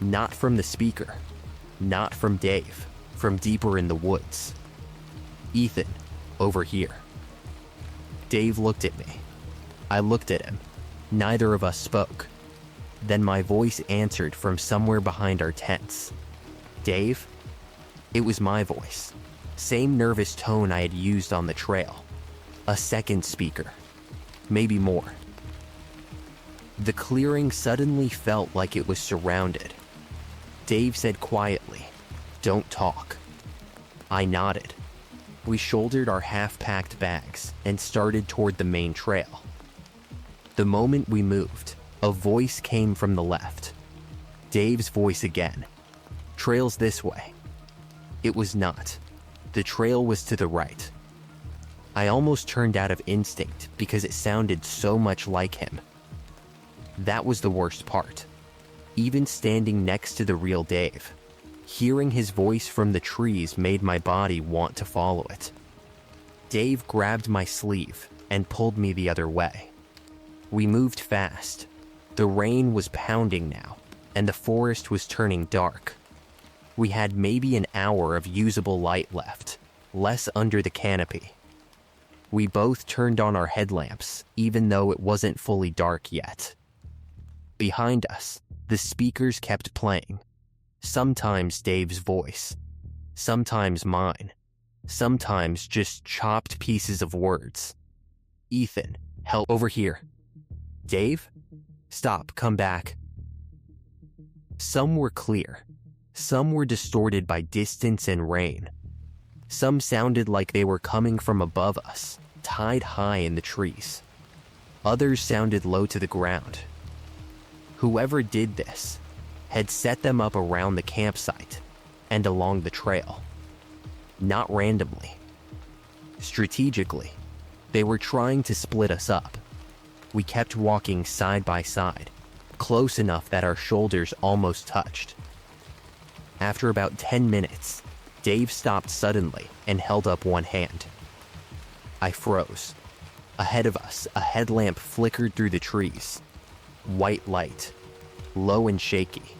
Not from the speaker. Not from Dave. From deeper in the woods. "Ethan, over here." Dave looked at me. I looked at him. Neither of us spoke. Then my voice answered from somewhere behind our tents. "Dave?" It was my voice. Same nervous tone I had used on the trail. A second speaker. Maybe more. The clearing suddenly felt like it was surrounded. Dave said quietly, "Don't talk." I nodded. We shouldered our half-packed bags and started toward the main trail. The moment we moved, a voice came from the left. Dave's voice again. "Trail's this way." It was not. The trail was to the right. I almost turned out of instinct because it sounded so much like him. That was the worst part. Even standing next to the real Dave, hearing his voice from the trees made my body want to follow it. Dave grabbed my sleeve and pulled me the other way. We moved fast. The rain was pounding now, and the forest was turning dark. We had maybe an hour of usable light left, less under the canopy. We both turned on our headlamps, even though it wasn't fully dark yet. Behind us, the speakers kept playing. Sometimes Dave's voice, sometimes mine, sometimes just chopped pieces of words. "Ethan, help over here." "Dave? Stop, come back." Some were clear. Some were distorted by distance and rain. Some sounded like they were coming from above us, tied high in the trees. Others sounded low to the ground. Whoever did this had set them up around the campsite and along the trail. Not randomly. Strategically, they were trying to split us up. We kept walking side by side, close enough that our shoulders almost touched. After about 10 minutes, Dave stopped suddenly and held up one hand. I froze. Ahead of us, a headlamp flickered through the trees. White light, low and shaky.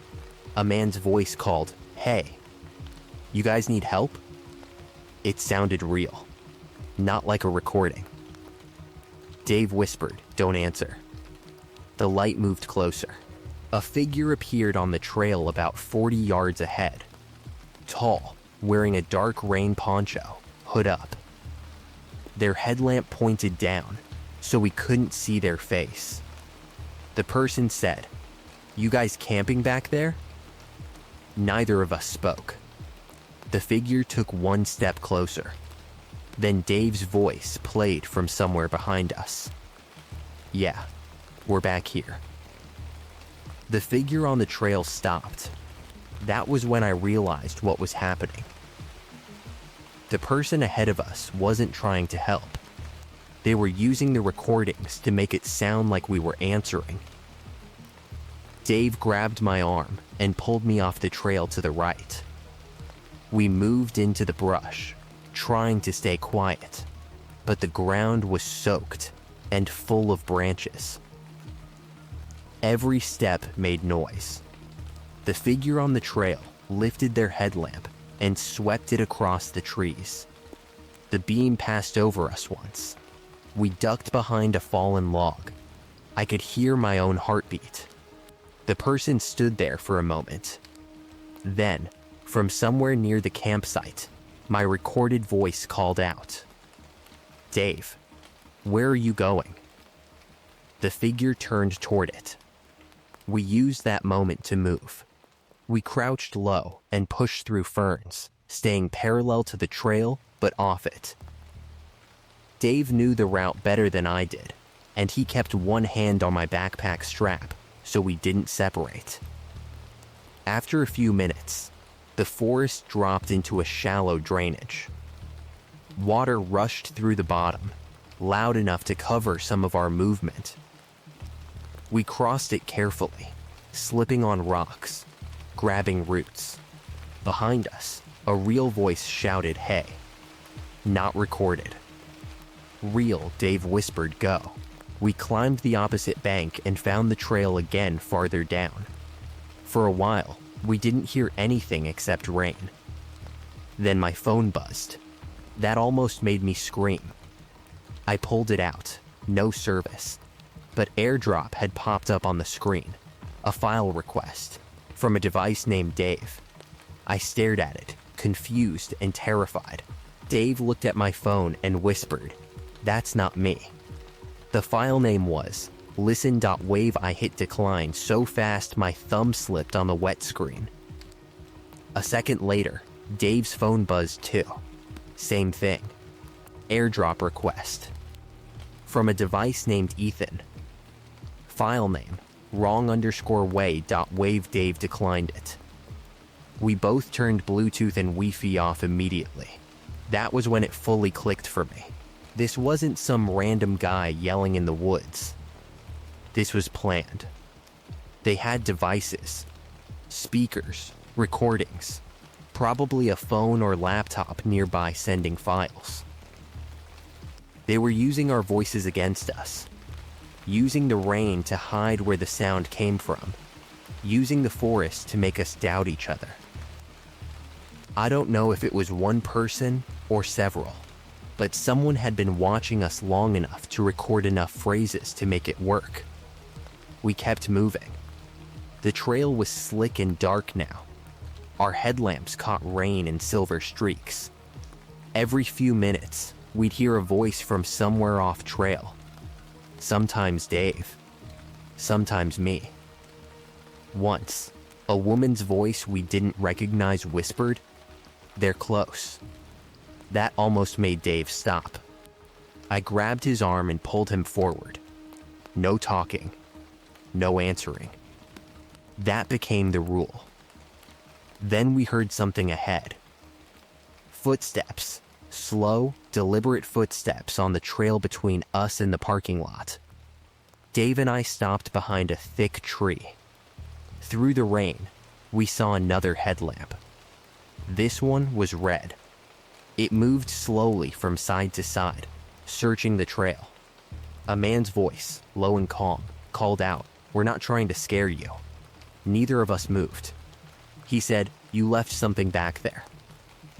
A man's voice called, "Hey, you guys need help?" It sounded real, not like a recording. Dave whispered, "Don't answer." The light moved closer. A figure appeared on the trail about 40 yards ahead. Tall, wearing a dark rain poncho, hood up. Their headlamp pointed down, so we couldn't see their face. The person said, "You guys camping back there?" Neither of us spoke. The figure took one step closer. Then Dave's voice played from somewhere behind us. "Yeah, we're back here." The figure on the trail stopped. That was when I realized what was happening. The person ahead of us wasn't trying to help. They were using the recordings to make it sound like we were answering. Dave grabbed my arm and pulled me off the trail to the right. We moved into the brush, trying to stay quiet, but the ground was soaked and full of branches. Every step made noise. The figure on the trail lifted their headlamp and swept it across the trees. The beam passed over us once. We ducked behind a fallen log. I could hear my own heartbeat. The person stood there for a moment. Then, from somewhere near the campsite, my recorded voice called out, "Dave, where are you going?" The figure turned toward it. We used that moment to move. We crouched low and pushed through ferns, staying parallel to the trail but off it. Dave knew the route better than I did, and he kept one hand on my backpack strap so we didn't separate. After a few minutes, the forest dropped into a shallow drainage. Water rushed through the bottom, loud enough to cover some of our movement. We crossed it carefully, slipping on rocks, grabbing roots. Behind us, a real voice shouted, "Hey." Not recorded. "Real," Dave whispered, "go." We climbed the opposite bank and found the trail again farther down. For a while, we didn't hear anything except rain. Then my phone buzzed. That almost made me scream. I pulled it out, no service. But AirDrop had popped up on the screen, a file request, from a device named Dave. I stared at it, confused and terrified. Dave looked at my phone and whispered, "That's not me." The file name was listen.wave. I hit decline so fast my thumb slipped on the wet screen. A second later, Dave's phone buzzed too. Same thing. Airdrop request. From a device named Ethan. File name, wrong_way.wave. Dave declined it. We both turned Bluetooth and Wi-Fi off immediately. That was when it fully clicked for me. This wasn't some random guy yelling in the woods. This was planned. They had devices, speakers, recordings, probably a phone or laptop nearby sending files. They were using our voices against us, using the rain to hide where the sound came from, using the forest to make us doubt each other. I don't know if it was one person or several, but someone had been watching us long enough to record enough phrases to make it work. We kept moving. The trail was slick and dark now. Our headlamps caught rain in silver streaks. Every few minutes, we'd hear a voice from somewhere off trail. Sometimes Dave, sometimes me. Once, a woman's voice we didn't recognize whispered, "They're close." That almost made Dave stop. I grabbed his arm and pulled him forward. No talking, no answering. That became the rule. Then we heard something ahead. Footsteps, slow, deliberate footsteps on the trail between us and the parking lot. Dave and I stopped behind a thick tree. Through the rain, we saw another headlamp. This one was red. It moved slowly from side to side, searching the trail. A man's voice, low and calm, called out, "We're not trying to scare you." Neither of us moved. He said, "You left something back there."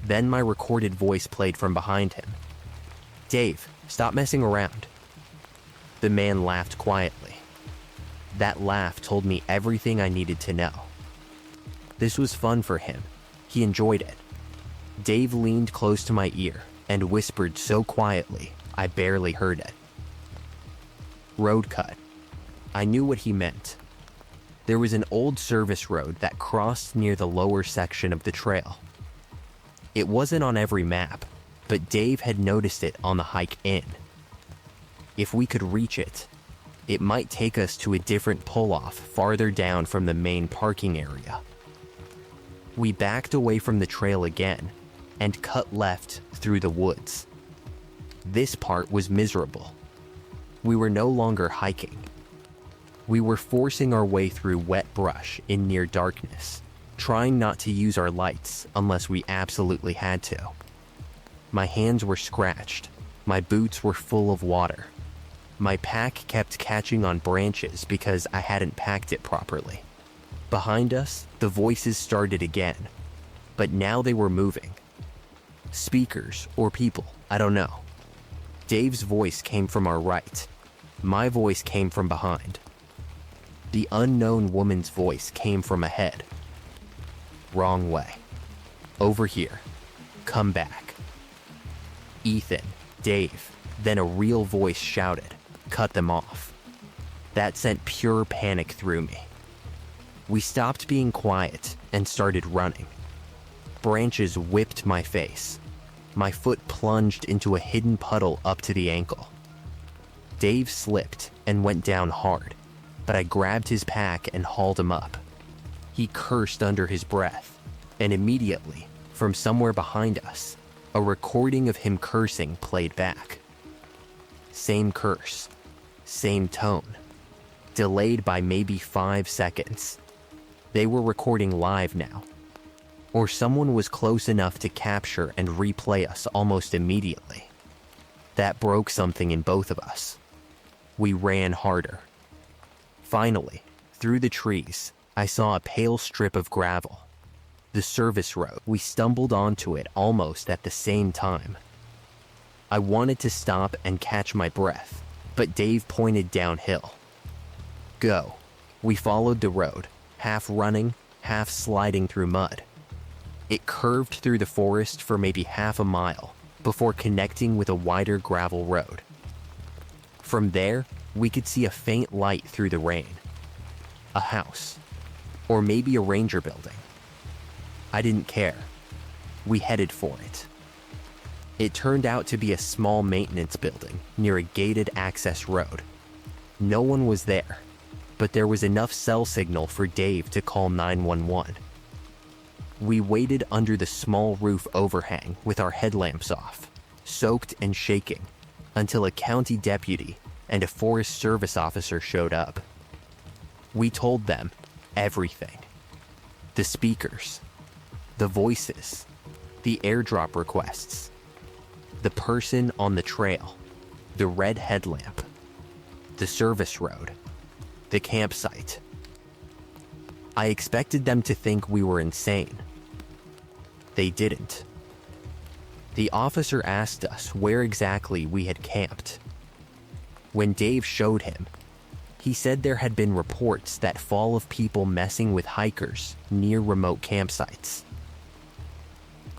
Then my recorded voice played from behind him. "Dave, stop messing around." The man laughed quietly. That laugh told me everything I needed to know. This was fun for him. He enjoyed it. Dave leaned close to my ear and whispered so quietly I barely heard it. Road cut. I knew what he meant. There was an old service road that crossed near the lower section of the trail. It wasn't on every map, but Dave had noticed it on the hike in. If we could reach it, it might take us to a different pull-off farther down from the main parking area. We backed away from the trail again and cut left through the woods. This part was miserable. We were no longer hiking. We were forcing our way through wet brush in near darkness, trying not to use our lights unless we absolutely had to. My hands were scratched. My boots were full of water. My pack kept catching on branches because I hadn't packed it properly. Behind us, the voices started again, but now they were moving. Speakers or people, I don't know. Dave's voice came from our right. My voice came from behind. The unknown woman's voice came from ahead. Wrong way. Over here. Come back. Ethan, Dave, then a real voice shouted, "Cut them off." That sent pure panic through me. We stopped being quiet and started running. Branches whipped my face. My foot plunged into a hidden puddle up to the ankle. Dave slipped and went down hard, but I grabbed his pack and hauled him up. He cursed under his breath, and immediately, from somewhere behind us, a recording of him cursing played back. Same curse, same tone, delayed by maybe 5 seconds. They were recording live now. Or someone was close enough to capture and replay us almost immediately. That broke something in both of us. We ran harder. Finally, through the trees, I saw a pale strip of gravel. The service road. We stumbled onto it almost at the same time. I wanted to stop and catch my breath, but Dave pointed downhill. Go. We followed the road, half running, half sliding through mud. It curved through the forest for maybe half a mile, before connecting with a wider gravel road. From there, we could see a faint light through the rain. A house, or maybe a ranger building. I didn't care. We headed for it. It turned out to be a small maintenance building near a gated access road. No one was there, but there was enough cell signal for Dave to call 911. We waited under the small roof overhang with our headlamps off, soaked and shaking, until a county deputy and a Forest Service officer showed up. We told them everything. The speakers, the voices, the airdrop requests, the person on the trail, the red headlamp, the service road, the campsite. I expected them to think we were insane. They didn't. The officer asked us where exactly we had camped. When Dave showed him, he said there had been reports that fall of people messing with hikers near remote campsites.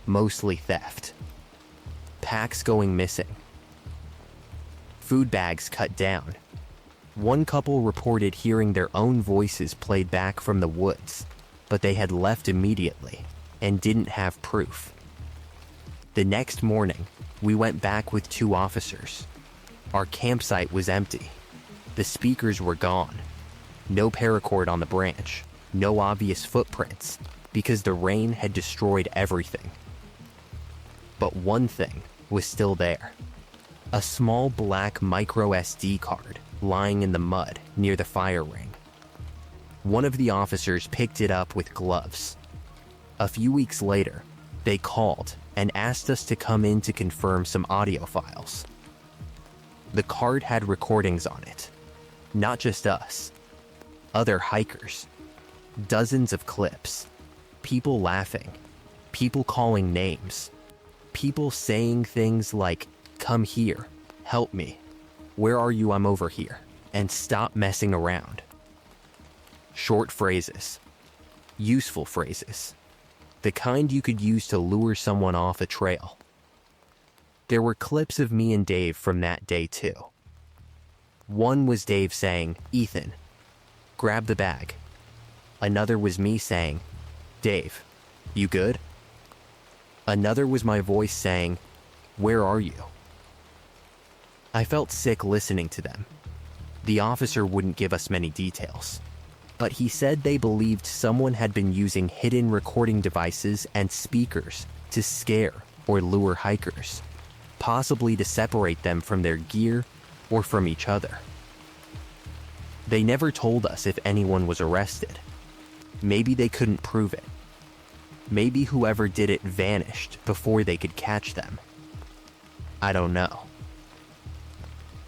Mostly theft. Packs going missing. Food bags cut down. One couple reported hearing their own voices played back from the woods, but they had left immediately and didn't have proof. The next morning, we went back with 2 officers. Our campsite was empty. The speakers were gone. No paracord on the branch. No obvious footprints, because the rain had destroyed everything. But one thing was still there. A small black micro SD card lying in the mud near the fire ring. One of the officers picked it up with gloves. A few weeks later, they called and asked us to come in to confirm some audio files. The card had recordings on it. Not just us. Other hikers. Dozens of clips. People laughing. People calling names. People saying things like, "Come here, help me. Where are you? I'm over here. And stop messing around." Short phrases. Useful phrases. The kind you could use to lure someone off a trail. There were clips of me and Dave from that day too. One was Dave saying, "Ethan, grab the bag." Another was me saying, "Dave, you good?" Another was my voice saying, "Where are you?" I felt sick listening to them. The officer wouldn't give us many details, but he said they believed someone had been using hidden recording devices and speakers to scare or lure hikers, possibly to separate them from their gear or from each other. They never told us if anyone was arrested. Maybe they couldn't prove it. Maybe whoever did it vanished before they could catch them. I don't know.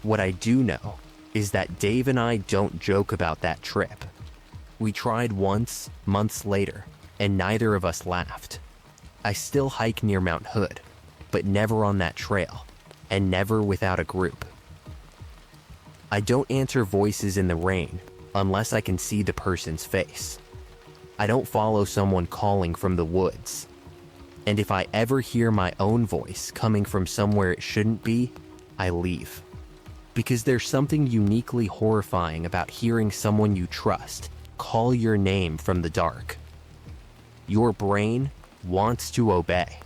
What I do know is that Dave and I don't joke about that trip. We tried once, months later, and neither of us laughed. I still hike near Mount Hood, but never on that trail, and never without a group. I don't answer voices in the rain unless I can see the person's face. I don't follow someone calling from the woods. And if I ever hear my own voice coming from somewhere it shouldn't be, I leave. Because there's something uniquely horrifying about hearing someone you trust call your name from the dark. Your brain wants to obey.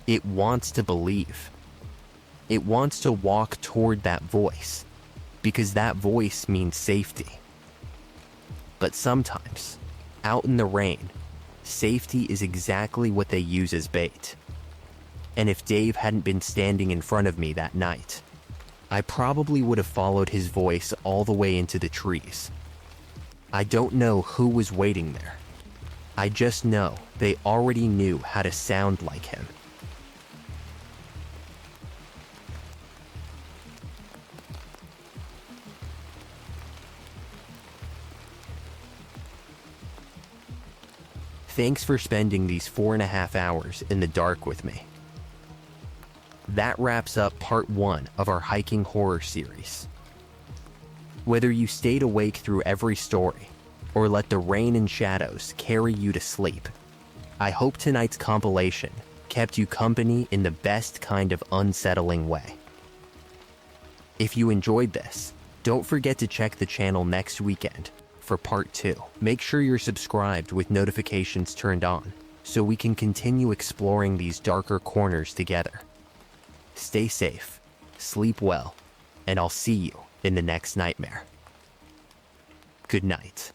It wants to believe. It wants to walk toward that voice, because that voice means safety. But sometimes, out in the rain, safety is exactly what they use as bait. And if Dave hadn't been standing in front of me that night, I probably would have followed his voice all the way into the trees. I don't know who was waiting there. I just know they already knew how to sound like him. Thanks for spending these 4.5 hours in the dark with me. That wraps up part 1 of our hiking horror series. Whether you stayed awake through every story, or let the rain and shadows carry you to sleep, I hope tonight's compilation kept you company in the best kind of unsettling way. If you enjoyed this, don't forget to check the channel next weekend for part 2. Make sure you're subscribed with notifications turned on so we can continue exploring these darker corners together. Stay safe, sleep well, and I'll see you in the next nightmare. Good night.